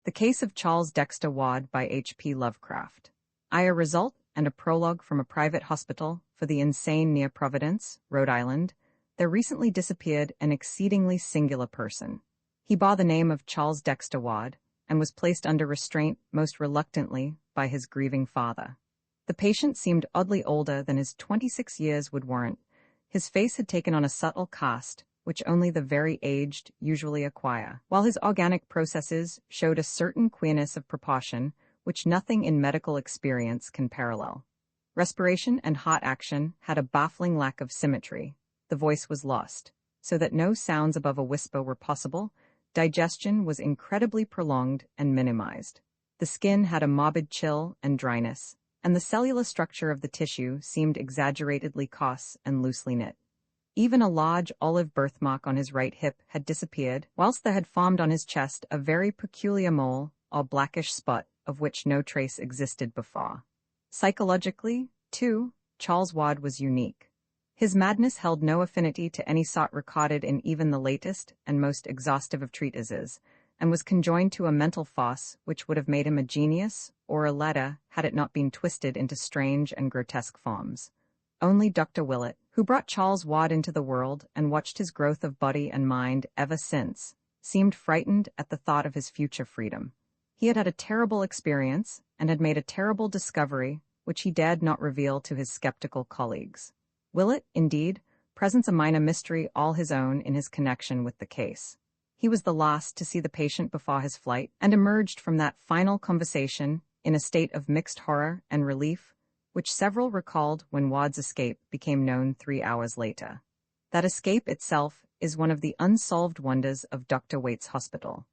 The Case of Charles Dexter Ward by H.P. Lovecraft. A result and a prologue from a private hospital for the insane near Providence, Rhode Island. There recently disappeared an exceedingly singular person. He bore the name of Charles Dexter Ward and was placed under restraint most reluctantly by his grieving father. The patient seemed oddly older than his 26 years would warrant. His face had taken on a subtle cast, which only the very aged usually acquire, while his organic processes showed a certain queerness of proportion which nothing in medical experience can parallel. Respiration and heart action had a baffling lack of symmetry. The voice was lost, so that no sounds above a whisper were possible. Digestion was incredibly prolonged and minimized. The skin had a morbid chill and dryness, and the cellular structure of the tissue seemed exaggeratedly coarse and loosely knit. Even a large olive birthmark on his right hip had disappeared, whilst there had formed on his chest a very peculiar mole or blackish spot of which no trace existed before. Psychologically, too, Charles Ward was unique. His madness held no affinity to any sort recorded in even the latest and most exhaustive of treatises, and was conjoined to a mental force which would have made him a genius or a letter had it not been twisted into strange and grotesque forms. Only Dr. Willett, who brought Charles Ward into the world and watched his growth of body and mind ever since, seemed frightened at the thought of his future freedom. He had had a terrible experience and had made a terrible discovery which he dared not reveal to his skeptical colleagues. Willett, indeed, presents a minor mystery all his own in his connection with the case. He was the last to see the patient before his flight and emerged from that final conversation in a state of mixed horror and relief, which several recalled when Ward's escape became known 3 hours later. That escape itself is one of the unsolved wonders of Dr. Waite's hospital.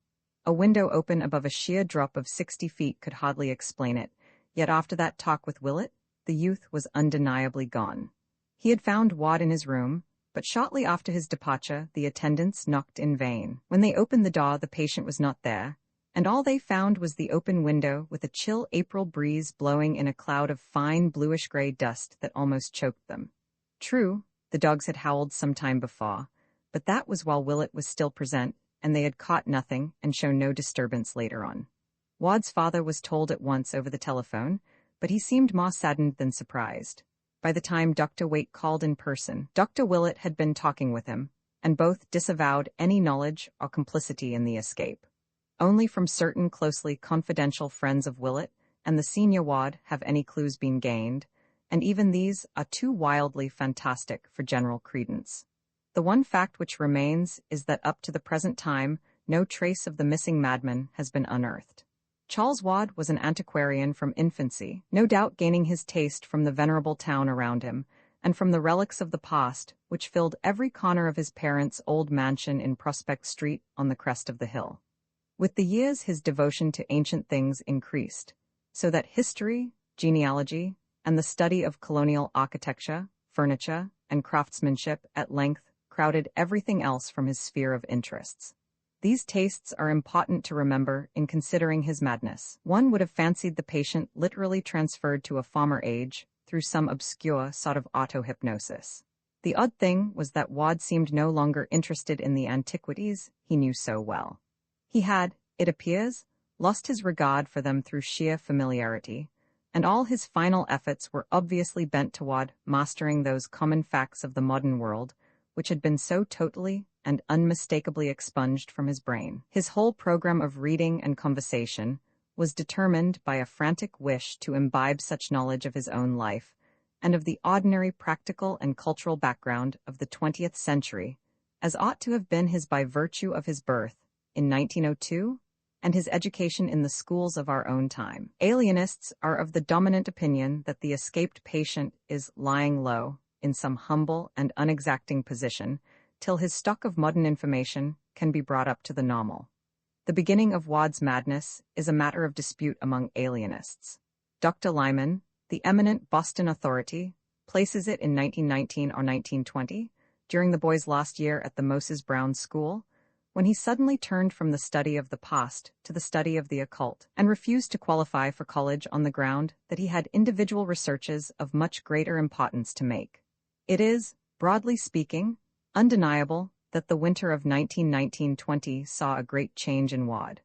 A window open above a sheer drop of 60 feet could hardly explain it, yet after that talk with Willett, the youth was undeniably gone. He had found Ward in his room, but shortly after his departure the attendants knocked in vain. When they opened the door, the patient was not there, and all they found was the open window with a chill April breeze blowing in a cloud of fine bluish-gray dust that almost choked them. True, the dogs had howled some time before, but that was while Willett was still present, and they had caught nothing and shown no disturbance later on. Ward's father was told at once over the telephone, but he seemed more saddened than surprised. By the time Dr. Waite called in person, Dr. Willett had been talking with him, and both disavowed any knowledge or complicity in the escape. Only from certain closely confidential friends of Willett and the senior Ward have any clues been gained, and even these are too wildly fantastic for general credence. The one fact which remains is that up to the present time, no trace of the missing madman has been unearthed. Charles Ward was an antiquarian from infancy, no doubt gaining his taste from the venerable town around him, and from the relics of the past which filled every corner of his parents' old mansion in Prospect Street on the crest of the hill. With the years his devotion to ancient things increased, so that history, genealogy, and the study of colonial architecture, furniture, and craftsmanship at length crowded everything else from his sphere of interests. These tastes are important to remember in considering his madness. One would have fancied the patient literally transferred to a former age through some obscure sort of auto-hypnosis. The odd thing was that Ward seemed no longer interested in the antiquities he knew so well. He had, it appears, lost his regard for them through sheer familiarity, and all his final efforts were obviously bent toward mastering those common facts of the modern world which had been so totally and unmistakably expunged from his brain. His whole program of reading and conversation was determined by a frantic wish to imbibe such knowledge of his own life and of the ordinary practical and cultural background of the 20th century as ought to have been his by virtue of his birth in 1902 and his education in the schools of our own time. Alienists are of the dominant opinion that the escaped patient is lying low in some humble and unexacting position till his stock of modern information can be brought up to the normal. The beginning of Ward's madness is a matter of dispute among alienists. Dr. Lyman, the eminent Boston authority, places it in 1919 or 1920, during the boy's last year at the Moses Brown School, when he suddenly turned from the study of the past to the study of the occult, and refused to qualify for college on the ground that he had individual researches of much greater importance to make. It is, broadly speaking, undeniable that the winter of 1919-20 saw a great change in Ward.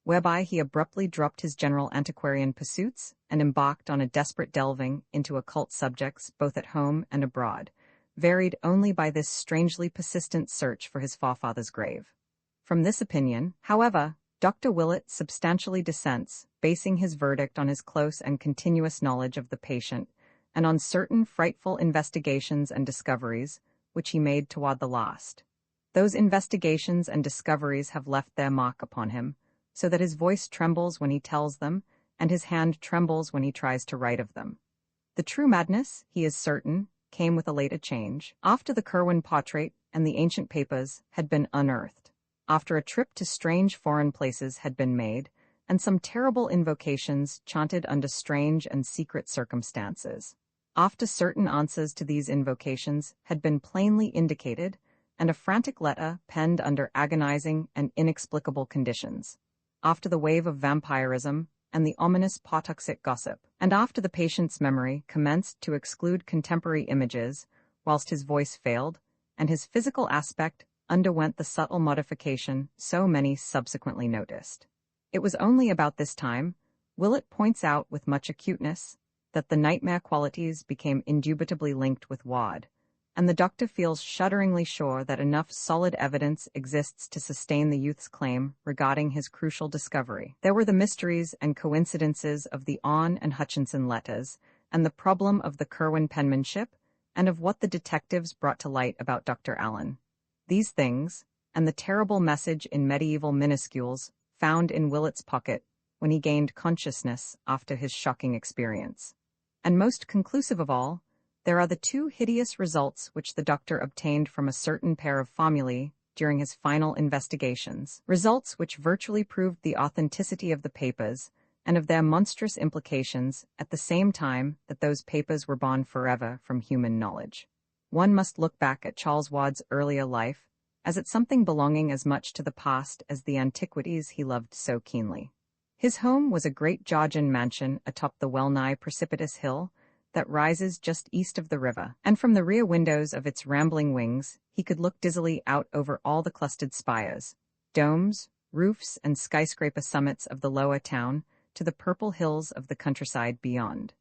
whereby he abruptly dropped his general antiquarian pursuits and embarked on a desperate delving into occult subjects both at home and abroad, varied only by this strangely persistent search for his forefather's grave. From this opinion, however, Dr. Willett substantially dissents, basing his verdict on his close and continuous knowledge of the patient and on certain frightful investigations and discoveries which he made toward the last. Those investigations and discoveries have left their mark upon him, so that his voice trembles when he tells them, and his hand trembles when he tries to write of them. The true madness, he is certain, came with a later change, after the Curwen portrait and the ancient papers had been unearthed, after a trip to strange foreign places had been made, and some terrible invocations chanted under strange and secret circumstances. After certain answers to these invocations had been plainly indicated, and a frantic letter penned under agonizing and inexplicable conditions. After the wave of vampirism and the ominous potoxic gossip, and after the patient's memory commenced to exclude contemporary images, whilst his voice failed, and his physical aspect underwent the subtle modification so many subsequently noticed. It was only about this time, Willett points out with much acuteness, that the nightmare qualities became indubitably linked with Wad, and the doctor feels shudderingly sure that enough solid evidence exists to sustain the youth's claim regarding his crucial discovery. There were the mysteries and coincidences of the Onn and Hutchinson letters, and the problem of the Curwen penmanship, and of what the detectives brought to light about Dr. Allen. These things, and the terrible message in medieval minuscules found in Willett's pocket when he gained consciousness after his shocking experience. And most conclusive of all, there are the two hideous results which the doctor obtained from a certain pair of formulae during his final investigations, results which virtually proved the authenticity of the papers and of their monstrous implications at the same time that those papers were barred forever from human knowledge. One must look back at Charles Wad's earlier life as at something belonging as much to the past as the antiquities he loved so keenly. His home was a great Georgian mansion atop the well-nigh precipitous hill that rises just east of the river, and from the rear windows of its rambling wings he could look dizzily out over all the clustered spires, domes, roofs, and skyscraper summits of the lower town to the purple hills of the countryside beyond.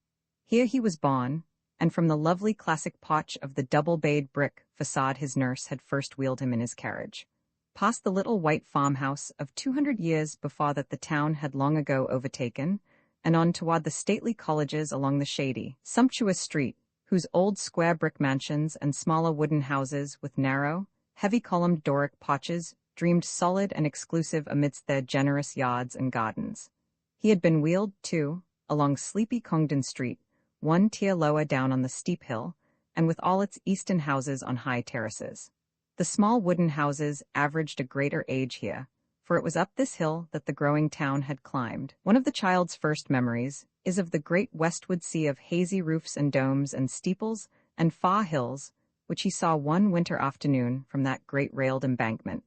Here he was born, and from the lovely classic porch of the double-bayed brick facade his nurse had first wheeled him in his carriage, past the little white farmhouse of 200 years before that the town had long ago overtaken, and on toward the stately colleges along the shady, sumptuous street, whose old square brick mansions and smaller wooden houses with narrow, heavy-columned Doric porches dreamed solid and exclusive amidst their generous yards and gardens. He had been wheeled, too, along sleepy Congdon Street, one tier lower down on the steep hill, and with all its eastern houses on high terraces. The small wooden houses averaged a greater age here, for it was up this hill that the growing town had climbed. One of the child's first memories is of the great westward sea of hazy roofs and domes and steeples and far hills, which he saw one winter afternoon from that great railed embankment,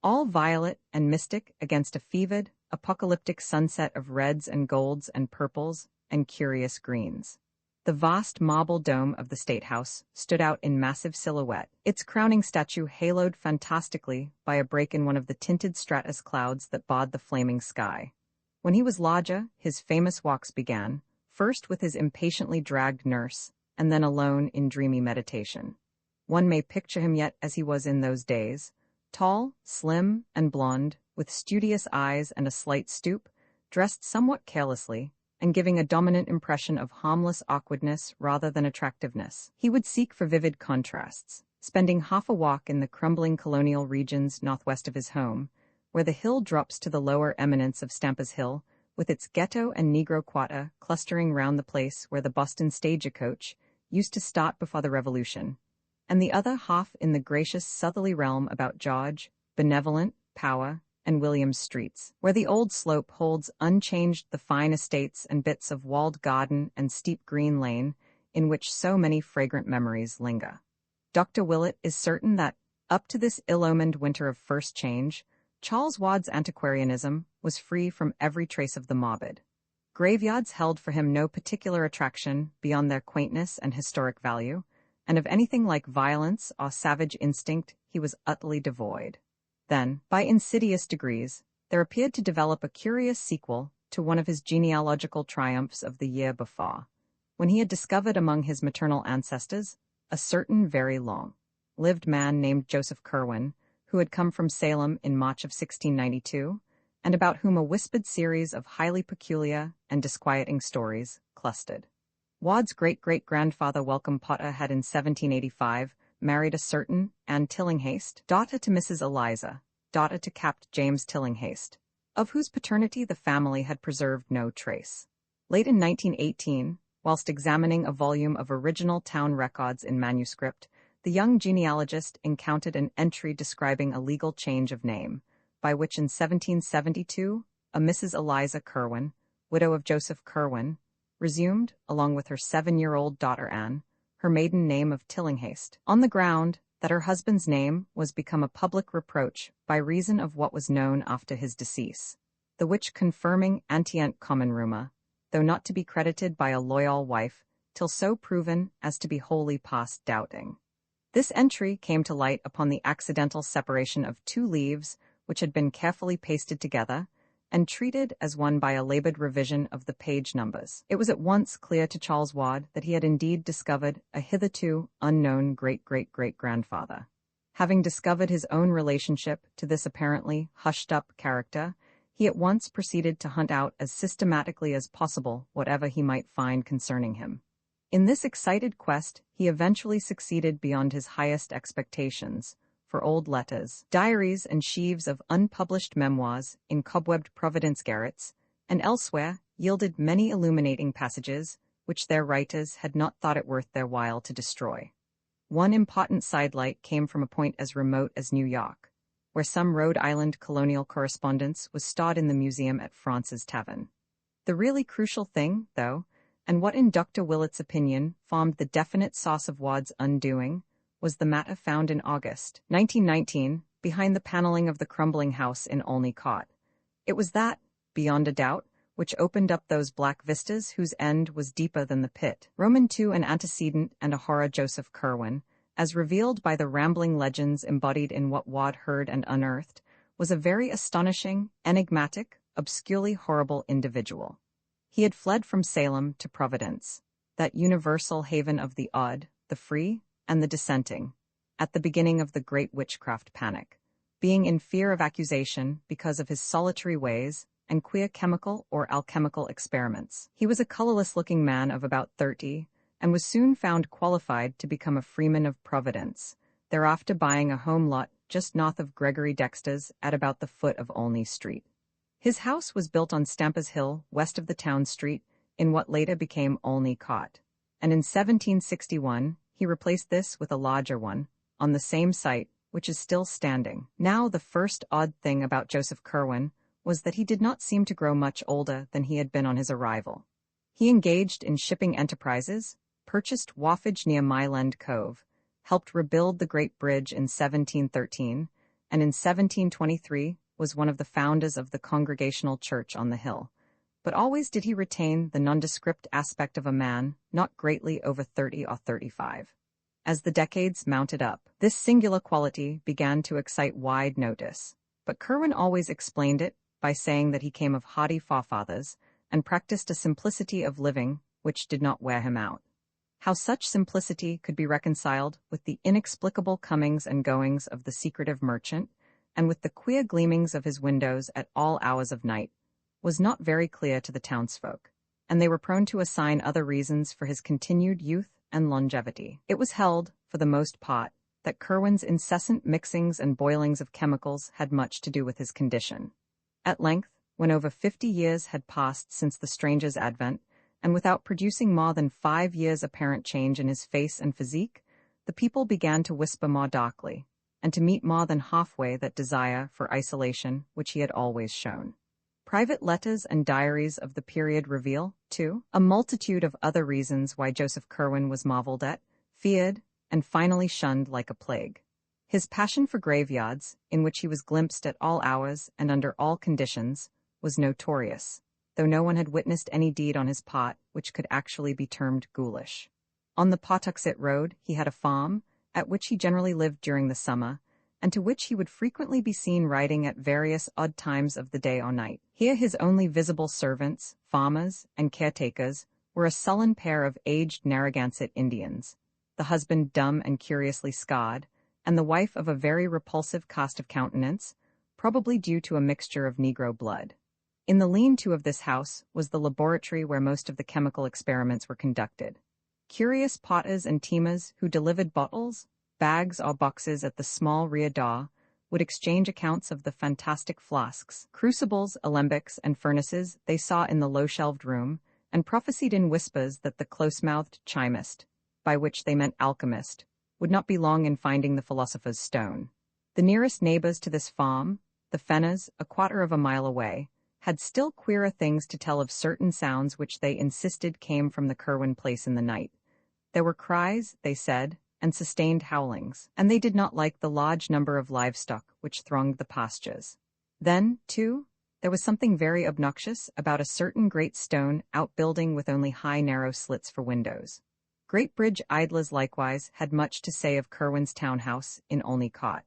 all violet and mystic against a fevered, apocalyptic sunset of reds and golds and purples and curious greens. The vast marble dome of the State House stood out in massive silhouette, its crowning statue haloed fantastically by a break in one of the tinted stratus clouds that barred the flaming sky. When he was larger, his famous walks began, first with his impatiently dragged nurse, and then alone in dreamy meditation. One may picture him yet as he was in those days, tall, slim, and blond, with studious eyes and a slight stoop, dressed somewhat carelessly, and giving a dominant impression of harmless awkwardness rather than attractiveness. He would seek for vivid contrasts, spending half a walk in the crumbling colonial regions northwest of his home, where the hill drops to the lower eminence of Stampa's Hill, with its ghetto and Negro quarter clustering round the place where the Boston stagecoach used to start before the Revolution, and the other half in the gracious southerly realm about George, Benevolent, Power, and Williams streets, where the old slope holds unchanged the fine estates and bits of walled garden and steep green lane in which so many fragrant memories linger. Dr. Willett is certain that, up to this ill-omened winter of first change, Charles Wad's antiquarianism was free from every trace of the morbid. Graveyards held for him no particular attraction beyond their quaintness and historic value, and of anything like violence or savage instinct he was utterly devoid. Then, by insidious degrees, there appeared to develop a curious sequel to one of his genealogical triumphs of the year before, when he had discovered among his maternal ancestors a certain very long-lived man named Joseph Curwen, who had come from Salem in March of 1692, and about whom a whispered series of highly peculiar and disquieting stories clustered. Wadd's great-great-grandfather Welcome Potter had in 1785 married a certain Anne Tillinghast, daughter to Mrs. Eliza, daughter to Capt. James Tillinghast, of whose paternity the family had preserved no trace. Late in 1918, whilst examining a volume of original town records in manuscript, the young genealogist encountered an entry describing a legal change of name, by which in 1772 a Mrs. Eliza Curwen, widow of Joseph Curwen, resumed, along with her 7-year-old daughter Anne, her maiden name of Tillinghast, on the ground that her husband's name was become a public reproach by reason of what was known after his decease, the which confirming antient common rumour, though not to be credited by a loyal wife, till so proven as to be wholly past doubting. This entry came to light upon the accidental separation of 2 leaves which had been carefully pasted together, and treated as one by a labored revision of the page numbers. It was at once clear to Charles Wadd that he had indeed discovered a hitherto unknown great-great-great-grandfather. Having discovered his own relationship to this apparently hushed-up character, he at once proceeded to hunt out as systematically as possible whatever he might find concerning him. In this excited quest, he eventually succeeded beyond his highest expectations, for old letters, diaries, and sheaves of unpublished memoirs in cobwebbed Providence garrets, and elsewhere yielded many illuminating passages which their writers had not thought it worth their while to destroy. One important sidelight came from a point as remote as New York, where some Rhode Island colonial correspondence was stored in the museum at France's Tavern. The really crucial thing, though, and what in Dr. Willett's opinion formed the definite source of Wadd's undoing, was the matter found in August 1919 behind the paneling of the crumbling house in Olney Court. It was that, beyond a doubt, which opened up those black vistas whose end was deeper than the pit. Roman II, an antecedent and a horror Joseph Curwen, as revealed by the rambling legends embodied in what Wadd heard and unearthed, was a very astonishing, enigmatic, obscurely horrible individual. He had fled from Salem to Providence, that universal haven of the odd, the free, and the dissenting, at the beginning of the great witchcraft panic, being in fear of accusation because of his solitary ways and queer chemical or alchemical experiments. He was a colorless-looking man of about 30, and was soon found qualified to become a freeman of Providence, thereafter buying a home lot just north of Gregory Dexter's at about the foot of Olney Street. His house was built on Stampers Hill, west of the town street, in what later became Olney Court, and in 1761 he replaced this with a larger one, on the same site, which is still standing. Now the first odd thing about Joseph Curwen was that he did not seem to grow much older than he had been on his arrival. He engaged in shipping enterprises, purchased wharfage near Myland Cove, helped rebuild the Great Bridge in 1713, and in 1723 was one of the founders of the Congregational Church on the Hill. But always did he retain the nondescript aspect of a man not greatly over 30 or 35. As the decades mounted up, this singular quality began to excite wide notice, but Curwen always explained it by saying that he came of haughty forefathers and practiced a simplicity of living which did not wear him out. How such simplicity could be reconciled with the inexplicable comings and goings of the secretive merchant, and with the queer gleamings of his windows at all hours of night, was not very clear to the townsfolk, and they were prone to assign other reasons for his continued youth and longevity. It was held, for the most part, that Curwen's incessant mixings and boilings of chemicals had much to do with his condition. At length, when over 50 years had passed since the stranger's advent, and without producing more than 5 years' apparent change in his face and physique, the people began to whisper more darkly, and to meet more than halfway that desire for isolation which he had always shown. Private letters and diaries of the period reveal, too, a multitude of other reasons why Joseph Curwen was marveled at, feared, and finally shunned like a plague. His passion for graveyards, in which he was glimpsed at all hours and under all conditions, was notorious, though no one had witnessed any deed on his part which could actually be termed ghoulish. On the Pawtuxet Road he had a farm, at which he generally lived during the summer, and to which he would frequently be seen riding at various odd times of the day or night. Here his only visible servants, farmers, and caretakers were a sullen pair of aged Narragansett Indians, the husband dumb and curiously scarred, and the wife of a very repulsive cast of countenance, probably due to a mixture of Negro blood. In the lean-to of this house was the laboratory where most of the chemical experiments were conducted. Curious potters and teamers who delivered bottles, bags, or boxes at the small rear door would exchange accounts of the fantastic flasks, crucibles, alembics, and furnaces they saw in the low-shelved room, and prophesied in whispers that the close-mouthed chimist, by which they meant alchemist, would not be long in finding the philosopher's stone. The nearest neighbors to this farm, the Fenners, a quarter of a mile away, had still queerer things to tell of certain sounds which they insisted came from the Kerwin place in the night. There were cries, they said, and sustained howlings, and they did not like the large number of livestock which thronged the pastures. Then, too, there was something very obnoxious about a certain great stone outbuilding with only high narrow slits for windows. Great Bridge idlers likewise had much to say of Kerwin's townhouse in Olney Cot.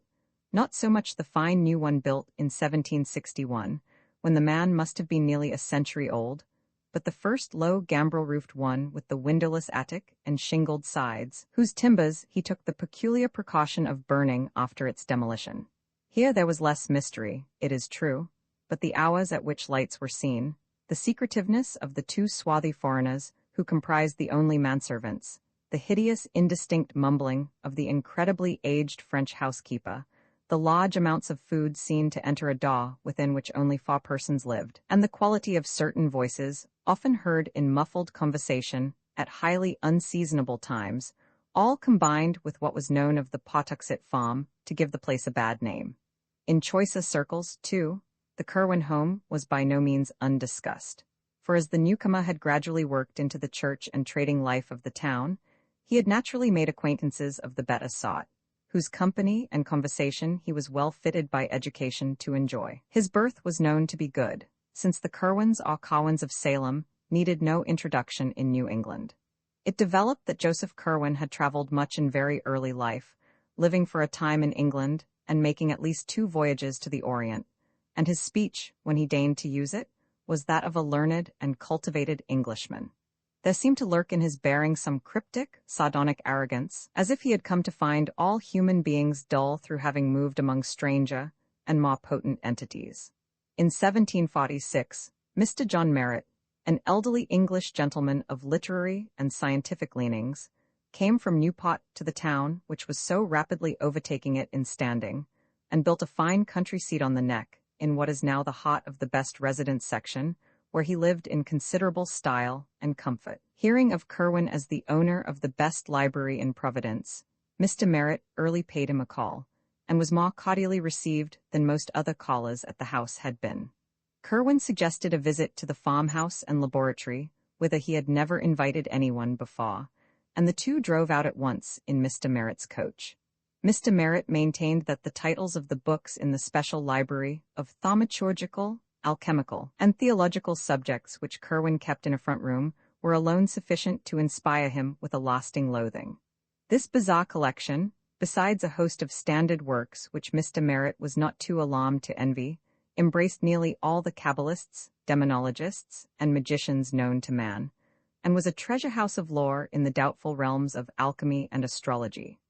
Not so much the fine new one built in 1761, when the man must have been nearly a century old, but the first low gambrel-roofed one with the windowless attic and shingled sides, whose timbers he took the peculiar precaution of burning after its demolition. Here there was less mystery, it is true, but the hours at which lights were seen, the secretiveness of the two swarthy foreigners who comprised the only manservants, the hideous indistinct mumbling of the incredibly aged French housekeeper, the large amounts of food seen to enter a door within which only 4 persons lived, and the quality of certain voices, often heard in muffled conversation at highly unseasonable times, all combined with what was known of the Pawtuxet farm to give the place a bad name. In choicer circles, too, the Kerwin home was by no means undiscussed, for as the newcomer had gradually worked into the church and trading life of the town, he had naturally made acquaintances of the better sort, whose company and conversation he was well fitted by education to enjoy. His birth was known to be good, since the Kerwins or Cowans of Salem needed no introduction in New England. It developed that Joseph Kerwin had traveled much in very early life, living for a time in England and making at least 2 voyages to the Orient, and his speech, when he deigned to use it, was that of a learned and cultivated Englishman. There seemed to lurk in his bearing some cryptic, sardonic arrogance, as if he had come to find all human beings dull through having moved among stranger and more potent entities. In 1746, Mr. John Merritt, an elderly English gentleman of literary and scientific leanings, came from Newport to the town which was so rapidly overtaking it in standing, and built a fine country seat on the Neck, in what is now the heart of the best residence section, where he lived in considerable style and comfort. Hearing of Kerwin as the owner of the best library in Providence, Mr. Merritt early paid him a call, and was more cordially received than most other callers at the house had been. Kerwin suggested a visit to the farmhouse and laboratory, whither he had never invited anyone before, and the two drove out at once in Mr. Merritt's coach. Mr. Merritt maintained that the titles of the books in the special library of thaumaturgical, alchemical, and theological subjects which Kerwin kept in a front room were alone sufficient to inspire him with a lasting loathing. This bizarre collection, besides a host of standard works which Mr. Merritt was not too alarmed to envy, embraced nearly all the Kabbalists, demonologists, and magicians known to man, and was a treasure-house of lore in the doubtful realms of alchemy and astrology.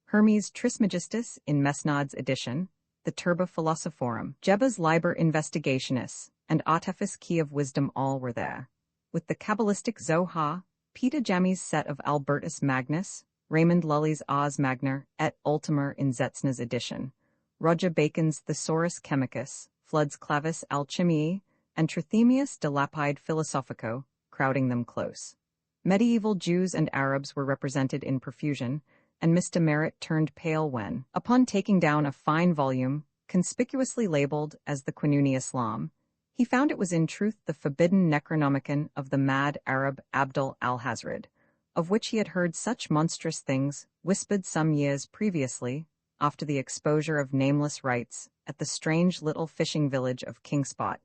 Hermes Trismegistus in Mesnard's edition, the Turba Philosophorum, Jeba's Liber Investigationis, and Artefis Key of Wisdom all were there, with the Kabbalistic Zohar, Peter Jammi's set of Albertus Magnus, Raymond Lully's Ars Magna et Ultimer in Zetzner's edition, Roger Bacon's Thesaurus Chemicus, Flood's Clavis Alchimiae, and Trithemius de Lapide Philosophico, crowding them close. Medieval Jews and Arabs were represented in profusion, and Mr. Merritt turned pale when, upon taking down a fine volume, conspicuously labeled as the Qununi Islam, he found it was in truth the forbidden Necronomicon of the mad Arab Abdul al-Hazred, of which he had heard such monstrous things whispered some years previously, after the exposure of nameless rites at the strange little fishing village of Kingspot,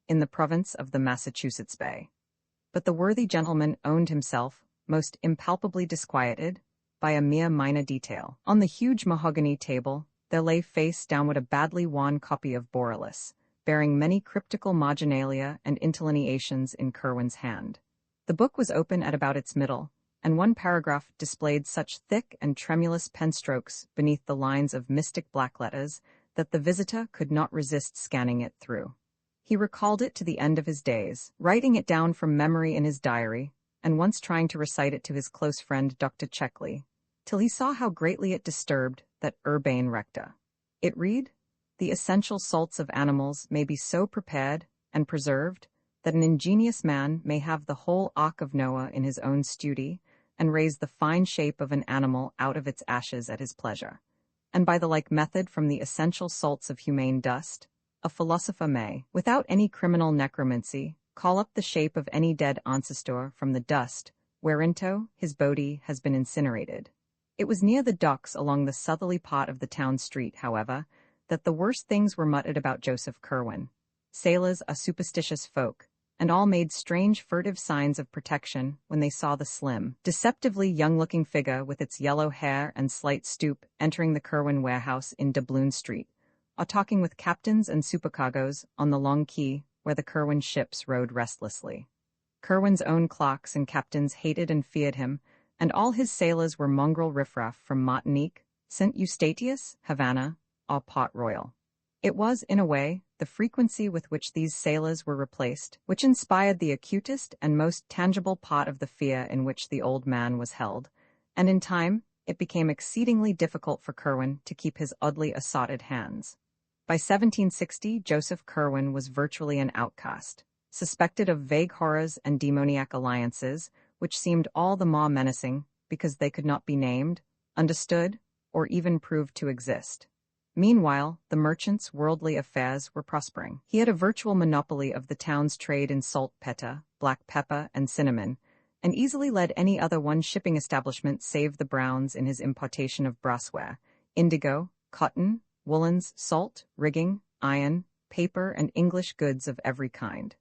in the province of the Massachusetts Bay. But the worthy gentleman owned himself most impalpably disquieted by a mere minor detail. On the huge mahogany table, there lay face downward a badly worn copy of Borellus, bearing many cryptical marginalia and interlineations in Curwen's hand. The book was open at about its middle, and one paragraph displayed such thick and tremulous pen strokes beneath the lines of mystic black letters that the visitor could not resist scanning it through. He recalled it to the end of his days, writing it down from memory in his diary, and once trying to recite it to his close friend Dr. Checkley, till he saw how greatly it disturbed that urbane rector. It read, "The essential salts of animals may be so prepared and preserved that an ingenious man may have the whole Ark of Noah in his own study, and raise the fine shape of an animal out of its ashes at his pleasure. And by the like method from the essential salts of humane dust, a philosopher may, without any criminal necromancy, call up the shape of any dead ancestor from the dust, whereinto his body has been incinerated." It was near the docks along the southerly part of the town street, however, that the worst things were muttered about Joseph Curwen. Sailors are superstitious folk, and all made strange furtive signs of protection when they saw the slim, deceptively young-looking figure with its yellow hair and slight stoop entering the Curwen warehouse in Doubloon Street, or talking with captains and supercargoes on the long quay where the Curwen ships rode restlessly. Curwen's own clerks and captains hated and feared him, and all his sailors were mongrel riffraff from Martinique, St. Eustatius, Havana, or Port Royal. It was, in a way, the frequency with which these sailors were replaced, which inspired the acutest and most tangible part of the fear in which the old man was held, and in time it became exceedingly difficult for Curwen to keep his oddly assorted hands. By 1760, Joseph Curwen was virtually an outcast, suspected of vague horrors and demoniac alliances, which seemed all the more menacing because they could not be named, understood, or even proved to exist. Meanwhile, the merchant's worldly affairs were prospering. He had a virtual monopoly of the town's trade in saltpeter, black pepper, and cinnamon, and easily led any other one shipping establishment save the Browns in his importation of brassware, indigo, cotton, woolens, salt, rigging, iron, paper, and English goods of every kind.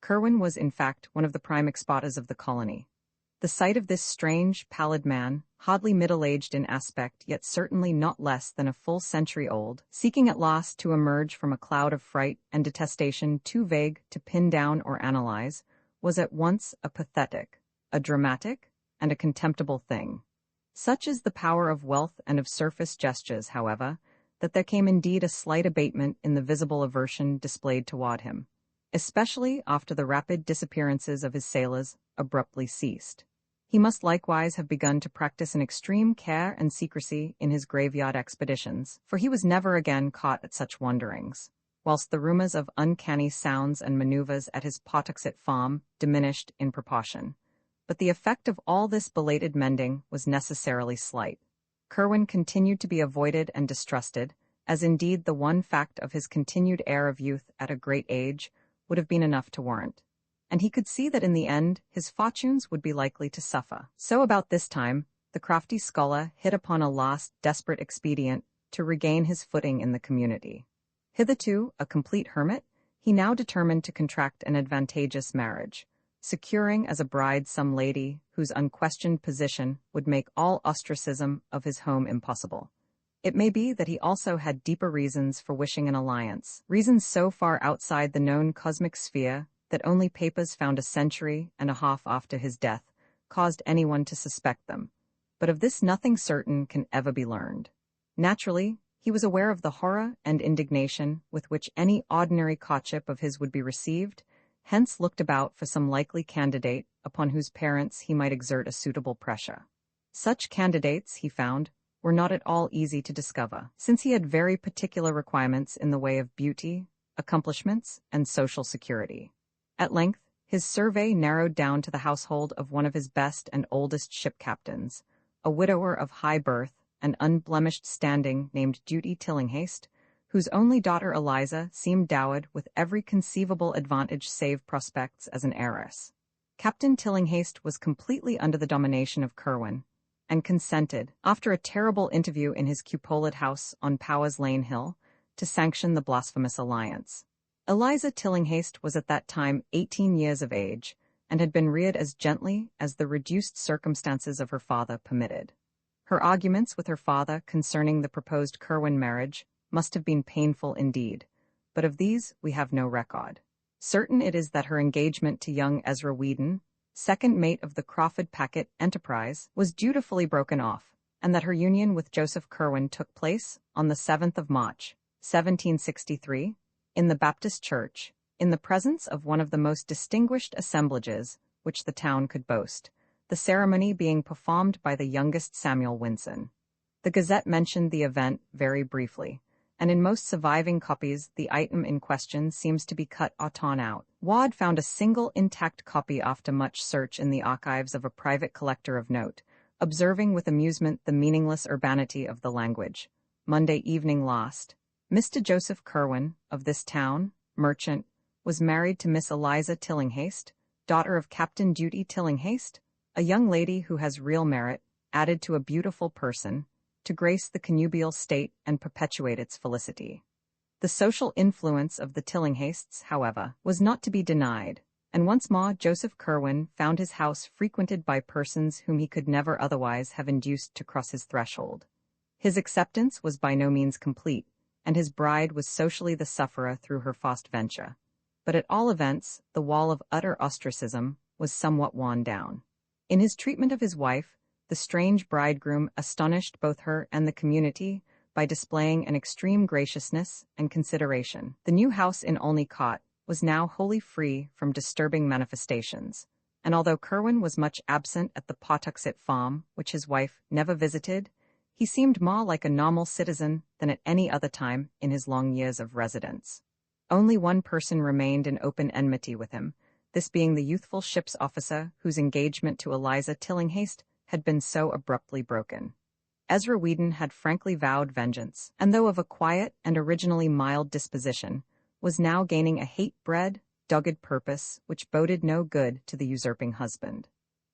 Curwen was, in fact, one of the prime exporters of the colony. The sight of this strange, pallid man, hardly middle-aged in aspect yet certainly not less than a full century old, seeking at last to emerge from a cloud of fright and detestation too vague to pin down or analyze, was at once a pathetic, a dramatic, and a contemptible thing. Such is the power of wealth and of surface gestures, however, that there came indeed a slight abatement in the visible aversion displayed toward him, especially after the rapid disappearances of his sailors abruptly ceased. He must likewise have begun to practice an extreme care and secrecy in his graveyard expeditions, for he was never again caught at such wanderings, whilst the rumors of uncanny sounds and maneuvers at his Pawtuxet farm diminished in proportion. But the effect of all this belated mending was necessarily slight. Curwen continued to be avoided and distrusted, as indeed the one fact of his continued air of youth at a great age would have been enough to warrant. And he could see that in the end his fortunes would be likely to suffer. So about this time, the crafty scholar hit upon a last desperate expedient to regain his footing in the community. Hitherto a complete hermit, he now determined to contract an advantageous marriage, securing as a bride some lady whose unquestioned position would make all ostracism of his home impossible. It may be that he also had deeper reasons for wishing an alliance, reasons so far outside the known cosmic sphere that only papers found a century and a half after his death caused anyone to suspect them, but of this nothing certain can ever be learned. Naturally, he was aware of the horror and indignation with which any ordinary courtship of his would be received, hence looked about for some likely candidate upon whose parents he might exert a suitable pressure. Such candidates, he found, were not at all easy to discover, since he had very particular requirements in the way of beauty, accomplishments, and social security. At length, his survey narrowed down to the household of one of his best and oldest ship captains, a widower of high birth and unblemished standing named Judy Tillinghast, whose only daughter Eliza seemed dowered with every conceivable advantage save prospects as an heiress. Captain Tillinghast was completely under the domination of Curwen, and consented, after a terrible interview in his cupolat house on Powers Lane Hill, to sanction the blasphemous alliance. Eliza Tillinghast was at that time 18 years of age, and had been reared as gently as the reduced circumstances of her father permitted. Her arguments with her father concerning the proposed Curwen marriage must have been painful indeed, but of these we have no record. Certain it is that her engagement to young Ezra Whedon, second mate of the Crawford Packet Enterprise, was dutifully broken off, and that her union with Joseph Curwen took place on the 7th of March, 1763, in the Baptist Church, in the presence of one of the most distinguished assemblages which the town could boast, the ceremony being performed by the youngest Samuel Winson. The Gazette mentioned the event very briefly, and in most surviving copies the item in question seems to be cut or torn out. Ward found a single intact copy after much search in the archives of a private collector of note, observing with amusement the meaningless urbanity of the language. Monday evening last, Mr. Joseph Curwen, of this town, merchant, was married to Miss Eliza Tillinghaste, daughter of Captain Duty Tillinghaste, a young lady who has real merit, added to a beautiful person, to grace the connubial state and perpetuate its felicity. The social influence of the Tillinghastes, however, was not to be denied, and once more Joseph Curwen found his house frequented by persons whom he could never otherwise have induced to cross his threshold. His acceptance was by no means complete, and his bride was socially the sufferer through her fast venture. But at all events, the wall of utter ostracism was somewhat worn down. In his treatment of his wife, the strange bridegroom astonished both her and the community by displaying an extreme graciousness and consideration. The new house in Olney Court was now wholly free from disturbing manifestations, and although Curwen was much absent at the Pawtuxet farm, which his wife never visited, he seemed more like a normal citizen than at any other time in his long years of residence. Only one person remained in open enmity with him, this being the youthful ship's officer whose engagement to Eliza Tillinghaste had been so abruptly broken. Ezra Whedon had frankly vowed vengeance, and though of a quiet and originally mild disposition, was now gaining a hate-bred, dogged purpose which boded no good to the usurping husband.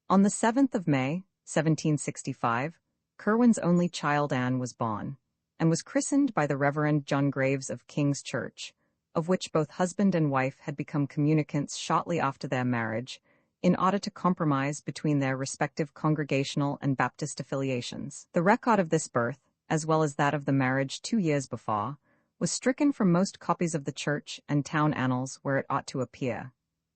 On the 7th of May, 1765, Curwen's only child Anne was born, and was christened by the Reverend John Graves of King's Church, of which both husband and wife had become communicants shortly after their marriage, in order to compromise between their respective congregational and Baptist affiliations. The record of this birth, as well as that of the marriage 2 years before, was stricken from most copies of the church and town annals where it ought to appear,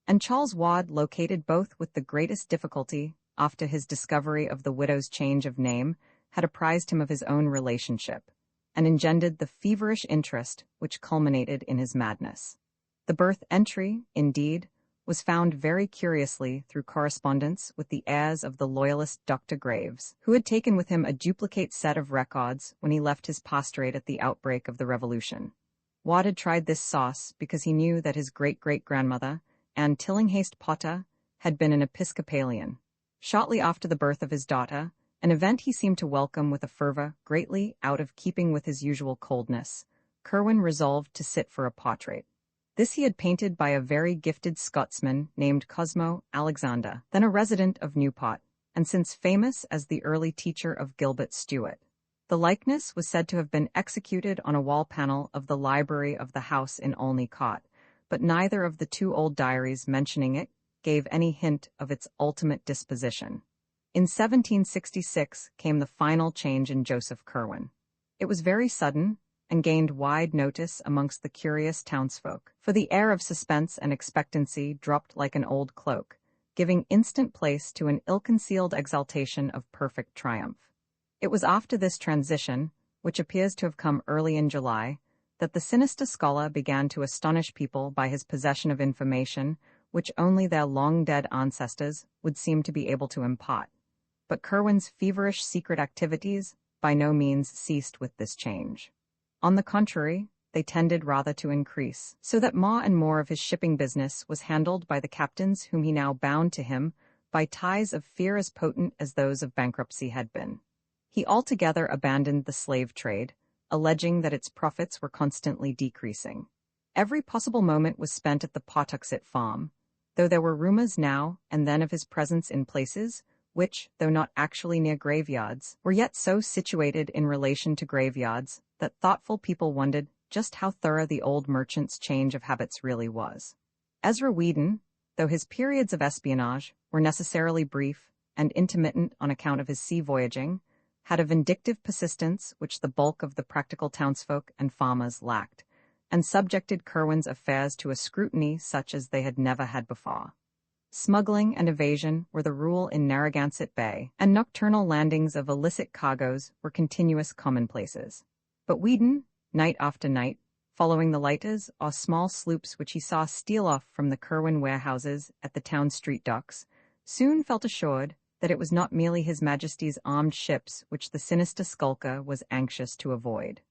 and Charles Ward located both with the greatest difficulty after his discovery of the widow's change of name had apprised him of his own relationship, and engendered the feverish interest which culminated in his madness. The birth entry, indeed, was found very curiously through correspondence with the heirs of the loyalist Dr. Graves, who had taken with him a duplicate set of records when he left his pastorate at the outbreak of the Revolution. Watt had tried this sauce because he knew that his great-great-grandmother, Anne Tillinghaste Potter, had been an Episcopalian. Shortly after the birth of his daughter, an event he seemed to welcome with a fervor greatly out of keeping with his usual coldness, Curwen resolved to sit for a portrait. This he had painted by a very gifted Scotsman named Cosmo Alexander, then a resident of Newport, and since famous as the early teacher of Gilbert Stuart. The likeness was said to have been executed on a wall panel of the library of the house in Olney Court, but neither of the two old diaries mentioning it gave any hint of its ultimate disposition. In 1766 came the final change in Joseph Curwen. It was very sudden, and gained wide notice amongst the curious townsfolk, for the air of suspense and expectancy dropped like an old cloak, giving instant place to an ill-concealed exaltation of perfect triumph. It was after this transition, which appears to have come early in July, that the sinister scholar began to astonish people by his possession of information which only their long-dead ancestors would seem to be able to impart. But Curwen's feverish secret activities by no means ceased with this change. On the contrary, they tended rather to increase, so that more and more of his shipping business was handled by the captains whom he now bound to him by ties of fear as potent as those of bankruptcy had been. He altogether abandoned the slave trade, alleging that its profits were constantly decreasing. Every possible moment was spent at the Pawtuxet farm, though there were rumors now and then of his presence in places which, though not actually near graveyards, were yet so situated in relation to graveyards that thoughtful people wondered just how thorough the old merchant's change of habits really was. Ezra Whedon, though his periods of espionage were necessarily brief and intermittent on account of his sea voyaging, had a vindictive persistence which the bulk of the practical townsfolk and farmers lacked, and subjected Curwen's affairs to a scrutiny such as they had never had before. Smuggling and evasion were the rule in Narragansett Bay, and nocturnal landings of illicit cargoes were continuous commonplaces. But Weedon, night after night, following the lighters or small sloops which he saw steal off from the Curwen warehouses at the town street docks, soon felt assured that it was not merely His Majesty's armed ships which the sinister skulker was anxious to avoid.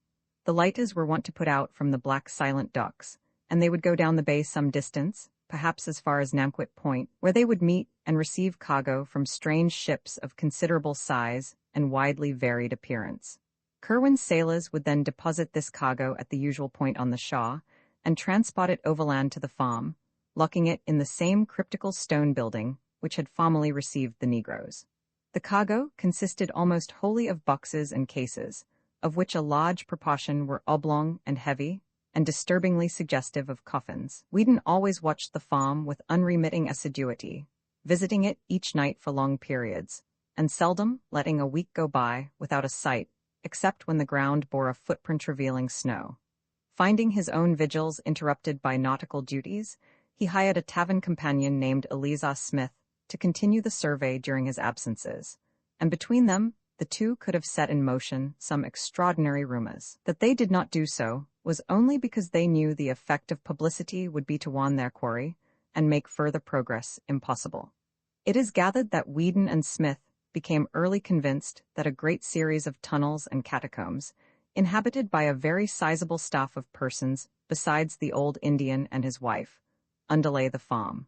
The lighters were wont to put out from the black silent docks, and they would go down the bay some distance, perhaps as far as Nanquit Point, where they would meet and receive cargo from strange ships of considerable size and widely varied appearance. Curwen's sailors would then deposit this cargo at the usual point on the Shaw and transport it overland to the farm, locking it in the same cryptical stone building which had formerly received the Negroes. The cargo consisted almost wholly of boxes and cases, of which a large proportion were oblong and heavy, and disturbingly suggestive of coffins. Weedon always watched the farm with unremitting assiduity, visiting it each night for long periods, and seldom letting a week go by without a sight, except when the ground bore a footprint revealing snow. Finding his own vigils interrupted by nautical duties, he hired a tavern companion named Eliza Smith to continue the survey during his absences, and between them, the two could have set in motion some extraordinary rumors. That they did not do so was only because they knew the effect of publicity would be to warn their quarry and make further progress impossible. It is gathered that Weedon and Smith became early convinced that a great series of tunnels and catacombs, inhabited by a very sizable staff of persons besides the old Indian and his wife, underlay the farm.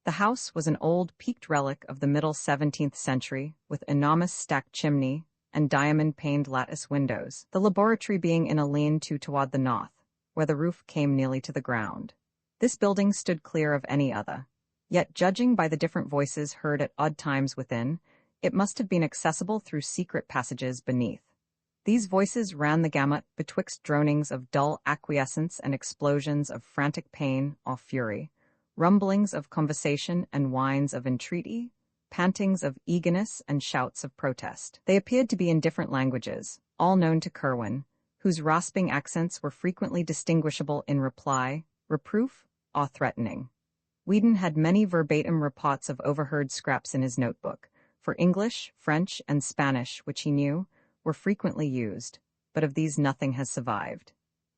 The house was an old peaked relic of the middle 17th century with enormous stacked chimney and diamond-paned lattice windows, the laboratory being in a lean-to toward the north, where the roof came nearly to the ground. This building stood clear of any other, yet judging by the different voices heard at odd times within, it must have been accessible through secret passages beneath. These voices ran the gamut betwixt dronings of dull acquiescence and explosions of frantic pain or fury, rumblings of conversation and whines of entreaty, pantings of eagerness and shouts of protest. They appeared to be in different languages, all known to Curwen, whose rasping accents were frequently distinguishable in reply, reproof, or threatening. Weedon had many verbatim reports of overheard scraps in his notebook, for English, French, and Spanish, which he knew, were frequently used, but of these nothing has survived.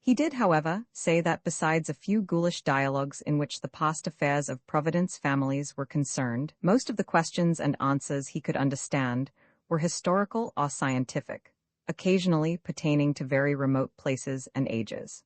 He did, however, say that besides a few ghoulish dialogues in which the past affairs of Providence families were concerned, most of the questions and answers he could understand were historical or scientific, occasionally pertaining to very remote places and ages.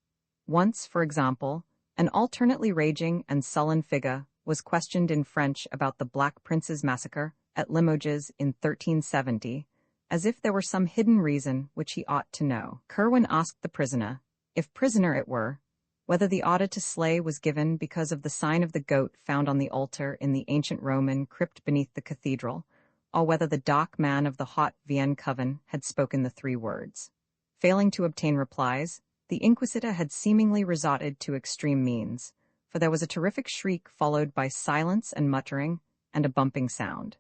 Once, for example, an alternately raging and sullen figure was questioned in French about the Black Prince's massacre at Limoges in 1370, as if there were some hidden reason which he ought to know. Curwen asked the prisoner, if prisoner it were, whether the order to slay was given because of the sign of the goat found on the altar in the ancient Roman crypt beneath the cathedral, or whether the dark man of the Haute Vienne coven had spoken the three words. Failing to obtain replies, the inquisitor had seemingly resorted to extreme means, for there was a terrific shriek followed by silence and muttering, and a bumping sound.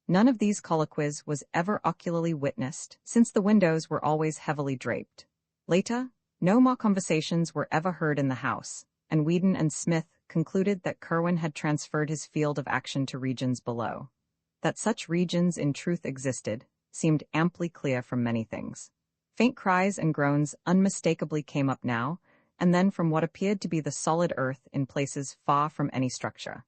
None of these colloquies was ever ocularly witnessed, since the windows were always heavily draped. Later, no more conversations were ever heard in the house, and Weedon and Smith concluded that Curwen had transferred his field of action to regions below. That such regions in truth existed seemed amply clear from many things. Faint cries and groans unmistakably came up now, and then from what appeared to be the solid earth in places far from any structure,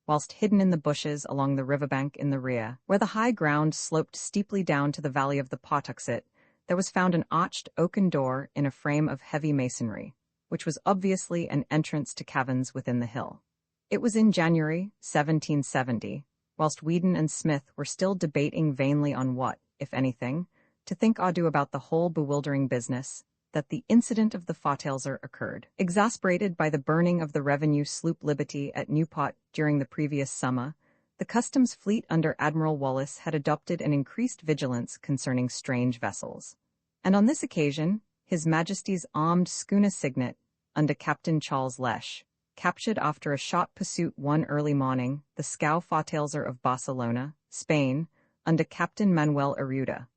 whilst hidden in the bushes along the riverbank in the rear, where the high ground sloped steeply down to the valley of the Pawtuxet, there was found an arched oaken door in a frame of heavy masonry, which was obviously an entrance to caverns within the hill. It was in January 1770, whilst Weedon and Smith were still debating vainly on what, if anything, to think or do about the whole bewildering business, that the incident of the Fautelzer occurred. Exasperated by the burning of the revenue sloop Liberty at Newport during the previous summer, the customs fleet under Admiral Wallace had adopted an increased vigilance concerning strange vessels. And on this occasion, His Majesty's armed schooner Signet, under Captain Charles Lesh, captured after a short pursuit one early morning the scow Fautelzer of Barcelona, Spain, under Captain Manuel Aruda,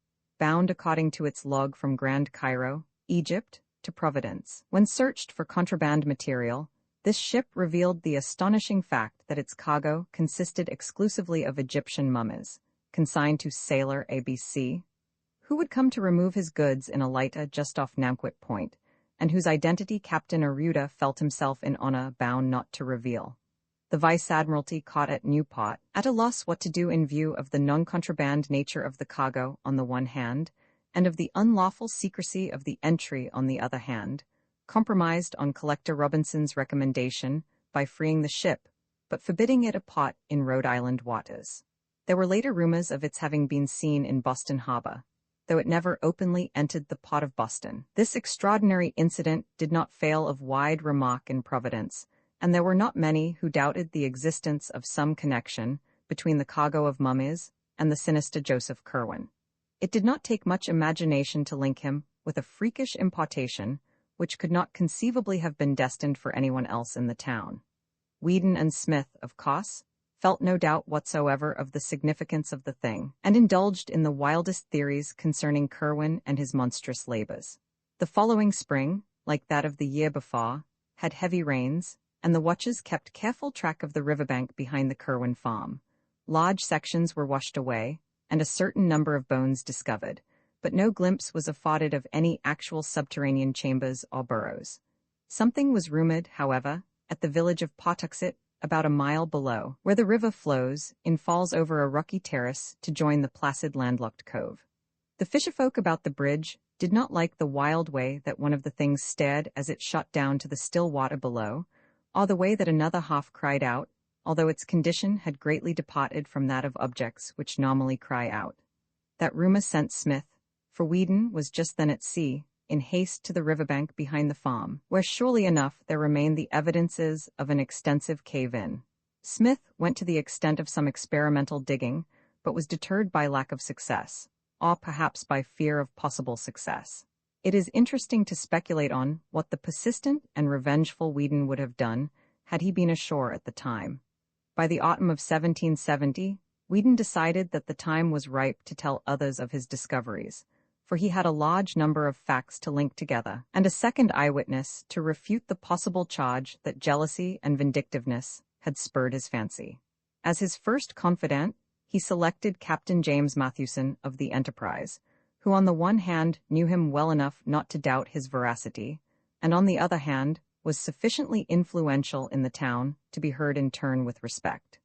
bound according to its log from Grand Cairo, Egypt, to Providence. When searched for contraband material, this ship revealed the astonishing fact that its cargo consisted exclusively of Egyptian mummies, consigned to sailor ABC, who would come to remove his goods in a lighter just off Nanquit Point, and whose identity Captain Aruda felt himself in honor bound not to reveal. The Vice Admiralty caught at Newport, at a loss what to do in view of the non-contraband nature of the cargo on the one hand, and of the unlawful secrecy of the entry on the other hand, compromised on Collector Robinson's recommendation by freeing the ship, but forbidding it a pot in Rhode Island waters. There were later rumors of its having been seen in Boston Harbor, though it never openly entered the port of Boston. This extraordinary incident did not fail of wide remark in Providence, and there were not many who doubted the existence of some connection between the cargo of mummies and the sinister Joseph Curwen. It did not take much imagination to link him with a freakish importation which could not conceivably have been destined for anyone else in the town. Whedon and Smith, of course, felt no doubt whatsoever of the significance of the thing, and indulged in the wildest theories concerning Curwen and his monstrous labors. The following spring, like that of the year before, had heavy rains, and the watchers kept careful track of the riverbank behind the Curwen farm. Large sections were washed away, and a certain number of bones discovered, but no glimpse was afforded of any actual subterranean chambers or burrows. Something was rumored, however, at the village of Pawtuxet, about a mile below, where the river flows in falls over a rocky terrace to join the placid landlocked cove. The fisherfolk about the bridge did not like the wild way that one of the things stared as it shot down to the still water below, or the way that another half cried out, although its condition had greatly departed from that of objects which normally cry out. That rumor sent Smith, for Whedon was just then at sea, in haste to the riverbank behind the farm, where surely enough there remained the evidences of an extensive cave-in. Smith went to the extent of some experimental digging, but was deterred by lack of success, or perhaps by fear of possible success. It is interesting to speculate on what the persistent and revengeful Whedon would have done had he been ashore at the time. By the autumn of 1770, Whedon decided that the time was ripe to tell others of his discoveries, for he had a large number of facts to link together, and a second eyewitness to refute the possible charge that jealousy and vindictiveness had spurred his fancy. As his first confidant, he selected Captain James Mathewson of the Enterprise, who on the one hand knew him well enough not to doubt his veracity, and on the other hand was sufficiently influential in the town to be heard in turn with respect.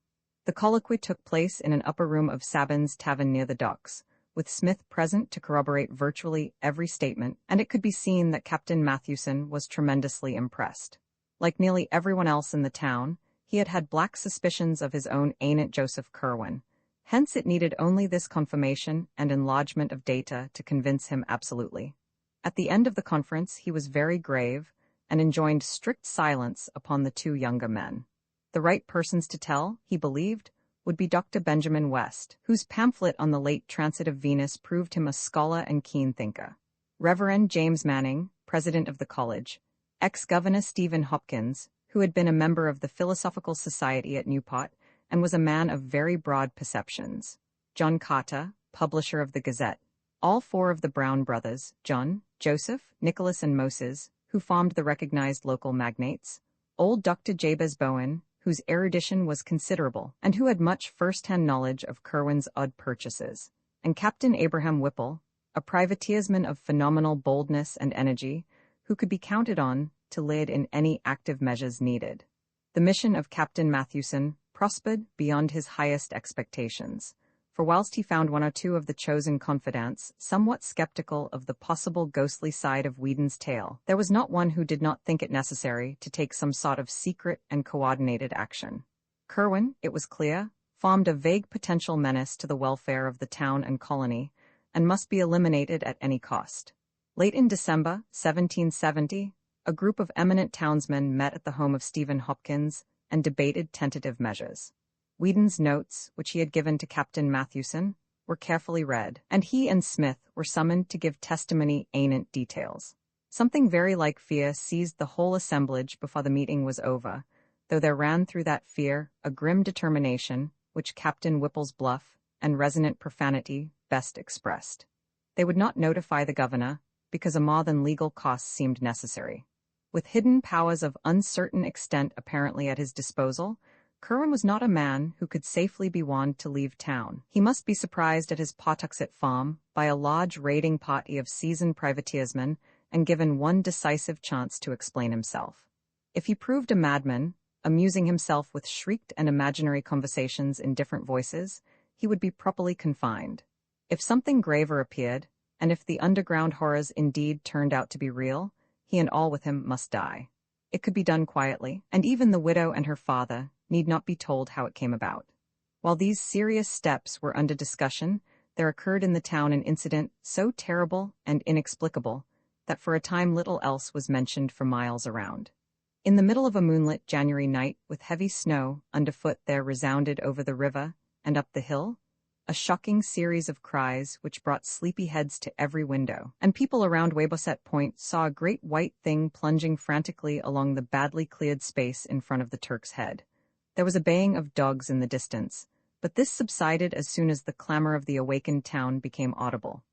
The colloquy took place in an upper room of Sabin's Tavern near the docks, with Smith present to corroborate virtually every statement, and it could be seen that Captain Mathewson was tremendously impressed. Like nearly everyone else in the town, he had had black suspicions of his own ain't Joseph Curwen. Hence it needed only this confirmation and enlargement of data to convince him absolutely. At the end of the conference he was very grave, and enjoined strict silence upon the two younger men. The right persons to tell, he believed, would be Dr. Benjamin West, whose pamphlet on the late transit of Venus proved him a scholar and keen thinker. Reverend James Manning, president of the college, ex-governor Stephen Hopkins, who had been a member of the Philosophical Society at Newport, and was a man of very broad perceptions. John Carter, publisher of the Gazette. All four of the Brown brothers, John, Joseph, Nicholas and Moses, who formed the recognized local magnates. Old Dr. Jabez Bowen, whose erudition was considerable, and who had much first-hand knowledge of Curwen's odd purchases. And Captain Abraham Whipple, a privateersman of phenomenal boldness and energy, who could be counted on to lead in any active measures needed. The mission of Captain Mathewson prospered beyond his highest expectations, for whilst he found one or two of the chosen confidants somewhat skeptical of the possible ghostly side of Whedon's tale, there was not one who did not think it necessary to take some sort of secret and coordinated action. Curwen, it was clear, formed a vague potential menace to the welfare of the town and colony, and must be eliminated at any cost. Late in December 1770, a group of eminent townsmen met at the home of Stephen Hopkins and debated tentative measures. Whedon's notes, which he had given to Captain Mathewson, were carefully read, and he and Smith were summoned to give testimony anent details. Something very like fear seized the whole assemblage before the meeting was over, though there ran through that fear a grim determination which Captain Whipple's bluff and resonant profanity best expressed. They would not notify the governor, because a more than legal cost seemed necessary. With hidden powers of uncertain extent apparently at his disposal, Curwen was not a man who could safely be warned to leave town. He must be surprised at his Pawtuxet farm by a large raiding party of seasoned privateersmen and given one decisive chance to explain himself. If he proved a madman, amusing himself with shrieked and imaginary conversations in different voices, he would be properly confined. If something graver appeared, and if the underground horrors indeed turned out to be real, he and all with him must die. It could be done quietly, and even the widow and her father need not be told how it came about. While these serious steps were under discussion, there occurred in the town an incident so terrible and inexplicable that for a time little else was mentioned for miles around. In the middle of a moonlit January night, with heavy snow underfoot, there resounded over the river and up the hill a shocking series of cries which brought sleepy heads to every window, and people around Wayboset Point saw a great white thing plunging frantically along the badly cleared space in front of the Turk's Head. There was a baying of dogs in the distance, but this subsided as soon as the clamor of the awakened town became audible.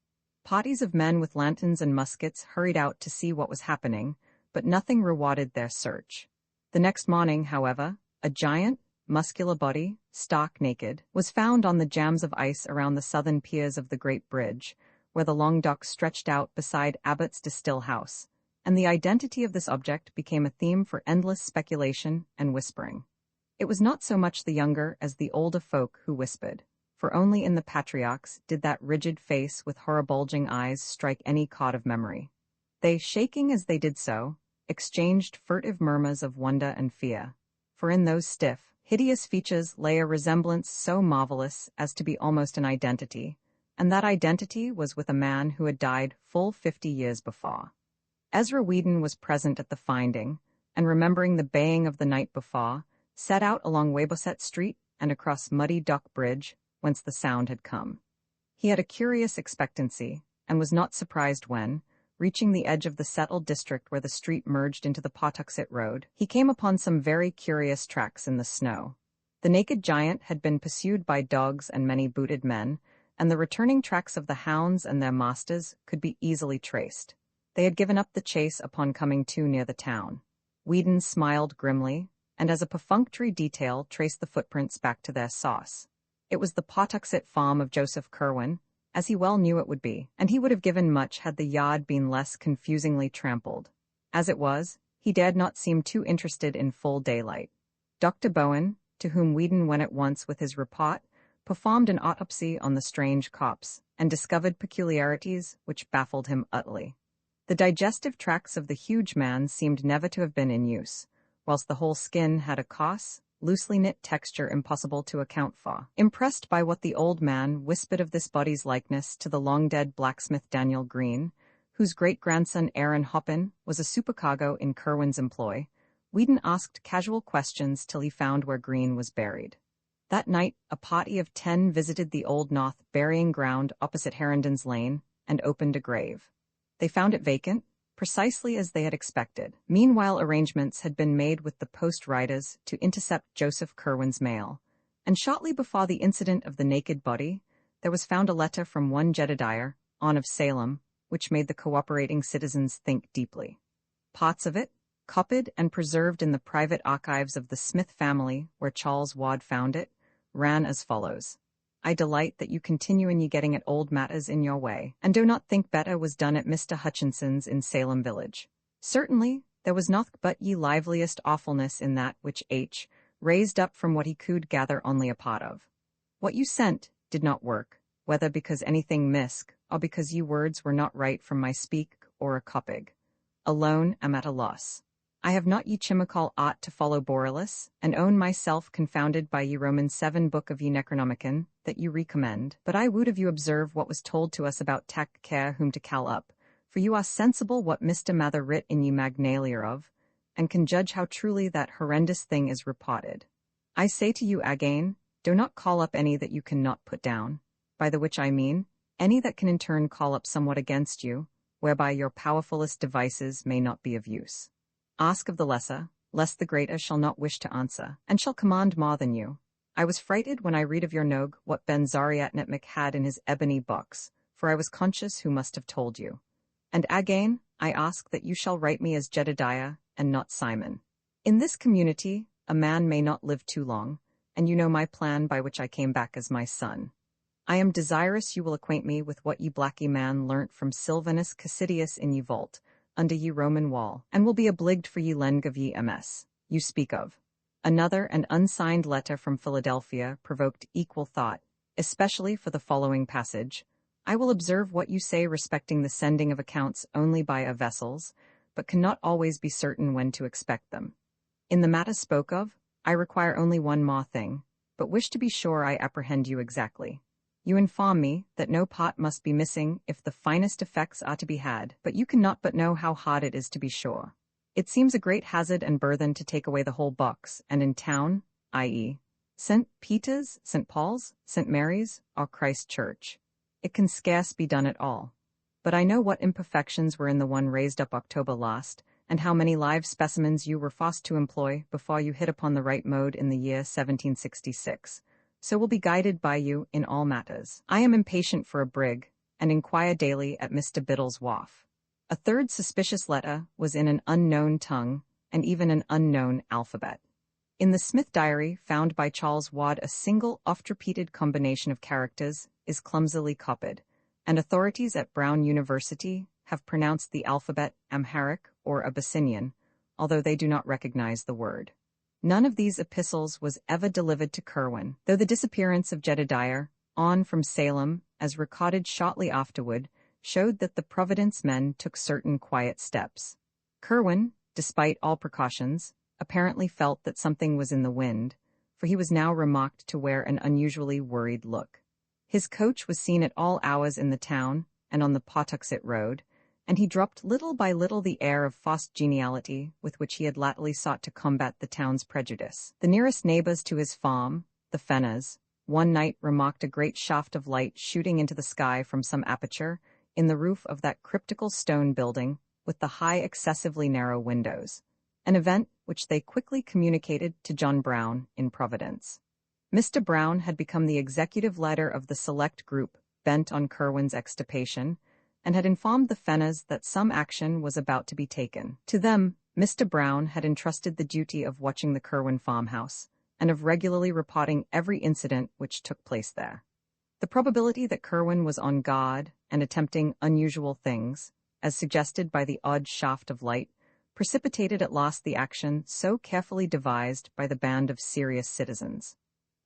Parties of men with lanterns and muskets hurried out to see what was happening, but nothing rewarded their search. The next morning, however, a giant, muscular body, stark naked, was found on the jams of ice around the southern piers of the Great Bridge, where the long dock stretched out beside Abbott's Distill House, and the identity of this object became a theme for endless speculation and whispering. It was not so much the younger as the older folk who whispered, for only in the patriarchs did that rigid face with horror-bulging eyes strike any chord of memory. They, shaking as they did so, exchanged furtive murmurs of wonder and fear, for in those stiff, hideous features lay a resemblance so marvelous as to be almost an identity, and that identity was with a man who had died full 50 years before. Ezra Whedon was present at the finding, and remembering the baying of the night before, set out along Wayboset Street and across Muddy Dock Bridge, whence the sound had come. He had a curious expectancy, and was not surprised when, reaching the edge of the settled district where the street merged into the Pawtuxet Road, he came upon some very curious tracks in the snow. The naked giant had been pursued by dogs and many booted men, and the returning tracks of the hounds and their masters could be easily traced. They had given up the chase upon coming too near the town. Whedon smiled grimly, and as a perfunctory detail traced the footprints back to their source. It was the Pawtuxet farm of Joseph Curwen, as he well knew it would be, and he would have given much had the yard been less confusingly trampled. As it was, he dared not seem too interested in full daylight. Dr. Bowen, to whom Whedon went at once with his report, performed an autopsy on the strange corpse, and discovered peculiarities which baffled him utterly. The digestive tracts of the huge man seemed never to have been in use, whilst the whole skin had a coarse, loosely knit texture impossible to account for. Impressed by what the old man whispered of this body's likeness to the long-dead blacksmith Daniel Green, whose great-grandson Aaron Hoppin was a supercargo in Curwen's employ, Whedon asked casual questions till he found where Green was buried. That night, a party of 10 visited the Old North burying ground opposite Herndon's Lane and opened a grave. They found it vacant, precisely as they had expected. Meanwhile, arrangements had been made with the post riders to intercept Joseph Curwen's mail, and shortly before the incident of the naked body, there was found a letter from one Jedediah, on of Salem, which made the cooperating citizens think deeply. Parts of it, copied and preserved in the private archives of the Smith family where Charles Ward found it, ran as follows. I delight that you continue in ye getting at old matters in your way, and do not think better was done at Mr. Hutchinson's in Salem village. Certainly, there was naught but ye liveliest awfulness in that which H. raised up from what he could gather only a part of. What you sent did not work, whether because anything misc, or because ye words were not right from my speak or a copig. Alone am at a loss. I have not ye chimical aught to follow Borylus, and own myself confounded by ye Roman 7 book of ye Necronomicon, that you recommend, but I would of you observe what was told to us about tak care whom to call up, for you are sensible what Mr. Mather writ in ye Magnalia of, and can judge how truly that horrendous thing is reported. I say to you again, do not call up any that you cannot put down, by the which I mean, any that can in turn call up somewhat against you, whereby your powerfulest devices may not be of use. Ask of the lesser, lest the greater shall not wish to answer, and shall command more than you. I was frighted when I read of your Nog what Ben Zariatnetmik had in his ebony box, for I was conscious who must have told you. And again, I ask that you shall write me as Jedediah, and not Simon. In this community, a man may not live too long, and you know my plan by which I came back as my son. I am desirous you will acquaint me with what ye blacky man learnt from Sylvanus Cassidius in ye vault, under ye Roman wall, and will be obliged for ye lend of ye ms. You speak of. Another and unsigned letter from Philadelphia provoked equal thought, especially for the following passage. I will observe what you say respecting the sending of accounts only by a vessels, but cannot always be certain when to expect them. In the matter spoke of, I require only one more thing, but wish to be sure I apprehend you exactly. You inform me that no part must be missing if the finest effects are to be had, but you cannot but know how hard it is to be sure. It seems a great hazard and burthen to take away the whole box, and in town, i.e., St. Peter's, St. Paul's, St. Mary's, or Christ Church. It can scarce be done at all. But I know what imperfections were in the one raised up October last, and how many live specimens you were forced to employ before you hit upon the right mode in the year 1766. So will be guided by you in all matters. I am impatient for a brig, and inquire daily at Mr. Biddle's wharf. A third suspicious letter was in an unknown tongue, and even an unknown alphabet. In the Smith diary found by Charles Wadd, a single oft-repeated combination of characters is clumsily copied, and authorities at Brown University have pronounced the alphabet Amharic or Abyssinian, although they do not recognize the word. None of these epistles was ever delivered to Curwen, though the disappearance of Jedediah, on from Salem, as recorded shortly afterward, showed that the Providence men took certain quiet steps. Curwen, despite all precautions, apparently felt that something was in the wind, for he was now remarked to wear an unusually worried look. His coach was seen at all hours in the town and on the Pawtuxet Road, and he dropped little by little the air of forced geniality with which he had latterly sought to combat the town's prejudice. The nearest neighbors to his farm, the Fenners, one night remarked a great shaft of light shooting into the sky from some aperture in the roof of that cryptical stone building with the high, excessively narrow windows, an event which they quickly communicated to John Brown in Providence. Mr. Brown had become the executive leader of the select group bent on Curwen's extirpation, and had informed the Fenners that some action was about to be taken. To them, Mr. Brown had entrusted the duty of watching the Curwen farmhouse, and of regularly reporting every incident which took place there. The probability that Curwen was on guard and attempting unusual things, as suggested by the odd shaft of light, precipitated at last the action so carefully devised by the band of serious citizens.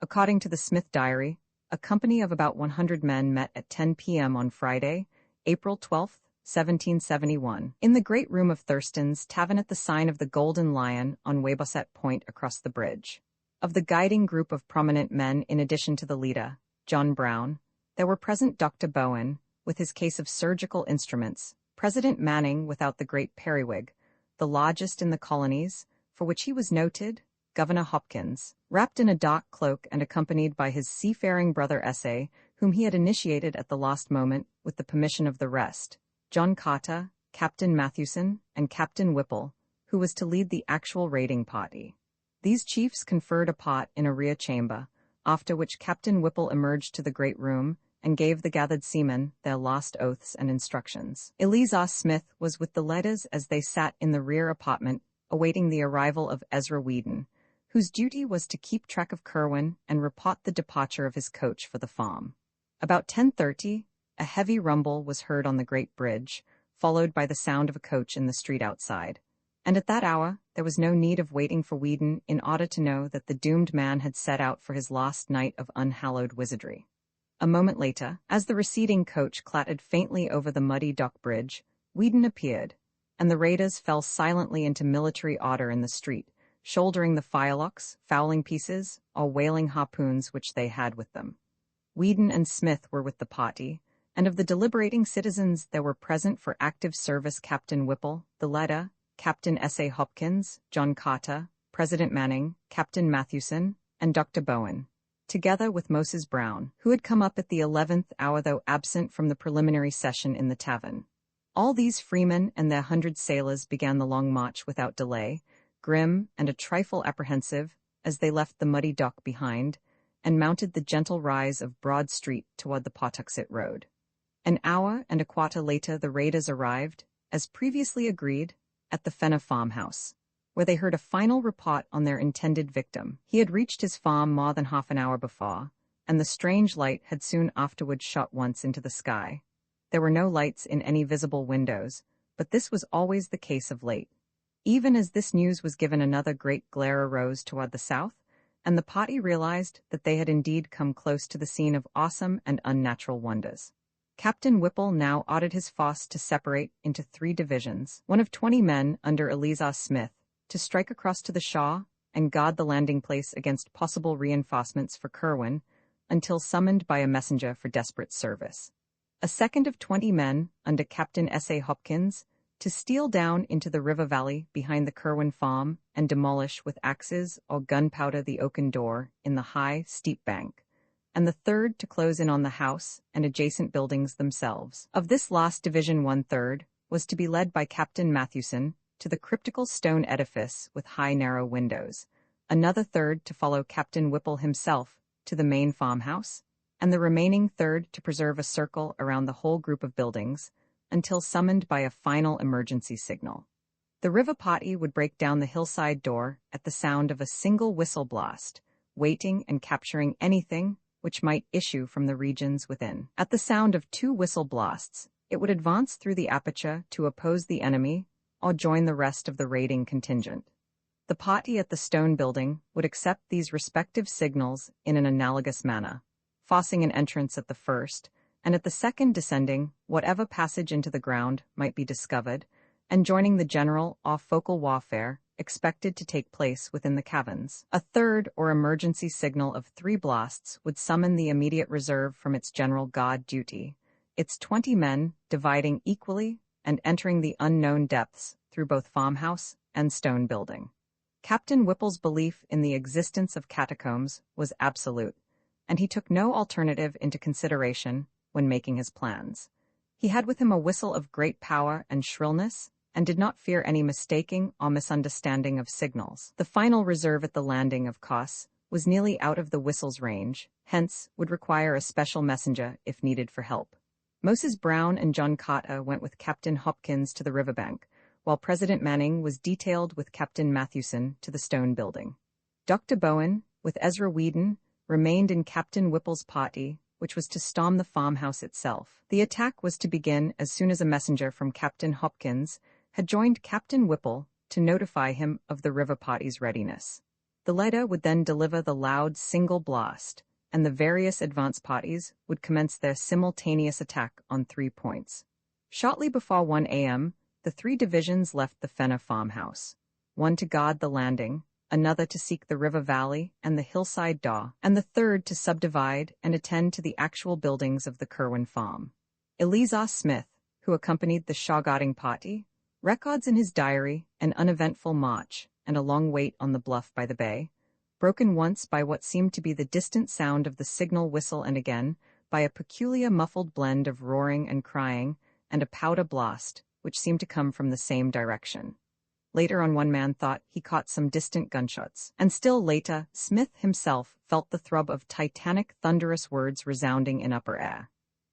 According to the Smith diary, a company of about 100 men met at 10 p.m. on Friday, April 12, 1771, in the great room of Thurston's Tavern at the sign of the Golden Lion on Wabosett Point across the bridge. Of the guiding group of prominent men, in addition to the leader, John Brown, there were present Dr. Bowen, with his case of surgical instruments, President Manning without the great periwig, the largest in the colonies, for which he was noted, Governor Hopkins, wrapped in a dark cloak and accompanied by his seafaring brother Essay, whom he had initiated at the last moment with the permission of the rest, John Carter, Captain Mathewson, and Captain Whipple, who was to lead the actual raiding party. These chiefs conferred apart in a rear chamber, after which Captain Whipple emerged to the great room and gave the gathered seamen their last oaths and instructions. Eleazar Smith was with the letters as they sat in the rear apartment, awaiting the arrival of Ezra Whedon, whose duty was to keep track of Curwen and report the departure of his coach for the farm. About 10:30, a heavy rumble was heard on the great bridge, followed by the sound of a coach in the street outside. And at that hour, there was no need of waiting for Whedon in order to know that the doomed man had set out for his last night of unhallowed wizardry. A moment later, as the receding coach clattered faintly over the muddy dock bridge, Whedon appeared, and the raiders fell silently into military order in the street, shouldering the firelocks, fowling pieces, or whaling harpoons which they had with them. Whedon and Smith were with the party, and of the deliberating citizens there were present for active service Captain Whipple, the leader, Captain S.A. Hopkins, John Carter, President Manning, Captain Mathewson, and Dr. Bowen, together with Moses Brown, who had come up at the 11th hour though absent from the preliminary session in the tavern. All these freemen and their 100 sailors began the long march without delay, grim and a trifle apprehensive, as they left the muddy dock behind, and mounted the gentle rise of Broad Street toward the Pawtuxet Road. An hour and a quarter later the raiders arrived, as previously agreed, at the Fenner farmhouse, where they heard a final report on their intended victim. He had reached his farm more than half an hour before, and the strange light had soon afterwards shot once into the sky. There were no lights in any visible windows, but this was always the case of late. Even as this news was given, another great glare arose toward the south, and the party realized that they had indeed come close to the scene of awesome and unnatural wonders. Captain Whipple now ordered his force to separate into 3 divisions, one of 20 men under Eliza Smith, to strike across to the Shaw and guard the landing place against possible reinforcements for Kerwin until summoned by a messenger for desperate service. A second of 20 men under Captain S.A. Hopkins to steal down into the river valley behind the Kerwin farm and demolish with axes or gunpowder the oaken door in the high, steep bank, and the third to close in on the house and adjacent buildings themselves. Of this last division, 1/3 was to be led by Captain Mathewson to the cryptical stone edifice with high narrow windows, another third to follow Captain Whipple himself to the main farmhouse, and the remaining third to preserve a circle around the whole group of buildings until summoned by a final emergency signal. The river party would break down the hillside door at the sound of a single whistle blast, waiting and capturing anything which might issue from the regions within. At the sound of 2 whistle blasts, it would advance through the aperture to oppose the enemy or join the rest of the raiding contingent. The party at the stone building would accept these respective signals in an analogous manner, forcing an entrance at the first, and at the second descending whatever passage into the ground might be discovered, and joining the general or focal warfare expected to take place within the caverns. A third or emergency signal of 3 blasts would summon the immediate reserve from its general guard duty, its 20 men dividing equally and entering the unknown depths through both farmhouse and stone building. Captain Whipple's belief in the existence of catacombs was absolute, and he took no alternative into consideration when making his plans. He had with him a whistle of great power and shrillness, and did not fear any mistaking or misunderstanding of signals. The final reserve at the landing, of course, was nearly out of the whistle's range, hence would require a special messenger if needed for help. Moses Brown and John Carter went with Captain Hopkins to the riverbank, while President Manning was detailed with Captain Mathewson to the stone building. Dr. Bowen, with Ezra Whedon, remained in Captain Whipple's party, which was to storm the farmhouse itself. The attack was to begin as soon as a messenger from Captain Hopkins had joined Captain Whipple to notify him of the river party's readiness. The latter would then deliver the loud single blast, and the various advance parties would commence their simultaneous attack on 3 points. Shortly before 1 a.m., the 3 divisions left the Fenner farmhouse, one to guard the landing, another to seek the river valley and the hillside door, and the third to subdivide and attend to the actual buildings of the Kerwin farm. Eliza Smith, who accompanied the Shawguarding party, records in his diary an uneventful march and a long wait on the bluff by the bay, broken once by what seemed to be the distant sound of the signal whistle and again by a peculiar muffled blend of roaring and crying and a powder blast, which seemed to come from the same direction. Later on, one man thought he caught some distant gunshots, and still later, Smith himself felt the throb of titanic, thunderous words resounding in upper air.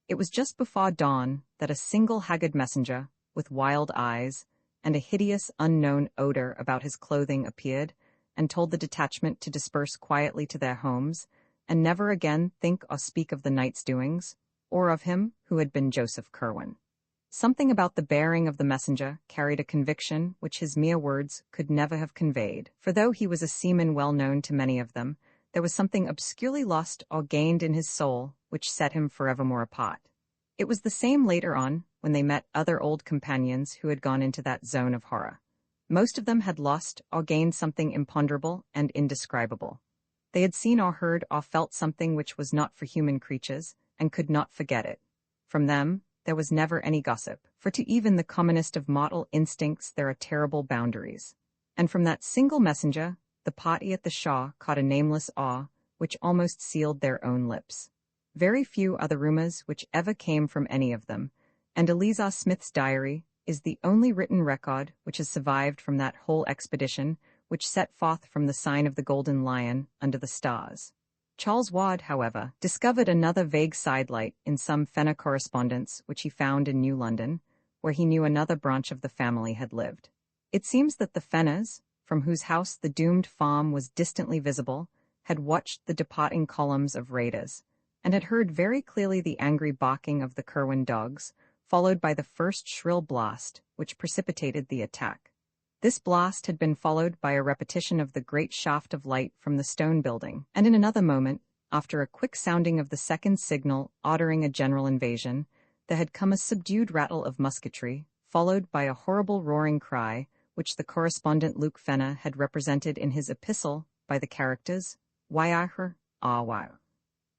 It was just before dawn that a single haggard messenger, with wild eyes and a hideous, unknown odor about his clothing, appeared and told the detachment to disperse quietly to their homes and never again think or speak of the night's doings, or of him who had been Joseph Kerwin. Something about the bearing of the messenger carried a conviction which his mere words could never have conveyed, for though he was a seaman well known to many of them, there was something obscurely lost or gained in his soul which set him forevermore apart. It was the same later on, when they met other old companions who had gone into that zone of horror. Most of them had lost or gained something imponderable and indescribable. They had seen or heard or felt something which was not for human creatures, and could not forget it. From them, there was never any gossip, for to even the commonest of mortal instincts there are terrible boundaries. And from that single messenger, the party at the Shaw caught a nameless awe which almost sealed their own lips. Very few are the rumors which ever came from any of them, and Eliza Smith's diary is the only written record which has survived from that whole expedition which set forth from the sign of the Golden Lion under the stars. Charles Wadd, however, discovered another vague sidelight in some Fenner correspondence which he found in New London, where he knew another branch of the family had lived. It seems that the Fenners, from whose house the doomed farm was distantly visible, had watched the departing columns of raiders, and had heard very clearly the angry barking of the Kerwin dogs, followed by the first shrill blast, which precipitated the attack. This blast had been followed by a repetition of the great shaft of light from the stone building, and in another moment, after a quick sounding of the second signal ordering a general invasion, there had come a subdued rattle of musketry, followed by a horrible roaring cry, which the correspondent Luke Fenner had represented in his epistle by the characters Waiaher, Awau.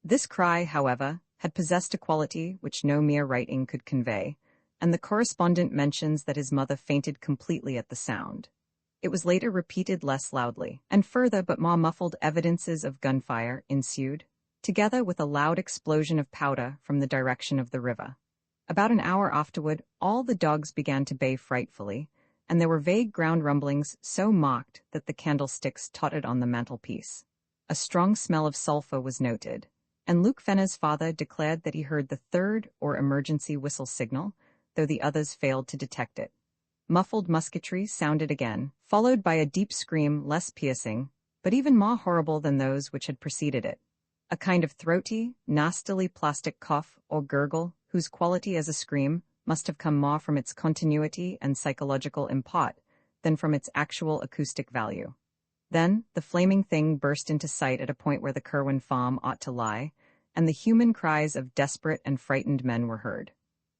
This cry, however, had possessed a quality which no mere writing could convey, and the correspondent mentions that his mother fainted completely at the sound. It was later repeated less loudly, and further but more muffled evidences of gunfire ensued, together with a loud explosion of powder from the direction of the river. About an hour afterward, all the dogs began to bay frightfully, and there were vague ground rumblings so marked that the candlesticks tottered on the mantelpiece. A strong smell of sulphur was noted, and Luke Fenner's father declared that he heard the third or emergency whistle signal, though the others failed to detect it. Muffled musketry sounded again, followed by a deep scream less piercing, but even more horrible than those which had preceded it. A kind of throaty, nastily plastic cough or gurgle, whose quality as a scream must have come more from its continuity and psychological import than from its actual acoustic value. Then the flaming thing burst into sight at a point where the Kerwin farm ought to lie, and the human cries of desperate and frightened men were heard.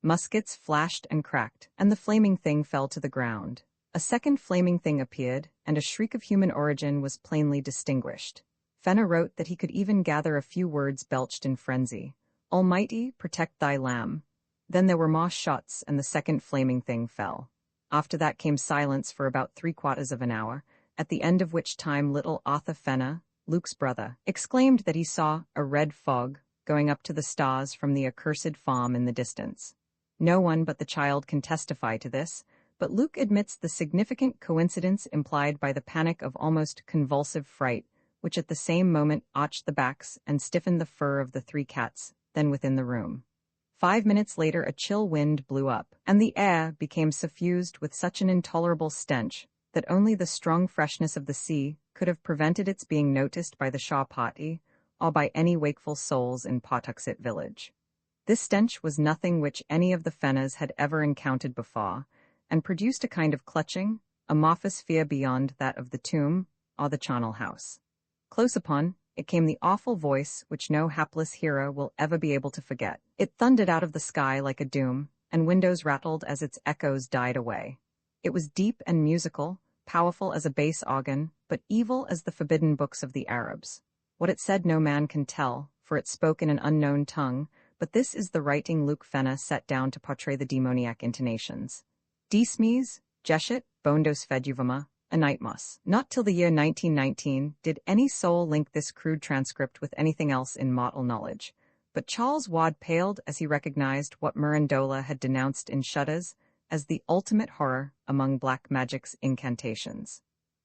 Muskets flashed and cracked, and the flaming thing fell to the ground. A second flaming thing appeared, and a shriek of human origin was plainly distinguished. Fenner wrote that he could even gather a few words belched in frenzy. "Almighty, protect thy lamb." Then there were more shots, and the second flaming thing fell. After that came silence for about 3/4 of an hour, at the end of which time little Arthur Fenner, Luke's brother, exclaimed that he saw a red fog going up to the stars from the accursed farm in the distance. No one but the child can testify to this, but Luke admits the significant coincidence implied by the panic of almost convulsive fright, which at the same moment arched the backs and stiffened the fur of the 3 cats, then within the room. 5 minutes later a chill wind blew up, and the air became suffused with such an intolerable stench that only the strong freshness of the sea could have prevented its being noticed by the Shaw party or by any wakeful souls in Pawtuxet village. This stench was nothing which any of the Fenners had ever encountered before, and produced a kind of clutching, amorphous fear beyond that of the tomb or the charnel house. Close upon it came the awful voice which no hapless hearer will ever be able to forget. It thundered out of the sky like a doom, and windows rattled as its echoes died away. It was deep and musical, powerful as a bass organ, but evil as the forbidden books of the Arabs. What it said no man can tell, for it spoke in an unknown tongue, but this is the writing Luke Fenner set down to portray the demoniac intonations. Dismes, Jeshet, Bondos Feduvama, Anitmos. Not till the year 1919 did any soul link this crude transcript with anything else in mortal knowledge, but Charles Wadd paled as he recognized what Mirandola had denounced in Shudders as the ultimate horror among black magic's incantations.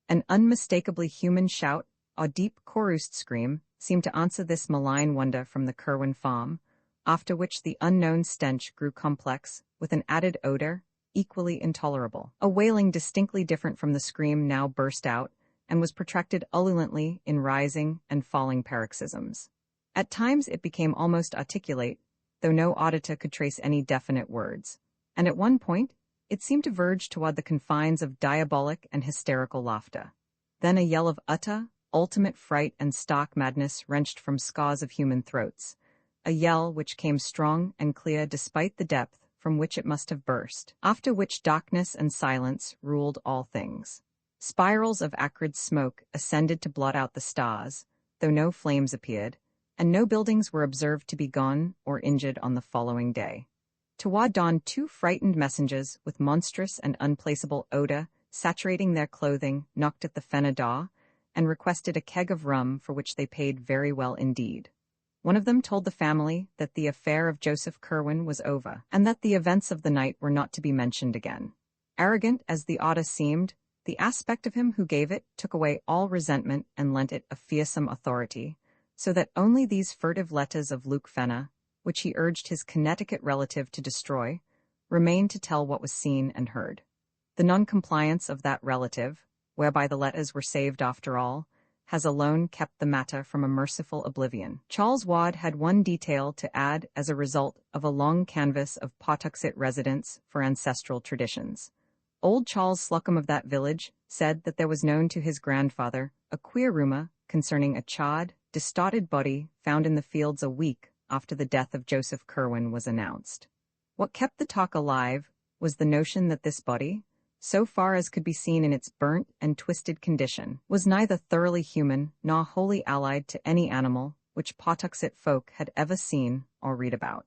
An unmistakably human shout, or deep chorused scream, seemed to answer this malign wonder from the Kerwin farm, after which the unknown stench grew complex, with an added odor, equally intolerable. A wailing distinctly different from the scream now burst out, and was protracted ululantly in rising and falling paroxysms. At times it became almost articulate, though no auditor could trace any definite words, and at one point it seemed to verge toward the confines of diabolic and hysterical laughter. Then a yell of utter, ultimate fright and stark madness wrenched from scores of human throats, a yell which came strong and clear despite the depth from which it must have burst, after which darkness and silence ruled all things. Spirals of acrid smoke ascended to blot out the stars, though no flames appeared, and no buildings were observed to be gone or injured on the following day. Toward dawn 2 frightened messengers with monstrous and unplaceable odor saturating their clothing knocked at the Fenner door and requested a keg of rum, for which they paid very well indeed. One of them told the family that the affair of Joseph Kerwin was over, and that the events of the night were not to be mentioned again. Arrogant as the order seemed, the aspect of him who gave it took away all resentment and lent it a fearsome authority, so that only these furtive letters of Luke Fenner, which he urged his Connecticut relative to destroy, remained to tell what was seen and heard. The non-compliance of that relative, whereby the letters were saved after all, has alone kept the matter from a merciful oblivion. Charles Wadd had one detail to add as a result of a long canvass of Pawtuxet residents for ancestral traditions. Old Charles Slocum of that village said that there was known to his grandfather a queer rumor concerning a charred, distorted body found in the fields a week after the death of Joseph Curwen was announced. What kept the talk alive was the notion that this body, so far as could be seen in its burnt and twisted condition, was neither thoroughly human nor wholly allied to any animal which Pawtuxet folk had ever seen or read about.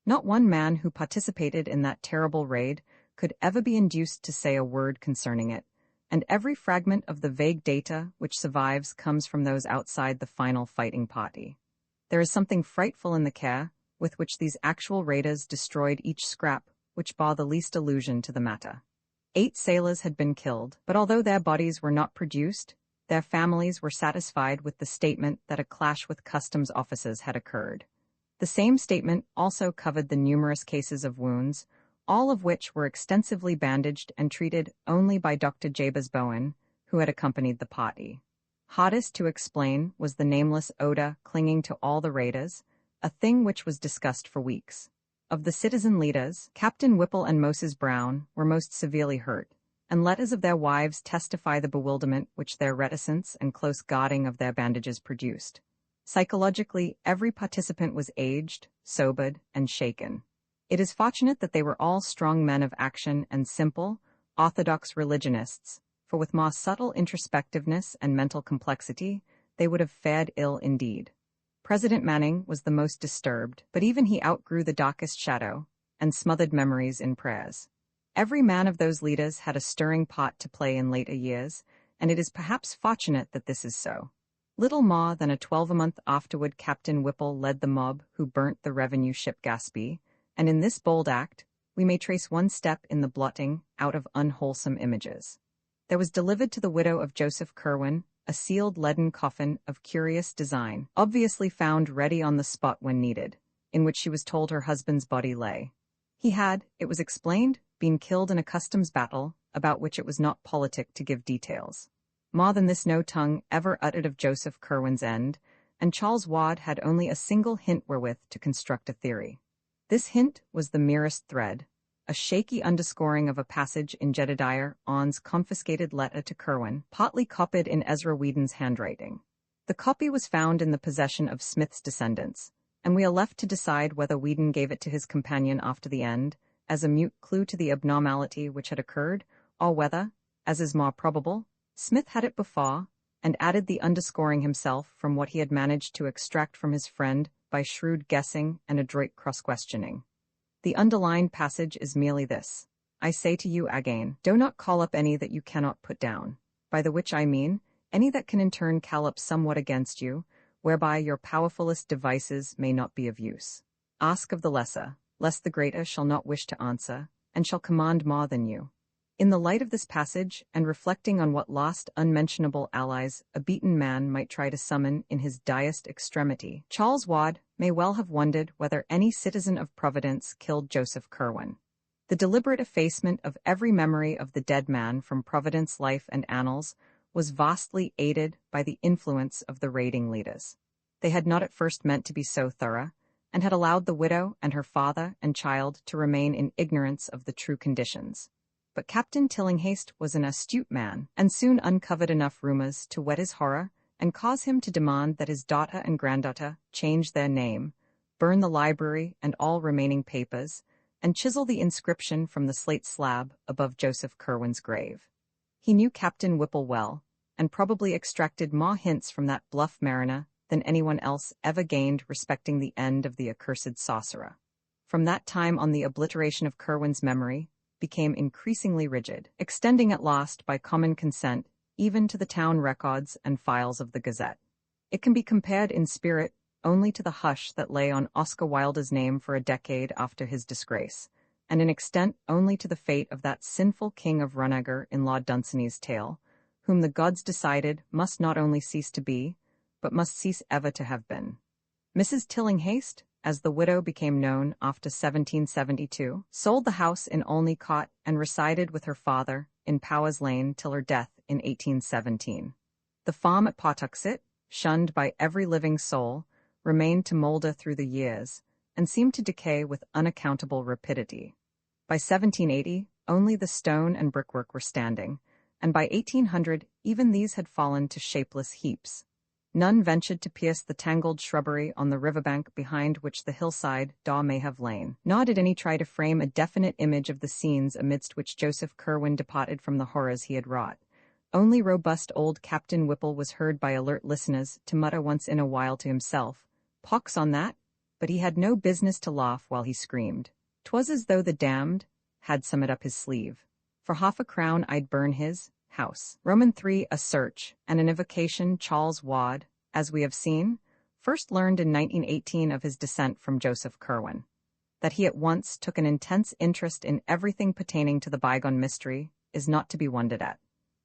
Not one man who participated in that terrible raid could ever be induced to say a word concerning it, and every fragment of the vague data which survives comes from those outside the final fighting party. There is something frightful in the care with which these actual raiders destroyed each scrap which bore the least allusion to the matter. 8 sailors had been killed, but although their bodies were not produced, their families were satisfied with the statement that a clash with customs officers had occurred. The same statement also covered the numerous cases of wounds, all of which were extensively bandaged and treated only by Dr. Jabez Bowen, who had accompanied the party. Hardest to explain was the nameless odor clinging to all the raiders, a thing which was discussed for weeks. Of the citizen leaders, Captain Whipple and Moses Brown were most severely hurt, and letters of their wives testify the bewilderment which their reticence and close guarding of their bandages produced. Psychologically, every participant was aged, sobered, and shaken. It is fortunate that they were all strong men of action and simple, orthodox religionists, for with more subtle introspectiveness and mental complexity, they would have fared ill indeed. President Manning was the most disturbed, but even he outgrew the darkest shadow and smothered memories in prayers. Every man of those leaders had a stirring part to play in later years, and it is perhaps fortunate that this is so. Little more than a 12-month afterward, Captain Whipple led the mob who burnt the revenue ship Gaspee, and in this bold act, we may trace one step in the blotting out of unwholesome images. There was delivered to the widow of Joseph Curwen a sealed leaden coffin of curious design, obviously found ready on the spot when needed, in which she was told her husband's body lay. He had, it was explained, been killed in a customs battle, about which it was not politic to give details. More than this no tongue ever uttered of Joseph Curwen's end, and Charles Wadd had only a single hint wherewith to construct a theory. This hint was the merest thread, a shaky underscoring of a passage in Jedediah On's confiscated letter to Curwen, partly copied in Ezra Whedon's handwriting. The copy was found in the possession of Smith's descendants, and we are left to decide whether Whedon gave it to his companion after the end, as a mute clue to the abnormality which had occurred, or whether, as is more probable, Smith had it before, and added the underscoring himself from what he had managed to extract from his friend by shrewd guessing and adroit cross-questioning. The underlined passage is merely this: I say to you again, do not call up any that you cannot put down, by the which I mean, any that can in turn call up somewhat against you, whereby your powerfulest devices may not be of use. Ask of the lesser, lest the greater shall not wish to answer, and shall command more than you. In the light of this passage, and reflecting on what lost unmentionable allies a beaten man might try to summon in his direst extremity, Charles Wadd may well have wondered whether any citizen of Providence killed Joseph Curwen. The deliberate effacement of every memory of the dead man from Providence life and annals was vastly aided by the influence of the raiding leaders. They had not at first meant to be so thorough, and had allowed the widow and her father and child to remain in ignorance of the true conditions. But Captain Tillinghaste was an astute man, and soon uncovered enough rumors to whet his horror and cause him to demand that his daughter and granddaughter change their name, burn the library and all remaining papers, and chisel the inscription from the slate slab above Joseph Curwen's grave. He knew Captain Whipple well, and probably extracted more hints from that bluff mariner than anyone else ever gained respecting the end of the accursed sorcerer. From that time on, the obliteration of Curwen's memory became increasingly rigid, extending at last by common consent even to the town records and files of the Gazette. It can be compared in spirit only to the hush that lay on Oscar Wilde's name for a decade after his disgrace, and in extent only to the fate of that sinful king of Runagher in Lord Dunsany's tale, whom the gods decided must not only cease to be, but must cease ever to have been. Mrs. Tillinghast, as the widow became known after 1772, sold the house in Olneycott and resided with her father in Powers Lane till her death in 1817. The farm at Pawtuxet, shunned by every living soul, remained to moulder through the years, and seemed to decay with unaccountable rapidity. By 1780, only the stone and brickwork were standing, and by 1800 even these had fallen to shapeless heaps. None ventured to pierce the tangled shrubbery on the riverbank behind which the hillside daw may have lain, nor did any try to frame a definite image of the scenes amidst which Joseph Curwen departed from the horrors he had wrought. Only robust old Captain Whipple was heard by alert listeners to mutter once in a while to himself, "Pox on that," but he had no business to laugh while he screamed. 'Twas as though the damned had some it up his sleeve. For half a crown I'd burn his house. Roman III. A search and an evocation. Charles Wadd, as we have seen, first learned in 1918 of his descent from Joseph Curwen. That he at once took an intense interest in everything pertaining to the bygone mystery is not to be wondered at.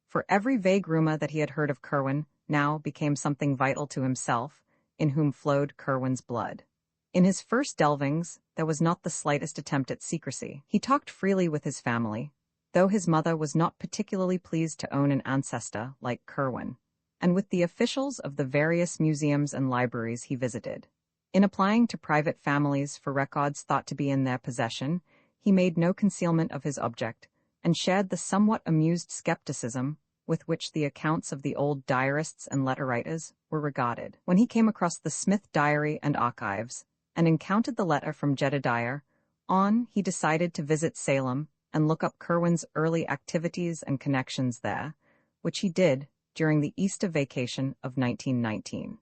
For every vague rumor that he had heard of Curwen now became something vital to himself, in whom flowed Curwen's blood. In his first delvings, there was not the slightest attempt at secrecy. He talked freely with his family, though his mother was not particularly pleased to own an ancestor like Curwen, and with the officials of the various museums and libraries he visited. In applying to private families for records thought to be in their possession, he made no concealment of his object, and shared the somewhat amused skepticism with which the accounts of the old diarists and letter-writers were regarded. When he came across the Smith Diary and Archives, and encountered the letter from Jedediah, he decided to visit Salem and look up Curwen's early activities and connections there, which he did during the Easter vacation of 1919.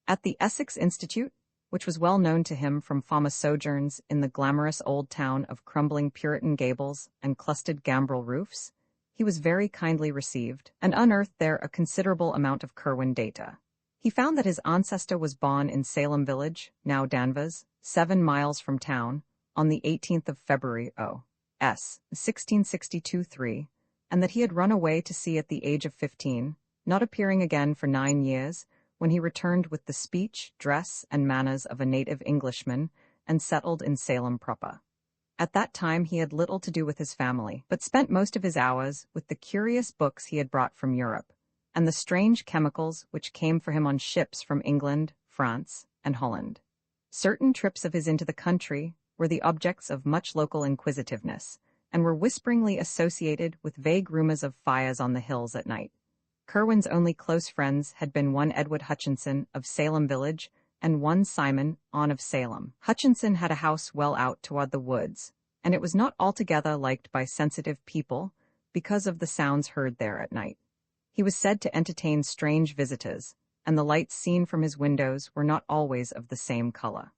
At the Essex Institute, which was well known to him from former sojourns in the glamorous old town of crumbling Puritan gables and clustered gambrel roofs, he was very kindly received, and unearthed there a considerable amount of Curwen data. He found that his ancestor was born in Salem Village, now Danvers, 7 miles from town, on the 18th of February O.S. 1662-3, and that he had run away to sea at the age of 15, not appearing again for 9 years, when he returned with the speech, dress, and manners of a native Englishman, and settled in Salem proper. At that time he had little to do with his family, but spent most of his hours with the curious books he had brought from Europe, and the strange chemicals which came for him on ships from England, France, and Holland. Certain trips of his into the country were the objects of much local inquisitiveness, and were whisperingly associated with vague rumors of fires on the hills at night. Curwen's only close friends had been one Edward Hutchinson of Salem Village and one Simon on of Salem. Hutchinson had a house well out toward the woods, and it was not altogether liked by sensitive people because of the sounds heard there at night. He was said to entertain strange visitors, and the lights seen from his windows were not always of the same color.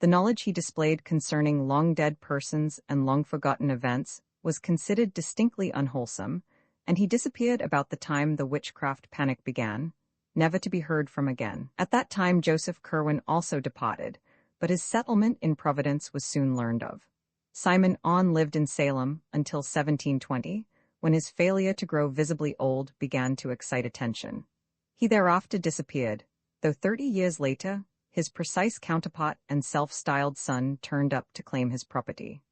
The knowledge he displayed concerning long-dead persons and long-forgotten events was considered distinctly unwholesome, and he disappeared about the time the witchcraft panic began, never to be heard from again. At that time Joseph Curwen also departed, but his settlement in Providence was soon learned of. Simon lived in Salem until 1720, when his failure to grow visibly old began to excite attention. He thereafter disappeared, though 30 years later, his precise counterpart and self-styled son turned up to claim his property.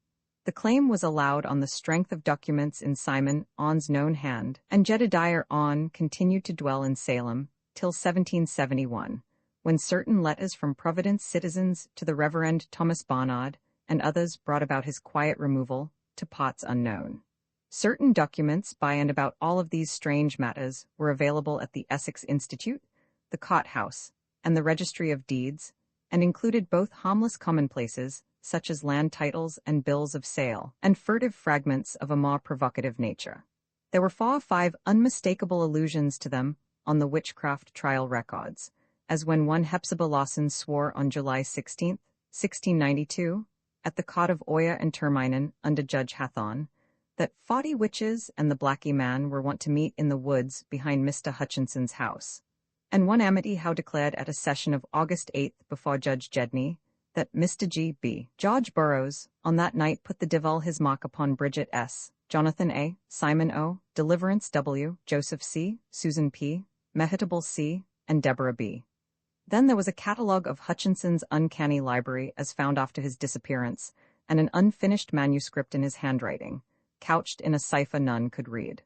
The claim was allowed on the strength of documents in Simon On's known hand, and Jedediah On continued to dwell in Salem till 1771, when certain letters from Providence citizens to the Reverend Thomas Barnard and others brought about his quiet removal to parts unknown. Certain documents by and about all of these strange matters were available at the Essex Institute, the Cott House, and the Registry of Deeds, and included both harmless commonplaces, such as land titles and bills of sale, and furtive fragments of a more provocative nature. There were 4 or 5 unmistakable allusions to them on the witchcraft trial records, as when one Hepzibah Lawson swore on July 16, 1692, at the court of Oyer and Terminen under Judge Hathorne, that 40 witches and the Blackie man were wont to meet in the woods behind Mr. Hutchinson's house, and one Amity Howe declared at a session of August 8 before Judge Jedney, that Mr. G.B. George Burroughs on that night put the devil his mark upon Bridget S., Jonathan A., Simon O., Deliverance W., Joseph C., Susan P., Mehetable C., and Deborah B. Then there was a catalogue of Hutchinson's uncanny library as found after his disappearance, and an unfinished manuscript in his handwriting, couched in a cipher none could read.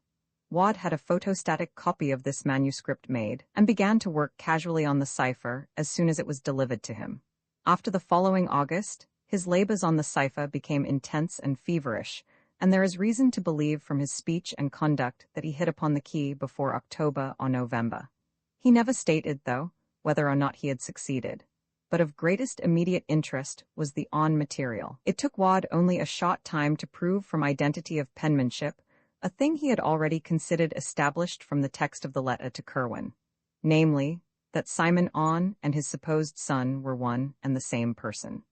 Wad had a photostatic copy of this manuscript made, and began to work casually on the cipher as soon as it was delivered to him. After the following August, his labors on the cipher became intense and feverish, and there is reason to believe from his speech and conduct that he hit upon the key before October or November. He never stated, though, whether or not he had succeeded. But of greatest immediate interest was the on material. It took Wad only a short time to prove from identity of penmanship, a thing he had already considered established from the text of the letter to Curwen, namely, that Simon On and his supposed son were one and the same person.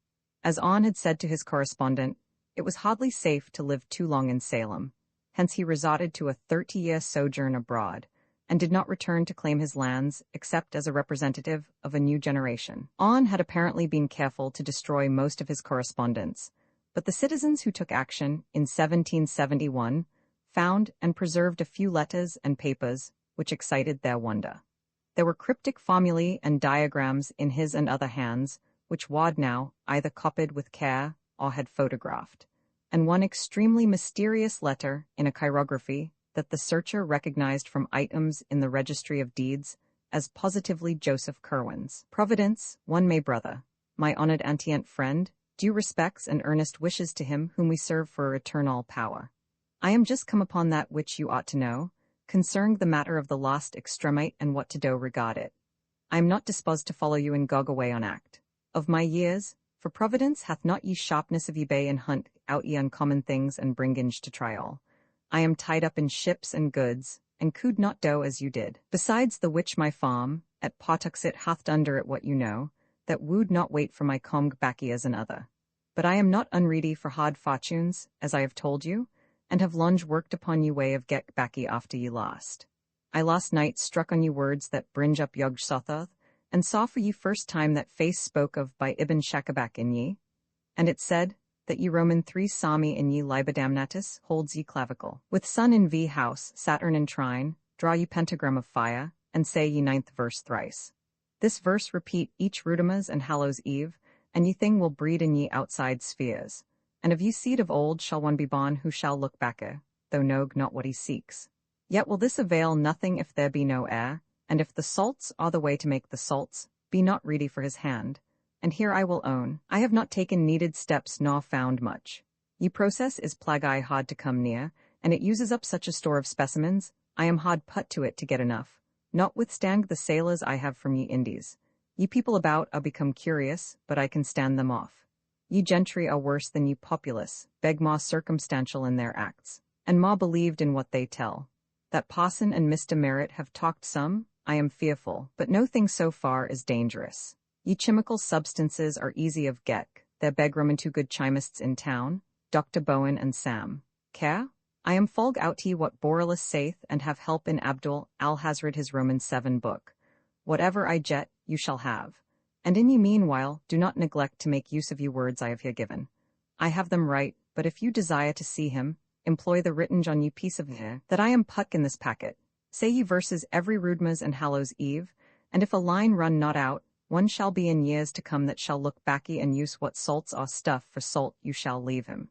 As On had said to his correspondent, it was hardly safe to live too long in Salem, hence he resorted to a 30-year sojourn abroad, and did not return to claim his lands except as a representative of a new generation. On had apparently been careful to destroy most of his correspondence, but the citizens who took action in 1771 found and preserved a few letters and papers which excited their wonder. There were cryptic formulae and diagrams in his and other hands, which Wad now either copied with care or had photographed, and one extremely mysterious letter in a chirography that the searcher recognized from items in the registry of deeds as positively Joseph Curwen's. Providence, one May brother, my honored antient friend, due respects and earnest wishes to him whom we serve for eternal power. I am just come upon that which you ought to know, concerning the matter of the lost extremite and what to do regard it. I am not disposed to follow you in gog away on act. Of my years, for Providence hath not ye sharpness of ye bay and hunt out ye uncommon things and bring inge to trial. I am tied up in ships and goods, and could not do as you did. Besides the which my farm, at Pawtuxet hath under it what you know, that would not wait for my comg baccy as another. But I am not unready for hard fortunes, as I have told you, and have lunge worked upon ye way of get baccy after ye lost. I last night struck on ye words that bringe up yog sothoth, and saw for ye first time that face spoke of by Ibn Shakabak in ye, and it said that ye Roman 3 Sami in ye libadamnatus holds ye clavicle. With sun in V house, Saturn in trine, draw ye pentagram of fire, and say ye 9th verse thrice. This verse repeat each Rudimas and Hallows Eve, and ye thing will breed in ye outside spheres. And of ye seed of old shall one be born who shall look backe, though know not what he seeks. Yet will this avail nothing if there be no heir, and if the salts are the way to make the salts, be not ready for his hand. And here I will own, I have not taken needed steps nor found much. Ye process is plaguey hard to come near, and it uses up such a store of specimens, I am hard put to it to get enough, notwithstand the sailors I have from ye Indies. Ye people about are become curious, but I can stand them off. Ye gentry are worse than ye populace, beg more circumstantial in their acts, and more believed in what they tell. That Parson and Mr. Merritt have talked some, I am fearful, but no thing so far is dangerous. Ye chemical substances are easy of get, there beg rum and 2 good chimists in town, Dr. Bowen and Sam. Care? I am folg out ye what Borelus saith, and have help in Abdul al-Hazred his Roman 7 book. Whatever I jet, you shall have. And in ye meanwhile, do not neglect to make use of ye words I have here given. I have them right, but if you desire to see him, employ the written on ye piece of hair, that I am puck in this packet. Say ye verses every Rudmas and Hallows Eve, and if a line run not out, one shall be in years to come that shall look backy and use what salts or stuff for salt you shall leave him.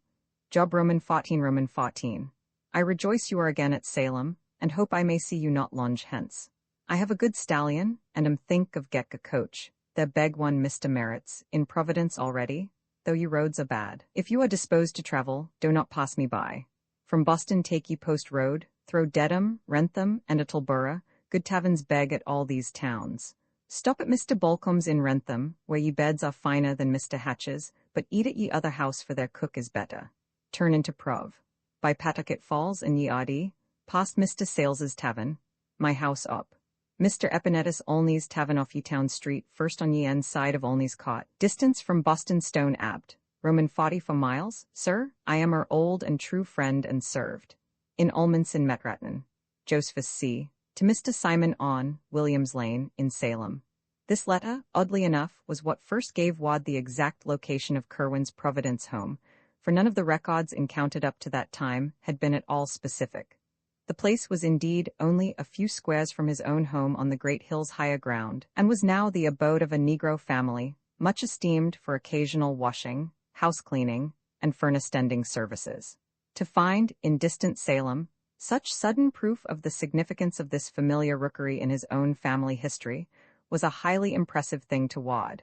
Job Roman 14 Roman 14. I rejoice you are again at Salem, and hope I may see you not longe hence. I have a good stallion, and am think of get a coach. There beg one Mr. Merritt's, in Providence already, though ye roads are bad. If you are disposed to travel, do not pass me by. From Boston take ye post road, through Dedham, Wrentham, and Attleborough, good taverns beg at all these towns. Stop at Mr. Bolcombe's in Wrentham, where ye beds are finer than Mr. Hatch's, but eat at ye other house for their cook is better. Turn into Prov. By Pawtucket Falls and ye Audie, past Mr. Sales's tavern, my house up. Mr. Epinetus Olney's tavern off ye town street, first on ye end side of Olney's cot. Distance from Boston Stone Abt, Roman 44 miles, sir, I am our old and true friend and served. In Ulmanson Metratnan. Josephus C. To Mr. Simon On, Williams Lane, in Salem. This letter, oddly enough, was what first gave Wad the exact location of Curwen's Providence home, for none of the records encountered up to that time had been at all specific. The place was indeed only a few squares from his own home on the great hill's higher ground, and was now the abode of a Negro family, much esteemed for occasional washing, house cleaning, and furnace-tending services. To find, in distant Salem, such sudden proof of the significance of this familiar rookery in his own family history was a highly impressive thing to Wad,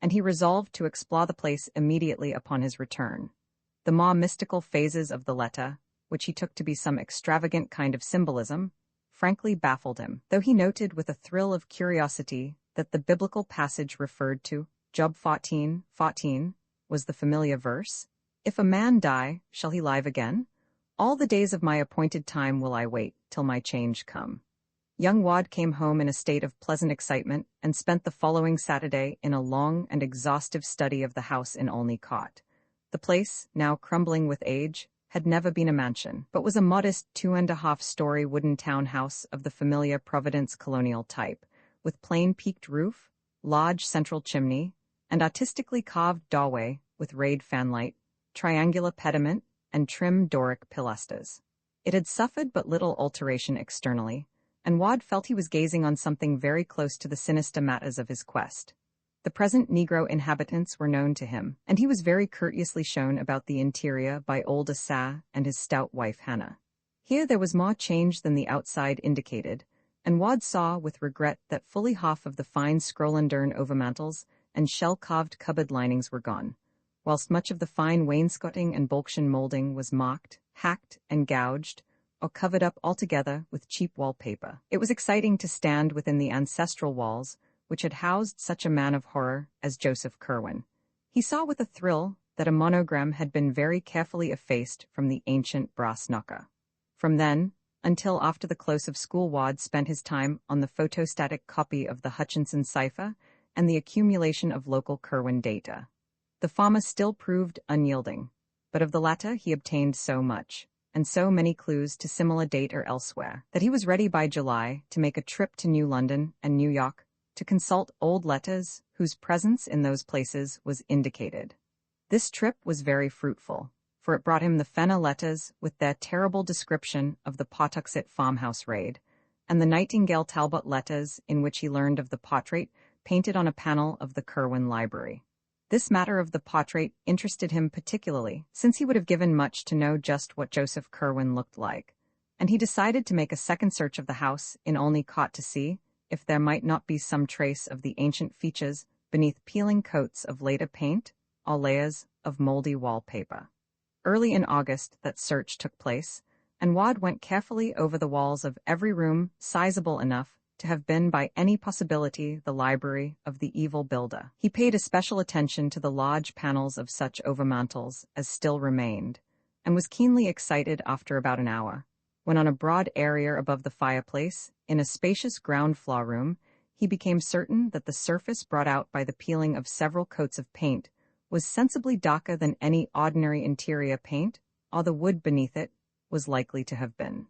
and he resolved to explore the place immediately upon his return. The more mystical phases of the letter, which he took to be some extravagant kind of symbolism, frankly baffled him, though he noted with a thrill of curiosity that the biblical passage referred to, Job 14:14, was the familiar verse, "If a man die, shall he live again? All the days of my appointed time will I wait, till my change come." Young Wad came home in a state of pleasant excitement and spent the following Saturday in a long and exhaustive study of the house in Olney Court. The place, now crumbling with age, had never been a mansion, but was a modest 2.5-story wooden townhouse of the familiar Providence colonial type, with plain peaked roof, large central chimney, and artistically carved doorway with rayed fanlight, triangular pediment, and trim Doric pilasters. It had suffered but little alteration externally, and Wad felt he was gazing on something very close to the sinister matters of his quest. The present Negro inhabitants were known to him, and he was very courteously shown about the interior by old Asa and his stout wife Hannah. Here there was more change than the outside indicated, and Wad saw with regret that fully half of the fine scrollendurn overmantels and shell-carved cupboard linings were gone, whilst much of the fine wainscoting and Bolshan molding was marked, hacked, and gouged, or covered up altogether with cheap wallpaper. It was exciting to stand within the ancestral walls, which had housed such a man of horror as Joseph Curwen. He saw with a thrill that a monogram had been very carefully effaced from the ancient brass knocker. From then, until after the close of school, Wad spent his time on the photostatic copy of the Hutchinson cipher and the accumulation of local Curwen data. The former still proved unyielding, but of the latter he obtained so much, and so many clues to similar date or elsewhere, that he was ready by July to make a trip to New London and New York to consult old letters whose presence in those places was indicated. This trip was very fruitful, for it brought him the Fenner letters with their terrible description of the Pawtuxet farmhouse raid, and the Nightingale Talbot letters in which he learned of the portrait painted on a panel of the Curwen Library. This matter of the portrait interested him particularly, since he would have given much to know just what Joseph Curwen looked like, and he decided to make a second search of the house in Olney Court to see if there might not be some trace of the ancient features beneath peeling coats of later paint or layers of moldy wallpaper. Early in August that search took place, and Wad went carefully over the walls of every room sizable enough to have been by any possibility the library of the evil builder. He paid especial attention to the large panels of such overmantels as still remained, and was keenly excited after about an hour, when on a broad area above the fireplace, in a spacious ground-floor room, he became certain that the surface brought out by the peeling of several coats of paint was sensibly darker than any ordinary interior paint, or the wood beneath it, was likely to have been.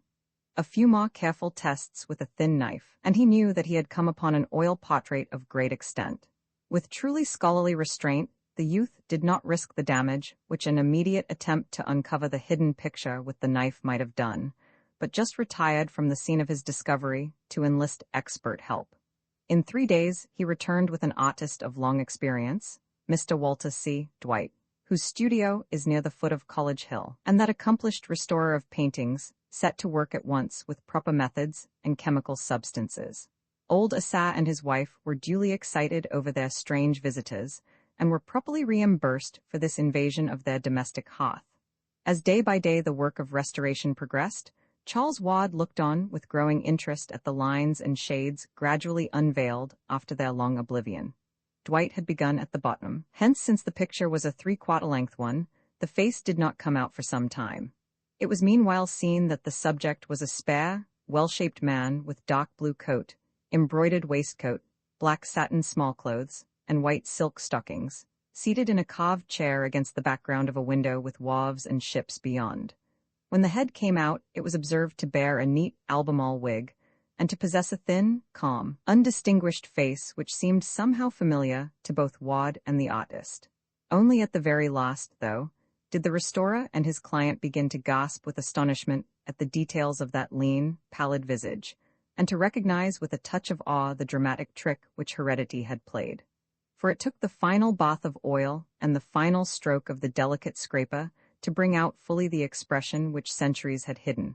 A few more careful tests with a thin knife, and he knew that he had come upon an oil portrait of great extent. With truly scholarly restraint, the youth did not risk the damage which an immediate attempt to uncover the hidden picture with the knife might have done, but just retired from the scene of his discovery to enlist expert help. In 3 days, he returned with an artist of long experience, Mr. Walter C. Dwight, whose studio is near the foot of College Hill, and that accomplished restorer of paintings set to work at once with proper methods and chemical substances. Old Asa and his wife were duly excited over their strange visitors, and were properly reimbursed for this invasion of their domestic hearth. As day by day the work of restoration progressed, Charles Wad looked on with growing interest at the lines and shades gradually unveiled after their long oblivion. Dwight had begun at the bottom, hence since the picture was a 3/4 length one, the face did not come out for some time. It was meanwhile seen that the subject was a spare, well-shaped man with dark blue coat, embroidered waistcoat, black satin smallclothes, and white silk stockings, seated in a carved chair against the background of a window with wharves and ships beyond. When the head came out, it was observed to bear a neat Albemarle wig, and to possess a thin, calm, undistinguished face which seemed somehow familiar to both Wad and the artist. Only at the very last, though, did the restorer and his client begin to gasp with astonishment at the details of that lean, pallid visage, and to recognize with a touch of awe the dramatic trick which heredity had played. For it took the final bath of oil and the final stroke of the delicate scraper to bring out fully the expression which centuries had hidden,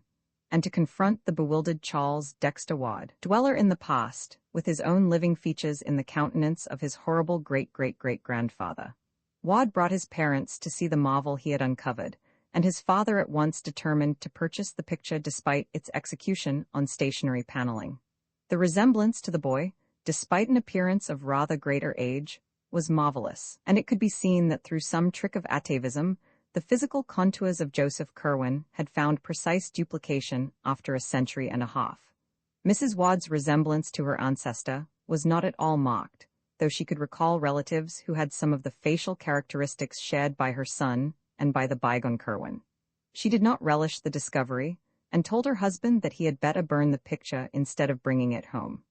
and to confront the bewildered Charles Dexter Ward, dweller in the past, with his own living features in the countenance of his horrible great-great-great-grandfather. Ward brought his parents to see the marvel he had uncovered, and his father at once determined to purchase the picture despite its execution on stationary paneling. The resemblance to the boy, despite an appearance of rather greater age, was marvelous, and it could be seen that through some trick of atavism, the physical contours of Joseph Curwen had found precise duplication after a century and a half. Mrs. Ward's resemblance to her ancestor was not at all marked, though she could recall relatives who had some of the facial characteristics shared by her son and by the bygone Curwen. She did not relish the discovery, and told her husband that he had better burn the picture instead of bringing it home.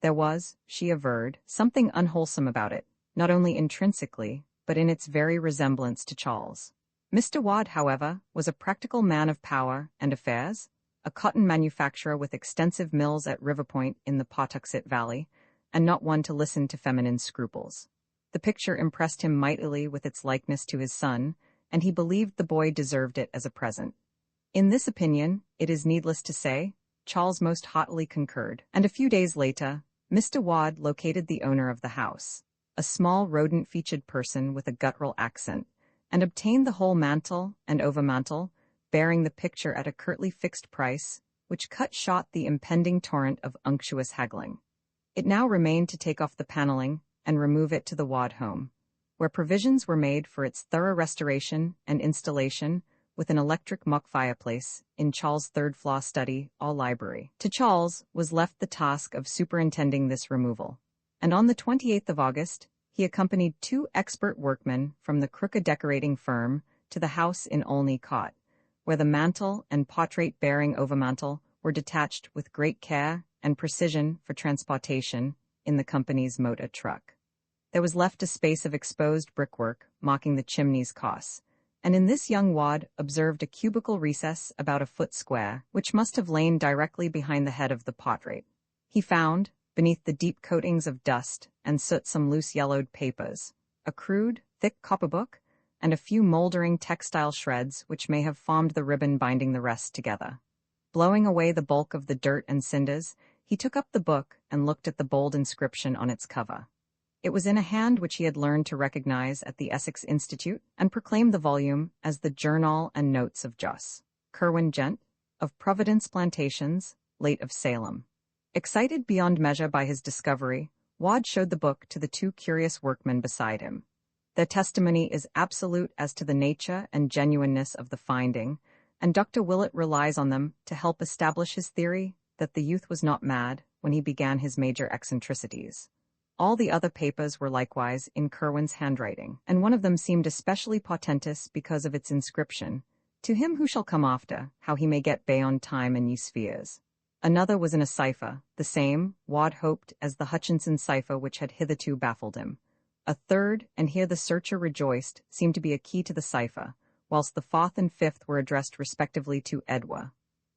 There was, she averred, something unwholesome about it, not only intrinsically, but in its very resemblance to Charles. Mr. Ward, however, was a practical man of power and affairs, a cotton manufacturer with extensive mills at Riverpoint in the Pawtuxet Valley, and not one to listen to feminine scruples. The picture impressed him mightily with its likeness to his son, and he believed the boy deserved it as a present. In this opinion, it is needless to say, Charles most heartily concurred, and a few days later, Mr. Ward located the owner of the house, a small rodent-featured person with a guttural accent, and obtained the whole mantle and overmantle, bearing the picture at a curtly fixed price, which cut short the impending torrent of unctuous haggling. It now remained to take off the paneling and remove it to the Ward home, where provisions were made for its thorough restoration and installation with an electric muck fireplace in Charles' third-floor study or library. To Charles was left the task of superintending this removal, and on the 28th of August, he accompanied 2 expert workmen from the Crooked decorating firm to the house in Olney Court, where the mantle and portrait-bearing overmantle were detached with great care and precision for transportation in the company's motor truck. There was left a space of exposed brickwork marking the chimney's course, and in this young Ward observed a cubical recess about a foot square, which must have lain directly behind the head of the portrait. He found, beneath the deep coatings of dust and soot, some loose yellowed papers, a crude, thick copperbook, and a few moldering textile shreds which may have formed the ribbon binding the rest together. Blowing away the bulk of the dirt and cinders, he took up the book and looked at the bold inscription on its cover. It was in a hand which he had learned to recognize at the Essex Institute, and proclaimed the volume as the Journal and Notes of Jos. Curwen Gent, of Providence Plantations, late of Salem. Excited beyond measure by his discovery, Ward showed the book to the 2 curious workmen beside him. Their testimony is absolute as to the nature and genuineness of the finding, and Dr. Willett relies on them to help establish his theory that the youth was not mad when he began his major eccentricities. All the other papers were likewise in Curwen's handwriting, and one of them seemed especially portentous because of its inscription, "To him who shall come after, how he may get beyond time and ye spheres." Another was in a cipher, the same, Ward hoped, as the Hutchinson cipher which had hitherto baffled him. A third, and here the searcher rejoiced, seemed to be a key to the cipher, whilst the 4th and 5th were addressed respectively to Edwa.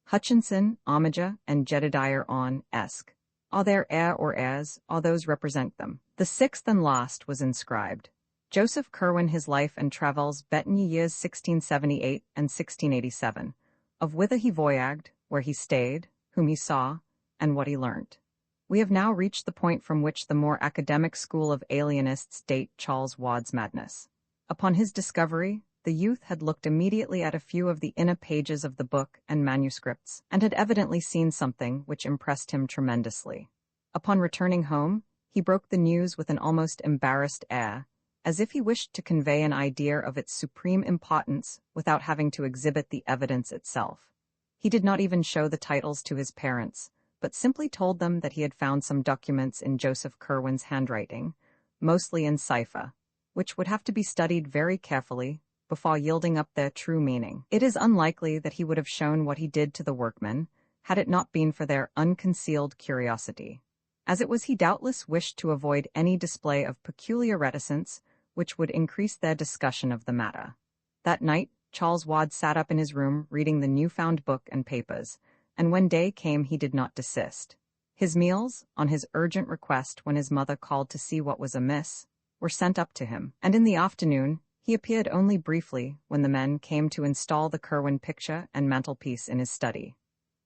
Hutchinson, Armiger, and Jedediah on Esk. Are there heir or heirs, or those represent them? The 6th and last was inscribed, Joseph Curwen, his life and travels betten ye years 1678 and 1687, of whither he voyaged, where he stayed, whom he saw, and what he learnt. We have now reached the point from which the more academic school of alienists date Charles Ward's madness. Upon his discovery, the youth had looked immediately at a few of the inner pages of the book and manuscripts, and had evidently seen something which impressed him tremendously. Upon returning home, he broke the news with an almost embarrassed air, as if he wished to convey an idea of its supreme importance without having to exhibit the evidence itself. He did not even show the titles to his parents, but simply told them that he had found some documents in Joseph Curwen's handwriting, mostly in cipher, which would have to be studied very carefully before yielding up their true meaning. It is unlikely that he would have shown what he did to the workmen, had it not been for their unconcealed curiosity. As it was, he doubtless wished to avoid any display of peculiar reticence which would increase their discussion of the matter. That night, Charles Wad sat up in his room reading the newfound book and papers, and when day came he did not desist. His meals, on his urgent request when his mother called to see what was amiss, were sent up to him, and in the afternoon he appeared only briefly when the men came to install the Curwen picture and mantelpiece in his study.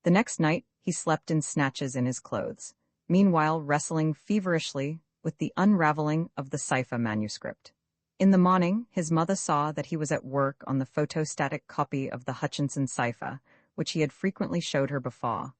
The next night he slept in snatches in his clothes, meanwhile wrestling feverishly with the unraveling of the cipher manuscript. In the morning, his mother saw that he was at work on the photostatic copy of the Hutchinson cipher, which he had frequently showed her before.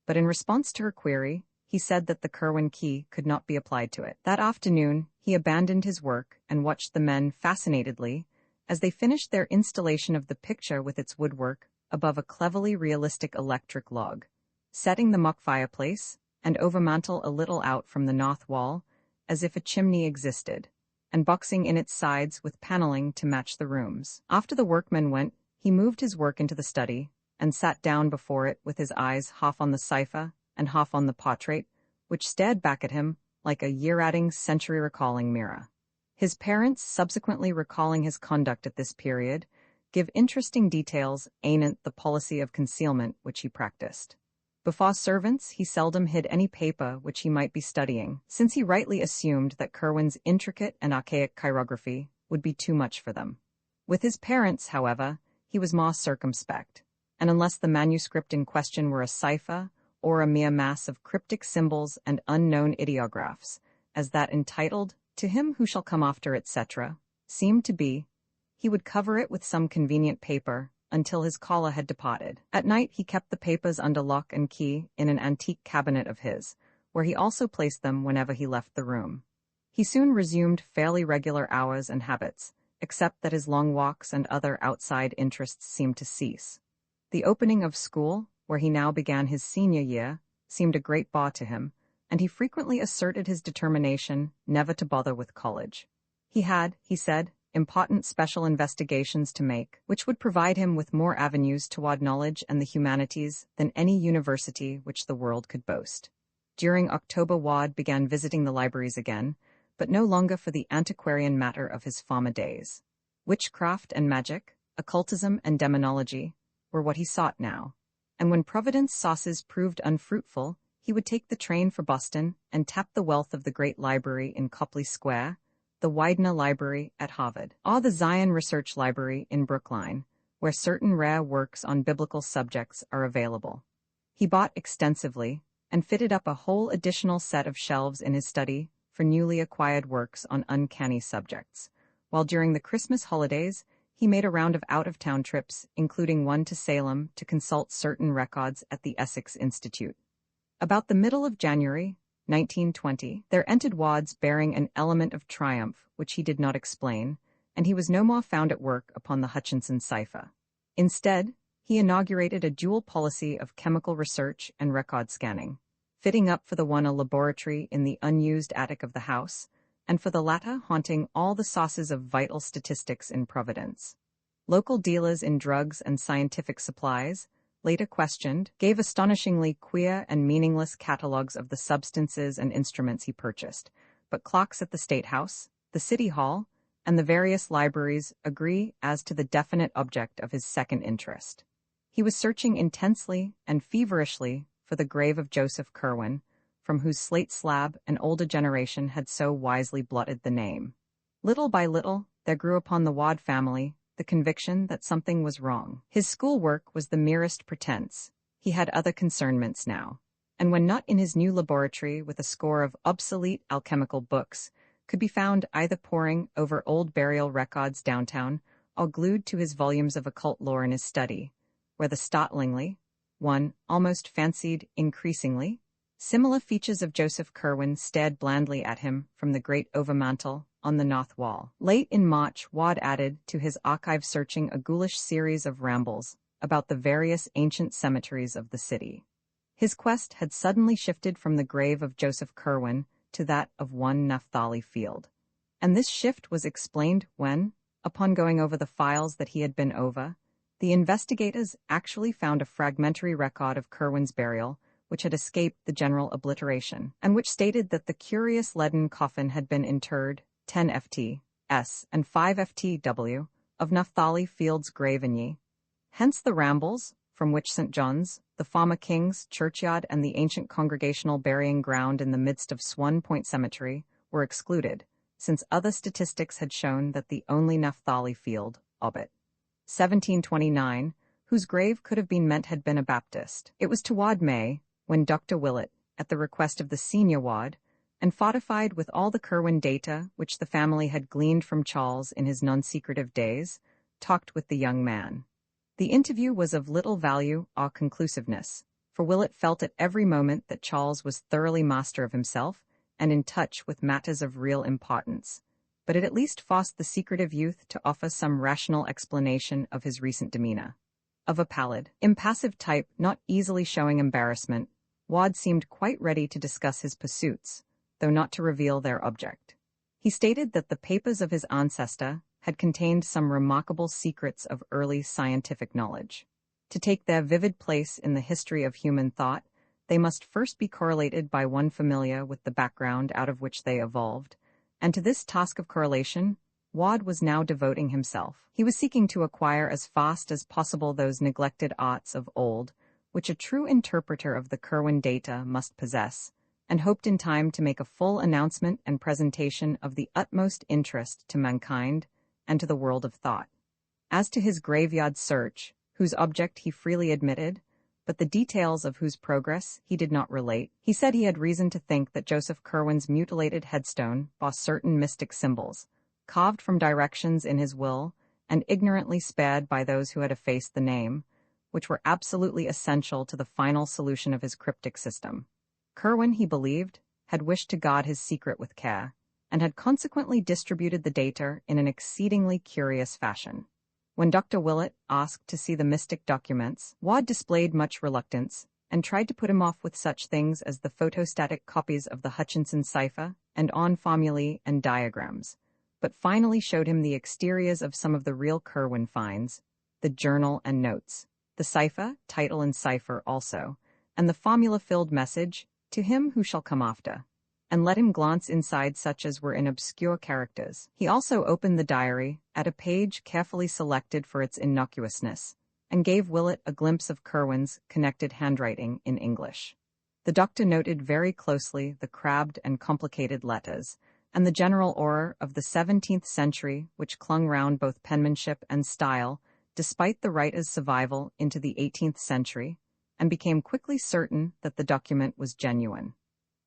But in response to her query, he said that the Curwen key could not be applied to it. That afternoon, he abandoned his work and watched the men fascinatedly as they finished their installation of the picture with its woodwork above a cleverly realistic electric log, setting the muck fireplace and overmantel a little out from the north wall as if a chimney existed, and boxing in its sides with paneling to match the rooms. After the workmen went, he moved his work into the study and sat down before it with his eyes half on the cipher and half on the portrait, which stared back at him like a year-adding, century-recalling mirror. His parents, subsequently recalling his conduct at this period, give interesting details anent the policy of concealment which he practiced. Before servants, he seldom hid any paper which he might be studying, since he rightly assumed that Curwen's intricate and archaic chirography would be too much for them. With his parents, however, he was more circumspect, and unless the manuscript in question were a cipher or a mere mass of cryptic symbols and unknown ideographs, as that entitled, "To him who shall come after," etc., seemed to be, he would cover it with some convenient paper until his caller had departed. At night he kept the papers under lock and key in an antique cabinet of his, where he also placed them whenever he left the room. He soon resumed fairly regular hours and habits, except that his long walks and other outside interests seemed to cease. The opening of school, where he now began his senior year, seemed a great bar to him, and he frequently asserted his determination never to bother with college. He had, he said, important special investigations to make, which would provide him with more avenues toward knowledge and the humanities than any university which the world could boast. During October, Wad began visiting the libraries again, but no longer for the antiquarian matter of his former days. Witchcraft and magic, occultism and demonology, were what he sought now, and when Providence sauces proved unfruitful, he would take the train for Boston and tap the wealth of the great library in Copley Square, the Widener Library at Harvard, or the Zion Research Library in Brookline, where certain rare works on biblical subjects are available. He bought extensively and fitted up a whole additional set of shelves in his study for newly acquired works on uncanny subjects, while during the Christmas holidays he made a round of out-of-town trips, including one to Salem to consult certain records at the Essex Institute. About the middle of January, 1920, there entered Wads bearing an element of triumph which he did not explain, and he was no more found at work upon the Hutchinson cipher. Instead, he inaugurated a dual policy of chemical research and record scanning, fitting up for the one a laboratory in the unused attic of the house, and for the latter haunting all the sources of vital statistics in Providence. Local dealers in drugs and scientific supplies, later questioned, gave astonishingly queer and meaningless catalogues of the substances and instruments he purchased, but clocks at the State House, the City Hall, and the various libraries agree as to the definite object of his second interest. He was searching intensely and feverishly for the grave of Joseph Curwen, from whose slate slab an older generation had so wisely blotted the name. Little by little, there grew upon the Wad family the conviction that something was wrong. His schoolwork was the merest pretense. He had other concernments now, and when not in his new laboratory with a score of obsolete alchemical books, could be found either poring over old burial records downtown or glued to his volumes of occult lore in his study, where the startlingly, one almost fancied increasingly, similar features of Joseph Curwen stared blandly at him from the great overmantel on the north wall. Late in March, Wad added to his archive searching a ghoulish series of rambles about the various ancient cemeteries of the city. His quest had suddenly shifted from the grave of Joseph Curwen to that of one Naphtali Field, and this shift was explained when, upon going over the files that he had been over, the investigators actually found a fragmentary record of Curwen's burial which had escaped the general obliteration, and which stated that the curious leaden coffin had been interred 10 ft. S and 5 ft. W of Naphtali Field's grave in Ye. Hence the rambles, from which St. John's, the Farmer King's churchyard and the ancient congregational burying ground in the midst of Swan Point Cemetery were excluded, since other statistics had shown that the only Naphtali Field, Obbit, 1729, whose grave could have been meant had been a Baptist. It was toward May, when Dr. Willett, at the request of the senior ward, and fortified with all the Curwen data which the family had gleaned from Charles in his non-secretive days, talked with the young man. The interview was of little value or conclusiveness, for Willett felt at every moment that Charles was thoroughly master of himself and in touch with matters of real importance, but it at least forced the secretive youth to offer some rational explanation of his recent demeanor. Of a pallid, impassive type not easily showing embarrassment, Ward seemed quite ready to discuss his pursuits, though not to reveal their object. He stated that the papers of his ancestor had contained some remarkable secrets of early scientific knowledge. To take their vivid place in the history of human thought, they must first be correlated by one familiar with the background out of which they evolved, and to this task of correlation, Ward was now devoting himself. He was seeking to acquire as fast as possible those neglected arts of old, which a true interpreter of the Curwen data must possess, and hoped in time to make a full announcement and presentation of the utmost interest to mankind and to the world of thought. As to his graveyard search, whose object he freely admitted, but the details of whose progress he did not relate, he said he had reason to think that Joseph Curwen's mutilated headstone bore certain mystic symbols, carved from directions in his will and ignorantly spared by those who had effaced the name, which were absolutely essential to the final solution of his cryptic system. Curwen, he believed, had wished to guard his secret with care, and had consequently distributed the data in an exceedingly curious fashion. When Dr. Willett asked to see the mystic documents, Ward displayed much reluctance, and tried to put him off with such things as the photostatic copies of the Hutchinson cipher and on formulae and diagrams, but finally showed him the exteriors of some of the real Curwen finds, the journal and notes, the cipher, title and cipher also, and the formula-filled message, "To him who shall come after," and let him glance inside such as were in obscure characters. He also opened the diary, at a page carefully selected for its innocuousness, and gave Willett a glimpse of Curwen's connected handwriting in English. The doctor noted very closely the crabbed and complicated letters, and the general aura of the 17th century which clung round both penmanship and style, despite the writer's survival into the 18th century, and became quickly certain that the document was genuine.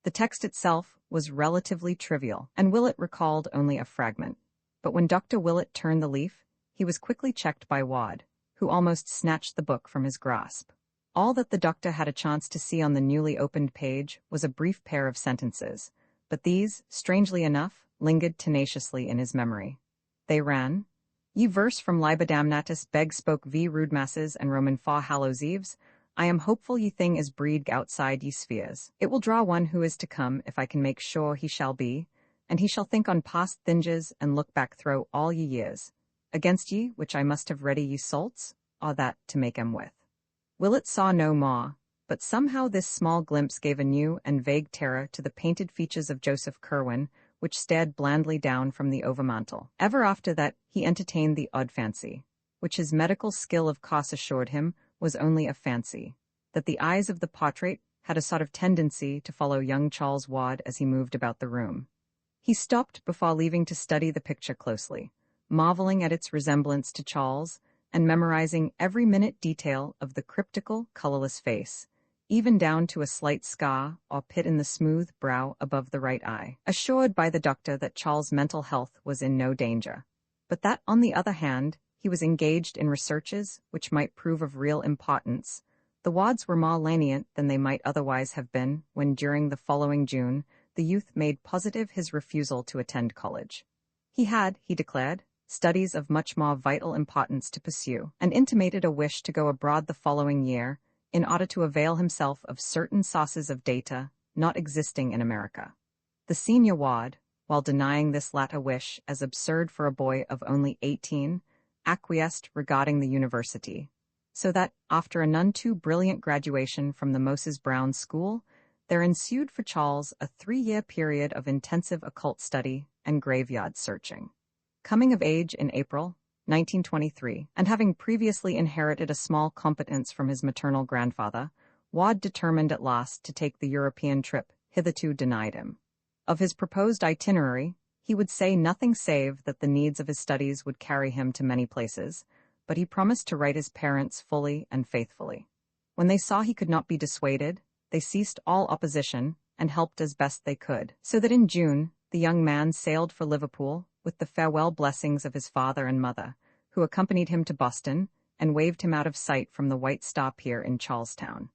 The text itself was relatively trivial, and Willett recalled only a fragment. But when Dr. Willett turned the leaf, he was quickly checked by Ward, who almost snatched the book from his grasp. All that the doctor had a chance to see on the newly opened page was a brief pair of sentences, but these, strangely enough, lingered tenaciously in his memory. They ran, "Ye verse from Liber Damnatus beg spoke v rude masses and Roman fa hallows eves, I am hopeful ye thing is breed outside ye spheres. It will draw one who is to come if I can make sure he shall be, and he shall think on past thinges and look back thro' all ye years, against ye which I must have ready ye salts, or that to make 'em with." Willett saw no more, but somehow this small glimpse gave a new and vague terror to the painted features of Joseph Curwen, which stared blandly down from the overmantel. Ever after that he entertained the odd fancy, which his medical skill of course assured him was only a fancy, that the eyes of the portrait had a sort of tendency to follow young Charles Ward as he moved about the room. He stopped before leaving to study the picture closely, marveling at its resemblance to Charles, and memorizing every minute detail of the cryptical, colorless face, even down to a slight scar or pit in the smooth brow above the right eye, assured by the doctor that Charles' mental health was in no danger, but that, on the other hand, he was engaged in researches which might prove of real importance. The Wards were more lenient than they might otherwise have been when, during the following June, the youth made positive his refusal to attend college. He had, he declared, studies of much more vital importance to pursue, and intimated a wish to go abroad the following year in order to avail himself of certain sources of data not existing in America. The senior Ward, while denying this latter wish as absurd for a boy of only 18, acquiesced regarding the university, so that, after a none too brilliant graduation from the Moses Brown School, there ensued for Charles a 3-year period of intensive occult study and graveyard searching. Coming of age in April, 1923, and having previously inherited a small competence from his maternal grandfather, Wad determined at last to take the European trip hitherto denied him. Of his proposed itinerary, he would say nothing save that the needs of his studies would carry him to many places, but he promised to write his parents fully and faithfully. When they saw he could not be dissuaded, they ceased all opposition and helped as best they could, so that in June, the young man sailed for Liverpool with the farewell blessings of his father and mother, who accompanied him to Boston and waved him out of sight from the White Star Pier in Charlestown.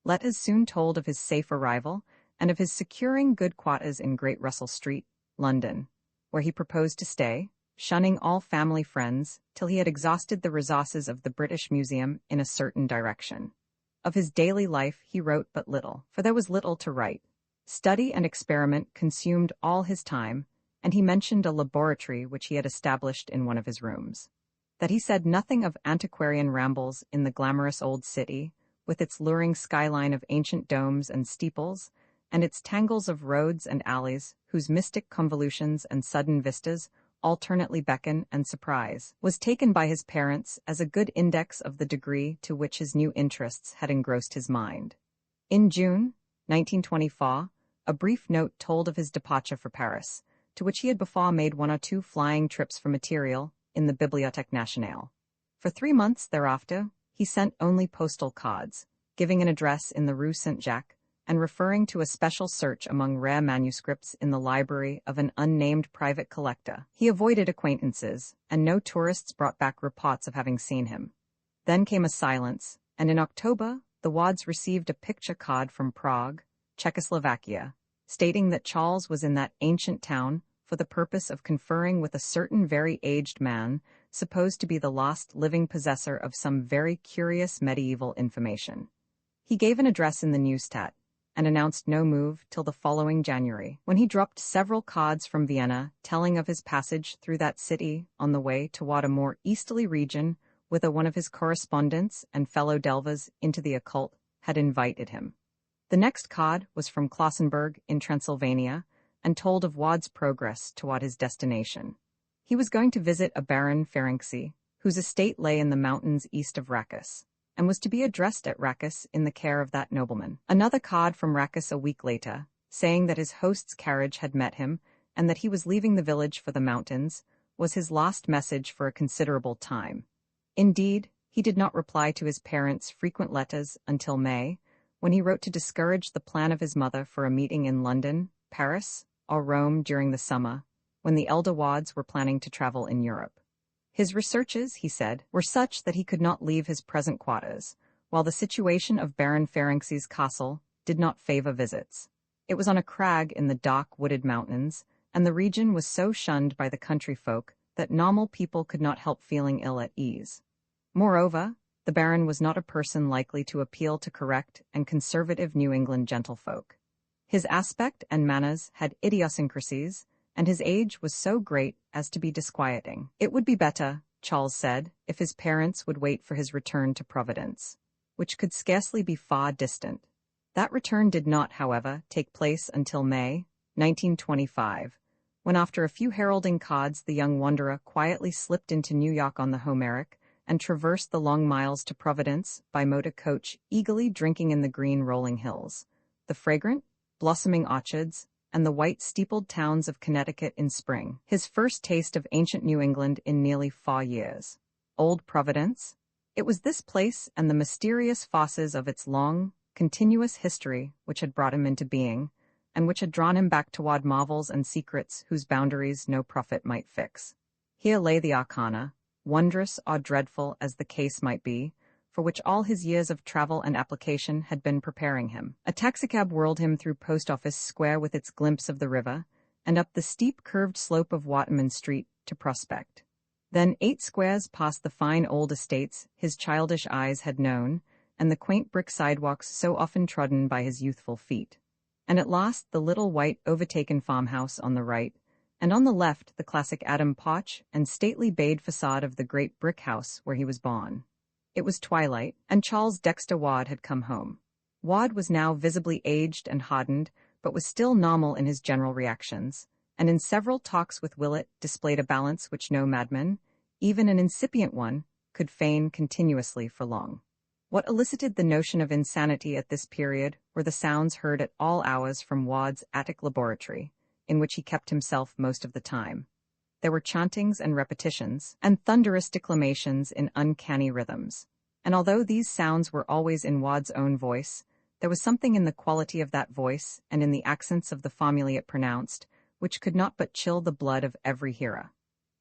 Letters soon told of his safe arrival and of his securing good quarters in Great Russell Street, London, where he proposed to stay, shunning all family friends till he had exhausted the resources of the British Museum in a certain direction. Of his daily life he wrote but little, for there was little to write. Study and experiment consumed all his time, and he mentioned a laboratory which he had established in one of his rooms. That he said nothing of antiquarian rambles in the glamorous old city, with its luring skyline of ancient domes and steeples, and its tangles of roads and alleys whose mystic convolutions and sudden vistas alternately beckon and surprise, was taken by his parents as a good index of the degree to which his new interests had engrossed his mind. In June 1924, a brief note told of his departure for Paris, to which he had before made 1 or 2 flying trips for material in the Bibliothèque Nationale. For 3 months thereafter, he sent only postal cards, giving an address in the Rue Saint-Jacques, and referring to a special search among rare manuscripts in the library of an unnamed private collector. He avoided acquaintances, and no tourists brought back reports of having seen him. Then came a silence, and in October, the Wads received a picture card from Prague, Czechoslovakia, stating that Charles was in that ancient town for the purpose of conferring with a certain very aged man, supposed to be the last living possessor of some very curious medieval information. He gave an address in the Neustadt, and announced no move till the following January, when he dropped several cards from Vienna telling of his passage through that city on the way toward a more easterly region whither one of his correspondents and fellow delvers into the occult had invited him. The next card was from Klausenburg in Transylvania, and told of Wad's progress toward his destination. He was going to visit a Baron Ferenczi, whose estate lay in the mountains east of Rakus, and was to be addressed at Rakus in the care of that nobleman. Another card from Rakus a week later, saying that his host's carriage had met him and that he was leaving the village for the mountains, was his last message for a considerable time. Indeed, he did not reply to his parents' frequent letters until May, when he wrote to discourage the plan of his mother for a meeting in London, Paris, or Rome during the summer, when the elder Wads were planning to travel in Europe. His researches, he said, were such that he could not leave his present quarters, while the situation of Baron Ferenczi's castle did not favor visits. It was on a crag in the dark wooded mountains, and the region was so shunned by the country folk that normal people could not help feeling ill at ease. Moreover, the Baron was not a person likely to appeal to correct and conservative New England gentlefolk. His aspect and manners had idiosyncrasies, and his age was so great as to be disquieting. It would be better, Charles said, if his parents would wait for his return to Providence, which could scarcely be far distant. That return did not, however, take place until May 1925, when after a few heralding cards the young wanderer quietly slipped into New York on the Homeric and traversed the long miles to Providence by motor coach, eagerly drinking in the green rolling hills, the fragrant, blossoming orchards, and the white steepled towns of Connecticut in spring, his first taste of ancient New England in nearly 4 years. Old Providence? It was this place and the mysterious forces of its long, continuous history which had brought him into being, and which had drawn him back toward marvels and secrets whose boundaries no prophet might fix. Here lay the arcana, wondrous or dreadful as the case might be, for which all his years of travel and application had been preparing him. A taxicab whirled him through Post Office Square with its glimpse of the river, and up the steep curved slope of Waterman Street to Prospect. Then 8 squares past the fine old estates his childish eyes had known, and the quaint brick sidewalks so often trodden by his youthful feet. And at last the little white overtaken farmhouse on the right, and on the left the classic Adam porch and stately bayed facade of the great brick house where he was born. It was twilight, and Charles Dexter Wad had come home. Wad was now visibly aged and hardened, but was still normal in his general reactions, and in several talks with Willett displayed a balance which no madman, Even an incipient one could feign continuously for long. What elicited the notion of insanity at this period were the sounds heard at all hours from Wad's attic laboratory, in which he kept himself most of the time. There were chantings and repetitions, and thunderous declamations in uncanny rhythms. And although these sounds were always in Wad's own voice, there was something in the quality of that voice and in the accents of the formulae it pronounced, which could not but chill the blood of every hearer.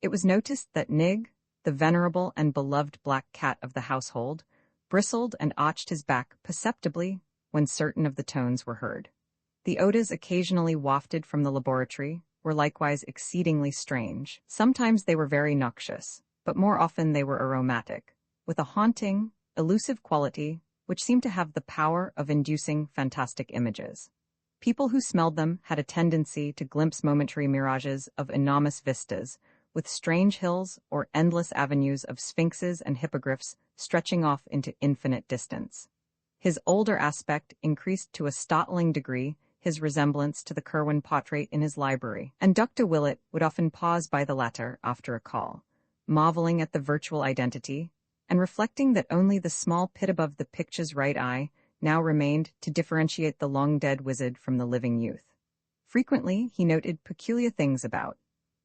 It was noticed that Nig, the venerable and beloved black cat of the household, bristled and arched his back perceptibly when certain of the tones were heard. The odors occasionally wafted from the laboratory were likewise exceedingly strange. Sometimes they were very noxious, but more often they were aromatic, with a haunting, elusive quality which seemed to have the power of inducing fantastic images. People who smelled them had a tendency to glimpse momentary mirages of enormous vistas, with strange hills or endless avenues of sphinxes and hippogriffs stretching off into infinite distance. His older aspect increased to a startling degree his resemblance to the Curwen portrait in his library, and Dr. Willett would often pause by the latter after a call, marveling at the virtual identity, and reflecting that only the small pit above the picture's right eye now remained to differentiate the long-dead wizard from the living youth. Frequently, he noted peculiar things about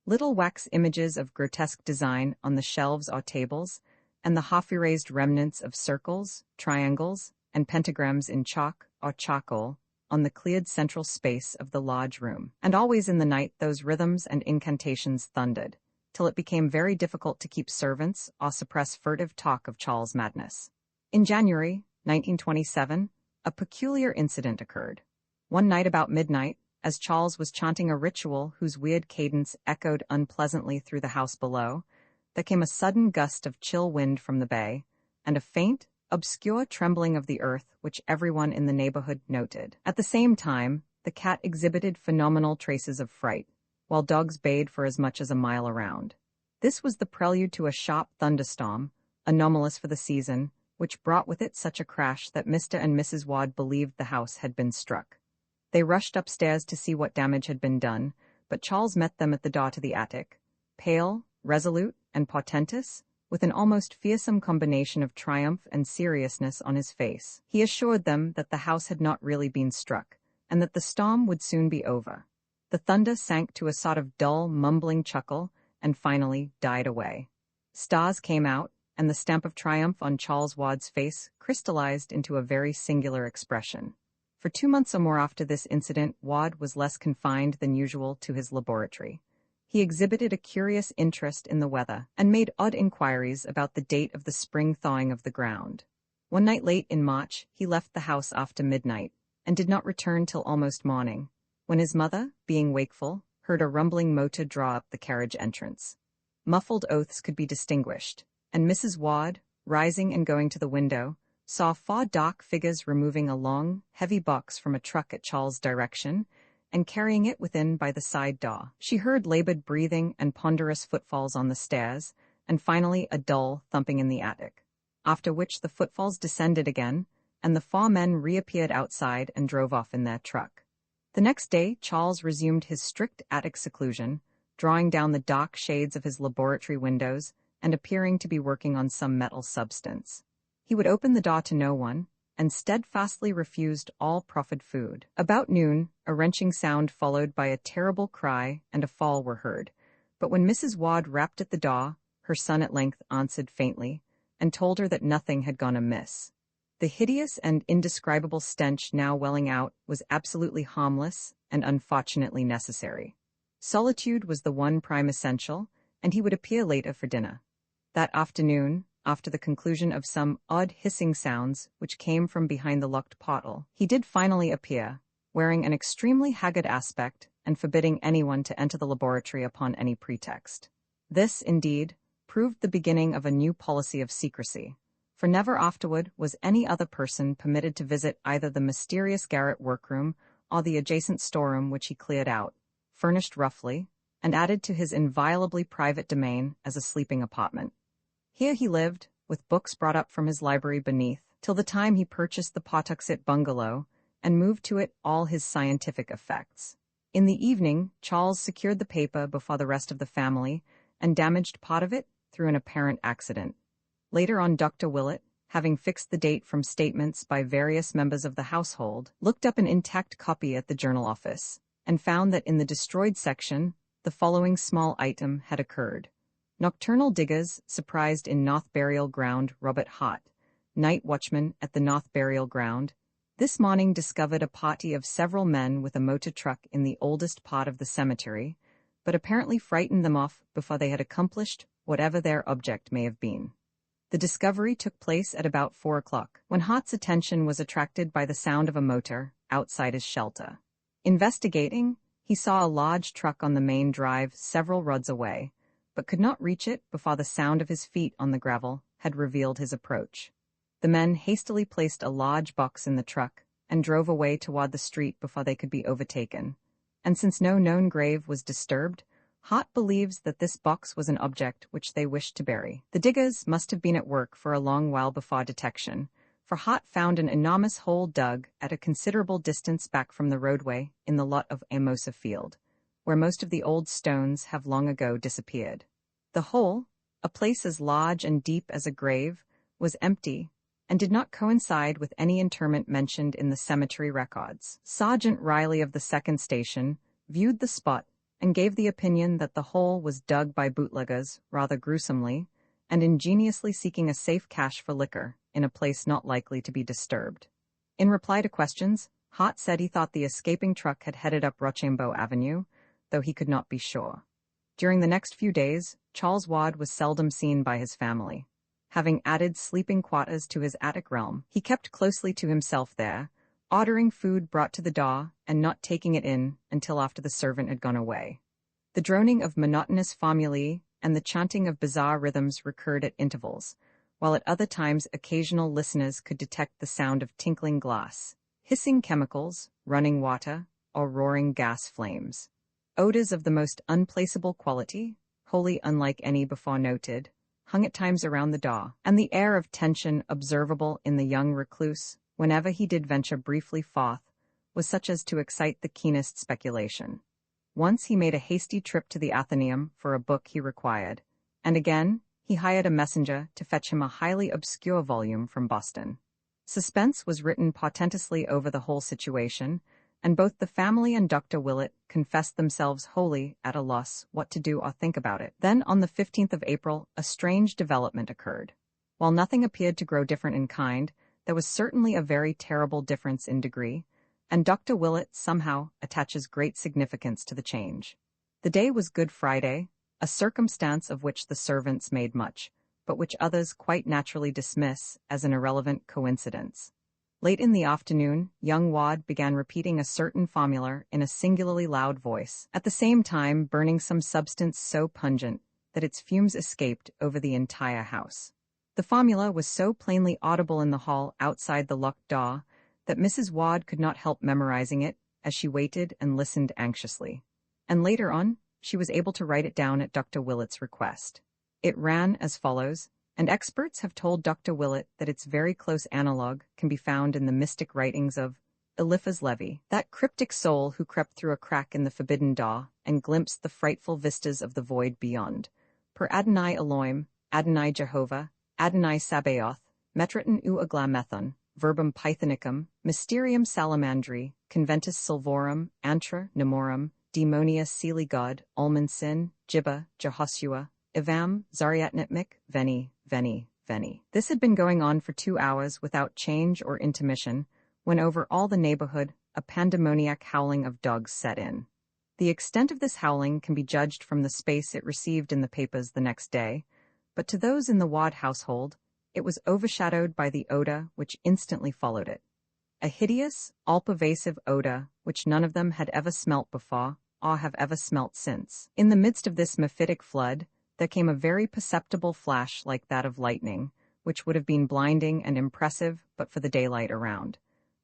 little wax images of grotesque design on the shelves or tables, and the half-erased remnants of circles, triangles, and pentagrams in chalk or charcoal on the cleared central space of the large room. And always in the night those rhythms and incantations thundered, till it became very difficult to keep servants or suppress furtive talk of Charles' madness. In January 1927, a peculiar incident occurred. One night about midnight, as Charles was chanting a ritual whose weird cadence echoed unpleasantly through the house below, there came a sudden gust of chill wind from the bay, and a faint, obscure trembling of the earth which everyone in the neighborhood noted. At the same time, the cat exhibited phenomenal traces of fright, while dogs bayed for as much as a mile around. This was the prelude to a sharp thunderstorm, anomalous for the season, which brought with it such a crash that Mr. and Mrs. Wad believed the house had been struck. They rushed upstairs to see what damage had been done, but Charles met them at the door to the attic, pale, resolute, and portentous, with an almost fearsome combination of triumph and seriousness on his face. He assured them that the house had not really been struck, and that the storm would soon be over. The thunder sank to a sort of dull, mumbling chuckle, and finally died away. Stars came out, and the stamp of triumph on Charles Wad's face crystallized into a very singular expression. For 2 months or more after this incident, Wad was less confined than usual to his laboratory. He exhibited a curious interest in the weather, and made odd inquiries about the date of the spring thawing of the ground. One night late in March, he left the house after midnight, and did not return till almost morning, when his mother, being wakeful, heard a rumbling motor draw up the carriage entrance. Muffled oaths could be distinguished, and Mrs. Wad, rising and going to the window, saw 4 dark figures removing a long, heavy box from a truck at Charles' direction, and carrying it within by the side door. She heard labored breathing and ponderous footfalls on the stairs, and finally a dull thumping in the attic, after which the footfalls descended again, and the 4 men reappeared outside and drove off in their truck. The next day Charles resumed his strict attic seclusion, drawing down the dark shades of his laboratory windows and appearing to be working on some metal substance. He would open the door to no one, and steadfastly refused all proffered food. About noon, a wrenching sound followed by a terrible cry and a fall were heard, but when Mrs. Wad rapped at the door, her son at length answered faintly, and told her that nothing had gone amiss. The hideous and indescribable stench now welling out was absolutely harmless and unfortunately necessary. Solitude was the one prime essential, and he would appear later for dinner. That afternoon, after the conclusion of some odd hissing sounds which came from behind the locked portal, he did finally appear, wearing an extremely haggard aspect and forbidding anyone to enter the laboratory upon any pretext. This, indeed, proved the beginning of a new policy of secrecy, for never afterward was any other person permitted to visit either the mysterious garret workroom or the adjacent storeroom which he cleared out, furnished roughly, and added to his inviolably private domain as a sleeping apartment. Here he lived, with books brought up from his library beneath, till the time he purchased the Pawtuxet bungalow and moved to it all his scientific effects. In the evening, Charles secured the paper before the rest of the family and damaged part of it through an apparent accident. Later on, Dr. Willett, having fixed the date from statements by various members of the household, looked up an intact copy at the journal office and found that in the destroyed section, the following small item had occurred. Nocturnal diggers surprised in North Burial Ground Robert Hart, night watchman at the North Burial Ground, this morning discovered a party of several men with a motor truck in the oldest part of the cemetery, but apparently frightened them off before they had accomplished whatever their object may have been. The discovery took place at about 4 o'clock, when Hart's attention was attracted by the sound of a motor outside his shelter. Investigating, he saw a large truck on the main drive several rods away, but could not reach it before the sound of his feet on the gravel had revealed his approach. The men hastily placed a large box in the truck and drove away toward the street before they could be overtaken. And since no known grave was disturbed, Hart believes that this box was an object which they wished to bury. The diggers must have been at work for a long while before detection, for Hart found an enormous hole dug at a considerable distance back from the roadway in the lot of Amosa Field, where most of the old stones have long ago disappeared. The hole, a place as large and deep as a grave, was empty and did not coincide with any interment mentioned in the cemetery records. Sergeant Riley of the 2nd Station viewed the spot and gave the opinion that the hole was dug by bootleggers rather gruesomely and ingeniously seeking a safe cache for liquor in a place not likely to be disturbed. In reply to questions, Hart said he thought the escaping truck had headed up Rochambeau Avenue, though he could not be sure. During the next few days, Charles Ward was seldom seen by his family. Having added sleeping quarters to his attic realm, he kept closely to himself there, ordering food brought to the door and not taking it in until after the servant had gone away. The droning of monotonous formulae and the chanting of bizarre rhythms recurred at intervals, while at other times occasional listeners could detect the sound of tinkling glass, hissing chemicals, running water, or roaring gas flames. Odors of the most unplaceable quality, wholly unlike any before noted, hung at times around the door, and the air of tension observable in the young recluse, whenever he did venture briefly forth, was such as to excite the keenest speculation. Once he made a hasty trip to the Athenaeum for a book he required, and again he hired a messenger to fetch him a highly obscure volume from Boston. Suspense was written portentously over the whole situation, and both the family and Dr. Willett confessed themselves wholly at a loss what to do or think about it. Then, on the 15th of April, a strange development occurred. While nothing appeared to grow different in kind, there was certainly a very terrible difference in degree, and Dr. Willett somehow attaches great significance to the change. The day was Good Friday, a circumstance of which the servants made much, but which others quite naturally dismiss as an irrelevant coincidence. Late in the afternoon, young Ward began repeating a certain formula in a singularly loud voice, at the same time burning some substance so pungent that its fumes escaped over the entire house. The formula was so plainly audible in the hall outside the locked door that Mrs. Ward could not help memorizing it as she waited and listened anxiously. And later on, she was able to write it down at Dr. Willett's request. It ran as follows, and experts have told Dr. Willett that its very close analogue can be found in the mystic writings of Eliphas Levi, that cryptic soul who crept through a crack in the forbidden door and glimpsed the frightful vistas of the void beyond. Per Adonai Elohim, Adonai Jehovah, Adonai Sabaoth, Metraton u aglamethon, verbum Pythonicum, Mysterium Salamandri, Conventus Silvorum, Antra, Nemorum, Demonia Seli God, Ulman Sin, Jibba, Jehoshua, Ivam, Zariatnitmik, Veni, Veni, Veni. This had been going on for 2 hours without change or intermission, when over all the neighborhood a pandemoniac howling of dogs set in. The extent of this howling can be judged from the space it received in the papers the next day, but to those in the Ward household, it was overshadowed by the odor which instantly followed it. A hideous, all-pervasive odor which none of them had ever smelt before or have ever smelt since. In the midst of this mephitic flood, there came a very perceptible flash like that of lightning, which would have been blinding and impressive but for the daylight around.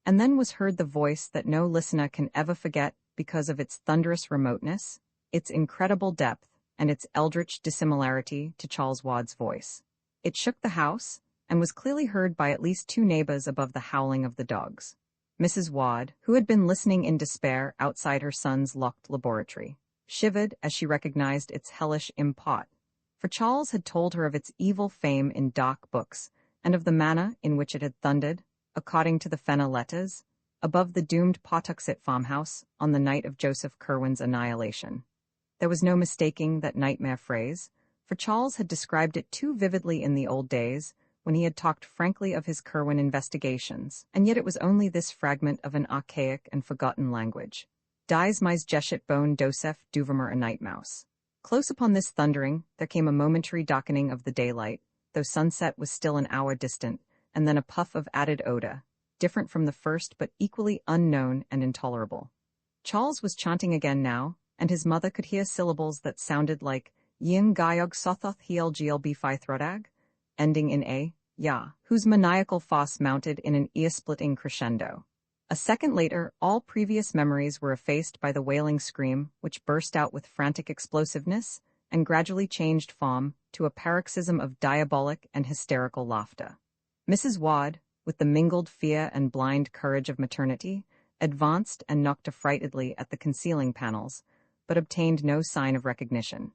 And then was heard the voice that no listener can ever forget because of its thunderous remoteness, its incredible depth, and its eldritch dissimilarity to Charles Ward's voice. It shook the house, and was clearly heard by at least 2 neighbors above the howling of the dogs. Mrs. Ward, who had been listening in despair outside her son's locked laboratory, shivered as she recognized its hellish import. for Charles had told her of its evil fame in dark books, and of the manner in which it had thundered, according to the Fenner letters, above the doomed Pawtuxet farmhouse on the night of Joseph Curwen's annihilation. There was no mistaking that nightmare phrase, for Charles had described it too vividly in the old days, when he had talked frankly of his Curwen investigations, and yet it was only this fragment of an archaic and forgotten language. Dies mais jeshet bone Joseph Duvermer a night mouse. Close upon this thundering, there came a momentary darkening of the daylight, though sunset was still an hour distant, and then a puff of added odor, different from the first but equally unknown and intolerable. Charles was chanting again now, and his mother could hear syllables that sounded like yin gaiog sothoth hiel glb phi throdag, ending in a, ya, whose maniacal farce mounted in an ear-splitting crescendo. A second later, all previous memories were effaced by the wailing scream, which burst out with frantic explosiveness and gradually changed form to a paroxysm of diabolic and hysterical laughter. Mrs. Wadd, with the mingled fear and blind courage of maternity, advanced and knocked affrightedly at the concealing panels, but obtained no sign of recognition.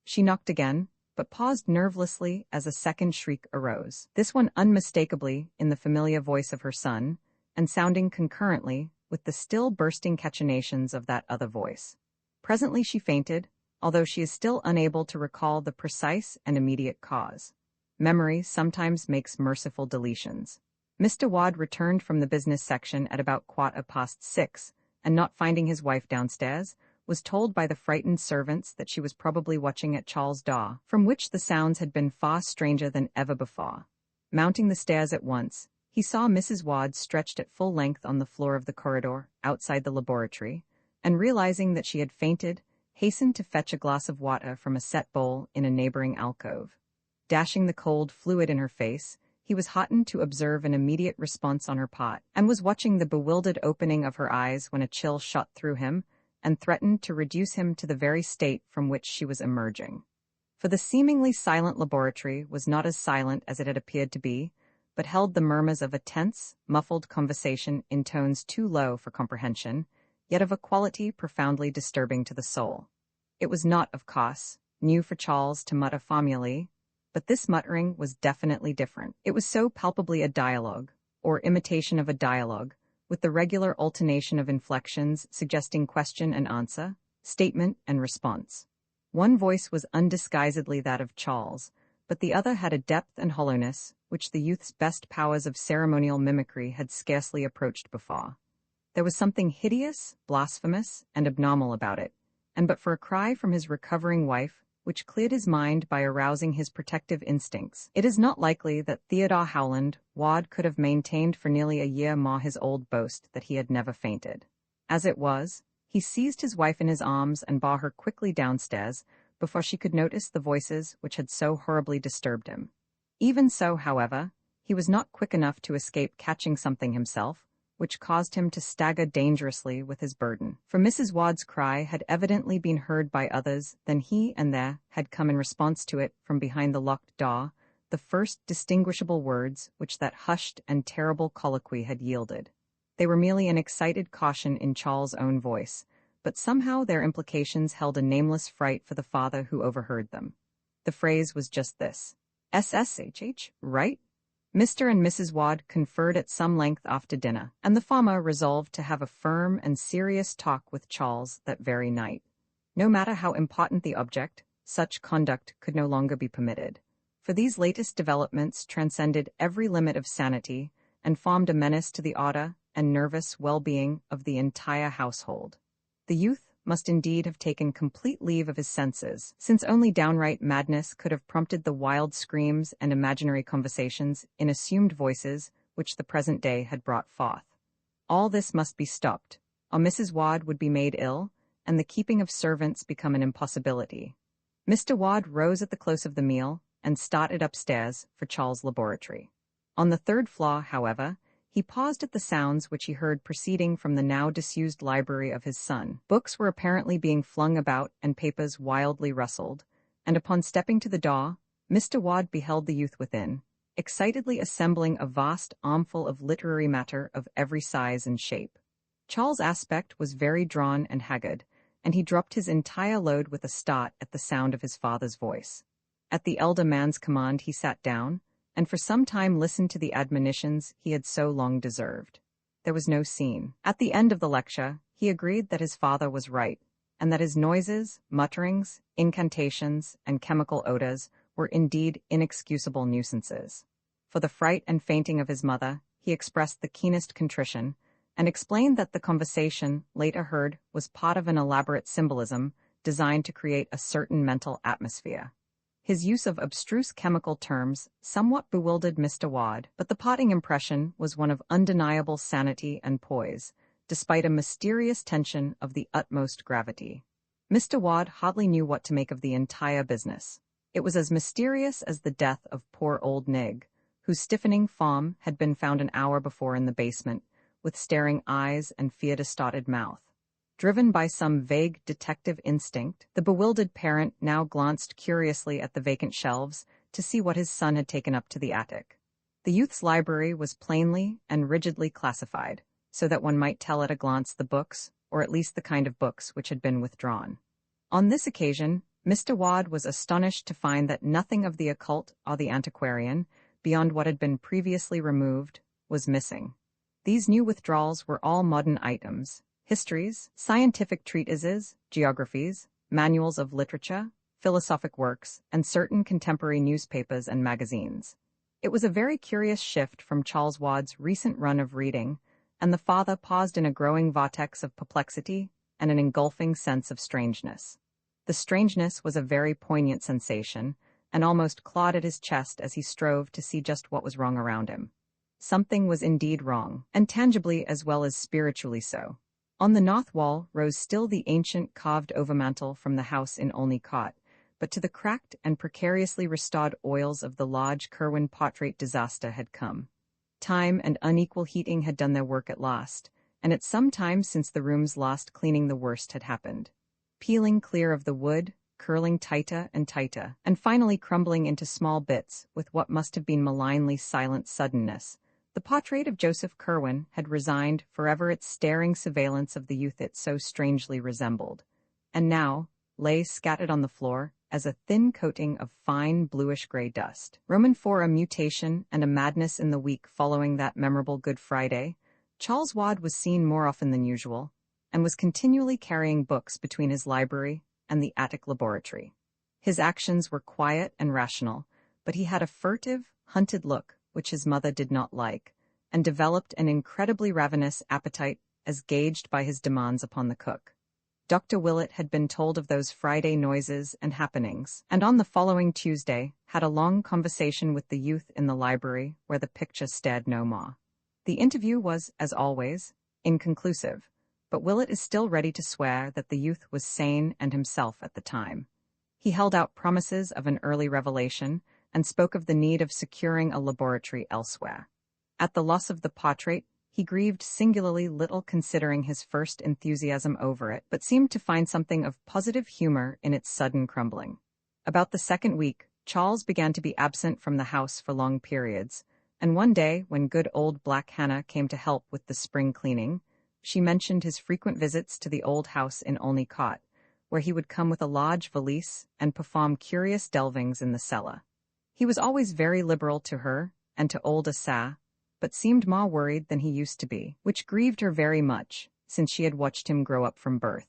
She knocked again, but paused nervelessly as a second shriek arose, this one unmistakably in the familiar voice of her son, and sounding concurrently with the still bursting cachinnations of that other voice. Presently she fainted, although she is still unable to recall the precise and immediate cause. Memory sometimes makes merciful deletions. Mr. Wadd returned from the business section at about 6:15, and not finding his wife downstairs, was told by the frightened servants that she was probably watching at Charles' door, from which the sounds had been far stranger than ever before. Mounting the stairs at once, he saw Mrs. Wadd stretched at full length on the floor of the corridor outside the laboratory, and realizing that she had fainted, hastened to fetch a glass of water from a set bowl in a neighboring alcove. Dashing the cold fluid in her face, he was heartened to observe an immediate response on her part, and was watching the bewildered opening of her eyes when a chill shot through him, and threatened to reduce him to the very state from which she was emerging. For the seemingly silent laboratory was not as silent as it had appeared to be, but held the murmurs of a tense, muffled conversation in tones too low for comprehension, yet of a quality profoundly disturbing to the soul. It was not, of course, new for Charles to mutter formally, but this muttering was definitely different. It was so palpably a dialogue, or imitation of a dialogue, with the regular alternation of inflections suggesting question and answer, statement and response. One voice was undisguisedly that of Charles, but the other had a depth and hollowness which the youth's best powers of ceremonial mimicry had scarcely approached before. There was something hideous, blasphemous, and abnormal about it, and but for a cry from his recovering wife, which cleared his mind by arousing his protective instincts, it is not likely that Theodore Howland Wadd could have maintained for nearly a year more his old boast that he had never fainted. As it was, he seized his wife in his arms and bore her quickly downstairs before she could notice the voices which had so horribly disturbed him. Even so, however, he was not quick enough to escape catching something himself, which caused him to stagger dangerously with his burden. For Mrs. Wadd's cry had evidently been heard by others than he, and there had come in response to it from behind the locked door the first distinguishable words which that hushed and terrible colloquy had yielded. They were merely an excited caution in Charles' own voice, but somehow their implications held a nameless fright for the father who overheard them. The phrase was just this: SSHH, right? Mr. and Mrs. Wadd conferred at some length after dinner, and the farmer resolved to have a firm and serious talk with Charles that very night. No matter how important the object, such conduct could no longer be permitted, for these latest developments transcended every limit of sanity and formed a menace to the order and nervous well-being of the entire household. The youth must indeed have taken complete leave of his senses, since only downright madness could have prompted the wild screams and imaginary conversations in assumed voices which the present day had brought forth. All this must be stopped, or Mrs. Wadd would be made ill, and the keeping of servants become an impossibility. Mr. Wadd rose at the close of the meal and started upstairs for Charles' laboratory. On the third floor, however, he paused at the sounds which he heard proceeding from the now disused library of his son. Books were apparently being flung about and papers wildly rustled, and upon stepping to the door, Mr. Wadd beheld the youth within, excitedly assembling a vast armful of literary matter of every size and shape. Charles' aspect was very drawn and haggard, and he dropped his entire load with a start at the sound of his father's voice. At the elder man's command he sat down, and for some time listened to the admonitions he had so long deserved. There was no scene. At the end of the lecture, he agreed that his father was right, and that his noises, mutterings, incantations, and chemical odors were indeed inexcusable nuisances. For the fright and fainting of his mother, he expressed the keenest contrition, and explained that the conversation, later heard, was part of an elaborate symbolism designed to create a certain mental atmosphere. His use of abstruse chemical terms somewhat bewildered Mr. Wad, but the parting impression was one of undeniable sanity and poise, despite a mysterious tension of the utmost gravity. Mr. Wad hardly knew what to make of the entire business. It was as mysterious as the death of poor old Nig, whose stiffening form had been found an hour before in the basement, with staring eyes and fear-distorted mouth. Driven by some vague detective instinct, the bewildered parent now glanced curiously at the vacant shelves to see what his son had taken up to the attic. The youth's library was plainly and rigidly classified, so that one might tell at a glance the books, or at least the kind of books which had been withdrawn. On this occasion, Mr. Wad was astonished to find that nothing of the occult or the antiquarian, beyond what had been previously removed, was missing. These new withdrawals were all modern items: histories, scientific treatises, geographies, manuals of literature, philosophic works, and certain contemporary newspapers and magazines. It was a very curious shift from Charles Wad's recent run of reading, and the father paused in a growing vortex of perplexity and an engulfing sense of strangeness. The strangeness was a very poignant sensation, and almost clawed at his chest as he strove to see just what was wrong around him. Something was indeed wrong, and tangibly as well as spiritually so. On the north wall rose still the ancient carved overmantel from the house in Olney Cot, but to the cracked and precariously restored oils of the large Kerwin portrait disaster had come. Time and unequal heating had done their work at last, and at some time since the room's last cleaning the worst had happened. Peeling clear of the wood, curling tighter, and finally crumbling into small bits with what must have been malignly silent suddenness, the portrait of Joseph Kerwin had resigned forever its staring surveillance of the youth it so strangely resembled, and now lay scattered on the floor as a thin coating of fine bluish-gray dust. Roman IV, a mutation and a madness in the week following that memorable Good Friday, Charles Wad was seen more often than usual, and was continually carrying books between his library and the attic laboratory. His actions were quiet and rational, but he had a furtive, hunted look which his mother did not like, and developed an incredibly ravenous appetite as gauged by his demands upon the cook. Dr. Willett had been told of those Friday noises and happenings, and on the following Tuesday had a long conversation with the youth in the library where the picture stared no more. The interview was, as always, inconclusive, but Willett is still ready to swear that the youth was sane and himself at the time. He held out promises of an early revelation, and spoke of the need of securing a laboratory elsewhere. At the loss of the portrait, he grieved singularly little considering his first enthusiasm over it, but seemed to find something of positive humor in its sudden crumbling. About the second week, Charles began to be absent from the house for long periods, and one day, when good old Black Hannah came to help with the spring cleaning, she mentioned his frequent visits to the old house in Olney Cot, where he would come with a large valise and perform curious delvings in the cellar. He was always very liberal to her and to old Asa, but seemed more worried than he used to be, which grieved her very much, since she had watched him grow up from birth.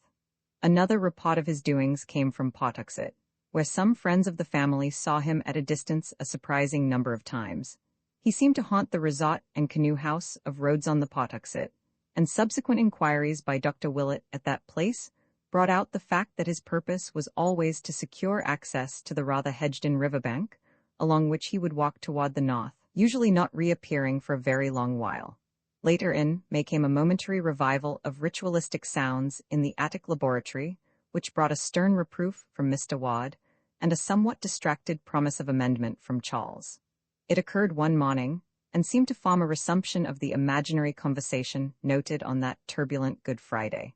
Another report of his doings came from Pawtuxet, where some friends of the family saw him at a distance a surprising number of times. He seemed to haunt the resort and canoe house of Rhodes on the Pawtuxet, and subsequent inquiries by Dr. Willett at that place brought out the fact that his purpose was always to secure access to the rather hedged-in riverbank, along which he would walk toward the north, usually not reappearing for a very long while. Later in May came a momentary revival of ritualistic sounds in the attic laboratory, which brought a stern reproof from Mr. Wad and a somewhat distracted promise of amendment from Charles. It occurred one morning, and seemed to form a resumption of the imaginary conversation noted on that turbulent Good Friday.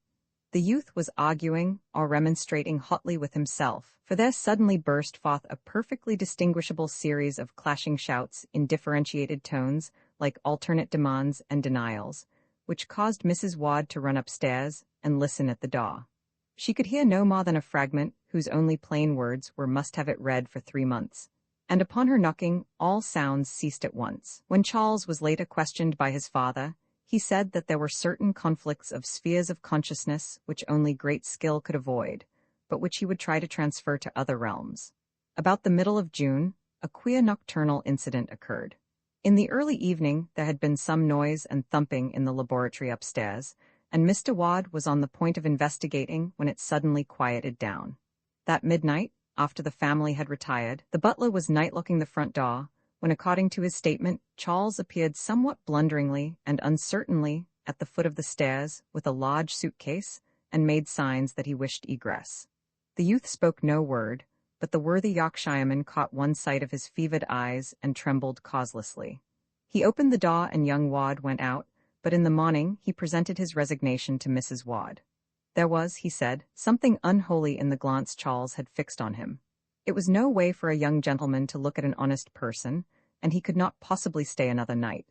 The youth was arguing or remonstrating hotly with himself, for there suddenly burst forth a perfectly distinguishable series of clashing shouts in differentiated tones, like alternate demands and denials, which caused Mrs. Wad to run upstairs and listen at the door. She could hear no more than a fragment whose only plain words were "must have it read for 3 months." And upon her knocking, all sounds ceased at once. When Charles was later questioned by his father, he said that there were certain conflicts of spheres of consciousness which only great skill could avoid, but which he would try to transfer to other realms. About the middle of June, a queer nocturnal incident occurred. In the early evening, there had been some noise and thumping in the laboratory upstairs, and Mr. Wadd was on the point of investigating when it suddenly quieted down. That midnight, after the family had retired, the butler was night-locking the front door, when, according to his statement, Charles appeared somewhat blunderingly and uncertainly at the foot of the stairs with a large suitcase and made signs that he wished egress. The youth spoke no word, but the worthy Yorkshireman caught one sight of his fevered eyes and trembled causelessly. He opened the door and young Wadd went out, but in the morning he presented his resignation to Mrs. Wadd. There was, he said, something unholy in the glance Charles had fixed on him. It was no way for a young gentleman to look at an honest person, and he could not possibly stay another night.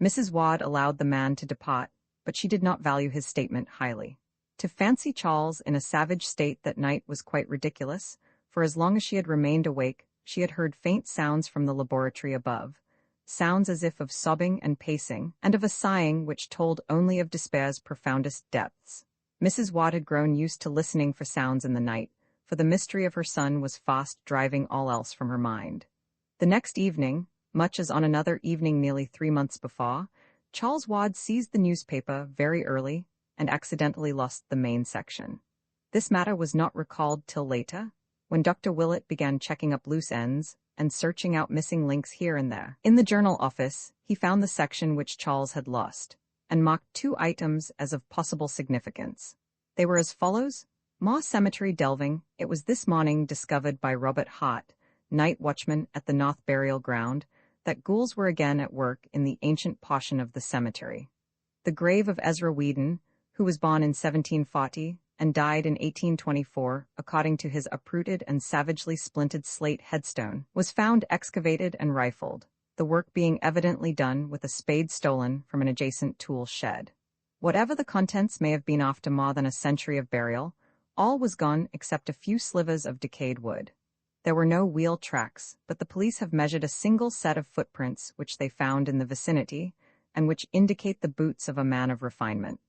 Mrs. Wadd allowed the man to depart, but she did not value his statement highly. To fancy Charles in a savage state that night was quite ridiculous, for as long as she had remained awake, she had heard faint sounds from the laboratory above, sounds as if of sobbing and pacing, and of a sighing which told only of despair's profoundest depths. Mrs. Wadd had grown used to listening for sounds in the night, for the mystery of her son was fast driving all else from her mind. The next evening, much as on another evening nearly 3 months before, Charles Wadd seized the newspaper very early and accidentally lost the main section. This matter was not recalled till later, when Dr. Willett began checking up loose ends and searching out missing links here and there. In the journal office, he found the section which Charles had lost, and marked 2 items as of possible significance. They were as follows: Moor Cemetery delving. It was this morning discovered by Robert Hart, night watchman at the North Burial Ground, that ghouls were again at work in the ancient portion of the cemetery. The grave of Ezra Whedon, who was born in 1740 and died in 1824, according to his uprooted and savagely splintered slate headstone, was found excavated and rifled, the work being evidently done with a spade stolen from an adjacent tool shed. Whatever the contents may have been after more than a century of burial, all was gone except a few slivers of decayed wood. There were no wheel tracks, but the police have measured a single set of footprints which they found in the vicinity, and which indicate the boots of a man of refinement.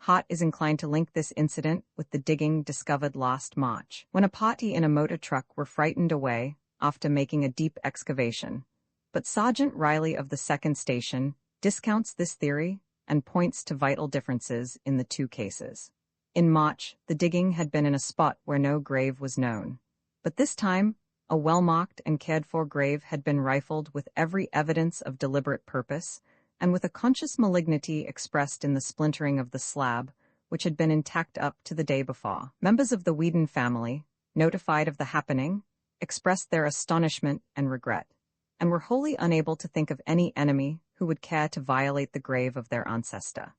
Hart is inclined to link this incident with the digging discovered last March, when a party in a motor truck were frightened away after making a deep excavation. But Sergeant Riley of the 2nd Station discounts this theory and points to vital differences in the 2 cases. In March, the digging had been in a spot where no grave was known, but this time, a well-marked and cared-for grave had been rifled with every evidence of deliberate purpose, and with a conscious malignity expressed in the splintering of the slab, which had been intact up to the day before. Members of the Whedon family, notified of the happening, expressed their astonishment and regret, and were wholly unable to think of any enemy who would care to violate the grave of their ancestor.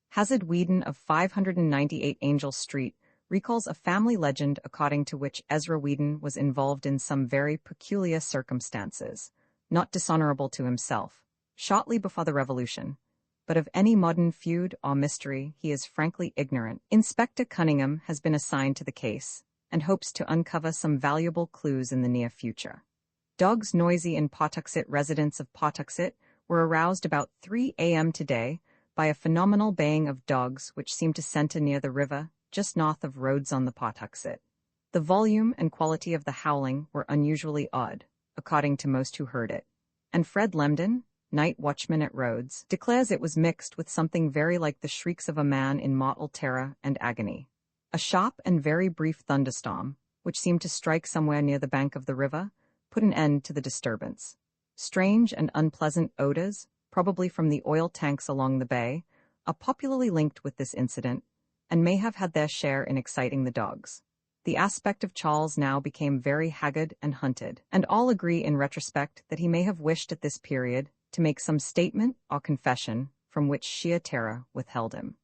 Hazard Whedon of 598 Angel Street recalls a family legend according to which Ezra Whedon was involved in some very peculiar circumstances, not dishonorable to himself, shortly before the Revolution, but of any modern feud or mystery he is frankly ignorant. Inspector Cunningham has been assigned to the case, and hopes to uncover some valuable clues in the near future. Dogs noisy in Pawtuxet residents of Pawtuxet were aroused about 3 a.m. today by a phenomenal baying of dogs which seemed to center near the river, just north of Rhodes on the Pawtuxet. The volume and quality of the howling were unusually odd, according to most who heard it, and Fred Lemden, night watchman at Rhodes, declares it was mixed with something very like the shrieks of a man in mortal terror and agony. A sharp and very brief thunderstorm, which seemed to strike somewhere near the bank of the river, put an end to the disturbance. Strange and unpleasant odors, probably from the oil tanks along the bay, are popularly linked with this incident, and may have had their share in exciting the dogs. The aspect of Charles now became very haggard and hunted, and all agree in retrospect that he may have wished at this period to make some statement or confession from which sheer terror withheld him.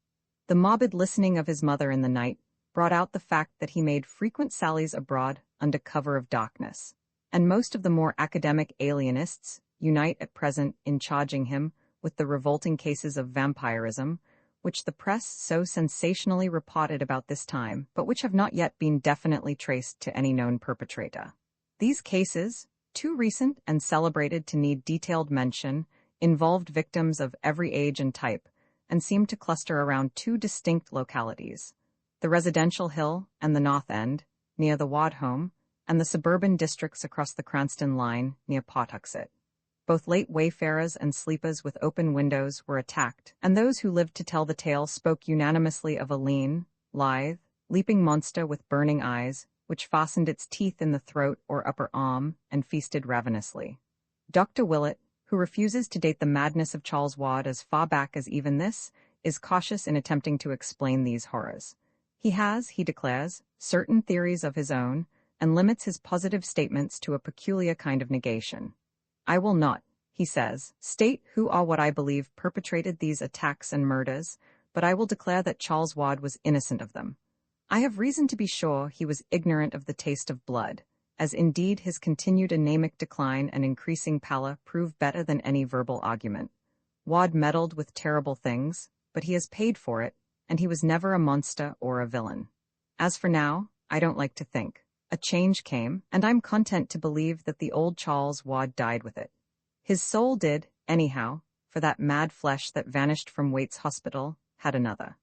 The morbid listening of his mother in the night brought out the fact that he made frequent sallies abroad under cover of darkness, and most of the more academic alienists unite at present in charging him with the revolting cases of vampirism, which the press so sensationally reported about this time, but which have not yet been definitely traced to any known perpetrator. These cases, too recent and celebrated to need detailed mention, involved victims of every age and type, and seemed to cluster around two distinct localities: the residential hill and the North End, near the Ward home, and the suburban districts across the Cranston line, near Pawtuxet. Both late wayfarers and sleepers with open windows were attacked, and those who lived to tell the tale spoke unanimously of a lean, lithe, leaping monster with burning eyes, which fastened its teeth in the throat or upper arm and feasted ravenously. Dr. Willett, who refuses to date the madness of Charles Ward as far back as even this, is cautious in attempting to explain these horrors. He has, he declares, certain theories of his own, and limits his positive statements to a peculiar kind of negation. "I will not," he says, "state who or what I believe perpetrated these attacks and murders, but I will declare that Charles Ward was innocent of them. I have reason to be sure he was ignorant of the taste of blood, as indeed his continued anemic decline and increasing pallor prove better than any verbal argument. Ward meddled with terrible things, but he has paid for it, and he was never a monster or a villain. As for now, I don't like to think. A change came, and I'm content to believe that the old Charles Ward died with it. His soul did, anyhow, for that mad flesh that vanished from Waite's hospital had another."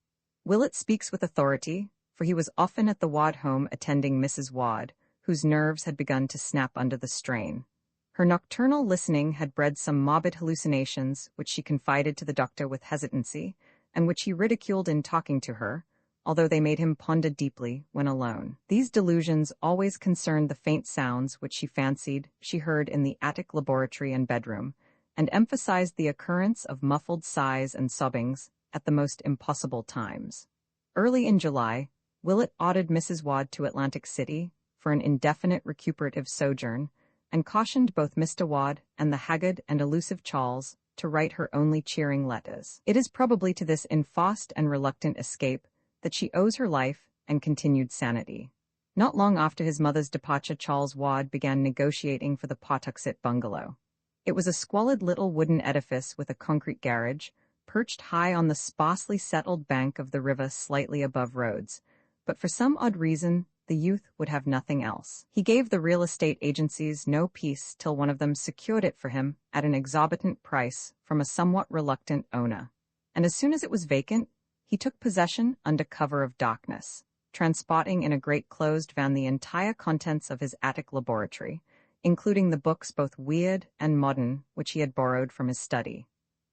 Willett speaks with authority, for he was often at the Ward home attending Mrs. Ward, whose nerves had begun to snap under the strain. Her nocturnal listening had bred some morbid hallucinations which she confided to the doctor with hesitancy, and which he ridiculed in talking to her, although they made him ponder deeply when alone. These delusions always concerned the faint sounds which she fancied she heard in the attic laboratory and bedroom, and emphasized the occurrence of muffled sighs and sobbings at the most impossible times. Early in July, Willett ordered Mrs. Ward to Atlantic City for an indefinite recuperative sojourn, and cautioned both Mr. Ward and the haggard and elusive Charles to write her only cheering letters. It is probably to this enforced and reluctant escape that she owes her life and continued sanity. Not long after his mother's departure, Charles Ward began negotiating for the Pawtuxet bungalow. It was a squalid little wooden edifice with a concrete garage, perched high on the sparsely settled bank of the river slightly above Rhodes, but for some odd reason, the youth would have nothing else. He gave the real estate agencies no peace till one of them secured it for him at an exorbitant price from a somewhat reluctant owner, and as soon as it was vacant, he took possession under cover of darkness, transporting in a great closed van the entire contents of his attic laboratory, including the books both weird and modern which he had borrowed from his study.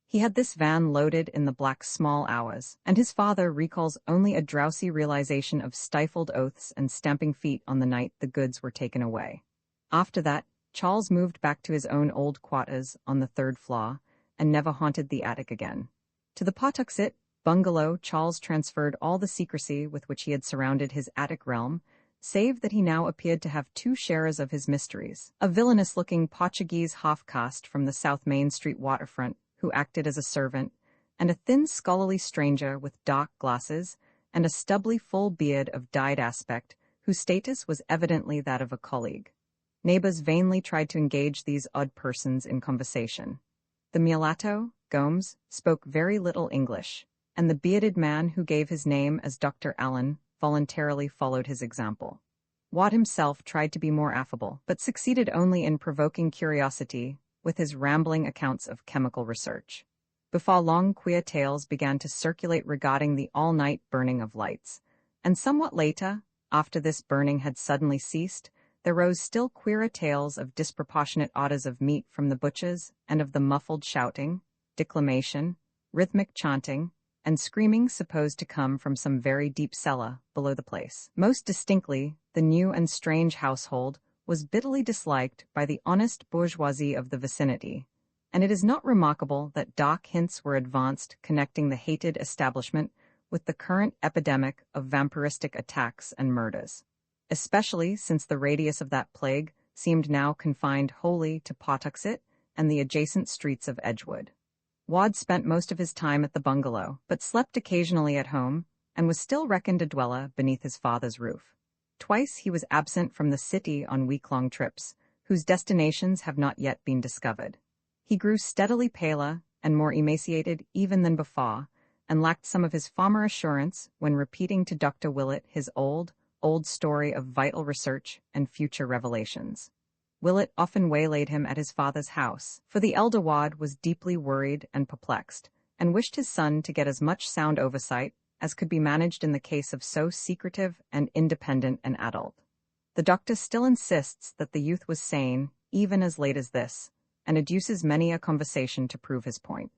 He had this van loaded in the black small hours, and his father recalls only a drowsy realization of stifled oaths and stamping feet on the night the goods were taken away. After that, Charles moved back to his own old quarters on the 3rd floor, and never haunted the attic again. To the Pawtuxet bungalow, Charles transferred all the secrecy with which he had surrounded his attic realm, save that he now appeared to have two sharers of his mysteries: a villainous-looking Portuguese half-caste from the South Main Street waterfront, who acted as a servant, and a thin scholarly stranger with dark glasses and a stubbly full beard of dyed aspect, whose status was evidently that of a colleague. Neighbors vainly tried to engage these odd persons in conversation. The mulatto, Gomes, spoke very little English, and the bearded man who gave his name as Dr. Allen voluntarily followed his example. Watt himself tried to be more affable, but succeeded only in provoking curiosity with his rambling accounts of chemical research. Before long, queer tales began to circulate regarding the all-night burning of lights, and somewhat later, after this burning had suddenly ceased, there rose still queerer tales of disproportionate orders of meat from the butchers and of the muffled shouting, declamation, rhythmic chanting, and screaming supposed to come from some very deep cellar below the place. Most distinctly, the new and strange household was bitterly disliked by the honest bourgeoisie of the vicinity, and it is not remarkable that dark hints were advanced connecting the hated establishment with the current epidemic of vampiristic attacks and murders, especially since the radius of that plague seemed now confined wholly to Pawtuxet and the adjacent streets of Edgewood. Ward spent most of his time at the bungalow, but slept occasionally at home, and was still reckoned a dweller beneath his father's roof. Twice he was absent from the city on week-long trips, whose destinations have not yet been discovered. He grew steadily paler and more emaciated even than before, and lacked some of his former assurance when repeating to Dr. Willett his old story of vital research and future revelations. Willett often waylaid him at his father's house, for the elder Wad was deeply worried and perplexed, and wished his son to get as much sound oversight as could be managed in the case of so secretive and independent an adult. The doctor still insists that the youth was sane, even as late as this, and adduces many a conversation to prove his point.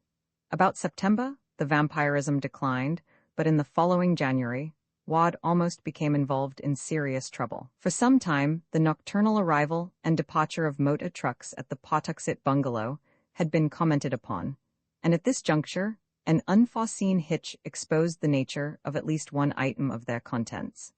About September, the vampirism declined, but in the following January, Wad almost became involved in serious trouble. For some time, the nocturnal arrival and departure of motor trucks at the Pawtuxet bungalow had been commented upon, and at this juncture, an unforeseen hitch exposed the nature of at least one item of their contents.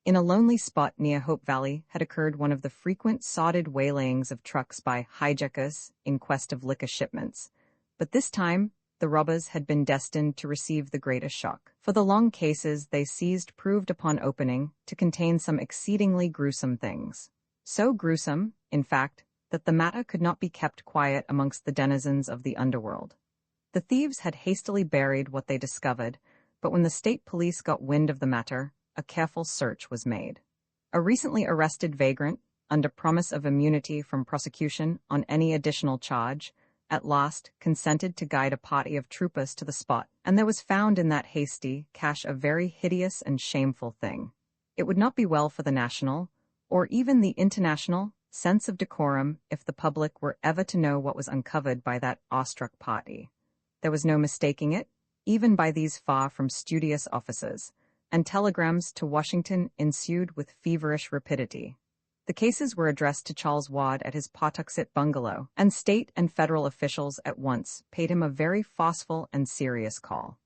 In a lonely spot near Hope Valley had occurred one of the frequent sodded waylayings of trucks by hijackers in quest of liquor shipments, but this time the robbers had been destined to receive the greatest shock, for the long cases they seized proved upon opening to contain some exceedingly gruesome things. So gruesome, in fact, that the matter could not be kept quiet amongst the denizens of the underworld. The thieves had hastily buried what they discovered, but when the state police got wind of the matter, a careful search was made. A recently arrested vagrant, under promise of immunity from prosecution on any additional charge, at last consented to guide a party of troopers to the spot, and there was found in that hasty cache a very hideous and shameful thing. It would not be well for the national, or even the international, sense of decorum if the public were ever to know what was uncovered by that awestruck party. There was no mistaking it, even by these far from studious officers, and telegrams to Washington ensued with feverish rapidity. The cases were addressed to Charles Wad at his Pawtuxet bungalow, and state and federal officials at once paid him a very forceful and serious call.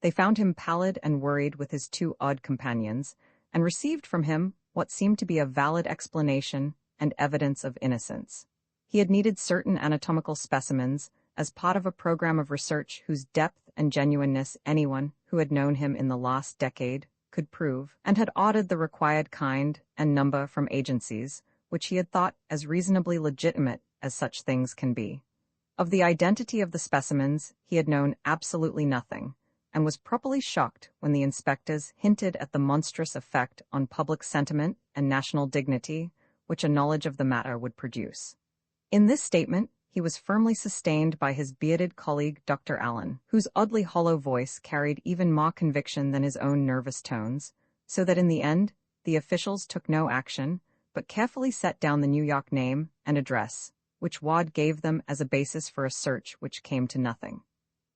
They found him pallid and worried with his two odd companions, and received from him what seemed to be a valid explanation and evidence of innocence. He had needed certain anatomical specimens as part of a program of research whose depth and genuineness anyone who had known him in the last decade could prove, and had ordered the required kind and number from agencies, which he had thought as reasonably legitimate as such things can be. Of the identity of the specimens he had known absolutely nothing, and was properly shocked when the inspectors hinted at the monstrous effect on public sentiment and national dignity which a knowledge of the matter would produce. In this statement, he was firmly sustained by his bearded colleague Dr. Allen, whose oddly hollow voice carried even more conviction than his own nervous tones, so that in the end, the officials took no action, but carefully set down the New York name and address, which Wad gave them as a basis for a search which came to nothing.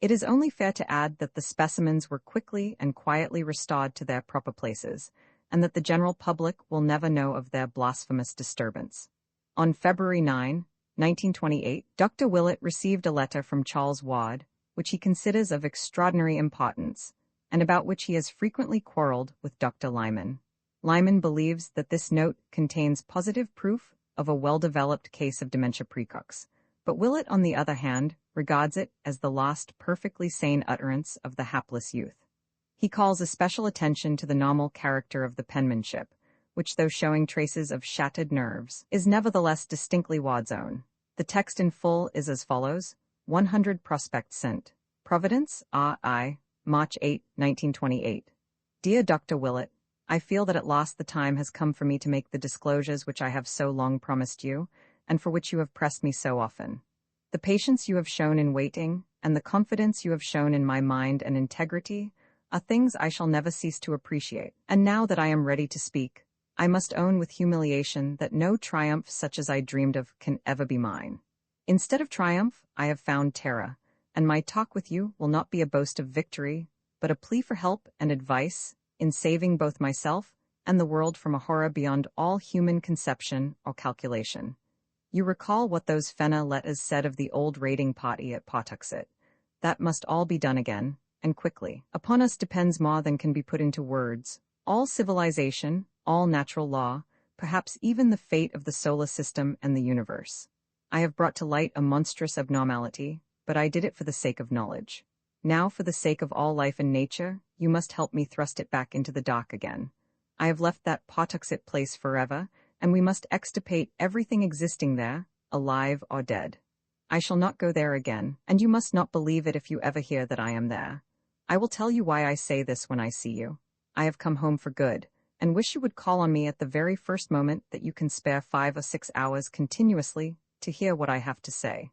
It is only fair to add that the specimens were quickly and quietly restored to their proper places, and that the general public will never know of their blasphemous disturbance. On February 9, 1928, Dr. Willett received a letter from Charles Wad, which he considers of extraordinary importance, and about which he has frequently quarreled with Dr. Lyman. Lyman believes that this note contains positive proof of a well-developed case of dementia praecox, but Willett, on the other hand, regards it as the last perfectly sane utterance of the hapless youth. He calls especial attention to the normal character of the penmanship, which, though showing traces of shattered nerves, is nevertheless distinctly Wad's own. The text in full is as follows: 100 Prospect St. Providence, R.I., March 8, 1928. Dear Dr. Willett, I feel that at last the time has come for me to make the disclosures which I have so long promised you, and for which you have pressed me so often. The patience you have shown in waiting, and the confidence you have shown in my mind and integrity, are things I shall never cease to appreciate, and now that I am ready to speak, I must own with humiliation that no triumph such as I dreamed of can ever be mine. Instead of triumph, I have found terror, and my talk with you will not be a boast of victory, but a plea for help and advice in saving both myself and the world from a horror beyond all human conception or calculation. You recall what those Fenna letters said of the old raiding party at Pawtuxet. That must all be done again, and quickly. Upon us depends more than can be put into words. All civilization, all natural law, perhaps even the fate of the solar system and the universe. I have brought to light a monstrous abnormality, but I did it for the sake of knowledge. Now, for the sake of all life and nature, you must help me thrust it back into the dock again. I have left that Pawtuxet place forever, and we must extirpate everything existing there, alive or dead. I shall not go there again, and you must not believe it if you ever hear that I am there. I will tell you why I say this when I see you. I have come home for good, and wish you would call on me at the very first moment that you can spare 5 or 6 hours continuously to hear what I have to say.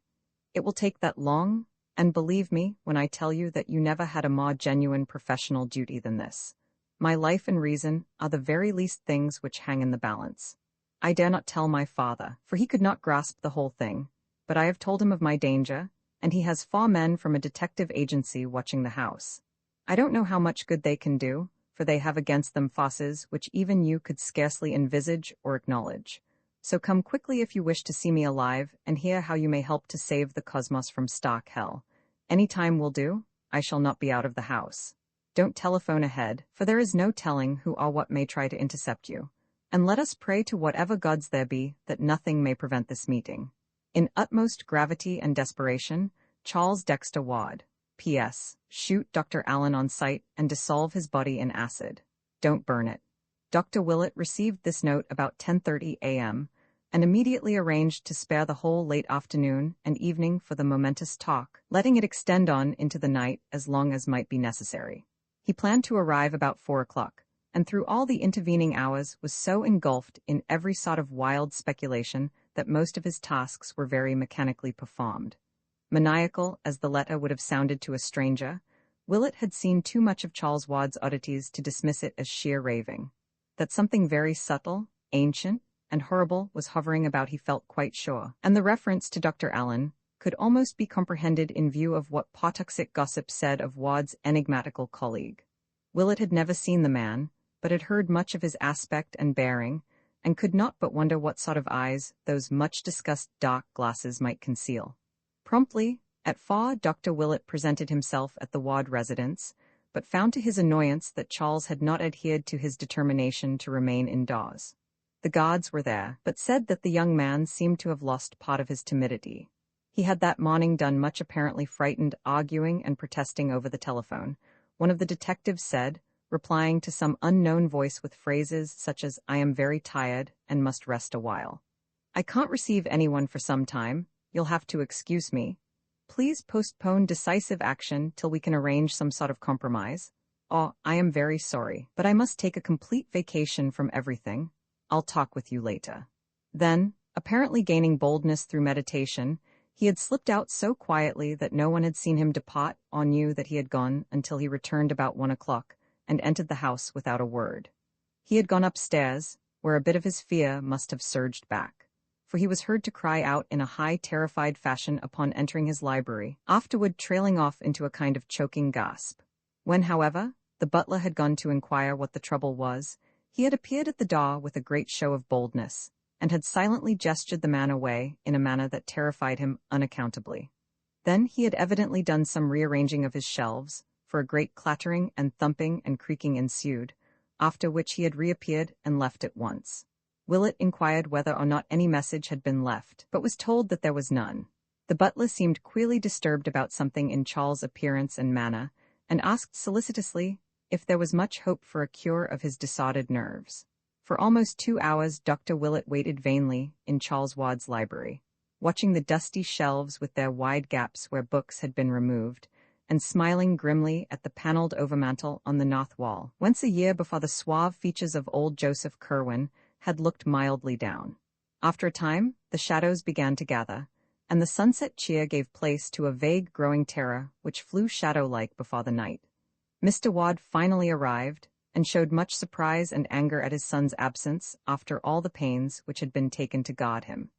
It will take that long, and believe me when I tell you that you never had a more genuine professional duty than this. My life and reason are the very least things which hang in the balance. I dare not tell my father, for he could not grasp the whole thing, but I have told him of my danger, and he has 4 men from a detective agency watching the house. I don't know how much good they can do, for they have against them forces which even you could scarcely envisage or acknowledge. So come quickly if you wish to see me alive and hear how you may help to save the cosmos from stark hell. Any time will do. I shall not be out of the house. Don't telephone ahead, for there is no telling who or what may try to intercept you. And let us pray to whatever gods there be that nothing may prevent this meeting. In utmost gravity and desperation, Charles Dexter Ward. P.S. Shoot Dr. Allen on sight and dissolve his body in acid. Don't burn it. Dr. Willett received this note about 10:30 a.m. and immediately arranged to spare the whole late afternoon and evening for the momentous talk, letting it extend on into the night as long as might be necessary. He planned to arrive about 4 o'clock, and through all the intervening hours was so engulfed in every sort of wild speculation that most of his tasks were very mechanically performed. Maniacal as the letter would have sounded to a stranger, Willett had seen too much of Charles Ward's oddities to dismiss it as sheer raving. That something very subtle, ancient, and horrible was hovering about he felt quite sure, and the reference to Dr. Allen could almost be comprehended in view of what Pawtuxet gossip said of Ward's enigmatical colleague. Willett had never seen the man, but had heard much of his aspect and bearing, and could not but wonder what sort of eyes those much-discussed dark glasses might conceal. Promptly, at 4, Dr. Willett presented himself at the Ward residence, but found to his annoyance that Charles had not adhered to his determination to remain indoors. The guards were there, but said that the young man seemed to have lost part of his timidity. He had that morning done much apparently frightened arguing and protesting over the telephone, one of the detectives said, replying to some unknown voice with phrases such as, "I am very tired and must rest a while. I can't receive anyone for some time. You'll have to excuse me. Please postpone decisive action till we can arrange some sort of compromise. Oh, I am very sorry, but I must take a complete vacation from everything. I'll talk with you later." Then, apparently gaining boldness through meditation, he had slipped out so quietly that no one had seen him depart or knew that he had gone until he returned about 1 o'clock and entered the house without a word. He had gone upstairs, where a bit of his fear must have surged back, for he was heard to cry out in a high, terrified fashion upon entering his library, afterward trailing off into a kind of choking gasp. When, however, the butler had gone to inquire what the trouble was, he had appeared at the door with a great show of boldness, and had silently gestured the man away in a manner that terrified him unaccountably. Then he had evidently done some rearranging of his shelves, for a great clattering and thumping and creaking ensued, after which he had reappeared and left at once. Willett inquired whether or not any message had been left, but was told that there was none. The butler seemed queerly disturbed about something in Charles' appearance and manner, and asked solicitously if there was much hope for a cure of his disordered nerves. For almost 2 hours Dr. Willett waited vainly in Charles Ward's library, watching the dusty shelves with their wide gaps where books had been removed, and smiling grimly at the panelled overmantel on the north wall, whence a year before the suave features of old Joseph Curwen had looked mildly down. After a time, the shadows began to gather, and the sunset cheer gave place to a vague growing terror which flew shadow-like before the night. Mr. Ward finally arrived, and showed much surprise and anger at his son's absence after all the pains which had been taken to guard him.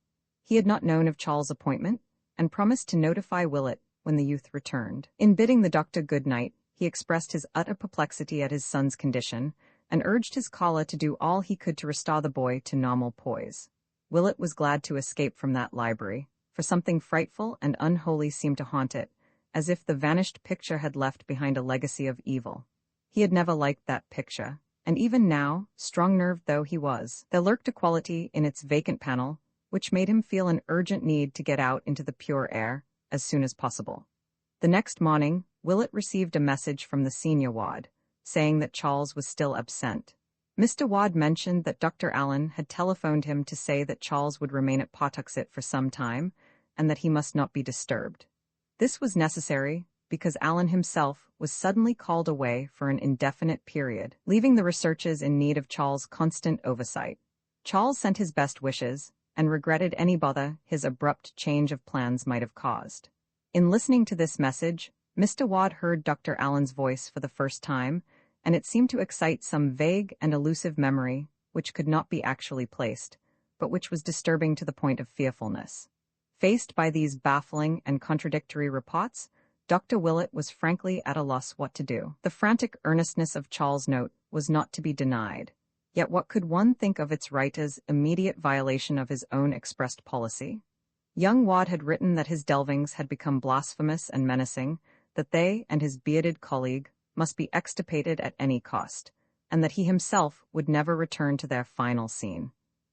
He had not known of Charles' appointment, and promised to notify Willett when the youth returned. In bidding the doctor good night, he expressed his utter perplexity at his son's condition, and urged his caller to do all he could to restore the boy to normal poise. Willett was glad to escape from that library, for something frightful and unholy seemed to haunt it, as if the vanished picture had left behind a legacy of evil. He had never liked that picture, and even now, strong-nerved though he was, there lurked a quality in its vacant panel which made him feel an urgent need to get out into the pure air as soon as possible. The next morning, Willett received a message from the senior Ward, saying that Charles was still absent. Mr. Ward mentioned that Dr. Allen had telephoned him to say that Charles would remain at Pawtuxet for some time, and that he must not be disturbed. This was necessary, because Allen himself was suddenly called away for an indefinite period, leaving the researchers in need of Charles' constant oversight. Charles sent his best wishes, and regretted any bother his abrupt change of plans might have caused. In listening to this message, Mr. Wad heard Dr. Allen's voice for the first time, and it seemed to excite some vague and elusive memory which could not be actually placed, but which was disturbing to the point of fearfulness. Faced by these baffling and contradictory reports, Dr. Willett was frankly at a loss what to do. The frantic earnestness of Charles' note was not to be denied. Yet what could one think of its writer's immediate violation of his own expressed policy? Young Wad had written that his delvings had become blasphemous and menacing, that they and his bearded colleague must be extirpated at any cost, and that he himself would never return to their final scene.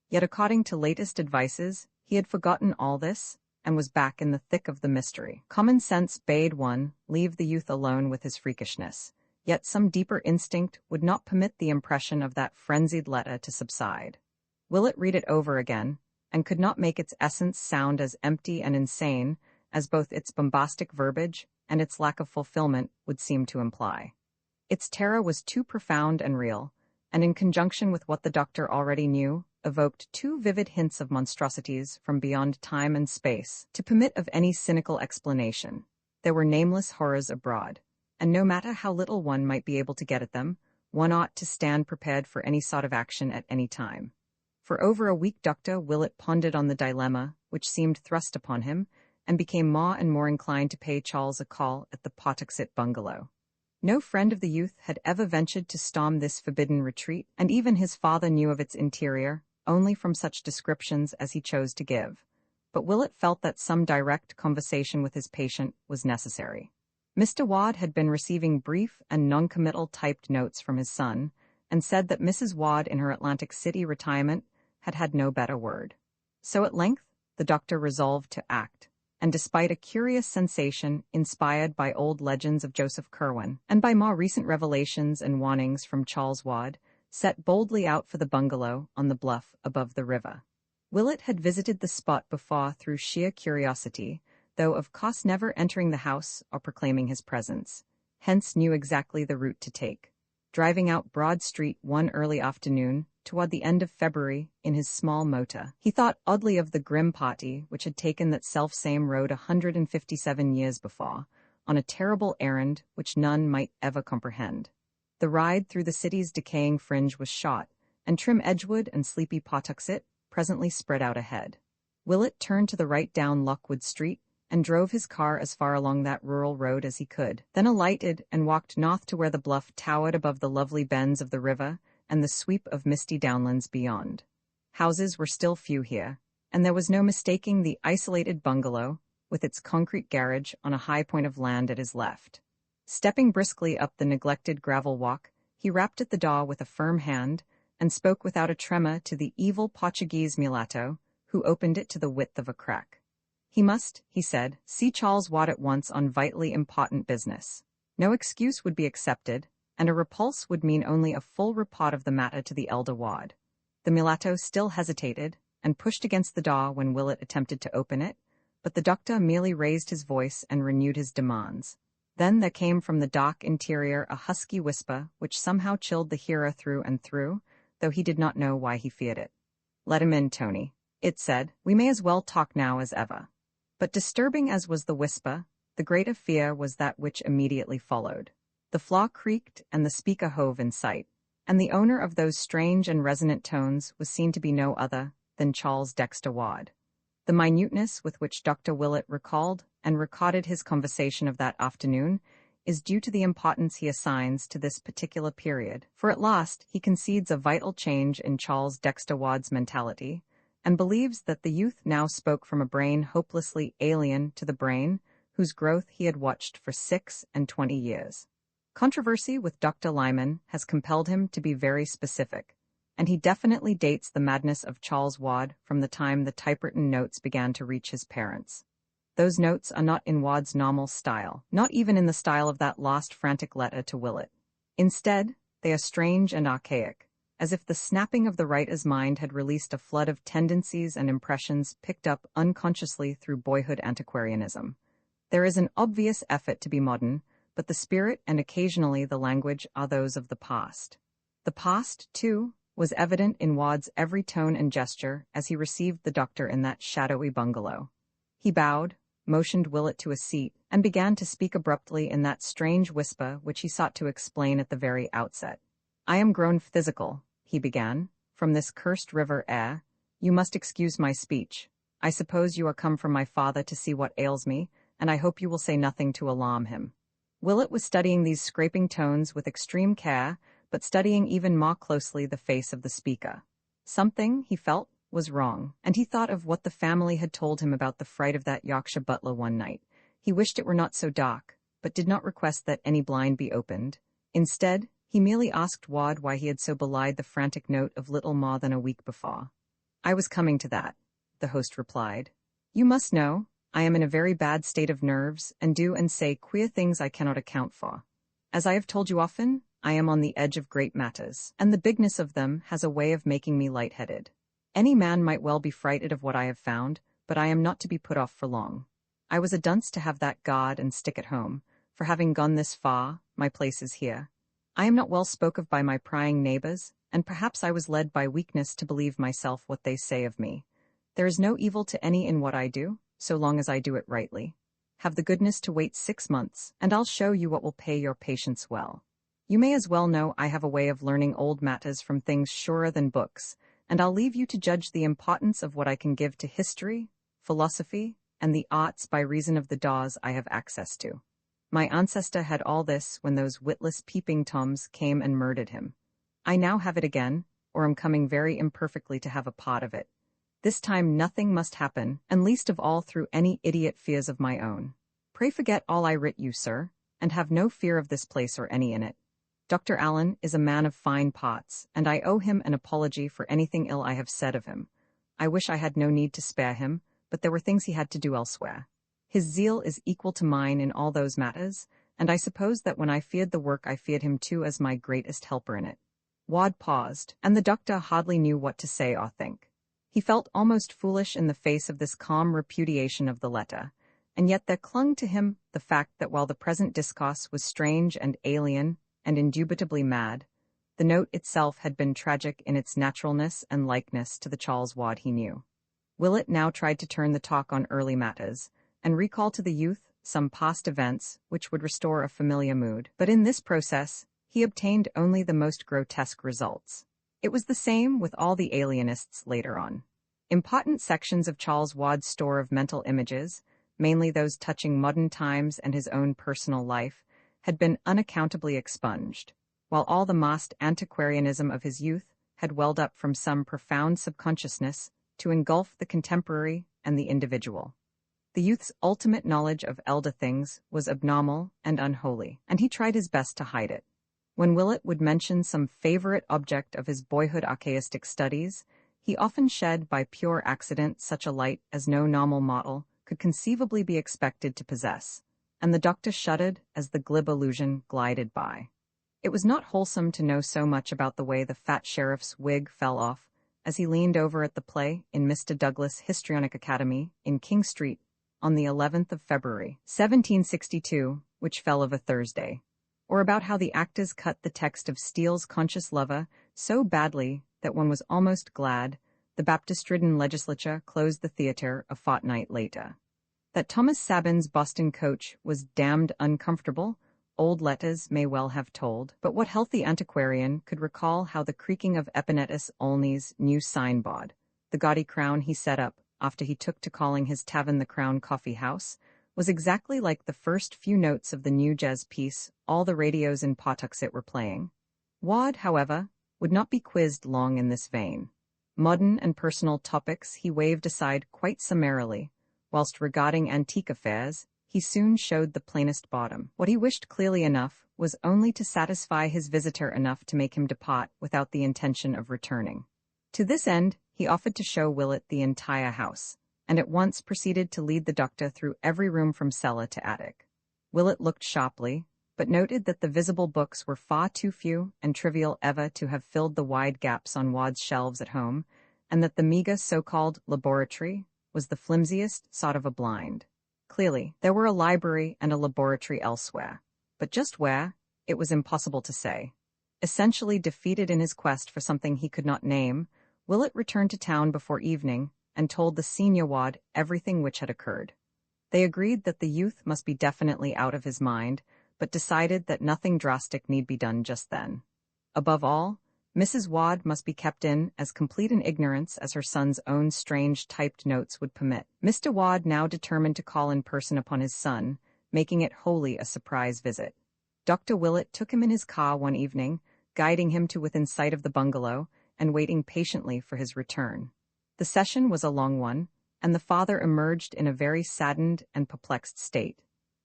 Yet according to latest advices, he had forgotten all this, and was back in the thick of the mystery. Common sense bade one leave the youth alone with his freakishness, yet some deeper instinct would not permit the impression of that frenzied letter to subside. Willett read it over again, and could not make its essence sound as empty and insane as both its bombastic verbiage and its lack of fulfillment would seem to imply. Its terror was too profound and real, and in conjunction with what the doctor already knew, evoked too vivid hints of monstrosities from beyond time and space to permit of any cynical explanation. There were nameless horrors abroad, and no matter how little one might be able to get at them, one ought to stand prepared for any sort of action at any time. For over a week Dr. Willett pondered on the dilemma which seemed thrust upon him, and became more and more inclined to pay Charles a call at the Pawtuxet bungalow. No friend of the youth had ever ventured to storm this forbidden retreat, and even his father knew of its interior only from such descriptions as he chose to give. But Willett felt that some direct conversation with his patient was necessary. Mr. Wad had been receiving brief and noncommittal typed notes from his son, and said that Mrs. Wad in her Atlantic City retirement had had no better word. So at length the doctor resolved to act, and despite a curious sensation inspired by old legends of Joseph Curwen, and by more recent revelations and warnings from Charles Wad, set boldly out for the bungalow on the bluff above the river. Willett had visited the spot before through sheer curiosity, though of course never entering the house or proclaiming his presence, hence knew exactly the route to take. Driving out Broad Street one early afternoon, toward the end of February, in his small motor, he thought oddly of the grim party which had taken that self-same road 157 years before, on a terrible errand which none might ever comprehend. The ride through the city's decaying fringe was short, and trim Edgewood and sleepy Pawtuxet presently spread out ahead. Willett turned to the right down Lockwood Street, and drove his car as far along that rural road as he could, then alighted and walked north to where the bluff towered above the lovely bends of the river and the sweep of misty downlands beyond. Houses were still few here, and there was no mistaking the isolated bungalow, with its concrete garage on a high point of land at his left. Stepping briskly up the neglected gravel walk, he rapped at the door with a firm hand, and spoke without a tremor to the evil Portuguese mulatto, who opened it to the width of a crack. He must, he said, see Charles Wad at once on vitally important business. No excuse would be accepted, and a repulse would mean only a full report of the matter to the elder Wad. The mulatto still hesitated, and pushed against the door when Willett attempted to open it, but the doctor merely raised his voice and renewed his demands. Then there came from the dark interior a husky whisper which somehow chilled the hearer through and through, though he did not know why he feared it. "Let him in, Tony," it said. "We may as well talk now as ever." But disturbing as was the whisper, the greater fear was that which immediately followed. The floor creaked and the speaker hove in sight, and the owner of those strange and resonant tones was seen to be no other than Charles Dexter Wad. The minuteness with which Dr. Willett recalled and recorded his conversation of that afternoon is due to the importance he assigns to this particular period, for at last he concedes a vital change in Charles Dexter Wad's mentality, and believes that the youth now spoke from a brain hopelessly alien to the brain whose growth he had watched for 26 years. Controversy with Dr. Lyman has compelled him to be very specific, and he definitely dates the madness of Charles Wad from the time the typewritten notes began to reach his parents. Those notes are not in Wad's normal style, not even in the style of that lost frantic letter to Willett. Instead, they are strange and archaic, as if the snapping of the writer's mind had released a flood of tendencies and impressions picked up unconsciously through boyhood antiquarianism. There is an obvious effort to be modern, but the spirit and occasionally the language are those of the past. The past, too, was evident in Wad's every tone and gesture as he received the doctor in that shadowy bungalow. He bowed, motioned Willett to a seat, and began to speak abruptly in that strange whisper which he sought to explain at the very outset. "I am grown physical," he began, "from this cursed river air. You must excuse my speech. I suppose you are come from my father to see what ails me, and I hope you will say nothing to alarm him." Willett was studying these scraping tones with extreme care, but studying even more closely the face of the speaker. Something, he felt, was wrong, and he thought of what the family had told him about the fright of that Yorkshire butler one night. He wished it were not so dark, but did not request that any blind be opened. Instead, he merely asked Wad why he had so belied the frantic note of little more than a week before. "I was coming to that," the host replied. "You must know, I am in a very bad state of nerves, and do and say queer things I cannot account for. As I have told you often, I am on the edge of great matters, and the bigness of them has a way of making me light-headed. Any man might well be frighted of what I have found, but I am not to be put off for long. I was a dunce to have that guard and stick at home, for having gone this far, my place is here. I am not well spoke of by my prying neighbors, and perhaps I was led by weakness to believe myself what they say of me. There is no evil to any in what I do, so long as I do it rightly. Have the goodness to wait 6 months, and I'll show you what will pay your patience well. You may as well know I have a way of learning old matters from things surer than books, and I'll leave you to judge the importance of what I can give to history, philosophy, and the arts by reason of the doors I have access to. My ancestor had all this when those witless peeping toms came and murdered him. I now have it again, or am coming very imperfectly to have a part of it. This time nothing must happen, and least of all through any idiot fears of my own. Pray forget all I writ you, sir, and have no fear of this place or any in it. Dr. Allen is a man of fine parts, and I owe him an apology for anything ill I have said of him. I wish I had no need to spare him, but there were things he had to do elsewhere. His zeal is equal to mine in all those matters, and I suppose that when I feared the work I feared him too as my greatest helper in it." Wad paused, and the doctor hardly knew what to say or think. He felt almost foolish in the face of this calm repudiation of the letter, and yet there clung to him the fact that while the present discourse was strange and alien and indubitably mad, the note itself had been tragic in its naturalness and likeness to the Charles Wad he knew. Willett now tried to turn the talk on early matters, and recall to the youth some past events which would restore a familiar mood, but in this process, he obtained only the most grotesque results. It was the same with all the alienists later on. Important sections of Charles Wad's store of mental images, mainly those touching modern times and his own personal life, had been unaccountably expunged, while all the massed antiquarianism of his youth had welled up from some profound subconsciousness to engulf the contemporary and the individual. The youth's ultimate knowledge of elder things was abnormal and unholy, and he tried his best to hide it. When Willett would mention some favorite object of his boyhood archaistic studies, he often shed by pure accident such a light as no normal mortal could conceivably be expected to possess, and the doctor shuddered as the glib allusion glided by. It was not wholesome to know so much about the way the fat sheriff's wig fell off as he leaned over at the play in Mr. Douglas' Histrionic Academy in King Street on the 11th of February, 1762, which fell of a Thursday, or about how the actors cut the text of Steele's Conscious Lover so badly that one was almost glad the Baptist-ridden legislature closed the theater a fortnight later. That Thomas Sabin's Boston coach was damned uncomfortable, old letters may well have told, but what healthy antiquarian could recall how the creaking of Epinetus Olney's new signboard, the gaudy crown he set up after he took to calling his tavern the Crown Coffee House, was exactly like the first few notes of the new jazz piece all the radios in Pawtuxet were playing. Wad, however, would not be quizzed long in this vein. Modern and personal topics he waved aside quite summarily, whilst regarding antique affairs, he soon showed the plainest bottom. What he wished clearly enough was only to satisfy his visitor enough to make him depart without the intention of returning. To this end, he offered to show Willett the entire house, and at once proceeded to lead the doctor through every room from cellar to attic. Willett looked sharply, but noted that the visible books were far too few and trivial ever to have filled the wide gaps on Wad's shelves at home, and that the meagre so-called laboratory was the flimsiest sort of a blind. Clearly, there were a library and a laboratory elsewhere, but just where, it was impossible to say. Essentially defeated in his quest for something he could not name, Willett returned to town before evening and told the senior ward everything which had occurred. They agreed that the youth must be definitely out of his mind, but decided that nothing drastic need be done just then. Above all, Mrs. Wad must be kept in as complete an ignorance as her son's own strange typed notes would permit. Mr. Wad now determined to call in person upon his son, making it wholly a surprise visit. Dr. Willett took him in his car one evening, guiding him to within sight of the bungalow and waiting patiently for his return. The session was a long one, and the father emerged in a very saddened and perplexed state.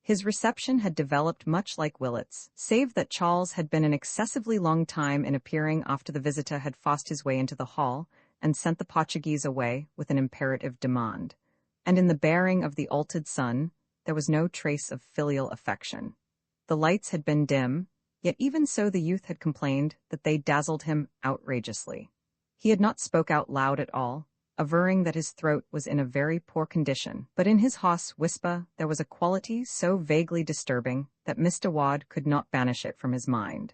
His reception had developed much like Willett's, save that Charles had been an excessively long time in appearing after the visitor had forced his way into the hall and sent the Portuguese away with an imperative demand. And in the bearing of the altered son, there was no trace of filial affection. The lights had been dim, yet even so the youth had complained that they dazzled him outrageously. He had not spoke out loud at all, averring that his throat was in a very poor condition, but in his hoarse whisper there was a quality so vaguely disturbing that Mr. Wad could not banish it from his mind.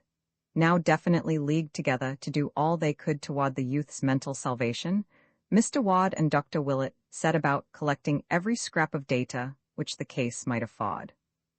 Now definitely leagued together to do all they could toward the youth's mental salvation, Mr. Wad and Dr. Willett set about collecting every scrap of data which the case might afford.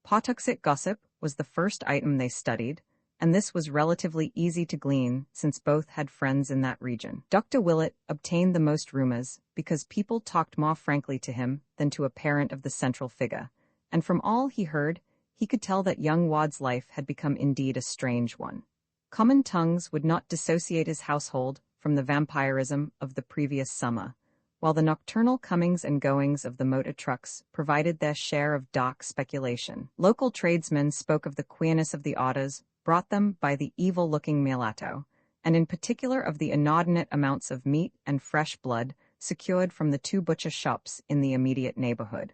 Pawtuxet gossip was the first item they studied, and this was relatively easy to glean since both had friends in that region. Dr. Willett obtained the most rumors because people talked more frankly to him than to a parent of the central figure, and from all he heard, he could tell that young Wad's life had become indeed a strange one. Common tongues would not dissociate his household from the vampirism of the previous summer, while the nocturnal comings and goings of the motor trucks provided their share of dark speculation. Local tradesmen spoke of the queerness of the orders brought them by the evil-looking mulatto, and in particular of the inordinate amounts of meat and fresh blood secured from the 2 butcher shops in the immediate neighborhood.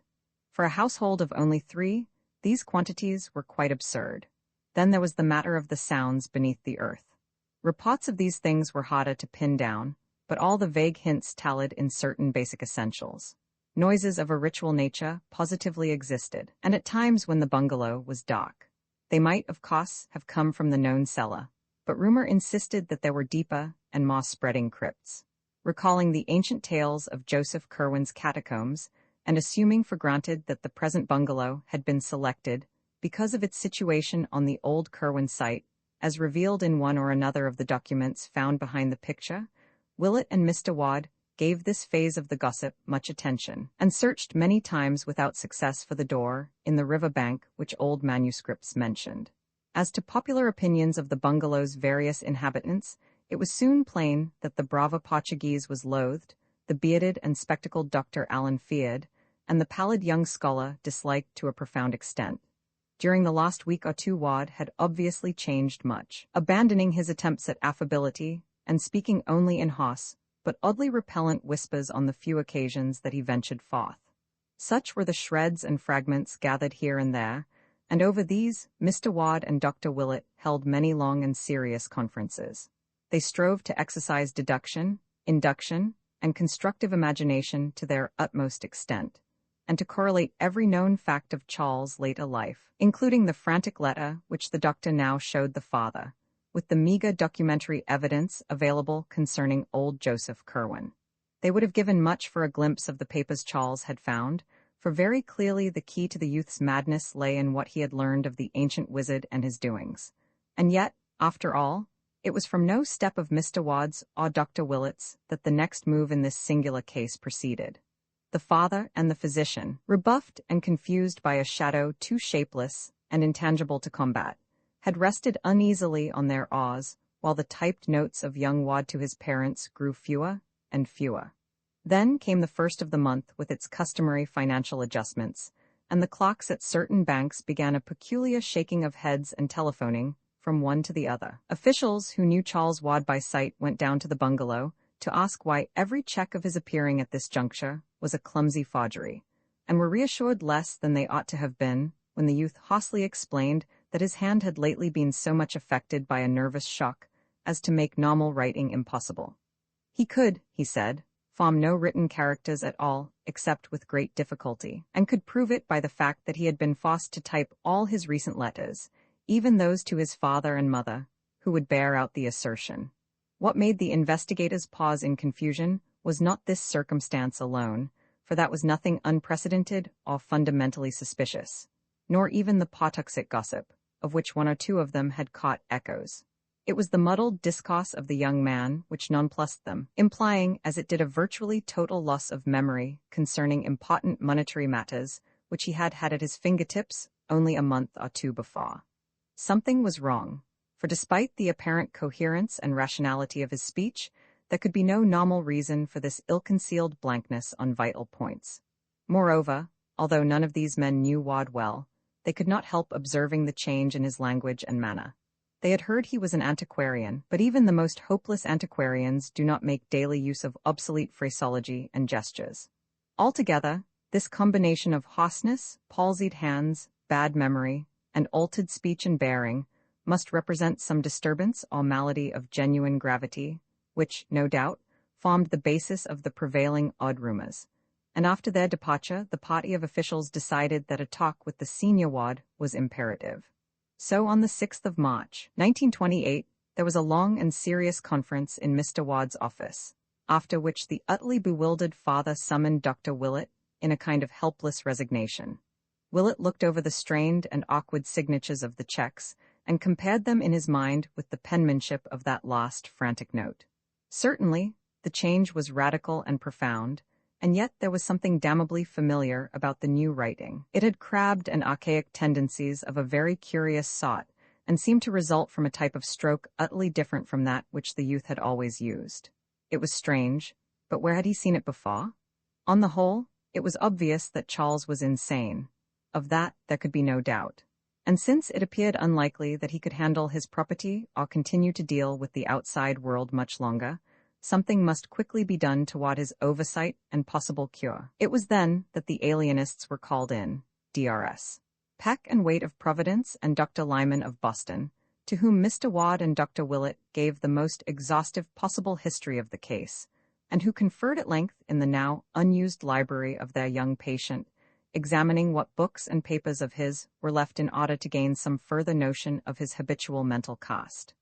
For a household of only 3, these quantities were quite absurd. Then there was the matter of the sounds beneath the earth. Reports of these things were harder to pin down, but all the vague hints tallied in certain basic essentials. Noises of a ritual nature positively existed, and at times when the bungalow was dark. They might, of course, have come from the known cellar, but rumor insisted that there were deeper and moss-spreading crypts. Recalling the ancient tales of Joseph Curwen's catacombs, and assuming for granted that the present bungalow had been selected because of its situation on the old Curwen site, as revealed in one or another of the documents found behind the picture, Willett and Mr. Wad gave this phase of the gossip much attention, and searched many times without success for the door in the river bank which old manuscripts mentioned. As to popular opinions of the bungalow's various inhabitants, it was soon plain that the brava Portuguese was loathed, the bearded and spectacled Dr. Allen feared, and the pallid young scholar disliked to a profound extent. During the last week or 2 Wad had obviously changed much, abandoning his attempts at affability and speaking only in hoarse, but oddly repellent whispers on the few occasions that he ventured forth. Such were the shreds and fragments gathered here and there, and over these Mr. Wad and Dr. Willett held many long and serious conferences. They strove to exercise deduction, induction, and constructive imagination to their utmost extent, and to correlate every known fact of Charles' later life, including the frantic letter which the doctor now showed the father, with the meager documentary evidence available concerning old Joseph Curwen. They would have given much for a glimpse of the papers Charles had found, for very clearly the key to the youth's madness lay in what he had learned of the ancient wizard and his doings. And yet, after all, it was from no step of Mr. Wad's or Dr. Willett's that the next move in this singular case proceeded. The father and the physician, rebuffed and confused by a shadow too shapeless and intangible to combat, had rested uneasily on their oars, while the typed notes of young Wad to his parents grew fewer and fewer. Then came the first of the month with its customary financial adjustments, and the clocks at certain banks began a peculiar shaking of heads and telephoning from one to the other. Officials who knew Charles Wad by sight went down to the bungalow to ask why every check of his appearing at this juncture was a clumsy forgery, and were reassured less than they ought to have been when the youth hoarsely explained that his hand had lately been so much affected by a nervous shock as to make normal writing impossible. He could, he said, form no written characters at all, except with great difficulty, and could prove it by the fact that he had been forced to type all his recent letters, even those to his father and mother, who would bear out the assertion. What made the investigators pause in confusion was not this circumstance alone, for that was nothing unprecedented or fundamentally suspicious, nor even the Pawtuxet gossip, of which one or two of them had caught echoes. It was the muddled discourse of the young man which nonplussed them, implying as it did a virtually total loss of memory concerning important monetary matters which he had had at his fingertips only a month or two before. Something was wrong, for despite the apparent coherence and rationality of his speech, there could be no normal reason for this ill-concealed blankness on vital points. Moreover, although none of these men knew Ward well, they could not help observing the change in his language and manner. They had heard he was an antiquarian, but even the most hopeless antiquarians do not make daily use of obsolete phraseology and gestures. Altogether, this combination of hoarseness, palsied hands, bad memory, and altered speech and bearing must represent some disturbance or malady of genuine gravity, which, no doubt, formed the basis of the prevailing odd rumors. And after their departure, the party of officials decided that a talk with the senior Ward was imperative. So on the 6th of March, 1928, there was a long and serious conference in Mr. Ward's office, after which the utterly bewildered father summoned Dr. Willett in a kind of helpless resignation. Willett looked over the strained and awkward signatures of the checks and compared them in his mind with the penmanship of that last frantic note. Certainly, the change was radical and profound, and yet there was something damnably familiar about the new writing. It had crabbed and archaic tendencies of a very curious sort, and seemed to result from a type of stroke utterly different from that which the youth had always used. It was strange, but where had he seen it before? On the whole, it was obvious that Charles was insane. Of that there could be no doubt. And since it appeared unlikely that he could handle his property or continue to deal with the outside world much longer, something must quickly be done toward his oversight and possible cure. It was then that the alienists were called in, Drs. Peck and Waite of Providence and Dr. Lyman of Boston, to whom Mr. Ward and Dr. Willett gave the most exhaustive possible history of the case, and who conferred at length in the now unused library of their young patient, examining what books and papers of his were left in order to gain some further notion of his habitual mental cast.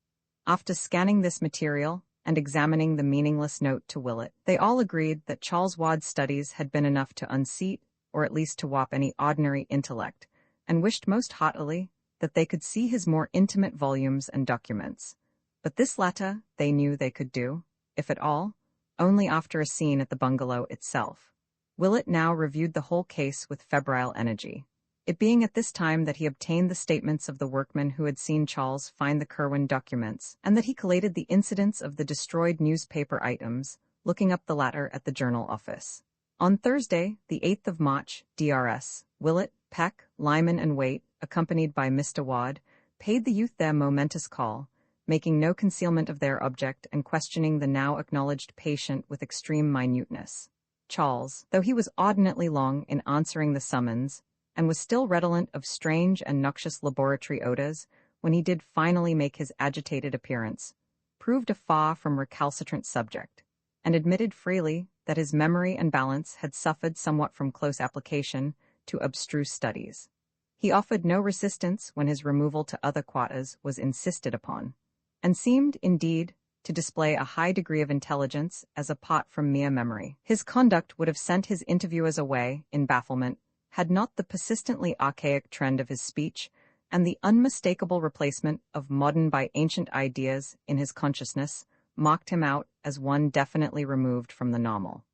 After scanning this material, and examining the meaningless note to Willett, they all agreed that Charles Ward's studies had been enough to unseat, or at least to warp any ordinary intellect, and wished most heartily that they could see his more intimate volumes and documents. But this latter they knew they could do, if at all, only after a scene at the bungalow itself. Willett now reviewed the whole case with febrile energy, it being at this time that he obtained the statements of the workmen who had seen Charles find the Kirwan documents, and that he collated the incidents of the destroyed newspaper items, looking up the latter at the Journal office. On Thursday, the 8th of March, Drs. Willett, Peck, Lyman, and Waite, accompanied by Mr. Ward, paid the youth their momentous call, making no concealment of their object and questioning the now acknowledged patient with extreme minuteness. Charles, though he was ordinately long in answering the summons, and was still redolent of strange and noxious laboratory odors when he did finally make his agitated appearance, proved a far from recalcitrant subject, and admitted freely that his memory and balance had suffered somewhat from close application to abstruse studies. He offered no resistance when his removal to other quarters was insisted upon, and seemed, indeed, to display a high degree of intelligence as apart from mere memory. His conduct would have sent his interviewers away in bafflement had not the persistently archaic trend of his speech and the unmistakable replacement of modern by ancient ideas in his consciousness marked him out as one definitely removed from the normal.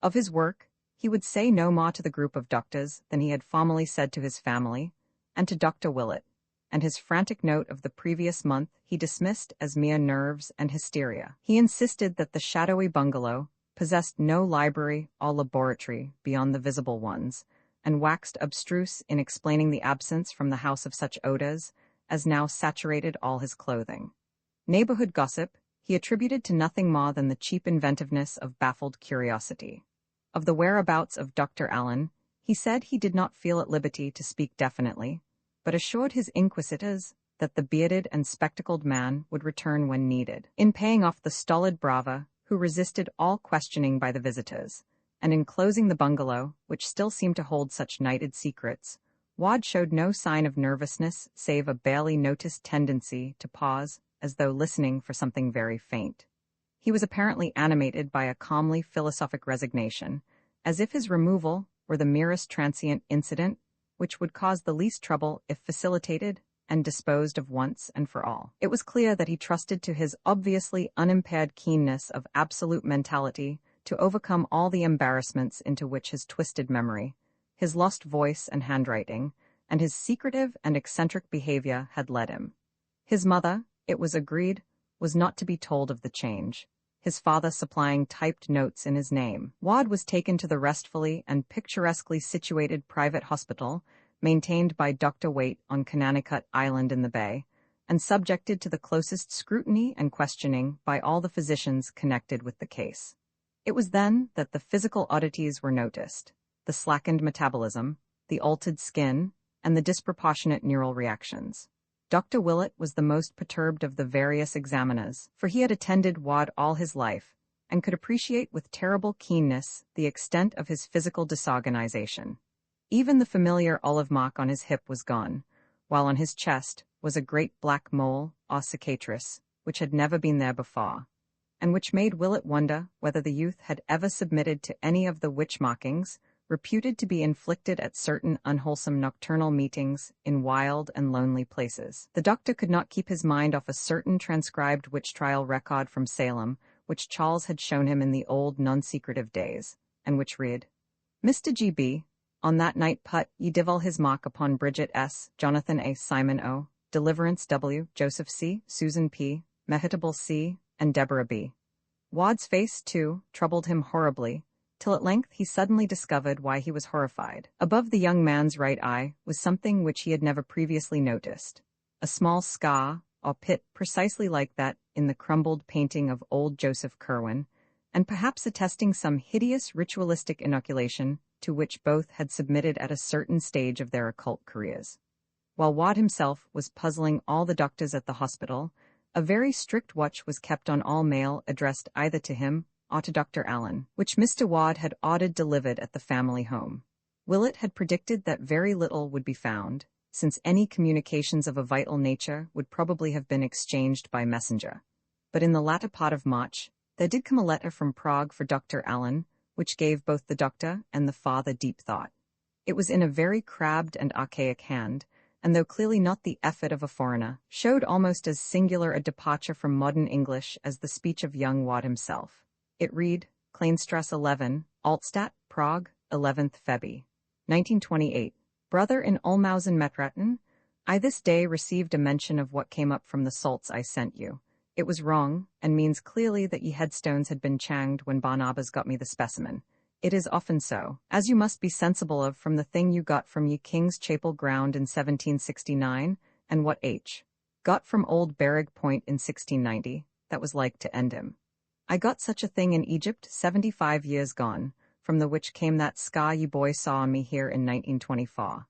Of his work, he would say no more to the group of doctors than he had formerly said to his family and to Dr. Willett, and his frantic note of the previous month he dismissed as mere nerves and hysteria. He insisted that the shadowy bungalow possessed no library or laboratory beyond the visible ones, and waxed abstruse in explaining the absence from the house of such odors as now saturated all his clothing. Neighborhood gossip he attributed to nothing more than the cheap inventiveness of baffled curiosity. Of the whereabouts of Dr. Allen, he said he did not feel at liberty to speak definitely, but assured his inquisitors that the bearded and spectacled man would return when needed. In paying off the stolid brava who resisted all questioning by the visitors, and in closing the bungalow, which still seemed to hold such nighted secrets, Wad showed no sign of nervousness save a barely noticed tendency to pause as though listening for something very faint. He was apparently animated by a calmly philosophic resignation, as if his removal were the merest transient incident which would cause the least trouble if facilitated and disposed of once and for all. It was clear that he trusted to his obviously unimpaired keenness of absolute mentality to overcome all the embarrassments into which his twisted memory, his lost voice and handwriting, and his secretive and eccentric behavior had led him. His mother, it was agreed, was not to be told of the change, his father supplying typed notes in his name. Wad was taken to the restfully and picturesquely situated private hospital maintained by Dr. Waite on Connecticut Island in the Bay, and subjected to the closest scrutiny and questioning by all the physicians connected with the case. It was then that the physical oddities were noticed: the slackened metabolism, the altered skin, and the disproportionate neural reactions. Dr. Willett was the most perturbed of the various examiners, for he had attended Wad all his life, and could appreciate with terrible keenness the extent of his physical disorganization. Even the familiar olive mark on his hip was gone, while on his chest was a great black mole, or cicatrice, which had never been there before, and which made Willett wonder whether the youth had ever submitted to any of the witch markings reputed to be inflicted at certain unwholesome nocturnal meetings in wild and lonely places. The doctor could not keep his mind off a certain transcribed witch trial record from Salem, which Charles had shown him in the old non-secretive days, and which read, "Mr. G.B., on that night put ye divil his mark upon Bridget S., Jonathan A., Simon O., Deliverance W., Joseph C., Susan P., Mehitable C., and Deborah B." Wad's face, too, troubled him horribly, till at length he suddenly discovered why he was horrified. Above the young man's right eye was something which he had never previously noticed: a small scar, or pit precisely like that in the crumbled painting of old Joseph Curwen, and perhaps attesting some hideous ritualistic inoculation to which both had submitted at a certain stage of their occult careers. While Wad himself was puzzling all the doctors at the hospital, a very strict watch was kept on all mail addressed either to him or to Dr. Allen, which Mr. Wad had ordered delivered at the family home. Willett had predicted that very little would be found, since any communications of a vital nature would probably have been exchanged by messenger. But in the latter part of March, there did come a letter from Prague for Dr. Allen, which gave both the doctor and the father deep thought. It was in a very crabbed and archaic hand, and though clearly not the effort of a foreigner, showed almost as singular a departure from modern English as the speech of young Wad himself. It read, Kleinstrasse 11, Altstadt, Prague, 11th February, 1928. Brother in Olmausen Metraten, I this day received a mention of what came up from the salts I sent you. It was wrong, and means clearly that ye headstones had been changed when Barnabas got me the specimen. It is often so, as you must be sensible of from the thing you got from ye King's Chapel ground in 1769, and what H. got from old Berrig Point in 1690, that was like to end him. I got such a thing in Egypt 75 years gone, from the which came that scar ye boy saw on me here in 1924.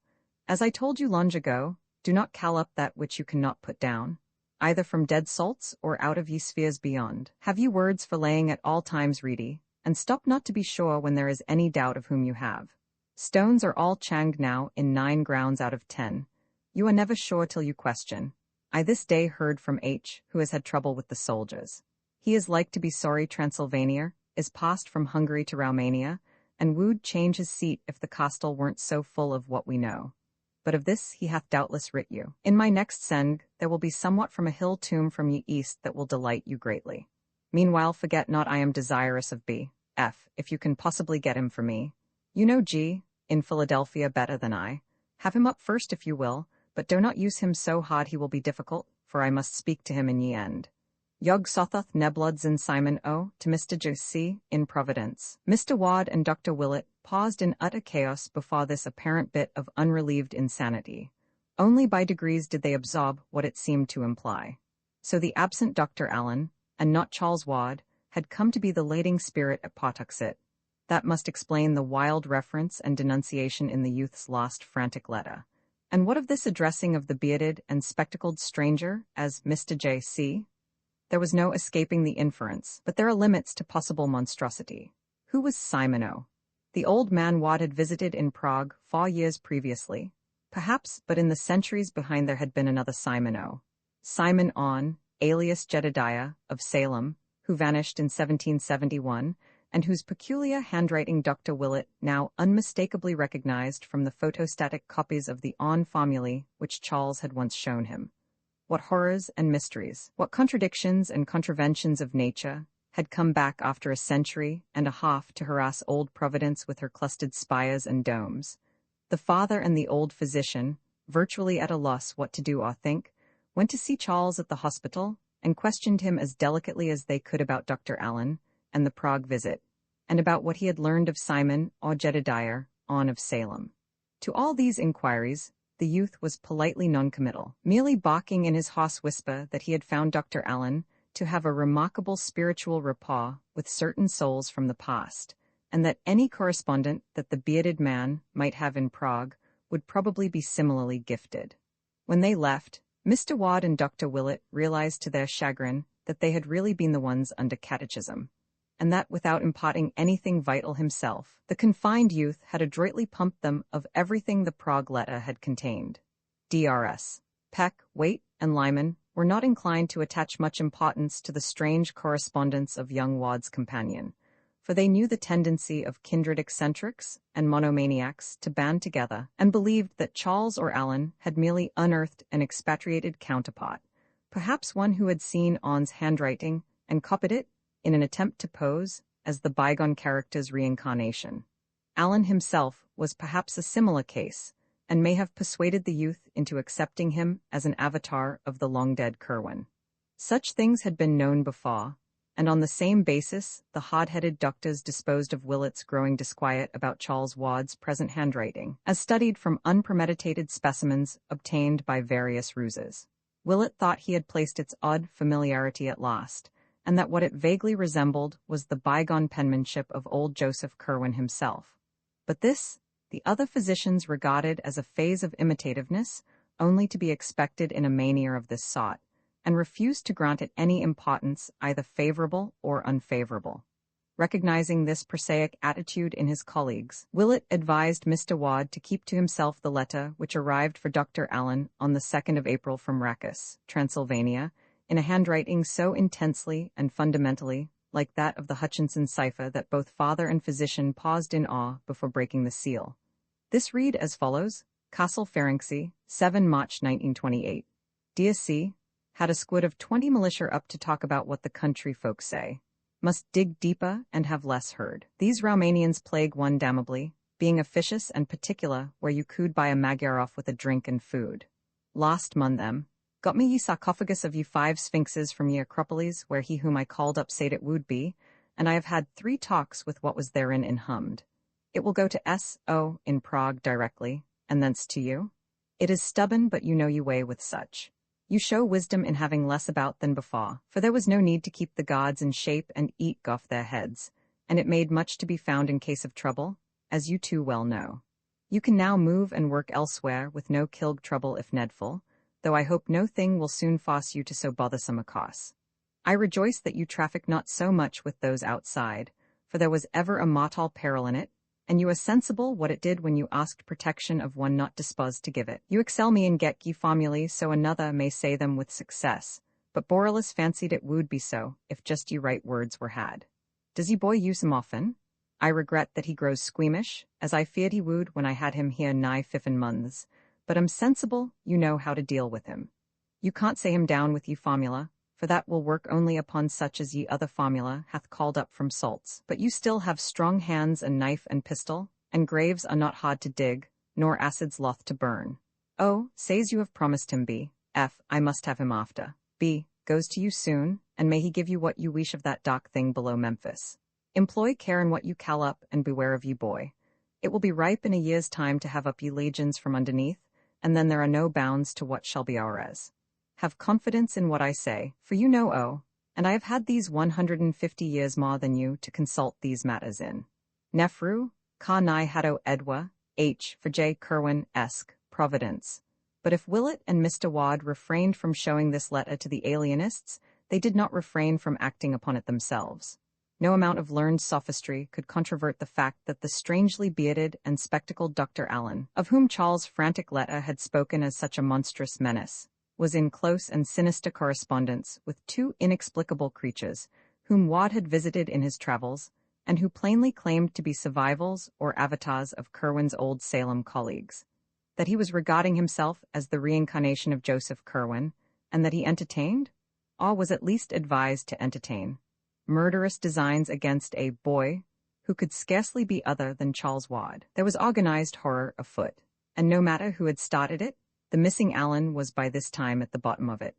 As I told you long ago, do not call up that which you cannot put down, either from dead salts or out of ye spheres beyond. Have ye words for laying at all times ready, and stop not to be sure when there is any doubt of whom you have. Stones are all changed now in 9 grounds out of 10. You are never sure till you question. I this day heard from H., who has had trouble with the soldiers. He is like to be sorry Transylvania is passed from Hungary to Romania, and would change his seat if the castle weren't so full of what we know. But of this he hath doubtless writ you. In my next send there will be somewhat from a hill tomb from ye east that will delight you greatly. Meanwhile forget not I am desirous of B. F. if you can possibly get him for me. You know G. in Philadelphia better than I. Have him up first if you will, but do not use him so hard he will be difficult, for I must speak to him in ye end. Yog Sothoth Nebloods and Simon O. to Mr. J. C. in Providence. Mr. Wad and Dr. Willett paused in utter chaos before this apparent bit of unrelieved insanity. Only by degrees did they absorb what it seemed to imply. So the absent Dr. Allen, and not Charles Wad, had come to be the lading spirit at Pawtuxet. That must explain the wild reference and denunciation in the youth's lost frantic letter. And what of this addressing of the bearded and spectacled stranger as Mr. J. C.? There was no escaping the inference, but there are limits to possible monstrosity. Who was Simon O? The old man Wad had visited in Prague 4 years previously. Perhaps, but in the centuries behind there had been another Simon O. Simon On, alias Jedediah, of Salem, who vanished in 1771, and whose peculiar handwriting Dr. Willett now unmistakably recognized from the photostatic copies of the On formulae which Charles had once shown him. What horrors and mysteries, what contradictions and contraventions of nature had come back after a century and a half to harass old Providence with her clustered spires and domes. The father and the old physician, virtually at a loss what to do or think, went to see Charles at the hospital and questioned him as delicately as they could about Dr. Allen and the Prague visit, and about what he had learned of Simon or Jedediah, On of Salem. To all these inquiries, the youth was politely noncommittal, merely barking in his hoarse whisper that he had found Dr. Allen to have a remarkable spiritual rapport with certain souls from the past, and that any correspondent that the bearded man might have in Prague would probably be similarly gifted. When they left, Mr. Wad and Dr. Willett realized to their chagrin that they had really been the ones under catechism, and that without imparting anything vital himself, the confined youth had adroitly pumped them of everything the Prague letter had contained. Drs. Peck, Waite, and Lyman were not inclined to attach much importance to the strange correspondence of young Wad's companion, for they knew the tendency of kindred eccentrics and monomaniacs to band together, and believed that Charles or Allen had merely unearthed an expatriated counterpart, perhaps one who had seen On's handwriting and copied it in an attempt to pose as the bygone character's reincarnation. Allen himself was perhaps a similar case, and may have persuaded the youth into accepting him as an avatar of the long-dead Curwen. Such things had been known before, and on the same basis the hard-headed doctors disposed of Willett's growing disquiet about Charles Wad's present handwriting, as studied from unpremeditated specimens obtained by various ruses. Willett thought he had placed its odd familiarity at last, and that what it vaguely resembled was the bygone penmanship of old Joseph Curwen himself. But this, the other physicians regarded as a phase of imitativeness only to be expected in a mania of this sort, and refused to grant it any importance either favorable or unfavorable. Recognizing this prosaic attitude in his colleagues, Willett advised Mr. Wad to keep to himself the letter which arrived for Dr. Allen on the 2nd of April from Rackus, Transylvania, in a handwriting so intensely and fundamentally like that of the Hutchinson cipher that both father and physician paused in awe before breaking the seal. This read as follows: Castle Ferenczi, 7 March 1928. Dear C. Had a squid of 20 militia up to talk about what the country folks say. Must dig deeper and have less heard. These Romanians plague one damnably, being officious and particular where you could buy a Magyar off with a drink and food. Last month them, got me ye sarcophagus of ye 5 sphinxes from ye Acropolis, where he whom I called up said it would be, and I have had 3 talks with what was therein in hummed. It will go to S.O. in Prague directly, and thence to you. It is stubborn, but you know ye way with such. You show wisdom in having less about than before, for there was no need to keep the gods in shape and eat off their heads, and it made much to be found in case of trouble, as you too well know. You can now move and work elsewhere with no kilg trouble if needful, though I hope no thing will soon force you to so bothersome a cause. I rejoice that you traffic not so much with those outside, for there was ever a mortal peril in it, and you are sensible what it did when you asked protection of one not disposed to give it. You excel me in get ye formulae, so another may say them with success, but Borellus fancied it would be so, if just ye right words were had. Does ye boy use 'em often? I regret that he grows squeamish, as I feared he would when I had him here nigh 15 months, but I'm sensible you know how to deal with him. You can't say him down with ye formula, for that will work only upon such as ye other formula hath called up from salts. But you still have strong hands and knife and pistol, and graves are not hard to dig, nor acids loth to burn. O, says you have promised him B. F, I must have him after. B, goes to you soon, and may he give you what you wish of that dark thing below Memphis. Employ care in what you call up, and beware of ye boy. It will be ripe in a year's time to have up ye legions from underneath, and then there are no bounds to what shall be ours. Have confidence in what I say, for you know and I have had these 150 years more than you to consult these matters in. Nefru, ka nai hado edwa, H for J. Curwen, esque, Providence. But if Willett and Mr. Wad refrained from showing this letter to the alienists, they did not refrain from acting upon it themselves. No amount of learned sophistry could controvert the fact that the strangely bearded and spectacled Dr. Allen, of whom Charles' frantic letter had spoken as such a monstrous menace, was in close and sinister correspondence with two inexplicable creatures whom Wad had visited in his travels, and who plainly claimed to be survivals or avatars of Curwen's old Salem colleagues. That he was regarding himself as the reincarnation of Joseph Curwen, and that he entertained, or was at least advised to entertain, murderous designs against a boy who could scarcely be other than Charles Wad. There was organized horror afoot, and no matter who had started it, the missing Allen was by this time at the bottom of it.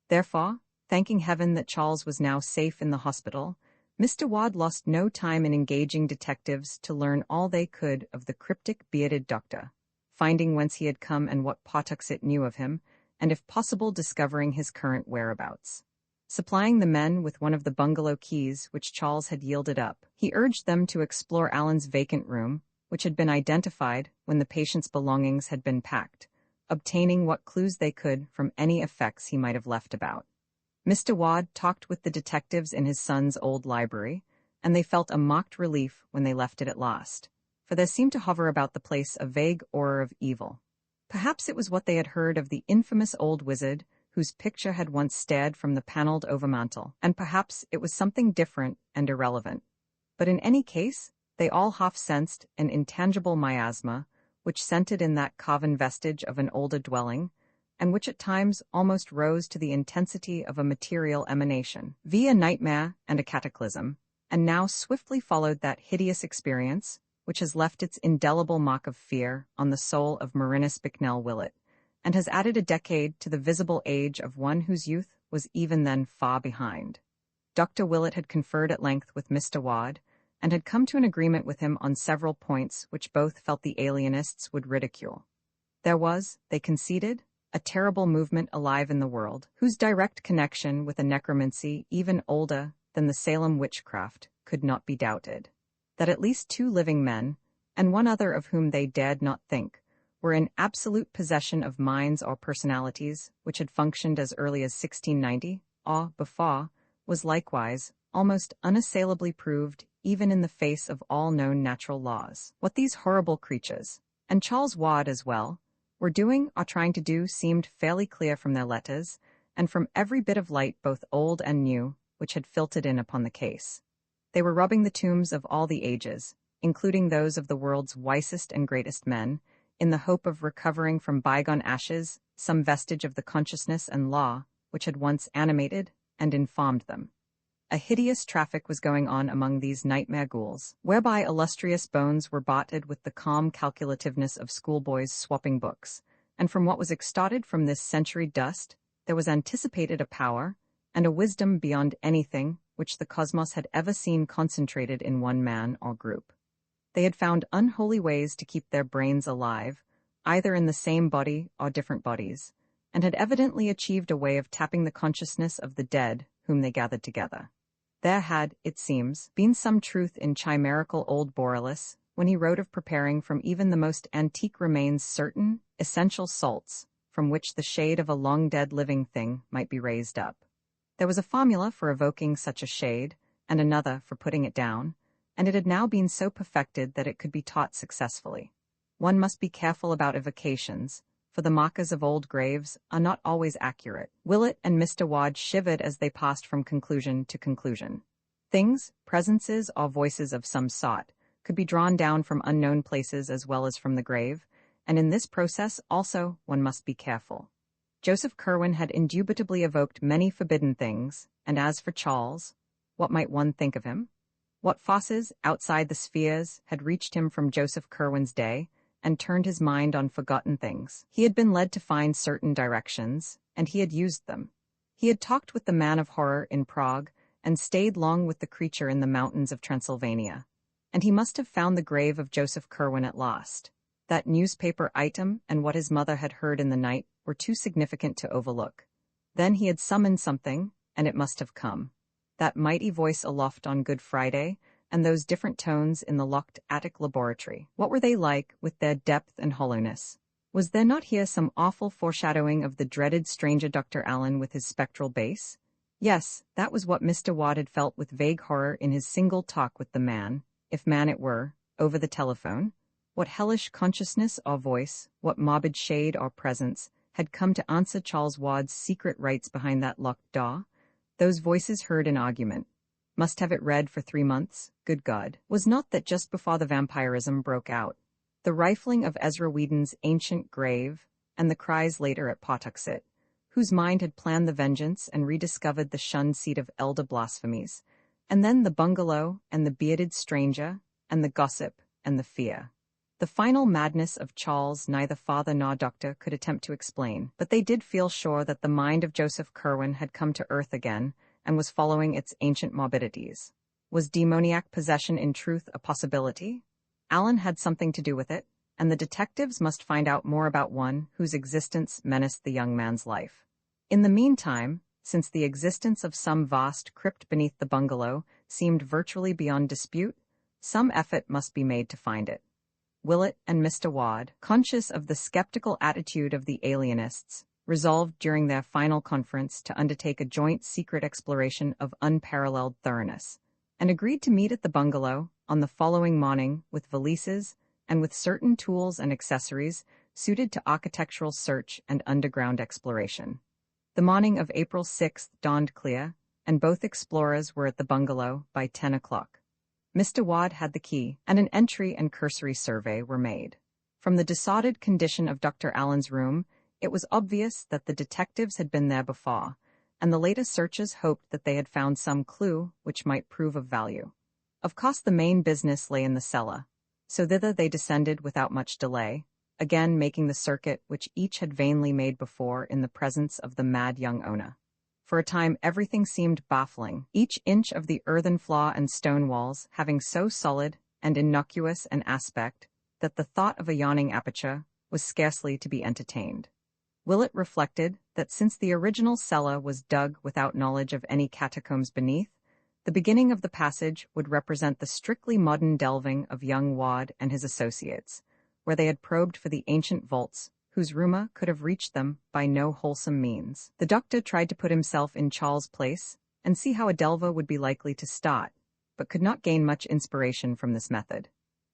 Therefore, thanking heaven that Charles was now safe in the hospital, Mr. Wad lost no time in engaging detectives to learn all they could of the cryptic bearded doctor, finding whence he had come and what Pawtuxet knew of him, and if possible discovering his current whereabouts. Supplying the men with one of the bungalow keys which Charles had yielded up, he urged them to explore Allen's vacant room, which had been identified when the patient's belongings had been packed, obtaining what clues they could from any effects he might have left about. Mr. Wad talked with the detectives in his son's old library, and they felt a mocked relief when they left it at last, for there seemed to hover about the place a vague aura of evil. Perhaps it was what they had heard of the infamous old wizard whose picture had once stared from the paneled overmantel, and perhaps it was something different and irrelevant. But in any case, they all half-sensed an intangible miasma which scented in that carven vestige of an older dwelling, and which at times almost rose to the intensity of a material emanation, via nightmare and a cataclysm, and now swiftly followed that hideous experience, which has left its indelible mark of fear on the soul of Marinus Bicknell Willett, and has added a decade to the visible age of one whose youth was even then far behind. Dr. Willett had conferred at length with Mr. Wad, and had come to an agreement with him on several points which both felt the alienists would ridicule. There was, they conceded, a terrible movement alive in the world, whose direct connection with a necromancy even older than the Salem witchcraft could not be doubted. That at least two living men, and one other of whom they dared not think, were in absolute possession of minds or personalities which had functioned as early as 1690, or before, was likewise almost unassailably proved even in the face of all known natural laws. What these horrible creatures, and Charles Wad as well, were doing or trying to do seemed fairly clear from their letters, and from every bit of light both old and new which had filtered in upon the case. They were robbing the tombs of all the ages, including those of the world's wisest and greatest men, in the hope of recovering from bygone ashes some vestige of the consciousness and law which had once animated and informed them. A hideous traffic was going on among these nightmare ghouls, whereby illustrious bones were boughted with the calm calculativeness of schoolboys swapping books, and from what was extorted from this century dust, there was anticipated a power and a wisdom beyond anything which the cosmos had ever seen concentrated in one man or group. They had found unholy ways to keep their brains alive, either in the same body or different bodies, and had evidently achieved a way of tapping the consciousness of the dead whom they gathered together. There had, it seems, been some truth in chimerical old Borellus when he wrote of preparing from even the most antique remains certain, essential salts, from which the shade of a long-dead living thing might be raised up. There was a formula for evoking such a shade, and another for putting it down, and it had now been so perfected that it could be taught successfully. One must be careful about evocations, for the markers of old graves are not always accurate. Willett and Mr. Wad shivered as they passed from conclusion to conclusion. Things, presences, or voices of some sort could be drawn down from unknown places as well as from the grave, and in this process also one must be careful. Joseph Curwen had indubitably evoked many forbidden things, and as for Charles, what might one think of him? What forces, outside the spheres, had reached him from Joseph Curwen's day, and turned his mind on forgotten things? He had been led to find certain directions, and he had used them. He had talked with the man of horror in Prague, and stayed long with the creature in the mountains of Transylvania. And he must have found the grave of Joseph Curwen at last. That newspaper item and what his mother had heard in the night were too significant to overlook. Then he had summoned something, and it must have come. That mighty voice aloft on Good Friday, and those different tones in the locked attic laboratory. What were they like, with their depth and hollowness? Was there not here some awful foreshadowing of the dreaded stranger Dr. Allen with his spectral bass? Yes, that was what Mr. Watt had felt with vague horror in his single talk with the man, if man it were, over the telephone. What hellish consciousness or voice, what morbid shade or presence, had come to answer Charles Wadd's secret rites behind that locked door? Those voices heard in argument. Must have it read for 3 months, good God. Was not that just before the vampirism broke out? The rifling of Ezra Whedon's ancient grave, and the cries later at Pawtuxet, whose mind had planned the vengeance and rediscovered the shunned seat of elder blasphemies, and then the bungalow, and the bearded stranger, and the gossip, and the fear. The final madness of Charles neither father nor doctor could attempt to explain, but they did feel sure that the mind of Joseph Curwen had come to earth again and was following its ancient morbidities. Was demoniac possession in truth a possibility? Alan had something to do with it, and the detectives must find out more about one whose existence menaced the young man's life. In the meantime, since the existence of some vast crypt beneath the bungalow seemed virtually beyond dispute, some effort must be made to find it. Willett and Mr. Wadd, conscious of the skeptical attitude of the alienists, resolved during their final conference to undertake a joint secret exploration of unparalleled thoroughness, and agreed to meet at the bungalow on the following morning with valises and with certain tools and accessories suited to architectural search and underground exploration. The morning of April 6th dawned clear, and both explorers were at the bungalow by 10 o'clock. Mr. Wadd had the key, and an entry and cursory survey were made. From the disordered condition of Dr. Allen's room, it was obvious that the detectives had been there before, and the latest searches hoped that they had found some clue which might prove of value. Of course, the main business lay in the cellar, so thither they descended without much delay, again making the circuit which each had vainly made before in the presence of the mad young owner. For a time everything seemed baffling, each inch of the earthen floor and stone walls having so solid and innocuous an aspect that the thought of a yawning aperture was scarcely to be entertained. Willett reflected that since the original cellar was dug without knowledge of any catacombs beneath, the beginning of the passage would represent the strictly modern delving of young Wadd and his associates, where they had probed for the ancient vaults whose rumor could have reached them by no wholesome means. The doctor tried to put himself in Charles' place and see how a delver would be likely to start, but could not gain much inspiration from this method.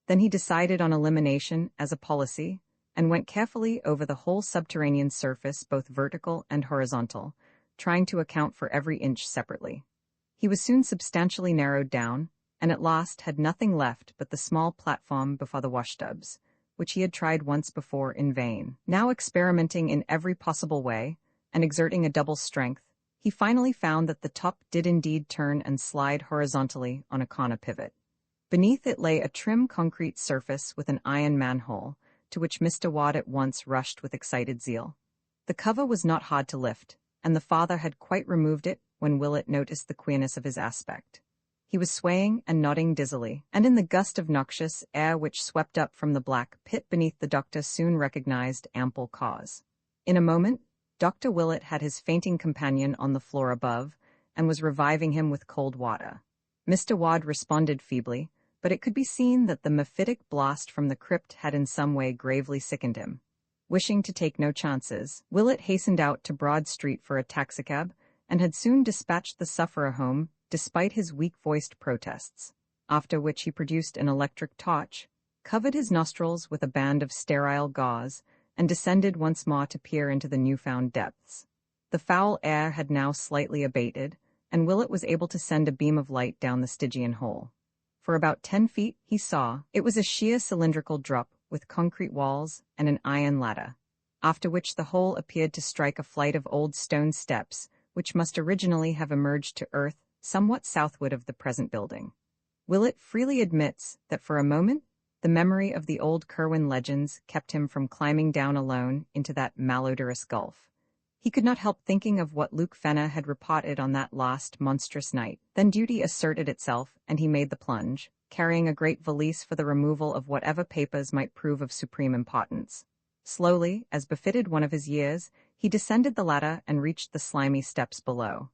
Then he decided on elimination as a policy and went carefully over the whole subterranean surface, both vertical and horizontal, trying to account for every inch separately. He was soon substantially narrowed down, and at last had nothing left but the small platform before the washtubs, which he had tried once before in vain. Now experimenting in every possible way, and exerting a double strength, he finally found that the top did indeed turn and slide horizontally on a corner pivot. Beneath it lay a trim concrete surface with an iron manhole, to which Mr. Wadd at once rushed with excited zeal. The cover was not hard to lift, and the father had quite removed it when Willett noticed the queerness of his aspect. He was swaying and nodding dizzily, and in the gust of noxious air which swept up from the black pit beneath, the doctor soon recognized ample cause. In a moment, Dr. Willett had his fainting companion on the floor above, and was reviving him with cold water. Mr. Wadd responded feebly, but it could be seen that the mephitic blast from the crypt had in some way gravely sickened him. Wishing to take no chances, Willett hastened out to Broad Street for a taxicab, and had soon dispatched the sufferer home, despite his weak-voiced protests, after which he produced an electric torch, covered his nostrils with a band of sterile gauze, and descended once more to peer into the newfound depths. The foul air had now slightly abated, and Willett was able to send a beam of light down the Stygian hole. For about 10 feet, he saw, it was a sheer cylindrical drop with concrete walls and an iron ladder, after which the hole appeared to strike a flight of old stone steps, which must originally have emerged to earth somewhat southward of the present building. Willett freely admits that for a moment, the memory of the old Curwen legends kept him from climbing down alone into that malodorous gulf. He could not help thinking of what Luke Fenner had reported on that last monstrous night. Then duty asserted itself, and he made the plunge, carrying a great valise for the removal of whatever papers might prove of supreme importance. Slowly, as befitted one of his years, he descended the ladder and reached the slimy steps below.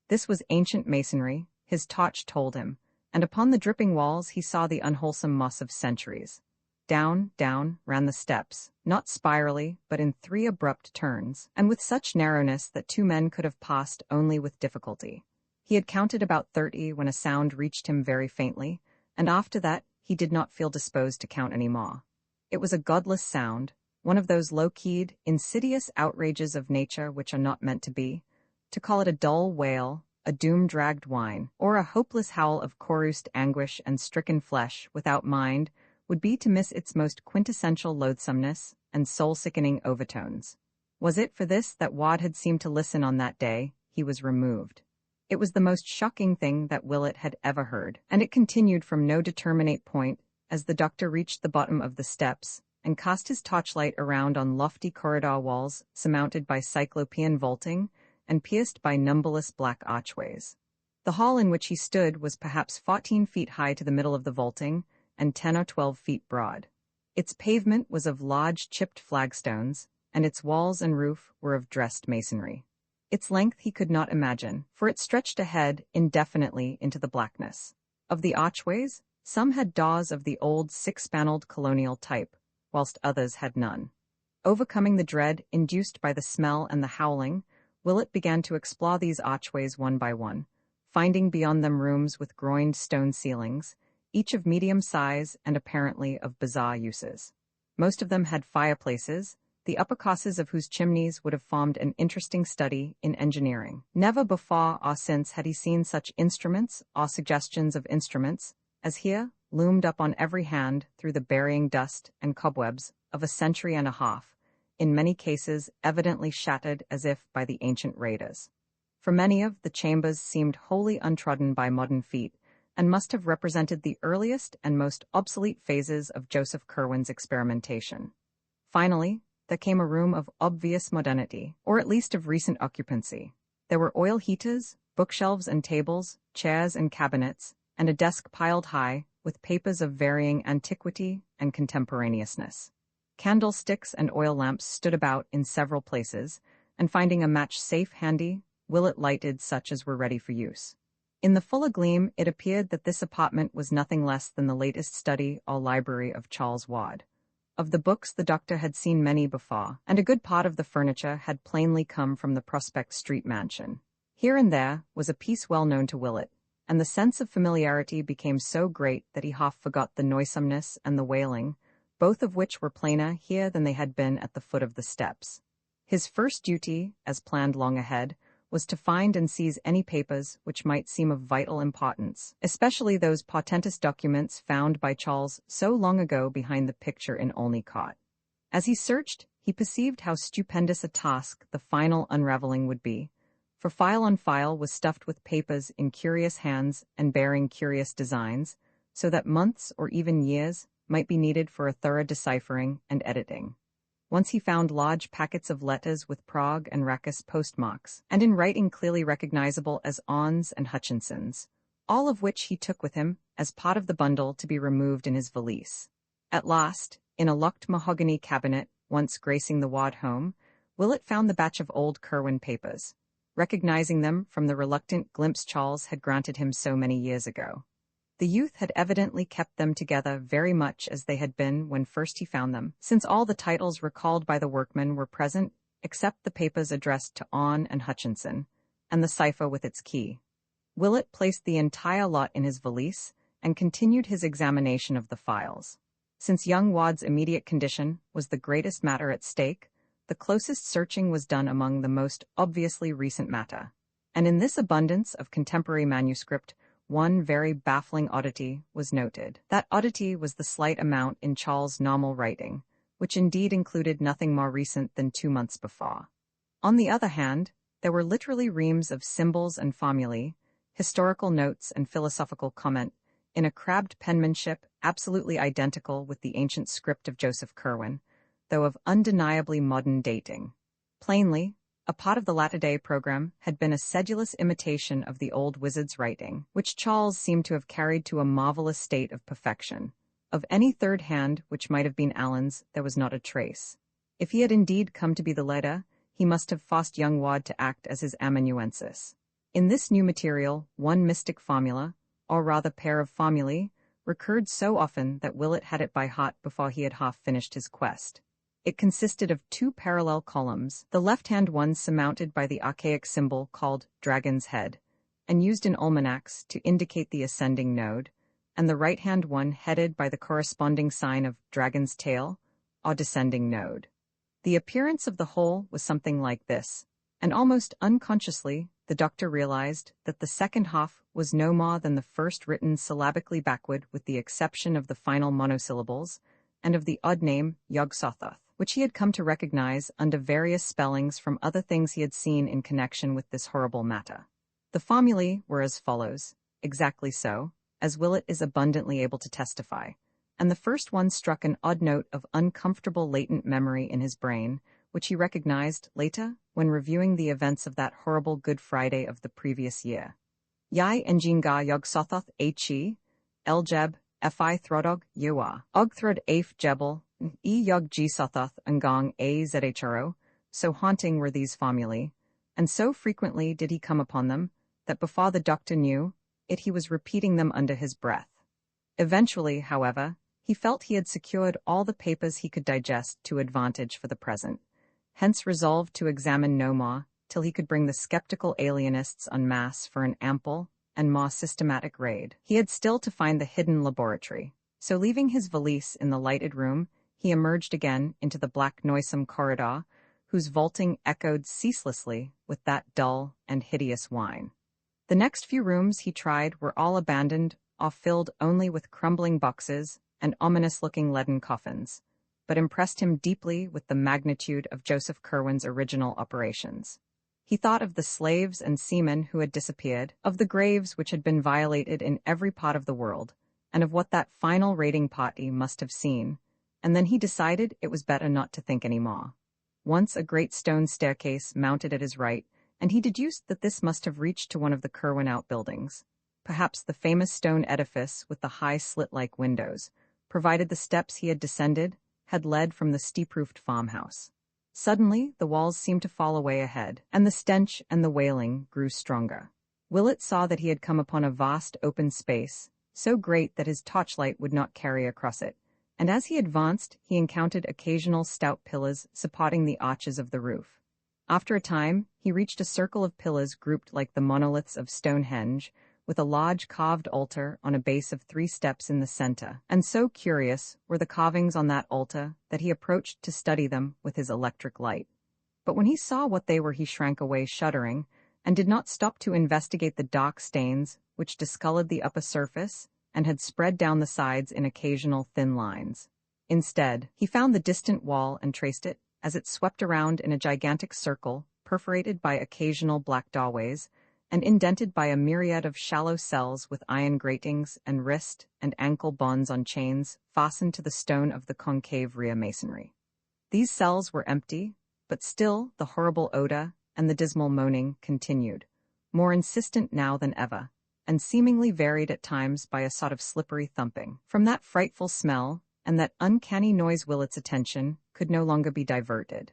This was ancient masonry, his torch told him, and upon the dripping walls he saw the unwholesome moss of centuries. Down, down, ran the steps, not spirally, but in 3 abrupt turns, and with such narrowness that 2 men could have passed only with difficulty. He had counted about 30 when a sound reached him very faintly, and after that he did not feel disposed to count any more. It was a godless sound, one of those low-keyed, insidious outrages of nature which are not meant to be. To call it a dull wail, a doom-dragged whine, or a hopeless howl of chorused anguish and stricken flesh without mind would be to miss its most quintessential loathsomeness and soul-sickening overtones. Was it for this that Wad had seemed to listen on that day? He was removed. It was the most shocking thing that Willett had ever heard, and it continued from no determinate point as the doctor reached the bottom of the steps and cast his torchlight around on lofty corridor walls surmounted by cyclopean vaulting and pierced by numberless black archways. The hall in which he stood was perhaps 14 feet high to the middle of the vaulting and 10 or 12 feet broad. Its pavement was of large chipped flagstones, and its walls and roof were of dressed masonry. Its length he could not imagine, for it stretched ahead indefinitely into the blackness. Of the archways, some had doors of the old 6-paneled colonial type, whilst others had none. Overcoming the dread induced by the smell and the howling, Willett began to explore these archways one by one, finding beyond them rooms with groined stone ceilings, each of medium size and apparently of bizarre uses. Most of them had fireplaces, the upper courses of whose chimneys would have formed an interesting study in engineering. Never before or since had he seen such instruments or suggestions of instruments as here loomed up on every hand through the burying dust and cobwebs of a century and a half, in many cases evidently shattered as if by the ancient raiders. For many of the chambers seemed wholly untrodden by modern feet, and must have represented the earliest and most obsolete phases of Joseph Curwen's experimentation. Finally, there came a room of obvious modernity, or at least of recent occupancy. There were oil heaters, bookshelves and tables, chairs and cabinets, and a desk piled high with papers of varying antiquity and contemporaneousness. Candlesticks and oil lamps stood about in several places, and finding a match safe handy, Willett lighted such as were ready for use. In the full gleam, it appeared that this apartment was nothing less than the latest study or library of Charles Wad. Of the books the doctor had seen many before, and a good part of the furniture had plainly come from the Prospect Street mansion. Here and there was a piece well known to Willett, and the sense of familiarity became so great that he half forgot the noisomeness and the wailing, both of which were plainer here than they had been at the foot of the steps. His first duty, as planned long ahead, was to find and seize any papers which might seem of vital importance, especially those portentous documents found by Charles so long ago behind the picture in Olney Court. As he searched, he perceived how stupendous a task the final unraveling would be, for file on file was stuffed with papers in curious hands and bearing curious designs, so that months or even years might be needed for a thorough deciphering and editing. Once he found large packets of letters with Prague and Rackus postmarks, and in writing clearly recognizable as On's and Hutchinson's, all of which he took with him as part of the bundle to be removed in his valise. At last, in a locked mahogany cabinet once gracing the Wad home, Willett found the batch of old Curwen papers, recognizing them from the reluctant glimpse Charles had granted him so many years ago. The youth had evidently kept them together very much as they had been when first he found them, since all the titles recalled by the workman were present, except the papers addressed to On and Hutchinson, and the cipher with its key. Willett placed the entire lot in his valise and continued his examination of the files. Since young Wad's immediate condition was the greatest matter at stake, the closest searching was done among the most obviously recent matter, and in this abundance of contemporary manuscript, one very baffling oddity was noted. That oddity was the slight amount in Charles' normal writing, which indeed included nothing more recent than 2 months before. On the other hand, there were literally reams of symbols and formulae, historical notes and philosophical comment, in a crabbed penmanship absolutely identical with the ancient script of Joseph Curwen, though of undeniably modern dating. Plainly, a part of the latter-day program had been a sedulous imitation of the old wizard's writing, which Charles seemed to have carried to a marvelous state of perfection. Of any third hand which might have been Allen's, there was not a trace. If he had indeed come to be the leader, he must have forced young Wad to act as his amanuensis. In this new material, one mystic formula, or rather pair of formulae, recurred so often that Willett had it by heart before he had half finished his quest. It consisted of two parallel columns, the left-hand one surmounted by the archaic symbol called Dragon's Head, and used in almanacs to indicate the ascending node, and the right-hand one headed by the corresponding sign of Dragon's Tail, or descending node. The appearance of the whole was something like this, and almost unconsciously, the doctor realized that the second half was no more than the first written syllabically backward with the exception of the final monosyllables, and of the odd name Yog-Sothoth, which he had come to recognize under various spellings from other things he had seen in connection with this horrible matter. The formulae were as follows, exactly so, as Willett is abundantly able to testify, and the first one struck an odd note of uncomfortable latent memory in his brain, which he recognized later when reviewing the events of that horrible Good Friday of the previous year. Yai Njinga Yog-Sothoth H.E. Eljeb Fi Throdog Yewa Og Throd Aif Jebel E Yog G Sothoth Ngong A Zhro, so haunting were these formulae, and so frequently did he come upon them, that before the doctor knew it he was repeating them under his breath. Eventually, however, he felt he had secured all the papers he could digest to advantage for the present, hence resolved to examine no more till he could bring the skeptical alienists en masse for an ample and more systematic raid. He had still to find the hidden laboratory, so leaving his valise in the lighted room, he emerged again into the black noisome corridor, whose vaulting echoed ceaselessly with that dull and hideous whine. The next few rooms he tried were all abandoned or filled only with crumbling boxes and ominous-looking leaden coffins, but impressed him deeply with the magnitude of Joseph Curwen's original operations. He thought of the slaves and seamen who had disappeared, of the graves which had been violated in every part of the world, and of what that final raiding party must have seen, and then he decided it was better not to think any more. Once a great stone staircase mounted at his right, and he deduced that this must have reached to one of the Curwen outbuildings, perhaps the famous stone edifice with the high slit-like windows, provided the steps he had descended had led from the steep-roofed farmhouse. Suddenly, the walls seemed to fall away ahead, and the stench and the wailing grew stronger. Willett saw that he had come upon a vast open space, so great that his torchlight would not carry across it, and as he advanced, he encountered occasional stout pillars supporting the arches of the roof. After a time, he reached a circle of pillars grouped like the monoliths of Stonehenge, with a large carved altar on a base of 3 steps in the center, and so curious were the carvings on that altar that he approached to study them with his electric light. But when he saw what they were, he shrank away shuddering, and did not stop to investigate the dark stains which discolored the upper surface and had spread down the sides in occasional thin lines. Instead, he found the distant wall and traced it, as it swept around in a gigantic circle, perforated by occasional black doorways, and indented by a myriad of shallow cells with iron gratings and wrist and ankle bonds on chains fastened to the stone of the concave rear masonry. These cells were empty, but still the horrible odor and the dismal moaning continued, more insistent now than ever, and seemingly varied at times by a sort of slippery thumping. From that frightful smell and that uncanny noise Willett's attention could no longer be diverted.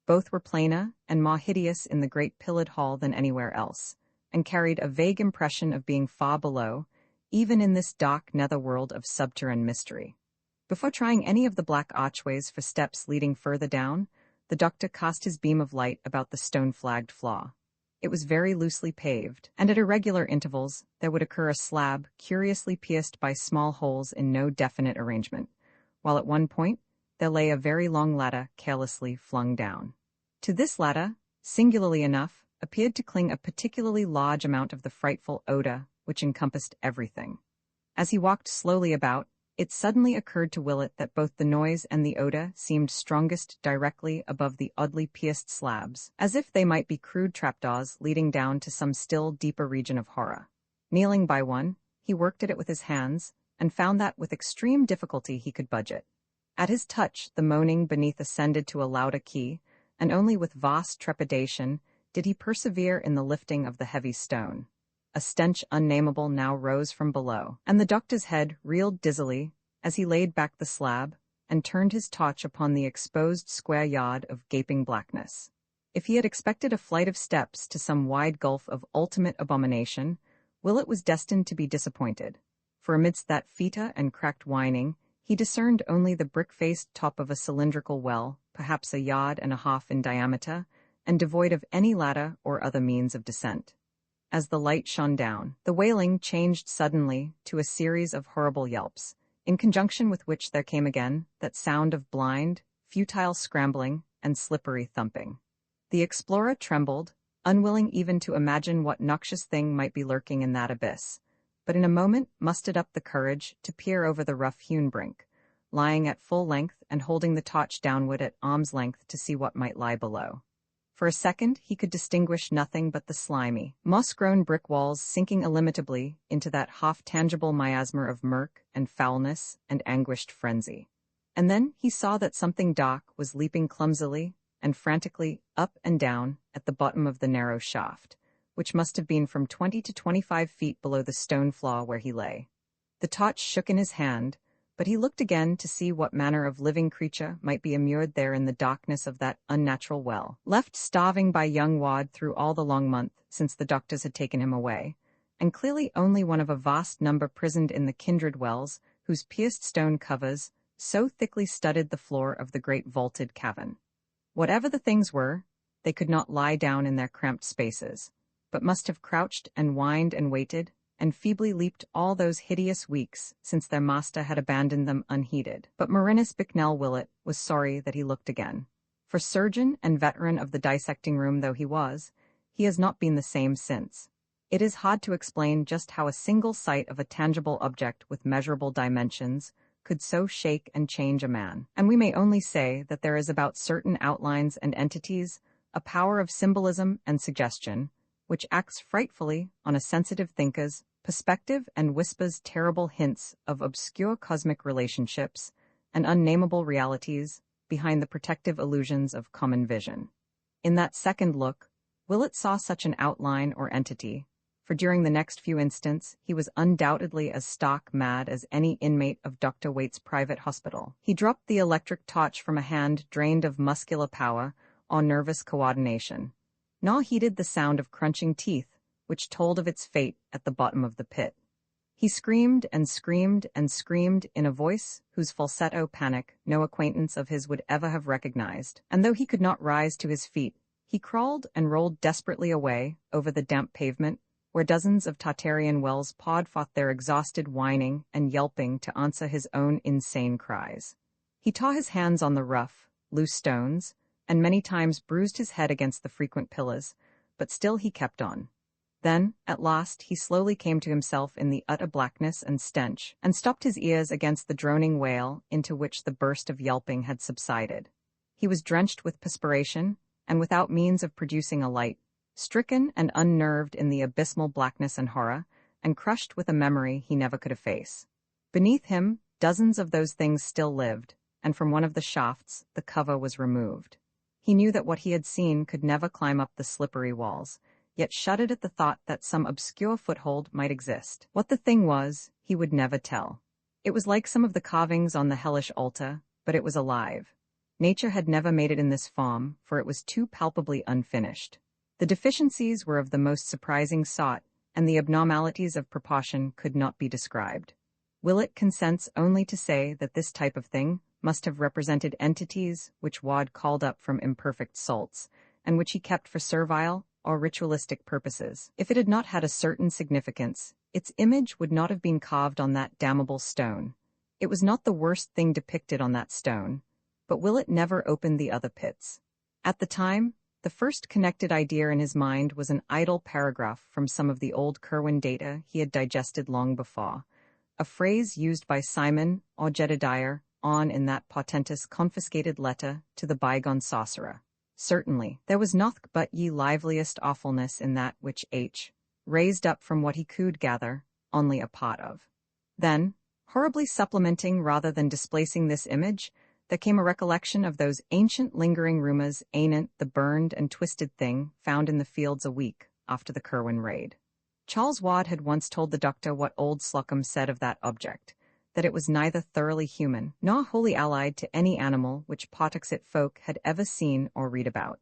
Both were plainer and more hideous in the great pillared hall than anywhere else, and carried a vague impression of being far below, even in this dark netherworld of subterranean mystery. Before trying any of the black archways for steps leading further down, the doctor cast his beam of light about the stone-flagged floor. It was very loosely paved, and at irregular intervals there would occur a slab curiously pierced by small holes in no definite arrangement, while at one point there lay a very long ladder carelessly flung down. To this ladder, singularly enough, appeared to cling a particularly large amount of the frightful odor which encompassed everything. As he walked slowly about, it suddenly occurred to Willett that both the noise and the odor seemed strongest directly above the oddly pierced slabs, as if they might be crude trapdoors leading down to some still deeper region of horror. Kneeling by one, he worked at it with his hands, and found that with extreme difficulty he could budge it. At his touch, the moaning beneath ascended to a louder key, and only with vast trepidation did he persevere in the lifting of the heavy stone. A stench unnameable now rose from below, and the doctor's head reeled dizzily as he laid back the slab and turned his torch upon the exposed square yard of gaping blackness. If he had expected a flight of steps to some wide gulf of ultimate abomination, Willett was destined to be disappointed. for amidst that feta and cracked whining, he discerned only the brick-faced top of a cylindrical well, perhaps a yard and a half in diameter, and devoid of any ladder or other means of descent. As the light shone down, the wailing changed suddenly to a series of horrible yelps, in conjunction with which there came again that sound of blind, futile scrambling and slippery thumping. The explorer trembled, unwilling even to imagine what noxious thing might be lurking in that abyss, but in a moment mustered up the courage to peer over the rough-hewn brink, lying at full length and holding the torch downward at arm's length to see what might lie below. For a second he could distinguish nothing but the slimy, moss-grown brick walls sinking illimitably into that half-tangible miasma of murk and foulness and anguished frenzy. And then he saw that something dark was leaping clumsily and frantically up and down at the bottom of the narrow shaft, which must have been from 20 to 25 feet below the stone floor where he lay. The torch shook in his hand, but he looked again to see what manner of living creature might be immured there in the darkness of that unnatural well, left starving by young Ward through all the long month since the doctors had taken him away, and clearly only one of a vast number prisoned in the kindred wells whose pierced stone covers so thickly studded the floor of the great vaulted cavern. Whatever the things were, they could not lie down in their cramped spaces, but must have crouched and whined and waited, and feebly leaped all those hideous weeks since their master had abandoned them unheeded. But Marinus Bicknell Willett was sorry that he looked again. For surgeon and veteran of the dissecting room though he was, he has not been the same since. It is hard to explain just how a single sight of a tangible object with measurable dimensions could so shake and change a man, and we may only say that there is about certain outlines and entities a power of symbolism and suggestion, which acts frightfully on a sensitive thinker's perspective and whispers terrible hints of obscure cosmic relationships and unnameable realities behind the protective illusions of common vision. In that second look, Willett saw such an outline or entity, for during the next few instants he was undoubtedly as stark mad as any inmate of Dr. Waite's private hospital. He dropped the electric torch from a hand drained of muscular power or nervous coordination, nor heeded the sound of crunching teeth, which told of its fate at the bottom of the pit. He screamed and screamed and screamed in a voice whose falsetto panic no acquaintance of his would ever have recognized, and though he could not rise to his feet, he crawled and rolled desperately away over the damp pavement, where dozens of Tartarian wells pawed forth their exhausted whining and yelping to answer his own insane cries. He tore his hands on the rough, loose stones, and many times bruised his head against the frequent pillars, but still he kept on. Then, at last, he slowly came to himself in the utter blackness and stench, and stopped his ears against the droning wail into which the burst of yelping had subsided. He was drenched with perspiration, and without means of producing a light, stricken and unnerved in the abysmal blackness and horror, and crushed with a memory he never could efface. Beneath him, dozens of those things still lived, and from one of the shafts the cover was removed. He knew that what he had seen could never climb up the slippery walls, yet shuddered at the thought that some obscure foothold might exist. What the thing was, he would never tell. It was like some of the carvings on the hellish altar, but it was alive. Nature had never made it in this form, for it was too palpably unfinished. The deficiencies were of the most surprising sort, and the abnormalities of proportion could not be described. Willett consents only to say that this type of thing must have represented entities which Ward called up from imperfect salts, and which he kept for servile or ritualistic purposes. If it had not had a certain significance, its image would not have been carved on that damnable stone. It was not the worst thing depicted on that stone, but Willett never opened the other pits. At the time, the first connected idea in his mind was an idle paragraph from some of the old Kerwin data he had digested long before, a phrase used by Simon or Jedediah on in that portentous confiscated letter to the bygone sorcerer. Certainly, there was naught but ye liveliest awfulness in that which H. raised up from what he could gather, only a part of. Then, horribly supplementing rather than displacing this image, there came a recollection of those ancient lingering rumors anent the burned and twisted thing found in the fields a week after the Kerwin raid. Charles Ward had once told the doctor what old Slocum said of that object, that it was neither thoroughly human nor wholly allied to any animal which Pawtuxet folk had ever seen or read about.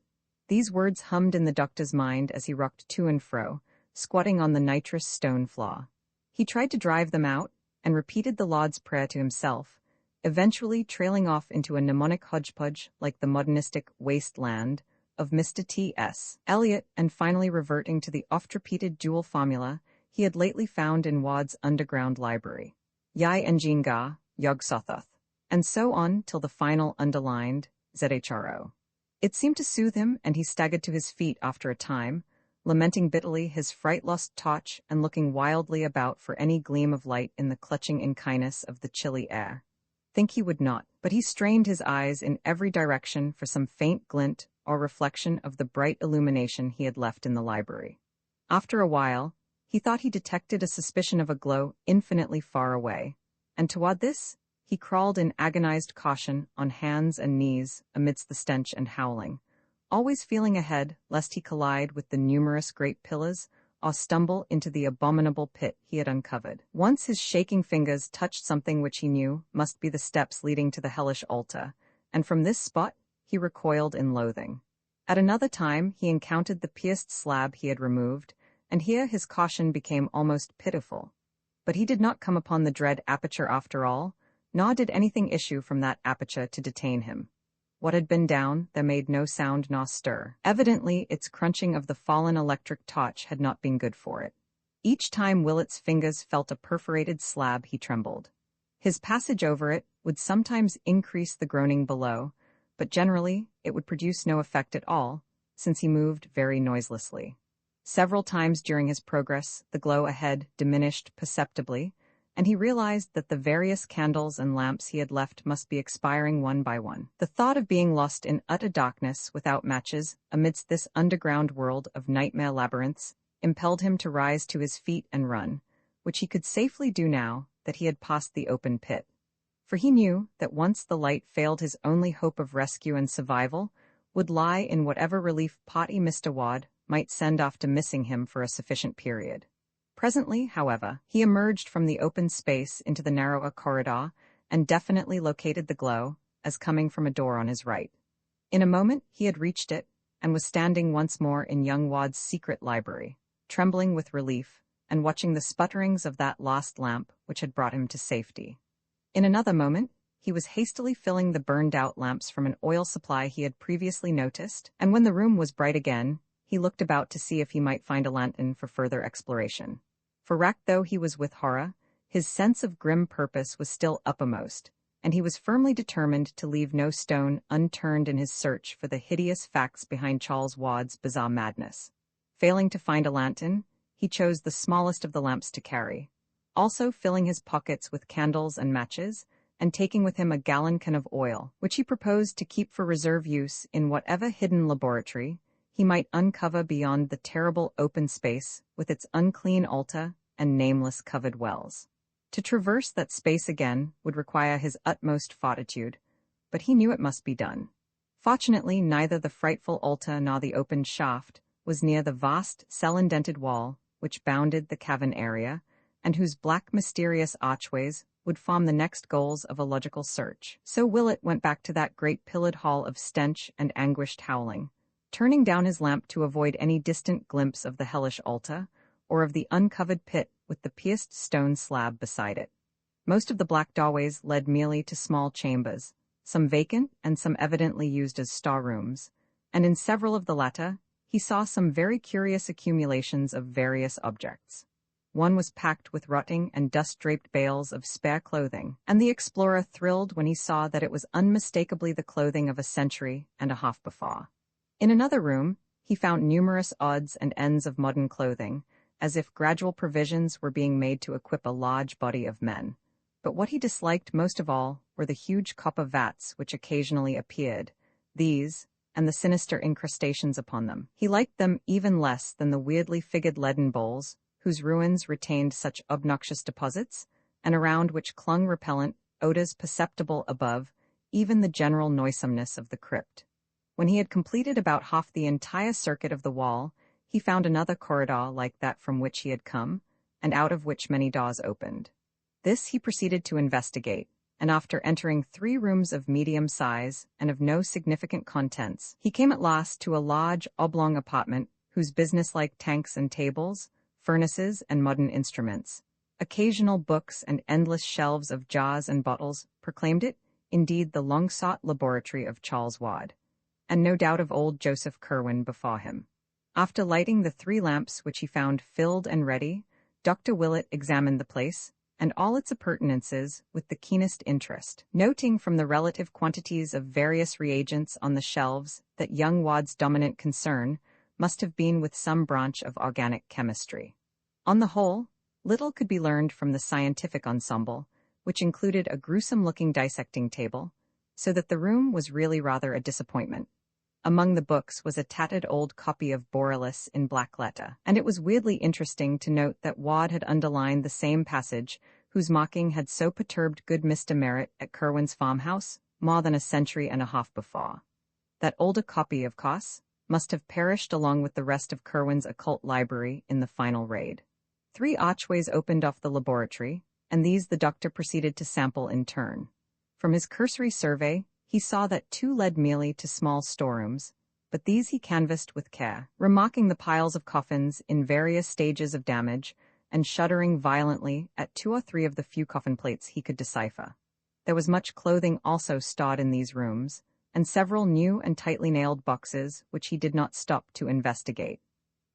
These words hummed in the doctor's mind as he rocked to and fro, squatting on the nitrous stone floor. He tried to drive them out, and repeated the Lord's Prayer to himself, eventually trailing off into a mnemonic hodgepodge like the modernistic wasteland of Mr. T.S. Eliot, and finally reverting to the oft-repeated dual formula he had lately found in Wad's underground library. Yai Njinga, Yog Sothoth, and so on till the final underlined ZHRO. It seemed to soothe him, and he staggered to his feet after a time, lamenting bitterly his fright-lost torch and looking wildly about for any gleam of light in the clutching inkiness of the chilly air. Think he would not, but he strained his eyes in every direction for some faint glint or reflection of the bright illumination he had left in the library. After a while, he thought he detected a suspicion of a glow infinitely far away, and toward this, he crawled in agonized caution on hands and knees amidst the stench and howling, always feeling ahead lest he collide with the numerous great pillars or stumble into the abominable pit he had uncovered. Once his shaking fingers touched something which he knew must be the steps leading to the hellish altar, and from this spot he recoiled in loathing. At another time he encountered the pierced slab he had removed, and here his caution became almost pitiful. But he did not come upon the dread aperture after all, nor did anything issue from that aperture to detain him. What had been down there made no sound nor stir. Evidently its crunching of the fallen electric torch had not been good for it. Each time Willett's fingers felt a perforated slab he trembled. His passage over it would sometimes increase the groaning below, but generally it would produce no effect at all, since he moved very noiselessly. Several times during his progress the glow ahead diminished perceptibly, and he realized that the various candles and lamps he had left must be expiring one by one. The thought of being lost in utter darkness without matches amidst this underground world of nightmare labyrinths impelled him to rise to his feet and run, which he could safely do now that he had passed the open pit. For he knew that once the light failed, his only hope of rescue and survival would lie in whatever relief potty Mr. Wad might send off to missing him for a sufficient period. Presently, however, he emerged from the open space into the narrower corridor and definitely located the glow as coming from a door on his right. In a moment he had reached it and was standing once more in young Wad's secret library, trembling with relief and watching the sputterings of that lost lamp which had brought him to safety. In another moment he was hastily filling the burned-out lamps from an oil supply he had previously noticed, and when the room was bright again, he looked about to see if he might find a lantern for further exploration. For racked though he was with horror, his sense of grim purpose was still uppermost, and he was firmly determined to leave no stone unturned in his search for the hideous facts behind Charles Wad's bizarre madness. Failing to find a lantern, he chose the smallest of the lamps to carry, also filling his pockets with candles and matches, and taking with him a gallon can of oil, which he proposed to keep for reserve use in whatever hidden laboratory he might uncover beyond the terrible open space with its unclean altar and nameless covered wells. To traverse that space again would require his utmost fortitude, but he knew it must be done. Fortunately, neither the frightful altar nor the opened shaft was near the vast, cell-indented wall which bounded the cavern area, and whose black mysterious archways would form the next goals of a logical search. So Willett went back to that great pillared hall of stench and anguished howling, turning down his lamp to avoid any distant glimpse of the hellish altar, or of the uncovered pit with the pierced stone slab beside it. Most of the black doorways led merely to small chambers, some vacant and some evidently used as storerooms, and in several of the latter he saw some very curious accumulations of various objects. One was packed with rotting and dust-draped bales of spare clothing, and the explorer thrilled when he saw that it was unmistakably the clothing of a century and a half before. In another room, he found numerous odds and ends of modern clothing, as if gradual provisions were being made to equip a large body of men. But what he disliked most of all were the huge copper vats which occasionally appeared, these, and the sinister incrustations upon them. He liked them even less than the weirdly figured leaden bowls, whose ruins retained such obnoxious deposits, and around which clung repellent odors perceptible above even the general noisomeness of the crypt. When he had completed about half the entire circuit of the wall, he found another corridor like that from which he had come, and out of which many doors opened. This he proceeded to investigate, and after entering 3 rooms of medium size and of no significant contents, he came at last to a large oblong apartment whose businesslike tanks and tables, furnaces, and modern instruments, Occasional books and endless shelves of jars and bottles proclaimed it, indeed, the long-sought laboratory of Charles Wadd, and no doubt of old Joseph Curwen before him. After lighting the 3 lamps which he found filled and ready, Dr. Willett examined the place, and all its appurtenances, with the keenest interest, noting from the relative quantities of various reagents on the shelves that young Wadd's dominant concern must have been with some branch of organic chemistry. On the whole, little could be learned from the scientific ensemble, which included a gruesome-looking dissecting table, so that the room was really rather a disappointment. Among the books was a tattered old copy of Borellus in black letter, and it was weirdly interesting to note that Wadd had underlined the same passage whose marking had so perturbed good Mr. Merritt at Curwen's farmhouse more than a century and a half before. That older copy, of course, must have perished along with the rest of Curwen's occult library in the final raid. 3 archways opened off the laboratory, and these the doctor proceeded to sample in turn. From his cursory survey, he saw that 2 led merely to small storerooms, but these he canvassed with care, remarking the piles of coffins in various stages of damage, and shuddering violently at 2 or 3 of the few coffin plates he could decipher. There was much clothing also stored in these rooms, and several new and tightly nailed boxes which he did not stop to investigate.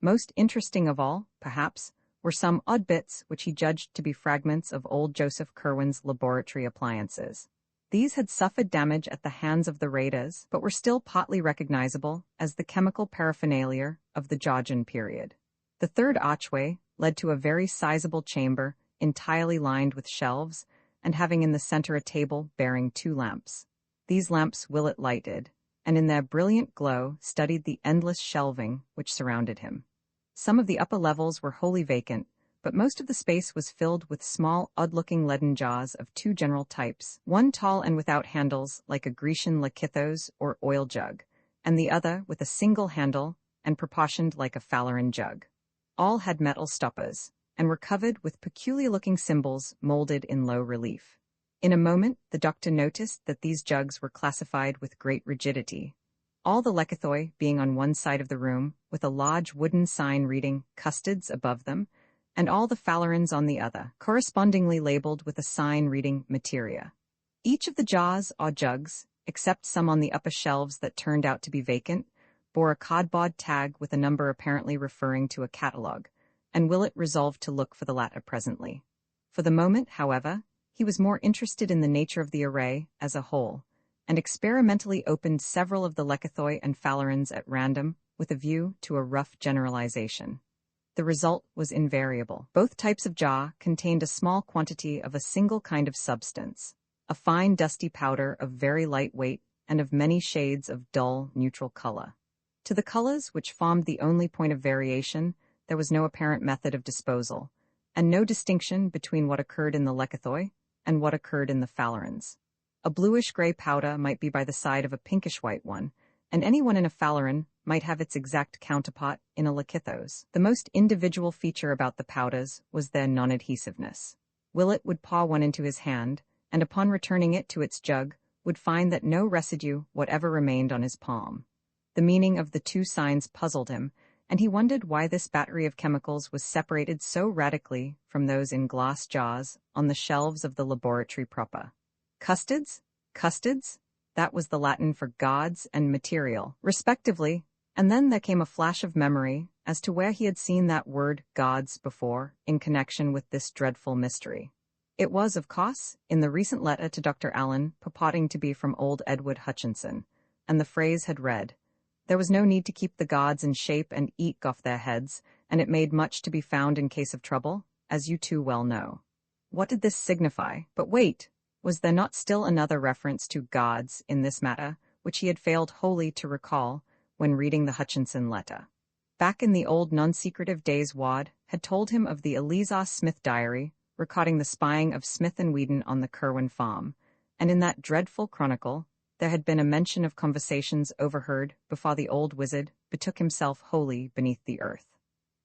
Most interesting of all, perhaps, were some odd bits which he judged to be fragments of old Joseph Curwen's laboratory appliances. These had suffered damage at the hands of the raiders, but were still partly recognizable as the chemical paraphernalia of the Georgian period. The 3rd archway led to a very sizable chamber entirely lined with shelves, and having in the center a table bearing 2 lamps. These lamps Willett lighted, and in their brilliant glow studied the endless shelving which surrounded him. Some of the upper levels were wholly vacant, but most of the space was filled with small, odd-looking leaden jars of 2 general types, one tall and without handles like a Grecian lakithos or oil jug, and the other with a single handle and proportioned like a Phaleron jug. All had metal stoppers, and were covered with peculiar-looking symbols molded in low relief. In a moment, the doctor noticed that these jugs were classified with great rigidity, all the lakithoi being on one side of the room, with a large wooden sign reading "Custards" above them, and all the Phalerons on the other, correspondingly labeled with a sign reading "Materia." Each of the jars or jugs, except some on the upper shelves that turned out to be vacant, bore a cardboard tag with a number apparently referring to a catalogue, and Willett resolved to look for the latter presently. For the moment, however, he was more interested in the nature of the array as a whole, and experimentally opened several of the lakithoi and Phalerons at random with a view to a rough generalization. The result was invariable. Both types of jar contained a small quantity of a single kind of substance, a fine dusty powder of very light weight and of many shades of dull, neutral color. To the colors which formed the only point of variation, there was no apparent method of disposal, and no distinction between what occurred in the lakithoi and what occurred in the Phalerons. A bluish-gray powder might be by the side of a pinkish-white one, and anyone in a Phaleron might have its exact counterpart in a lakithos. The most individual feature about the powders was their non-adhesiveness. Willett would paw one into his hand, and upon returning it to its jug, would find that no residue whatever remained on his palm. The meaning of the 2 signs puzzled him, and he wondered why this battery of chemicals was separated so radically from those in glass jars on the shelves of the laboratory proper. Custards? Custards? That was the Latin for gods and material, respectively, and then there came a flash of memory as to where he had seen that word gods before in connection with this dreadful mystery. It was, of course, in the recent letter to Dr. Allen, purporting to be from old Edward Hutchinson, and the phrase had read, "There was no need to keep the gods in shape and eat off their heads, and it made much to be found in case of trouble, as you too well know." What did this signify? But wait! Was there not still another reference to gods in this matter, which he had failed wholly to recall when reading the Hutchinson letter? Back in the old non-secretive days, Wadd had told him of the Eleazar Smith diary, recording the spying of Smith and Whedon on the Curwen farm, and in that dreadful chronicle there had been a mention of conversations overheard before the old wizard betook himself wholly beneath the earth.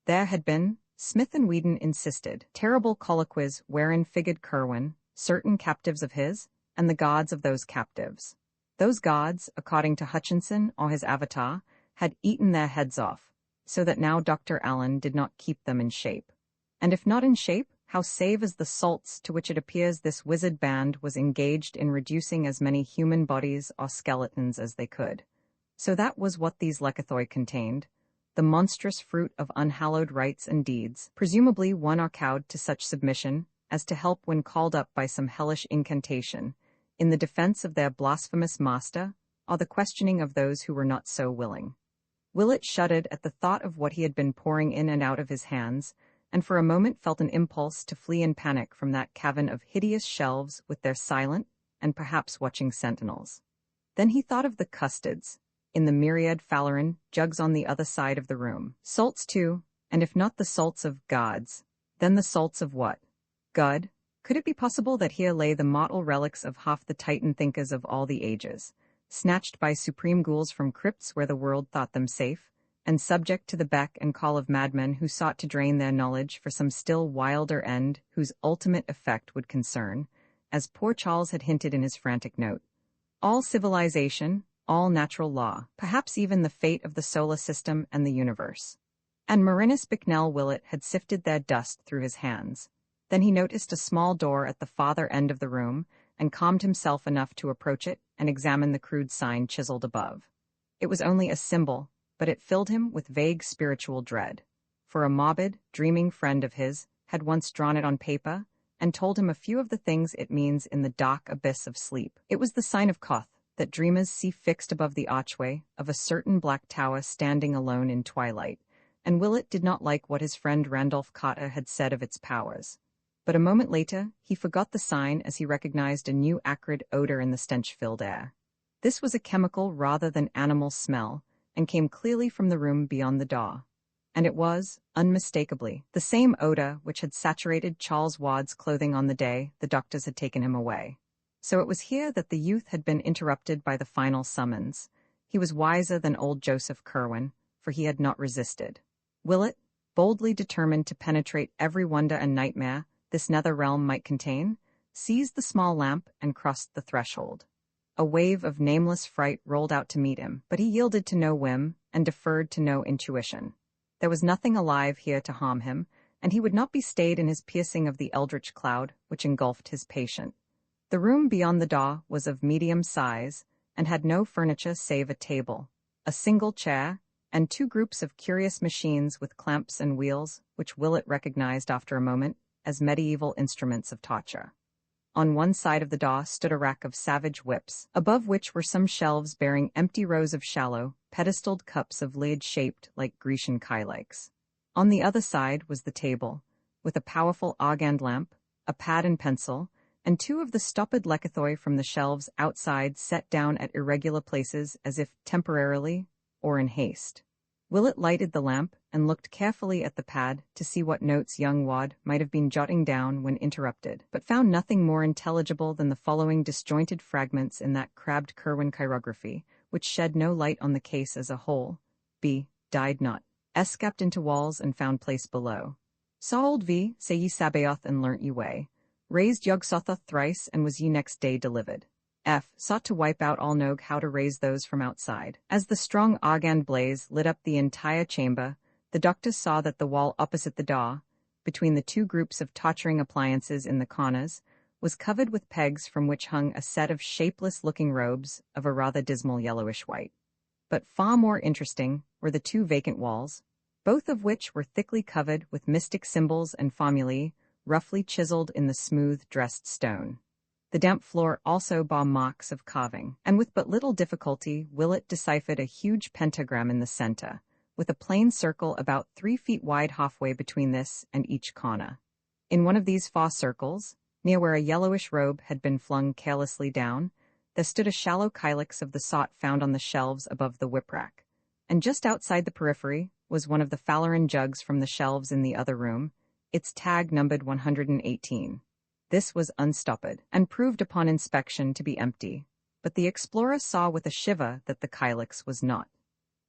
There had been, Smith and Whedon insisted, terrible colloquies wherein figured Curwen, certain captives of his, and the gods of those captives. Those gods, according to Hutchinson or his avatar, had eaten their heads off, so that now Dr. Allen did not keep them in shape. And if not in shape, how save as the salts to which it appears this wizard band was engaged in reducing as many human bodies or skeletons as they could. So that was what these lekythoi contained, the monstrous fruit of unhallowed rites and deeds, presumably won or cowed to such submission as to help when called up by some hellish incantation, in the defense of their blasphemous master, or the questioning of those who were not so willing. Willett shuddered at the thought of what he had been pouring in and out of his hands, and for a moment felt an impulse to flee in panic from that cavern of hideous shelves with their silent and perhaps watching sentinels. Then he thought of the custards, in the myriad falarin jugs on the other side of the room. Salts too, and if not the salts of gods, then the salts of what? God? Could it be possible that here lay the mortal relics of half the Titan thinkers of all the ages, snatched by supreme ghouls from crypts where the world thought them safe, and subject to the beck and call of madmen who sought to drain their knowledge for some still wilder end whose ultimate effect would concern, as poor Charles had hinted in his frantic note, all civilization, all natural law, perhaps even the fate of the solar system and the universe. And Marinus Bicknell Willett had sifted their dust through his hands. Then he noticed a small door at the farther end of the room, and calmed himself enough to approach it and examine the crude sign chiseled above. It was only a symbol, but it filled him with vague spiritual dread. For a morbid, dreaming friend of his had once drawn it on paper and told him a few of the things it means in the dark abyss of sleep. It was the sign of Koth, that dreamers see fixed above the archway of a certain black tower standing alone in twilight, and Willett did not like what his friend Randolph Carter had said of its powers. But a moment later, he forgot the sign as he recognized a new acrid odor in the stench-filled air. This was a chemical rather than animal smell, and came clearly from the room beyond the door. And it was, unmistakably, the same odor which had saturated Charles Wadd's clothing on the day the doctors had taken him away. So it was here that the youth had been interrupted by the final summons. He was wiser than old Joseph Curwen, for he had not resisted. Willett, boldly determined to penetrate every wonder and nightmare this nether realm might contain, seized the small lamp and crossed the threshold. A wave of nameless fright rolled out to meet him, but he yielded to no whim and deferred to no intuition. There was nothing alive here to harm him, and he would not be stayed in his piercing of the eldritch cloud which engulfed his patient. The room beyond the door was of medium size, and had no furniture save a table, a single chair, and two groups of curious machines with clamps and wheels, which Willett recognized after a moment as medieval instruments of torture. On one side of the door stood a rack of savage whips, above which were some shelves bearing empty rows of shallow, pedestaled cups of lid shaped like Grecian kylikes. On the other side was the table, with a powerful argand lamp, a pad and pencil, and two of the stoppered lekythoi from the shelves outside set down at irregular places as if temporarily or in haste. Willett lighted the lamp and looked carefully at the pad to see what notes young Wadd might have been jotting down when interrupted, but found nothing more intelligible than the following disjointed fragments in that crabbed Curwen chirography, which shed no light on the case as a whole. B. Died not. S. Scapt into walls and found place below. Saw old V. Say ye Sabaoth and learnt ye way. Raised Yog Sothoth thrice and was ye next day delivered. F. Sought to wipe out all Nog how to raise those from outside. As the strong argand blaze lit up the entire chamber, the doctors saw that the wall opposite the door, between the two groups of torturing appliances in the corners, was covered with pegs from which hung a set of shapeless-looking robes of a rather dismal yellowish white. But far more interesting were the two vacant walls, both of which were thickly covered with mystic symbols and formulae, roughly chiseled in the smooth, dressed stone. The damp floor also bore marks of carving, and with but little difficulty Willett deciphered a huge pentagram in the center, with a plain circle about 3 feet wide halfway between this and each corner. In one of these far circles, near where a yellowish robe had been flung carelessly down, there stood a shallow kylix of the sort found on the shelves above the whip-rack, and just outside the periphery was one of the falarin jugs from the shelves in the other room, its tag numbered 118. This was unstoppered, and proved upon inspection to be empty, but the explorer saw with a shiver that the kylix was not.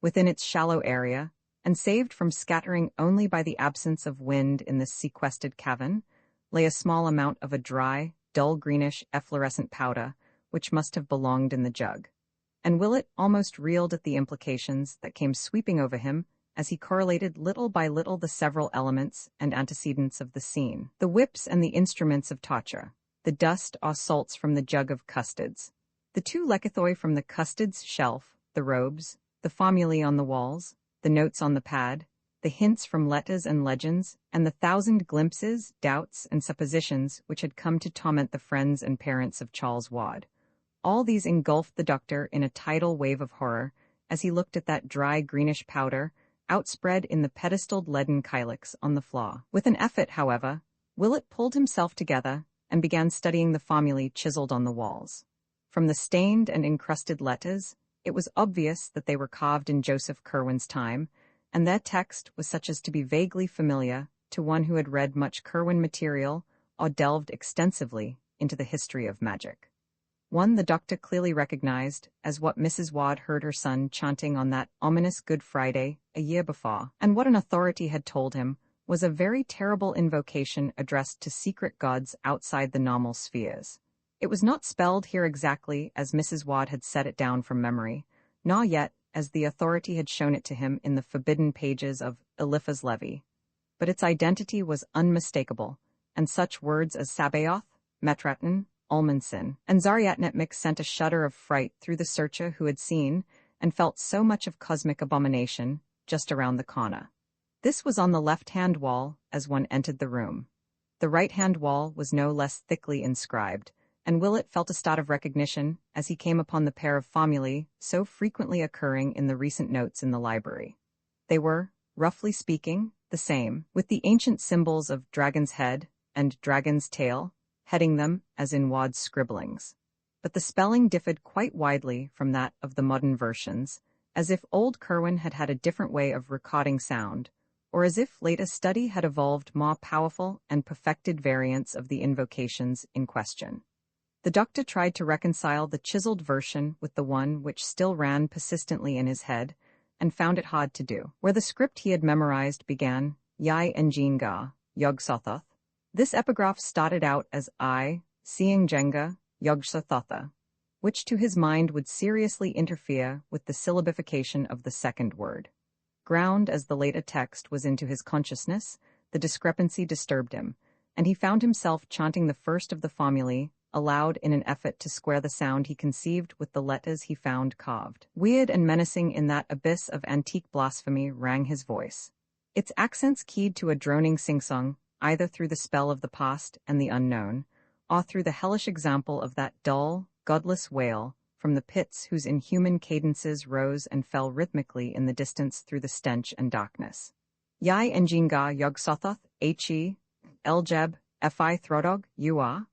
Within its shallow area, and saved from scattering only by the absence of wind in this sequestered cavern, lay a small amount of a dry, dull greenish efflorescent powder, which must have belonged in the jug. And Willett almost reeled at the implications that came sweeping over him as he correlated little by little the several elements and antecedents of the scene. The whips and the instruments of torture, the dust or salts from the jug of custards, the two lekythoi from the custards shelf, the robes, the formulae on the walls, the notes on the pad, the hints from letters and legends, and the thousand glimpses, doubts, and suppositions which had come to torment the friends and parents of Charles Wadd. All these engulfed the doctor in a tidal wave of horror as he looked at that dry greenish powder outspread in the pedestaled leaden kylix on the floor. With an effort, however, Willett pulled himself together and began studying the formulae chiseled on the walls. From the stained and encrusted letters, it was obvious that they were carved in Joseph Curwen's time, and their text was such as to be vaguely familiar to one who had read much Curwen material or delved extensively into the history of magic. One the doctor clearly recognized as what Mrs. Wadd heard her son chanting on that ominous Good Friday a year before, and what an authority had told him was a very terrible invocation addressed to secret gods outside the normal spheres. It was not spelled here exactly as Mrs. Wadd had set it down from memory, nor yet as the authority had shown it to him in the forbidden pages of Eliphaz Levi, but its identity was unmistakable, and such words as Sabaoth, Metraton, Ulmanson, and Zariatnetmik sent a shudder of fright through the searcher who had seen and felt so much of cosmic abomination just around the corner. This was on the left-hand wall as one entered the room. The right-hand wall was no less thickly inscribed, and Willett felt a start of recognition as he came upon the pair of formulae so frequently occurring in the recent notes in the library. They were, roughly speaking, the same, with the ancient symbols of dragon's head and dragon's tail heading them as in Wadd's scribblings. But the spelling differed quite widely from that of the modern versions, as if old Curwen had had a different way of recording sound, or as if later study had evolved more powerful and perfected variants of the invocations in question. The doctor tried to reconcile the chiseled version with the one which still ran persistently in his head, and found it hard to do. Where the script he had memorized began, Yai Njinga, Yog Sothoth, this epigraph started out as I, seeing Jenga, Yog Sothotha, which to his mind would seriously interfere with the syllabification of the second word. Ground as the later text was into his consciousness, the discrepancy disturbed him, and he found himself chanting the first of the formulae aloud in an effort to square the sound he conceived with the letters he found carved. Weird and menacing in that abyss of antique blasphemy rang his voice, its accents keyed to a droning sing-song, either through the spell of the past and the unknown, or through the hellish example of that dull, godless wail from the pits whose inhuman cadences rose and fell rhythmically in the distance through the stench and darkness. Yai Njinga Yog Sothoth, He, Eljeb, Fi Throdog, Ua.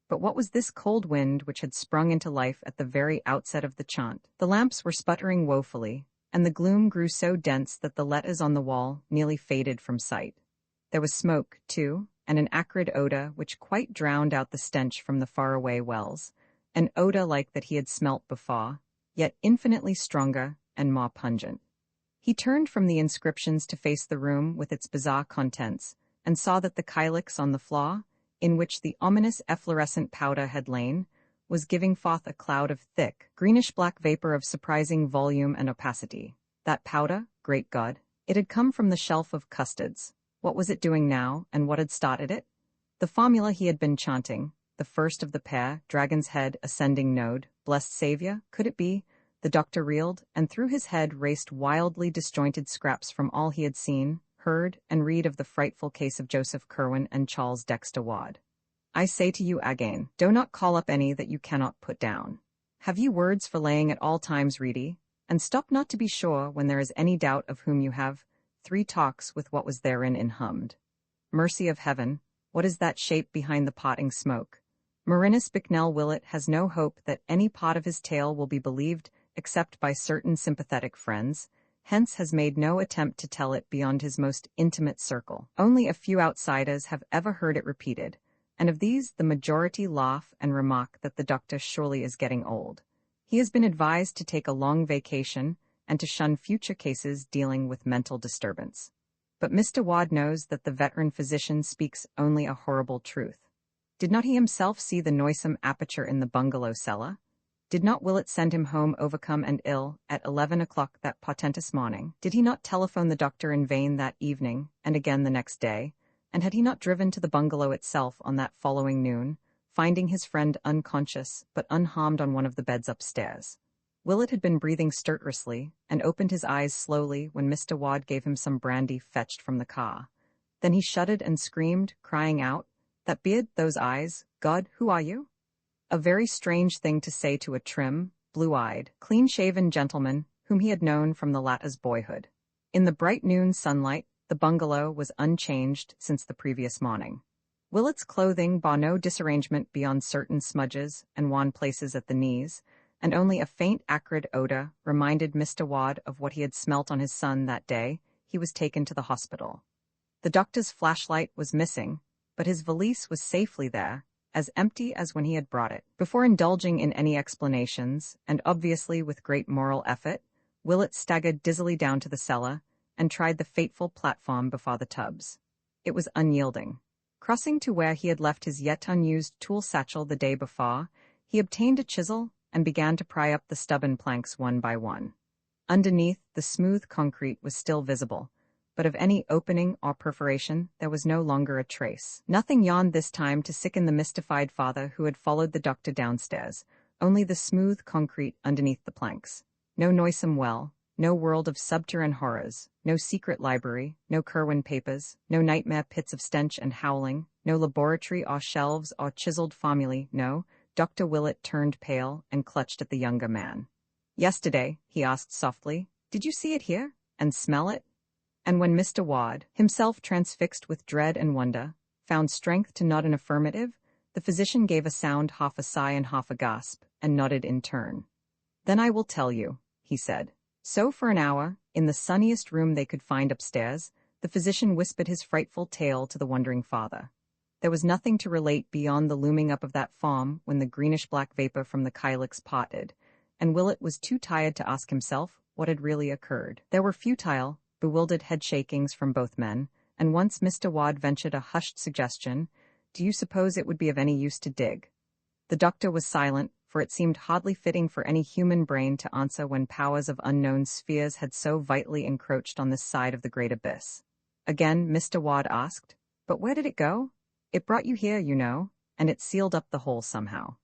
But what was this cold wind which had sprung into life at the very outset of the chant? The lamps were sputtering woefully, and the gloom grew so dense that the letters on the wall nearly faded from sight. There was smoke, too, and an acrid odor which quite drowned out the stench from the faraway wells, an odor like that he had smelt before, yet infinitely stronger and more pungent. He turned from the inscriptions to face the room with its bizarre contents, and saw that the kylix on the floor, in which the ominous efflorescent powder had lain, was giving forth a cloud of thick, greenish-black vapor of surprising volume and opacity. That powder, great God, it had come from the shelf of custards. What was it doing now, and what had started it? The formula he had been chanting, the first of the pair, Dragon's Head, Ascending Node, Blessed Savior, could it be? The doctor reeled, and through his head raced wildly disjointed scraps from all he had seen, heard, and read of the frightful case of Joseph Curwen and Charles Dexter Wadd. I say to you again, do not call up any that you cannot put down. Have you words for laying at all times ready, and stop not to be sure when there is any doubt of whom you have 3 talks with what was therein inhummed. Mercy of heaven, what is that shape behind the potting smoke? Marinus Bicknell Willett has no hope that any part of his tale will be believed except by certain sympathetic friends, hence has made no attempt to tell it beyond his most intimate circle. Only a few outsiders have ever heard it repeated, and of these the majority laugh and remark that the doctor surely is getting old. He has been advised to take a long vacation and to shun future cases dealing with mental disturbance. But Mr. Wadd knows that the veteran physician speaks only a horrible truth. Did not he himself see the noisome aperture in the bungalow cellar? Did not Willett send him home overcome and ill at 11 o'clock that portentous morning? Did he not telephone the doctor in vain that evening, and again the next day? And had he not driven to the bungalow itself on that following noon, finding his friend unconscious but unharmed on one of the beds upstairs? Willett had been breathing stertorously, and opened his eyes slowly when Mr. Wadd gave him some brandy fetched from the car. Then he shuddered and screamed, crying out, "That beard, those eyes, God, who are you?" A very strange thing to say to a trim, blue-eyed, clean-shaven gentleman whom he had known from the latter's boyhood. In the bright noon sunlight, the bungalow was unchanged since the previous morning. Willett's clothing bore no disarrangement beyond certain smudges and wan places at the knees, and only a faint acrid odor reminded Mr. Wadd of what he had smelt on his son that day he was taken to the hospital. The doctor's flashlight was missing, but his valise was safely there, as empty as when he had brought it. Before indulging in any explanations, and obviously with great moral effort, Willett staggered dizzily down to the cellar and tried the fateful platform before the tubs. It was unyielding. Crossing to where he had left his yet unused tool satchel the day before, he obtained a chisel and began to pry up the stubborn planks one by one. Underneath, the smooth concrete was still visible, but of any opening or perforation there was no longer a trace. Nothing yawned this time to sicken the mystified father who had followed the doctor downstairs, only the smooth concrete underneath the planks. No noisome well, no world of subterranean horrors, no secret library, no Kerwin papers, no nightmare pits of stench and howling, no laboratory or shelves or chiseled formulae, no. Dr. Willett turned pale and clutched at the younger man. "Yesterday," he asked softly, "did you see it here? And smell it?" And when Mr. Wadd, himself transfixed with dread and wonder, found strength to nod an affirmative, the physician gave a sound half a sigh and half a gasp, and nodded in turn. "Then I will tell you," he said. So for an hour, in the sunniest room they could find upstairs, the physician whispered his frightful tale to the wondering father. There was nothing to relate beyond the looming up of that form when the greenish-black vapor from the kylix parted, and Willett was too tired to ask himself what had really occurred. There were futile, bewildered head-shakings from both men, and once Mr. Wadd ventured a hushed suggestion, "Do you suppose it would be of any use to dig?" The doctor was silent, for it seemed hardly fitting for any human brain to answer when powers of unknown spheres had so vitally encroached on this side of the great abyss. Again Mr. Wadd asked, "But where did it go? It brought you here, you know, and it sealed up the hole somehow."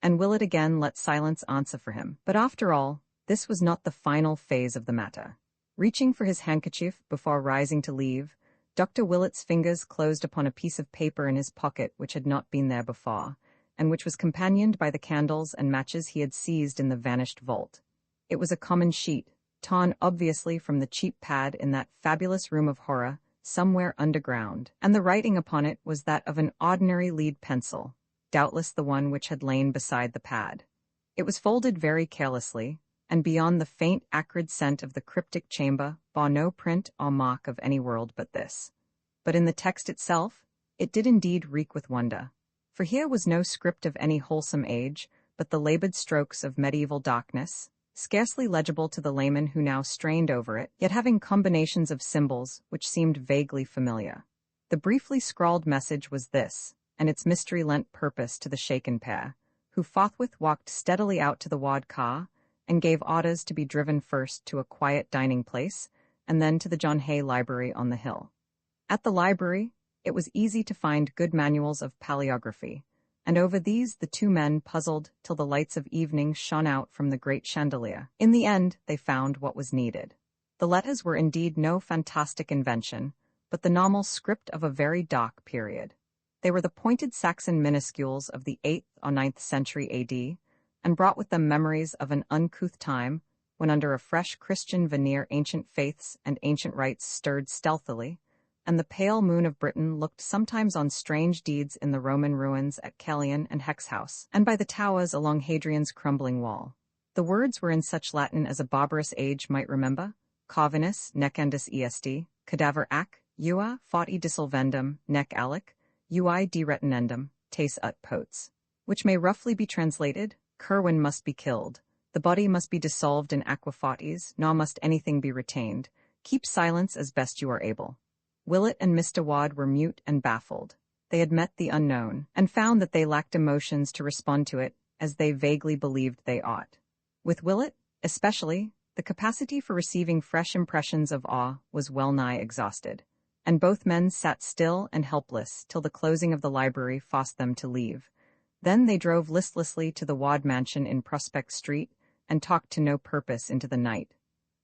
And Willett again let silence answer for him. But after all, this was not the final phase of the matter. Reaching for his handkerchief before rising to leave, Dr. Willett's fingers closed upon a piece of paper in his pocket which had not been there before, and which was companioned by the candles and matches he had seized in the vanished vault. It was a common sheet, torn obviously from the cheap pad in that fabulous room of horror, somewhere underground, and the writing upon it was that of an ordinary lead pencil, doubtless the one which had lain beside the pad. It was folded very carelessly, and beyond the faint acrid scent of the cryptic chamber bore no print or mark of any world but this. But in the text itself, it did indeed reek with wonder, for here was no script of any wholesome age, but the labored strokes of medieval darkness, scarcely legible to the layman who now strained over it, yet having combinations of symbols which seemed vaguely familiar. The briefly scrawled message was this, and its mystery lent purpose to the shaken pair, who forthwith walked steadily out to the Wadd car, and gave orders to be driven first to a quiet dining place, and then to the John Hay Library on the hill. At the library, it was easy to find good manuals of paleography, and over these the two men puzzled till the lights of evening shone out from the great chandelier. In the end, they found what was needed. The letters were indeed no fantastic invention, but the normal script of a very dark period. They were the pointed Saxon minuscules of the 8th or 9th century A.D., and brought with them memories of an uncouth time when under a fresh Christian veneer ancient faiths and ancient rites stirred stealthily, and the pale moon of Britain looked sometimes on strange deeds in the Roman ruins at Caelian and Hexhouse, and by the towers along Hadrian's crumbling wall. The words were in such Latin as a barbarous age might remember: Corvinus, nec endus est, cadaver ac, ua, fauti dissolvendum, nec alic, ui de retinendum, tes ut potes, which may roughly be translated: Kerwin must be killed, the body must be dissolved in aqua fortis, nor must anything be retained. Keep silence as best you are able. Willett and Mr. Wadd were mute and baffled. They had met the unknown, and found that they lacked emotions to respond to it, as they vaguely believed they ought. With Willett, especially, the capacity for receiving fresh impressions of awe was well-nigh exhausted, and both men sat still and helpless till the closing of the library forced them to leave. Then they drove listlessly to the Wad mansion in Prospect Street and talked to no purpose into the night.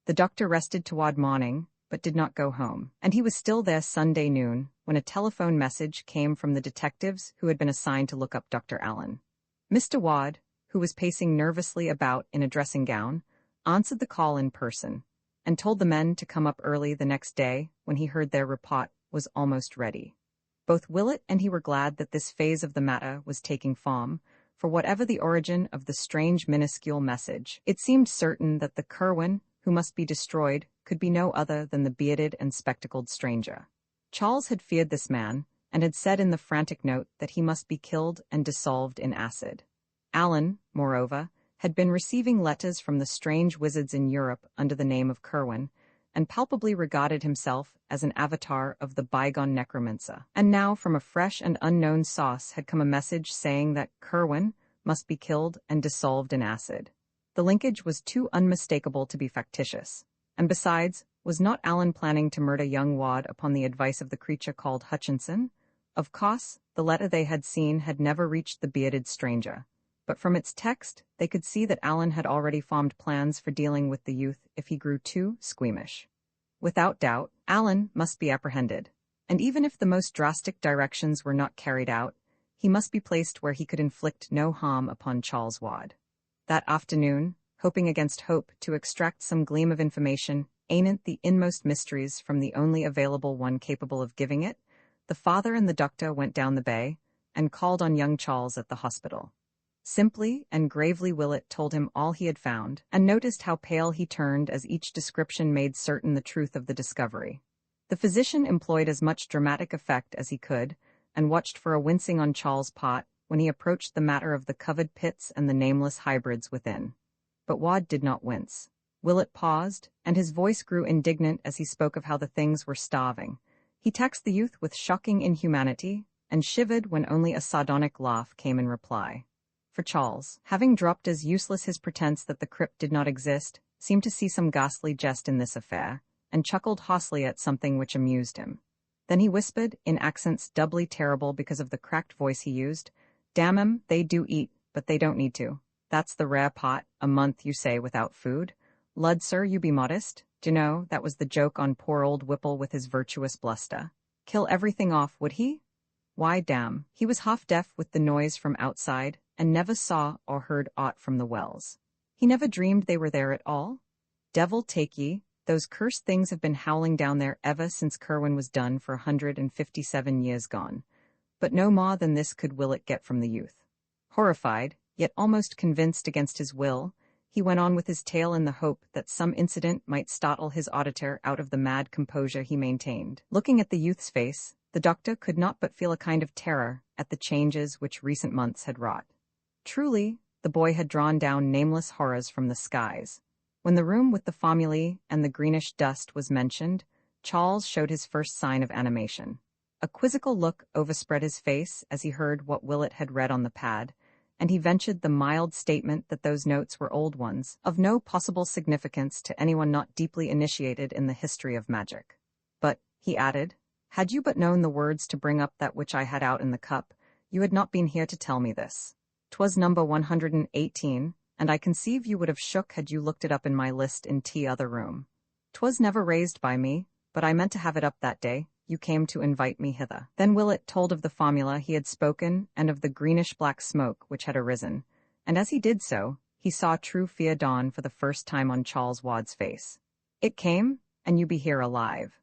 The doctor rested toward morning, but did not go home, and he was still there Sunday noon when a telephone message came from the detectives who had been assigned to look up Dr. Allen. Mr. Wad, who was pacing nervously about in a dressing gown, answered the call in person, and told the men to come up early the next day when he heard their report was almost ready. Both Willett and he were glad that this phase of the matter was taking form, for whatever the origin of the strange minuscule message, it seemed certain that the Kerwin who must be destroyed could be no other than the bearded and spectacled stranger. Charles had feared this man, and had said in the frantic note that he must be killed and dissolved in acid. Allen, moreover, had been receiving letters from the strange wizards in Europe under the name of Kerwin, and palpably regarded himself as an avatar of the bygone necromancer. And now from a fresh and unknown source had come a message saying that Kerwin must be killed and dissolved in acid. The linkage was too unmistakable to be factitious, and besides, was not Allen planning to murder young Wad upon the advice of the creature called Hutchinson? Of course, the letter they had seen had never reached the bearded stranger, but from its text they could see that Allen had already formed plans for dealing with the youth if he grew too squeamish. Without doubt, Allen must be apprehended, and even if the most drastic directions were not carried out, he must be placed where he could inflict no harm upon Charles Wad. That afternoon, hoping against hope to extract some gleam of information anent the inmost mysteries from the only available one capable of giving it, the father and the doctor went down the bay and called on young Charles at the hospital. Simply and gravely Willett told him all he had found, and noticed how pale he turned as each description made certain the truth of the discovery. The physician employed as much dramatic effect as he could, and watched for a wincing on Charles' part when he approached the matter of the covered pits and the nameless hybrids within. But Wad did not wince. Willett paused, and his voice grew indignant as he spoke of how the things were starving. He taxed the youth with shocking inhumanity, and shivered when only a sardonic laugh came in reply. For Charles, having dropped as useless his pretense that the crypt did not exist, seemed to see some ghastly jest in this affair, and chuckled hoarsely at something which amused him. Then he whispered, in accents doubly terrible because of the cracked voice he used, "Damn 'em, they do eat, but they don't need to. That's the rare pot, a month, you say, without food? Lud, sir, you be modest. D'you know, that was the joke on poor old Whipple with his virtuous bluster. Kill everything off, would he? Why, damn, he was half deaf with the noise from outside, and never saw or heard aught from the wells. He never dreamed they were there at all? Devil take ye, those cursed things have been howling down there ever since Kerwin was done for 157 years gone. But no more than this could Willett get from the youth. Horrified, yet almost convinced against his will, he went on with his tale in the hope that some incident might startle his auditor out of the mad composure he maintained. Looking at the youth's face, the doctor could not but feel a kind of terror at the changes which recent months had wrought. Truly, the boy had drawn down nameless horrors from the skies. When the room with the formulae and the greenish dust was mentioned, Charles showed his first sign of animation. A quizzical look overspread his face as he heard what Willett had read on the pad, and he ventured the mild statement that those notes were old ones, of no possible significance to anyone not deeply initiated in the history of magic. But, he added, had you but known the words to bring up that which I had out in the cup, you had not been here to tell me this. 'Twas number 118, and I conceive you would have shook had you looked it up in my list in t'other room. 'Twas never raised by me, but I meant to have it up that day. You came to invite me hither. Then Willett told of the formula he had spoken and of the greenish-black smoke which had arisen, and as he did so, he saw true fear dawn for the first time on Charles Wad's face. It came, and you be here alive.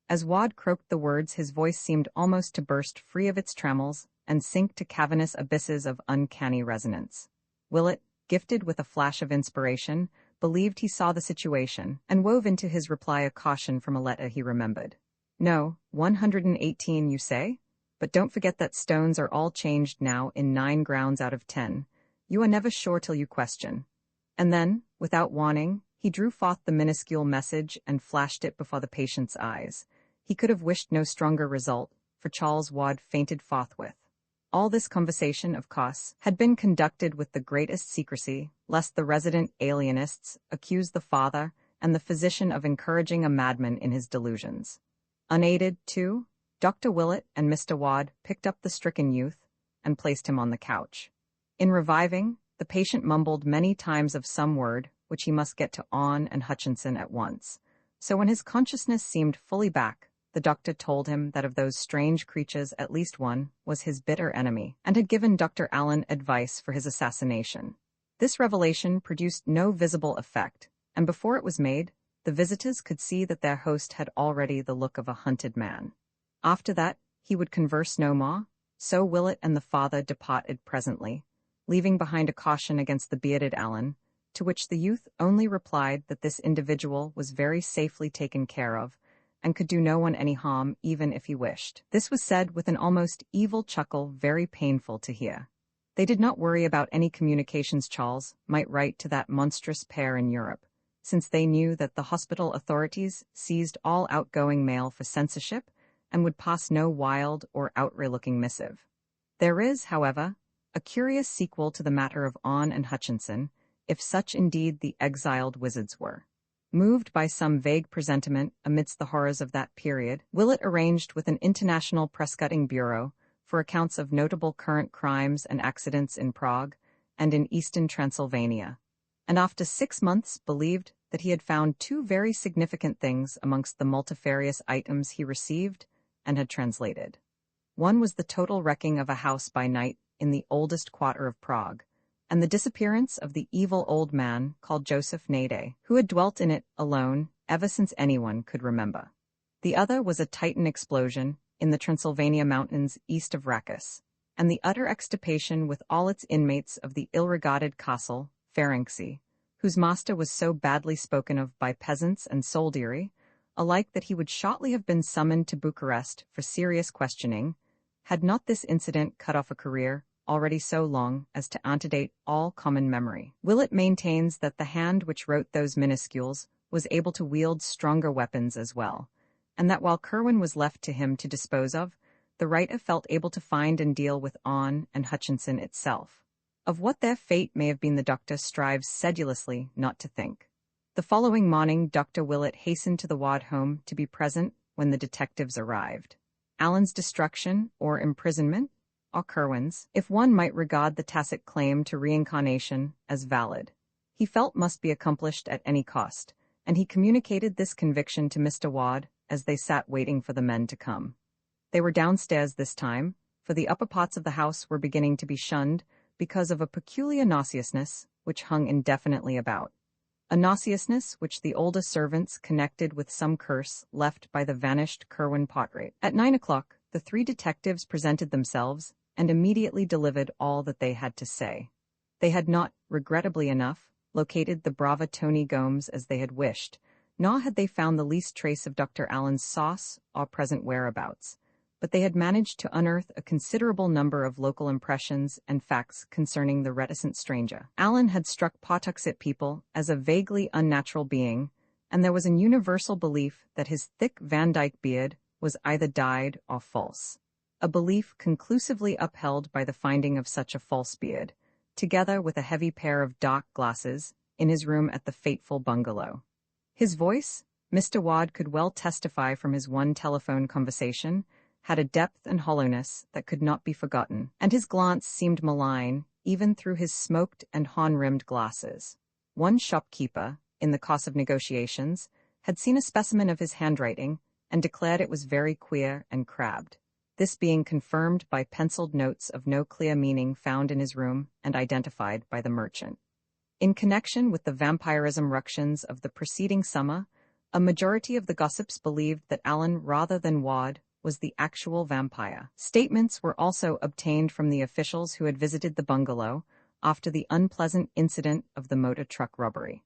As Wad croaked the words, his voice seemed almost to burst free of its trammels and sink to cavernous abysses of uncanny resonance. Willett, gifted with a flash of inspiration, believed he saw the situation, and wove into his reply a caution from a letter he remembered. No, 118 you say? But don't forget that stones are all changed now in 9 grounds out of 10. You are never sure till you question. And then, without warning, he drew forth the minuscule message and flashed it before the patient's eyes. He could have wished no stronger result, for Charles Wad fainted forthwith. All this conversation, of course, had been conducted with the greatest secrecy, lest the resident alienists accuse the father and the physician of encouraging a madman in his delusions. Unaided, too, Dr. Willett and Mr. Wad picked up the stricken youth and placed him on the couch. In reviving, the patient mumbled many times of some word which he must get to On and Hutchinson at once. So when his consciousness seemed fully back, the doctor told him that of those strange creatures at least one was his bitter enemy, and had given Dr. Allen advice for his assassination. This revelation produced no visible effect, and before it was made, the visitors could see that their host had already the look of a hunted man. After that, he would converse no more, so Willett and the father departed presently, leaving behind a caution against the bearded Allen, to which the youth only replied that this individual was very safely taken care of, and could do no one any harm even if he wished. This was said with an almost evil chuckle very painful to hear. They did not worry about any communications Charles might write to that monstrous pair in Europe, since they knew that the hospital authorities seized all outgoing mail for censorship and would pass no wild or outre-looking missive. There is, however, a curious sequel to the matter of On and Hutchinson, if such indeed the exiled wizards were. Moved by some vague presentiment amidst the horrors of that period, Willett arranged with an international press-cutting bureau for accounts of notable current crimes and accidents in Prague and in eastern Transylvania, and after 6 months believed that he had found 2 very significant things amongst the multifarious items he received and had translated. One was the total wrecking of a house by night in the oldest quarter of Prague, and the disappearance of the evil old man called Joseph Nade, who had dwelt in it alone ever since anyone could remember. The other was a Titan explosion in the Transylvania mountains east of Rakus, and the utter extirpation with all its inmates of the ill-regarded castle, Ferenczi, whose master was so badly spoken of by peasants and soldiery, alike that he would shortly have been summoned to Bucharest for serious questioning, had not this incident cut off a career already so long as to antedate all common memory. Willett maintains that the hand which wrote those minuscules was able to wield stronger weapons as well, and that while Curwen was left to him to dispose of, the writer felt able to find and deal with On and Hutchinson itself. Of what their fate may have been the doctor strives sedulously not to think. The following morning Dr. Willett hastened to the Wad home to be present when the detectives arrived. Allen's destruction, or imprisonment, or Curwen's, if one might regard the tacit claim to reincarnation as valid, he felt must be accomplished at any cost, and he communicated this conviction to Mr. Wad as they sat waiting for the men to come. They were downstairs this time, for the upper parts of the house were beginning to be shunned because of a peculiar nauseousness which hung indefinitely about. A nauseousness which the older servants connected with some curse left by the vanished Curwen Potrate. At 9 o'clock, the 3 detectives presented themselves and immediately delivered all that they had to say. They had not, regrettably enough, located the brava Tony Gomes as they had wished, nor had they found the least trace of Dr. Allen's sauce or present whereabouts, but they had managed to unearth a considerable number of local impressions and facts concerning the reticent stranger. Allen had struck Pawtuxet people as a vaguely unnatural being, and there was an universal belief that his thick Van Dyke beard was either dyed or false, a belief conclusively upheld by the finding of such a false beard, together with a heavy pair of dark glasses, in his room at the fateful bungalow. His voice, Mr. Wad could well testify from his one telephone conversation, had a depth and hollowness that could not be forgotten, and his glance seemed malign even through his smoked and horn-rimmed glasses. One shopkeeper, in the course of negotiations, had seen a specimen of his handwriting and declared it was very queer and crabbed, this being confirmed by penciled notes of no clear meaning found in his room and identified by the merchant. In connection with the vampirism ructions of the preceding summer, a majority of the gossips believed that Allen rather than Wad was the actual vampire. Statements were also obtained from the officials who had visited the bungalow after the unpleasant incident of the motor truck robbery.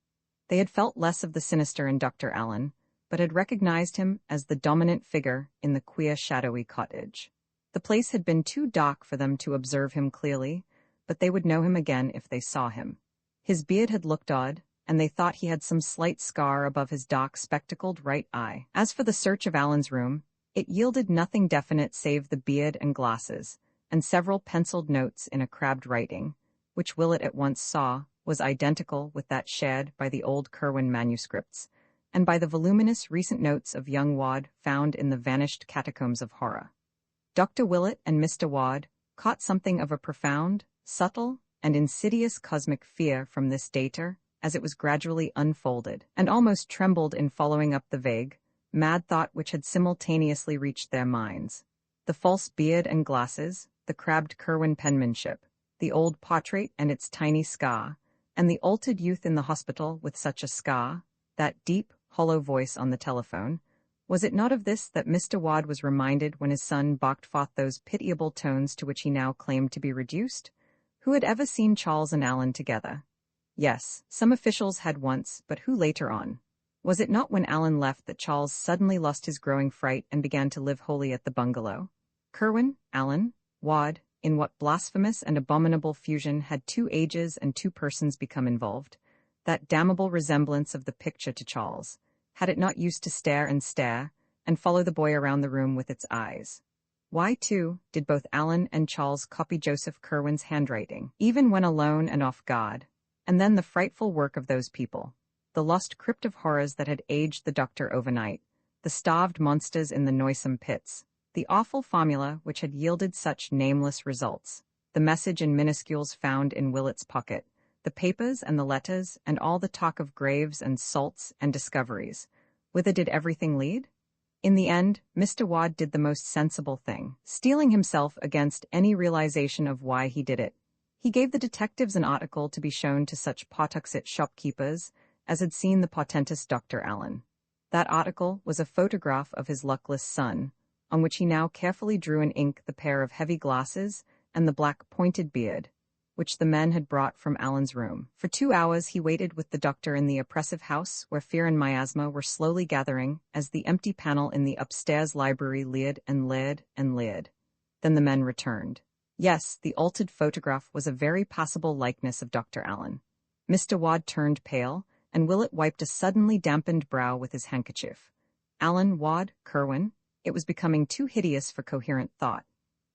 They had felt less of the sinister in Dr. Allen, but had recognized him as the dominant figure in the queer, shadowy cottage. The place had been too dark for them to observe him clearly, but they would know him again if they saw him. His beard had looked odd, and they thought he had some slight scar above his dark spectacled right eye. As for the search of Allen's room, it yielded nothing definite save the beard and glasses, and several penciled notes in a crabbed writing, which Willett at once saw was identical with that shared by the old Curwen manuscripts, and by the voluminous recent notes of young Wad found in the vanished catacombs of horror. Dr. Willett and Mr. Wad caught something of a profound, subtle, and insidious cosmic fear from this data as it was gradually unfolded, and almost trembled in following up the vague, mad thought which had simultaneously reached their minds. The false beard and glasses, the crabbed Curwen penmanship, the old portrait and its tiny scar, and the altered youth in the hospital with such a scar, that deep, hollow voice on the telephone. Was it not of this that Mr. Wad was reminded when his son barked forth those pitiable tones to which he now claimed to be reduced? Who had ever seen Charles and Alan together? Yes, some officials had once, but who later on? Was it not when Alan left that Charles suddenly lost his growing fright and began to live wholly at the bungalow? Curwen, Alan, Wad, in what blasphemous and abominable fusion had 2 ages and 2 persons become involved? That damnable resemblance of the picture to Charles, had it not used to stare, and follow the boy around the room with its eyes? Why, too, did both Alan and Charles copy Joseph Curwen's handwriting, even when alone and off guard? And then the frightful work of those people, the lost crypt of horrors that had aged the doctor overnight, the starved monsters in the noisome pits, the awful formula which had yielded such nameless results, the message in minuscules found in Willett's pocket, the papers and the letters, and all the talk of graves and salts and discoveries. Whither did everything lead? In the end, Mr. Wad did the most sensible thing, steeling himself against any realization of why he did it. He gave the detectives an article to be shown to such Pawtuxet shopkeepers as had seen the portentous Dr. Allen. That article was a photograph of his luckless son, on which he now carefully drew in ink the pair of heavy glasses and the black pointed beard, which the men had brought from Allen's room. For 2 hours he waited with the doctor in the oppressive house where fear and miasma were slowly gathering as the empty panel in the upstairs library leered and leered and leered. Then the men returned. Yes, the altered photograph was a very passable likeness of Dr. Allen. Mr. Wad turned pale, and Willett wiped a suddenly dampened brow with his handkerchief. Alan, Wad, Curwen, it was becoming too hideous for coherent thought.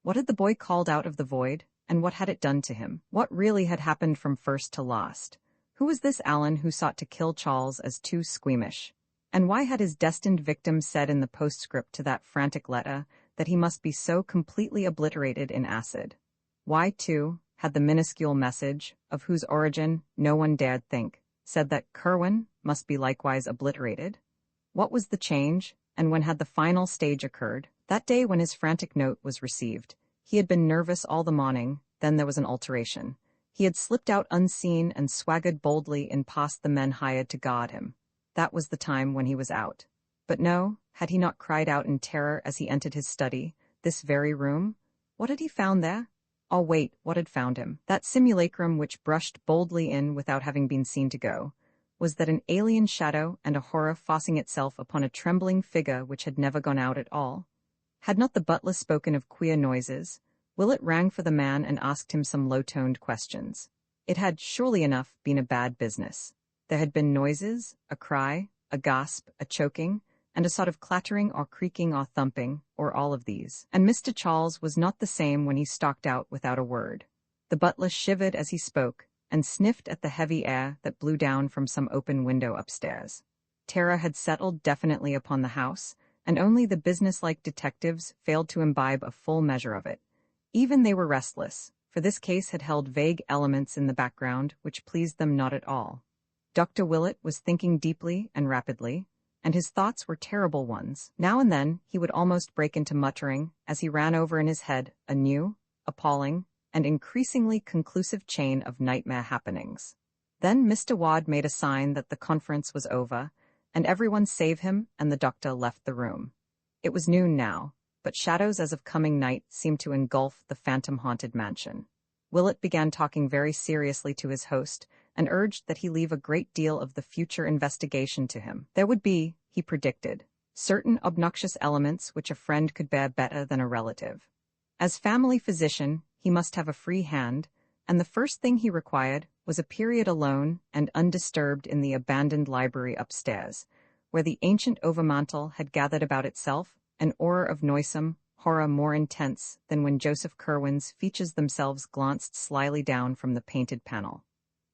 What had the boy called out of the void, and what had it done to him? What really had happened from first to last? Who was this Alan who sought to kill Charles as too squeamish? And why had his destined victim said in the postscript to that frantic letter that he must be so completely obliterated in acid? Why, too, had the minuscule message, of whose origin no one dared think, said that Curwen must be likewise obliterated? What was the change, and when had the final stage occurred? That day when his frantic note was received. He had been nervous all the morning, then there was an alteration. He had slipped out unseen and swaggered boldly in past the men hired to guard him. That was the time when he was out. But no, had he not cried out in terror as he entered his study, this very room? What had he found there? Oh wait, what had found him? That simulacrum which brushed boldly in without having been seen to go. Was that an alien shadow and a horror forcing itself upon a trembling figure which had never gone out at all? Had not the butler spoken of queer noises? Willett rang for the man and asked him some low-toned questions. It had, surely enough, been a bad business. There had been noises, a cry, a gasp, a choking, and a sort of clattering or creaking or thumping, or all of these. And Mr. Charles was not the same when he stalked out without a word. The butler shivered as he spoke, and sniffed at the heavy air that blew down from some open window upstairs. Terror had settled definitely upon the house, and only the businesslike detectives failed to imbibe a full measure of it. Even they were restless, for this case had held vague elements in the background which pleased them not at all. Dr. Willett was thinking deeply and rapidly, and his thoughts were terrible ones. Now and then he would almost break into muttering as he ran over in his head a new, appalling, and increasingly conclusive chain of nightmare happenings. Then Mr. Wad made a sign that the conference was over, and everyone save him and the doctor left the room. It was noon now, but shadows as of coming night seemed to engulf the phantom-haunted mansion. Willett began talking very seriously to his host, and urged that he leave a great deal of the future investigation to him. There would be, he predicted, certain obnoxious elements which a friend could bear better than a relative. As family physician, he must have a free hand, and the first thing he required was a period alone and undisturbed in the abandoned library upstairs, where the ancient overmantel had gathered about itself an aura of noisome, horror more intense than when Joseph Curwen's features themselves glanced slyly down from the painted panel.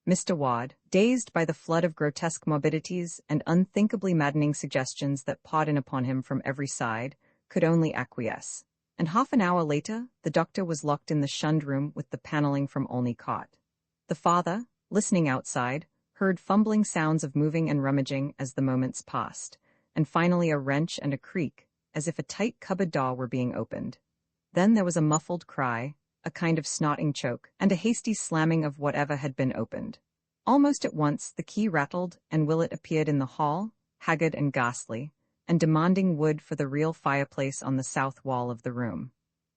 Mr. Wadd, dazed by the flood of grotesque morbidities and unthinkably maddening suggestions that poured in upon him from every side, could only acquiesce. And half an hour later, the doctor was locked in the shunned room with the paneling from Olney cot. The father, listening outside, heard fumbling sounds of moving and rummaging as the moments passed, and finally a wrench and a creak, as if a tight cupboard door were being opened. Then there was a muffled cry, a kind of snorting choke, and a hasty slamming of whatever had been opened. Almost at once the key rattled, and Willett appeared in the hall, haggard and ghastly, and demanding wood for the real fireplace on the south wall of the room.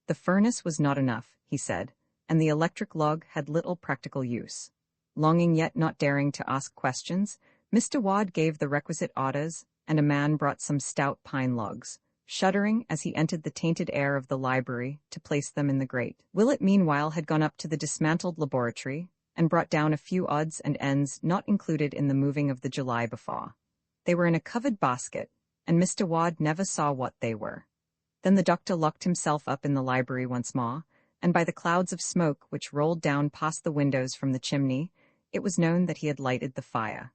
The furnace was not enough, he said, and the electric log had little practical use. Longing yet not daring to ask questions, Mr. Wadd gave the requisite orders, and a man brought some stout pine logs, shuddering as he entered the tainted air of the library to place them in the grate. Willett meanwhile had gone up to the dismantled laboratory and brought down a few odds and ends not included in the moving of the July before. They were in a covered basket, and Mr. Wadd never saw what they were. Then the doctor locked himself up in the library once more, and by the clouds of smoke which rolled down past the windows from the chimney, it was known that he had lighted the fire.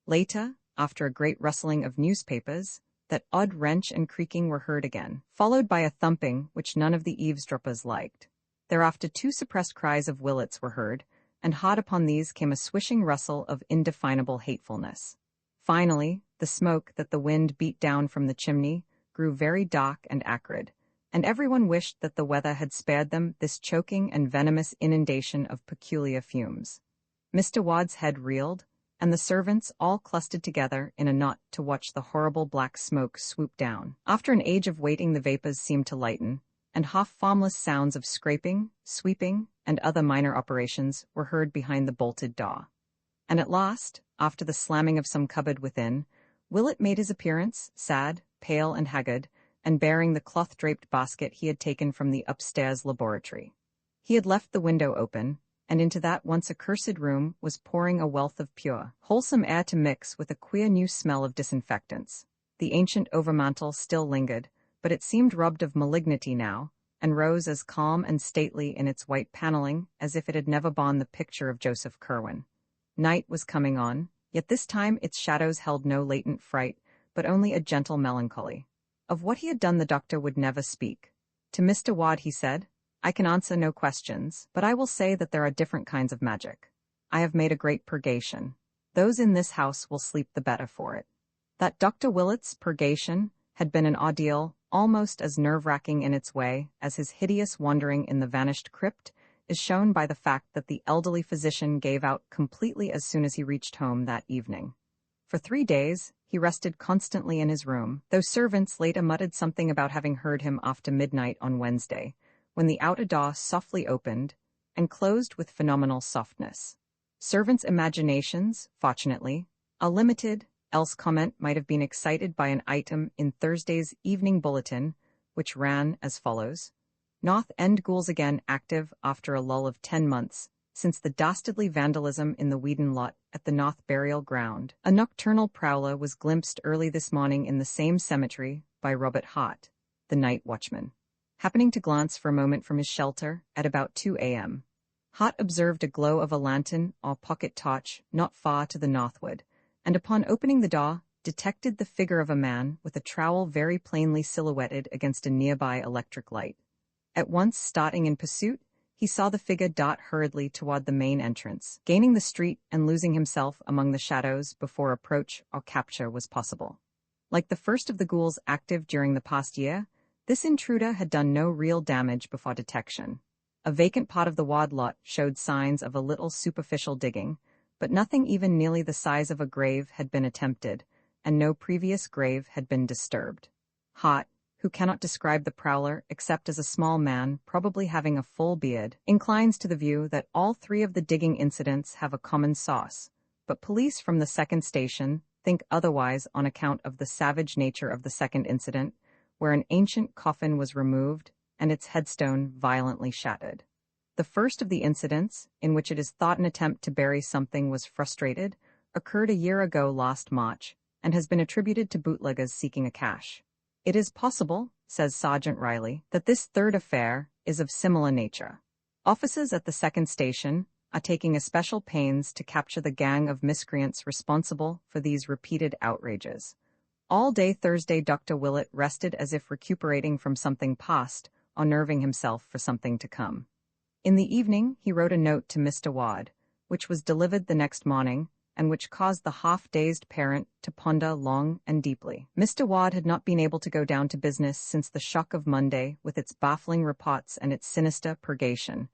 Later, after a great rustling of newspapers, that odd wrench and creaking were heard again, followed by a thumping which none of the eavesdroppers liked. Thereafter 2 suppressed cries of Willett's were heard, and hot upon these came a swishing rustle of indefinable hatefulness. Finally, the smoke that the wind beat down from the chimney grew very dark and acrid, and everyone wished that the weather had spared them this choking and venomous inundation of peculiar fumes. Mr. Wadd's head reeled, and the servants all clustered together in a knot to watch the horrible black smoke swoop down. After an age of waiting the vapors seemed to lighten, and half-formless sounds of scraping, sweeping, and other minor operations were heard behind the bolted door. And at last, after the slamming of some cupboard within, Willett made his appearance, sad, pale, and haggard, and bearing the cloth-draped basket he had taken from the upstairs laboratory. He had left the window open, and into that once accursed room was pouring a wealth of pure, wholesome air to mix with a queer new smell of disinfectants. The ancient overmantel still lingered, but it seemed robbed of malignity now, and rose as calm and stately in its white paneling as if it had never borne the picture of Joseph Curwen. Night was coming on, yet this time its shadows held no latent fright, but only a gentle melancholy. Of what he had done the doctor would never speak. To Mr. Wadd he said, "I can answer no questions, but I will say that there are different kinds of magic. I have made a great purgation. Those in this house will sleep the better for it." That Dr. Willett's purgation had been an ordeal almost as nerve-wracking in its way as his hideous wandering in the vanished crypt is shown by the fact that the elderly physician gave out completely as soon as he reached home that evening. For 3 days, he rested constantly in his room, though servants later muttered something about having heard him after midnight on Wednesday, when the outer door softly opened and closed with phenomenal softness. Servants' imaginations, fortunately, are limited, else comment might have been excited by an item in Thursday's Evening Bulletin, which ran as follows: North End ghouls again active after a lull of 10 months, since the dastardly vandalism in the Whedon lot at the North Burial Ground. A nocturnal prowler was glimpsed early this morning in the same cemetery by Robert Hart, the night watchman. Happening to glance for a moment from his shelter at about 2 a.m., Hart observed a glow of a lantern or pocket torch not far to the northward, and upon opening the door, detected the figure of a man with a trowel very plainly silhouetted against a nearby electric light. At once starting in pursuit, he saw the figure dart hurriedly toward the main entrance, gaining the street and losing himself among the shadows before approach or capture was possible. Like the first of the ghouls active during the past year, this intruder had done no real damage before detection. A vacant part of the Wadd lot showed signs of a little superficial digging, but nothing even nearly the size of a grave had been attempted, and no previous grave had been disturbed. Hart, who cannot describe the prowler except as a small man, probably having a full beard, inclines to the view that all 3 of the digging incidents have a common source, but police from the second station think otherwise on account of the savage nature of the second incident, where an ancient coffin was removed and its headstone violently shattered. The first of the incidents, in which it is thought an attempt to bury something was frustrated, occurred a year ago last March, and has been attributed to bootleggers seeking a cache. It is possible says Sergeant Riley, that this third affair is of similar nature. Officers at the second station are taking especial pains to capture the gang of miscreants responsible for these repeated outrages. All day Thursday, Dr. Willett rested as if recuperating from something past or nerving himself for something to come. In the evening, he wrote a note to Mr. Ward, which was delivered the next morning, and which caused the half-dazed parent to ponder long and deeply. Mr. Ward had not been able to go down to business since the shock of Monday with its baffling reports and its sinister purgation,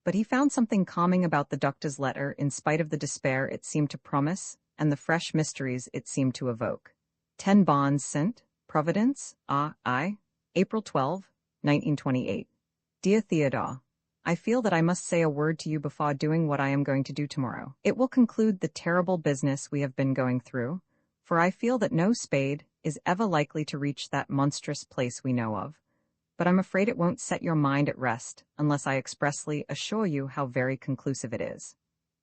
but he found something calming about the doctor's letter in spite of the despair it seemed to promise and the fresh mysteries it seemed to evoke. 10 bonds sent, Providence, I, April 12, 1928. Dear Theodore, I feel that I must say a word to you before doing what I am going to do tomorrow. It will conclude the terrible business we have been going through, for I feel that no spade is ever likely to reach that monstrous place we know of, but I'm afraid it won't set your mind at rest unless I expressly assure you how very conclusive it is.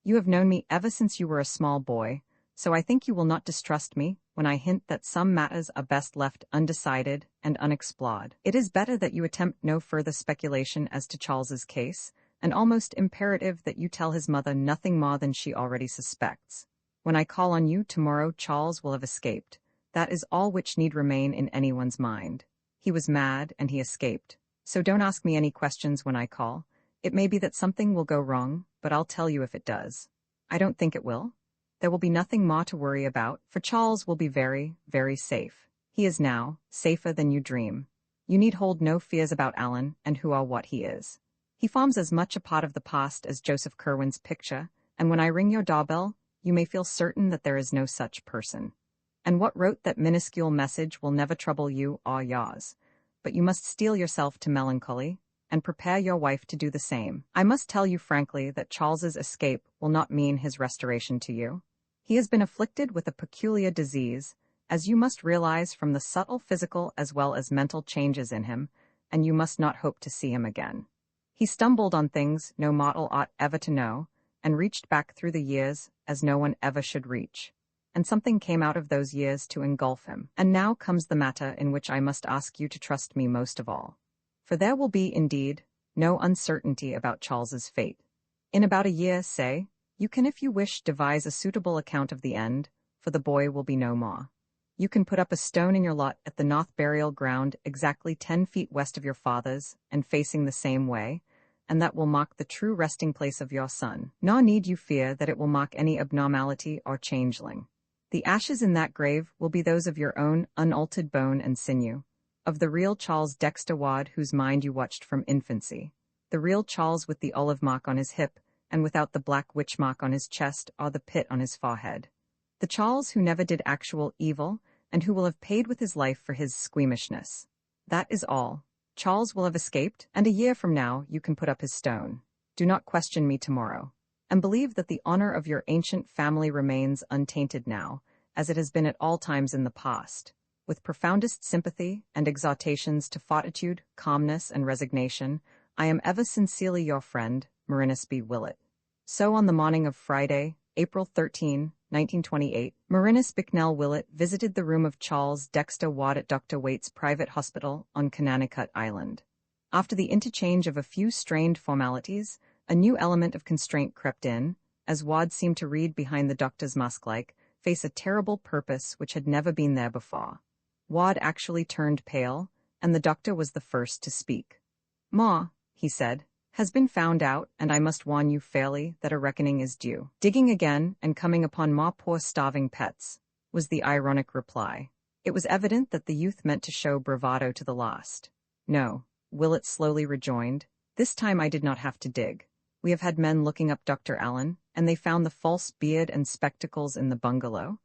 You have known me ever since you were a small boy, so I think you will not distrust me when I hint that some matters are best left undecided and unexplored. It is better that you attempt no further speculation as to Charles's case, and almost imperative that you tell his mother nothing more than she already suspects. When I call on you tomorrow, Charles will have escaped. That is all which need remain in anyone's mind. He was mad, and he escaped. So don't ask me any questions when I call. It may be that something will go wrong, but I'll tell you if it does. I don't think it will. There will be nothing more to worry about, for Charles will be very, very safe. He is now safer than you dream. You need hold no fears about Alan and who or what he is. He forms as much a part of the past as Joseph Curwen's picture, and when I ring your doorbell, you may feel certain that there is no such person. And what wrote that minuscule message will never trouble you or yours. But you must steel yourself to melancholy, and prepare your wife to do the same. I must tell you frankly that Charles's escape will not mean his restoration to you. He has been afflicted with a peculiar disease, as you must realize from the subtle physical as well as mental changes in him, and you must not hope to see him again. He stumbled on things no mortal ought ever to know, and reached back through the years as no one ever should reach. And something came out of those years to engulf him. And now comes the matter in which I must ask you to trust me most of all. For there will be, indeed, no uncertainty about Charles's fate. In about a year, say, you can, if you wish, devise a suitable account of the end, for the boy will be no more. You can put up a stone in your lot at the North Burial Ground exactly 10 feet west of your father's, and facing the same way, and that will mark the true resting place of your son. Nor need you fear that it will mark any abnormality or changeling. The ashes in that grave will be those of your own unaltered bone and sinew, of the real Charles Dexter Ward whose mind you watched from infancy, the real Charles with the olive mark on his hip, and without the black witch mark on his chest or the pit on his forehead. The Charles who never did actual evil, and who will have paid with his life for his squeamishness. That is all. Charles will have escaped, and a year from now you can put up his stone. Do not question me tomorrow, and believe that the honor of your ancient family remains untainted now, as it has been at all times in the past. With profoundest sympathy and exhortations to fortitude, calmness, and resignation, I am ever sincerely your friend, Marinus B. Willett. So on the morning of Friday, April 13, 1928, Marinus Bicknell Willett visited the room of Charles Dexter Ward at Dr. Waite's private hospital on Connecticut Island. After the interchange of a few strained formalities, a new element of constraint crept in, as Ward seemed to read behind the doctor's mask-like face a terrible purpose which had never been there before. Ward actually turned pale, and the doctor was the first to speak. "Ma," he said, "has been found out, and I must warn you fairly that a reckoning is due." "Digging again and coming upon ma poor starving pets," was the ironic reply. It was evident that the youth meant to show bravado to the last. "No," Willett slowly rejoined, "this time I did not have to dig. We have had men looking up Dr. Allen, and they found the false beard and spectacles in the bungalow."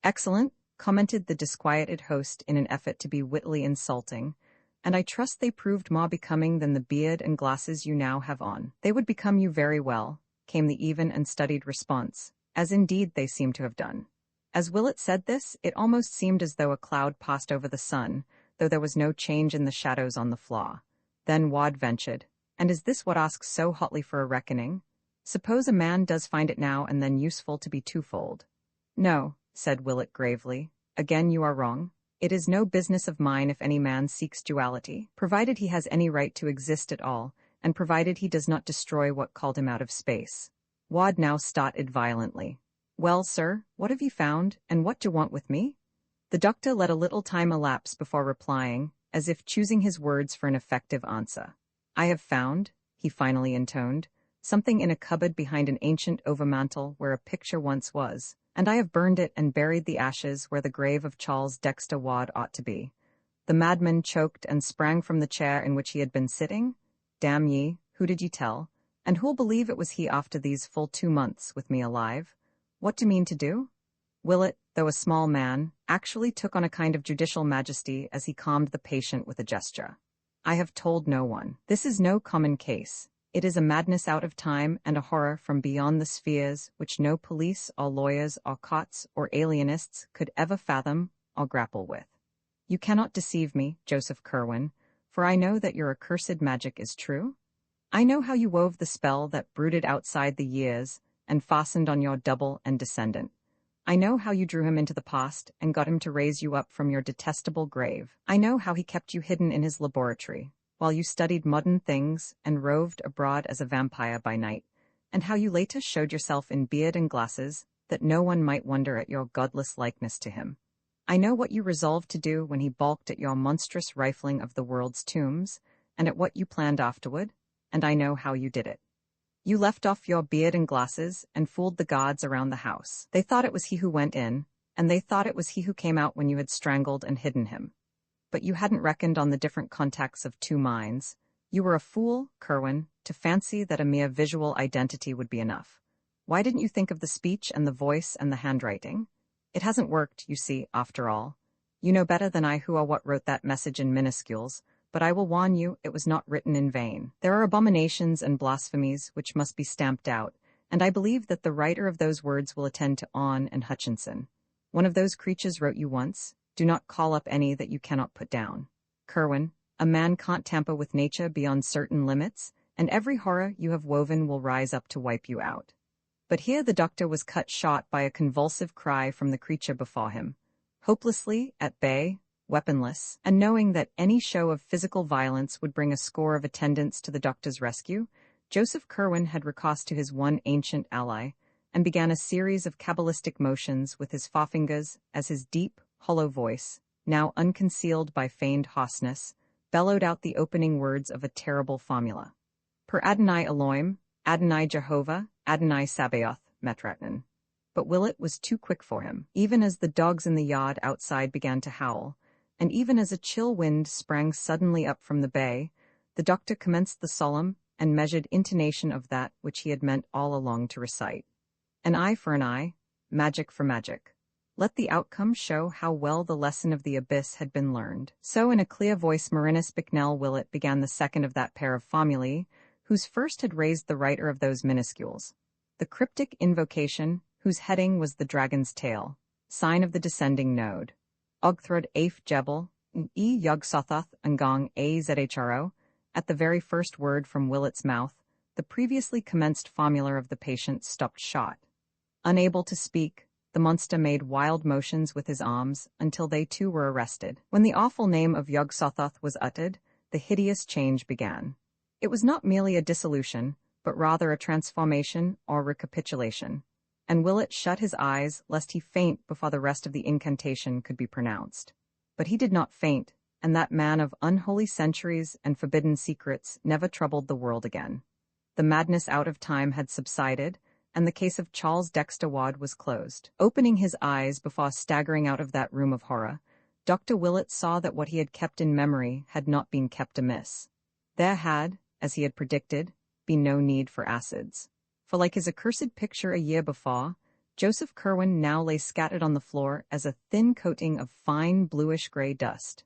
"Excellent," commented the disquieted host in an effort to be wittily insulting, "and I trust they proved more becoming than the beard and glasses you now have on." "They would become you very well," came the even and studied response, as indeed they seemed to have done. As Willett said this, it almost seemed as though a cloud passed over the sun, though there was no change in the shadows on the floor. Then Ward ventured, "And is this what asks so hotly for a reckoning? Suppose a man does find it now and then useful to be twofold." "No," said Willett gravely, "again you are wrong. It is no business of mine if any man seeks duality, provided he has any right to exist at all, and provided he does not destroy what called him out of space. Wad now started violently. Well, sir, what have you found, and what do you want with me? The doctor let a little time elapse before replying, as if choosing his words for an effective answer. I have found, he finally intoned, something in a cupboard behind an ancient overmantel where a picture once was, and I have burned it and buried the ashes where the grave of Charles Dexter Wad ought to be. The madman choked and sprang from the chair in which he had been sitting. Damn ye, who did ye tell? And who'll believe it was he after these full 2 months with me alive? What do you mean to do? Willett, though a small man, actually took on a kind of judicial majesty as he calmed the patient with a gesture. I have told no one. This is no common case. It is a madness out of time and a horror from beyond the spheres which no police or lawyers or courts or alienists could ever fathom or grapple with. You cannot deceive me, Joseph Curwen, for I know that your accursed magic is true. I know how you wove the spell that brooded outside the years and fastened on your double and descendant. I know how you drew him into the past and got him to raise you up from your detestable grave. I know how he kept you hidden in his laboratory, while you studied modern things and roved abroad as a vampire by night, and how you later showed yourself in beard and glasses, that no one might wonder at your godless likeness to him. I know what you resolved to do when he balked at your monstrous rifling of the world's tombs, and at what you planned afterward, and I know how you did it. You left off your beard and glasses and fooled the guards around the house. They thought it was he who went in, and they thought it was he who came out when you had strangled and hidden him. But you hadn't reckoned on the different contacts of 2 minds. You were a fool, Curwen, to fancy that a mere visual identity would be enough. Why didn't you think of the speech and the voice and the handwriting? It hasn't worked, you see, after all. You know better than I who or what wrote that message in minuscules, but I will warn you it was not written in vain. There are abominations and blasphemies which must be stamped out, and I believe that the writer of those words will attend to On and Hutchinson. One of those creatures wrote you once, "Do not call up any that you cannot put down." Curwen, a man can't tamper with nature beyond certain limits, and every horror you have woven will rise up to wipe you out. But here the doctor was cut short by a convulsive cry from the creature before him. Hopelessly at bay, weaponless, and knowing that any show of physical violence would bring a score of attendants to the doctor's rescue, Joseph Curwen had recourse to his one ancient ally, and began a series of cabalistic motions with his forefingers as his deep, hollow voice, now unconcealed by feigned hoarseness, bellowed out the opening words of a terrible formula. Per Adonai Elohim, Adonai Jehovah, Adonai Sabaoth, Metratnan. But Willett was too quick for him, even as the dogs in the yard outside began to howl, and even as a chill wind sprang suddenly up from the bay, the doctor commenced the solemn and measured intonation of that which he had meant all along to recite. An eye for an eye, magic for magic. Let the outcome show how well the lesson of the abyss had been learned. So in a clear voice Marinus Bicknell Willett began the second of that pair of formulae, whose first had raised the writer of those minuscules. The cryptic invocation, whose heading was the dragon's tail, sign of the descending node. Ogthrod Aif Jebel, E Yog-Sothoth Ngong A Zhro. At the very first word from Willett's mouth, the previously commenced formula of the patient stopped short. Unable to speak, the monster made wild motions with his arms until they too were arrested. When the awful name of Yog-Sothoth was uttered, the hideous change began. It was not merely a dissolution, but rather a transformation or recapitulation, and Willett shut his eyes lest he faint before the rest of the incantation could be pronounced. But he did not faint, and that man of unholy centuries and forbidden secrets never troubled the world again. The madness out of time had subsided, and the case of Charles Dexter Wad was closed. Opening his eyes before staggering out of that room of horror, Dr. Willett saw that what he had kept in memory had not been kept amiss. There had, as he had predicted, been no need for acids. For like his accursed picture a year before, Joseph Curwen now lay scattered on the floor as a thin coating of fine bluish-gray dust.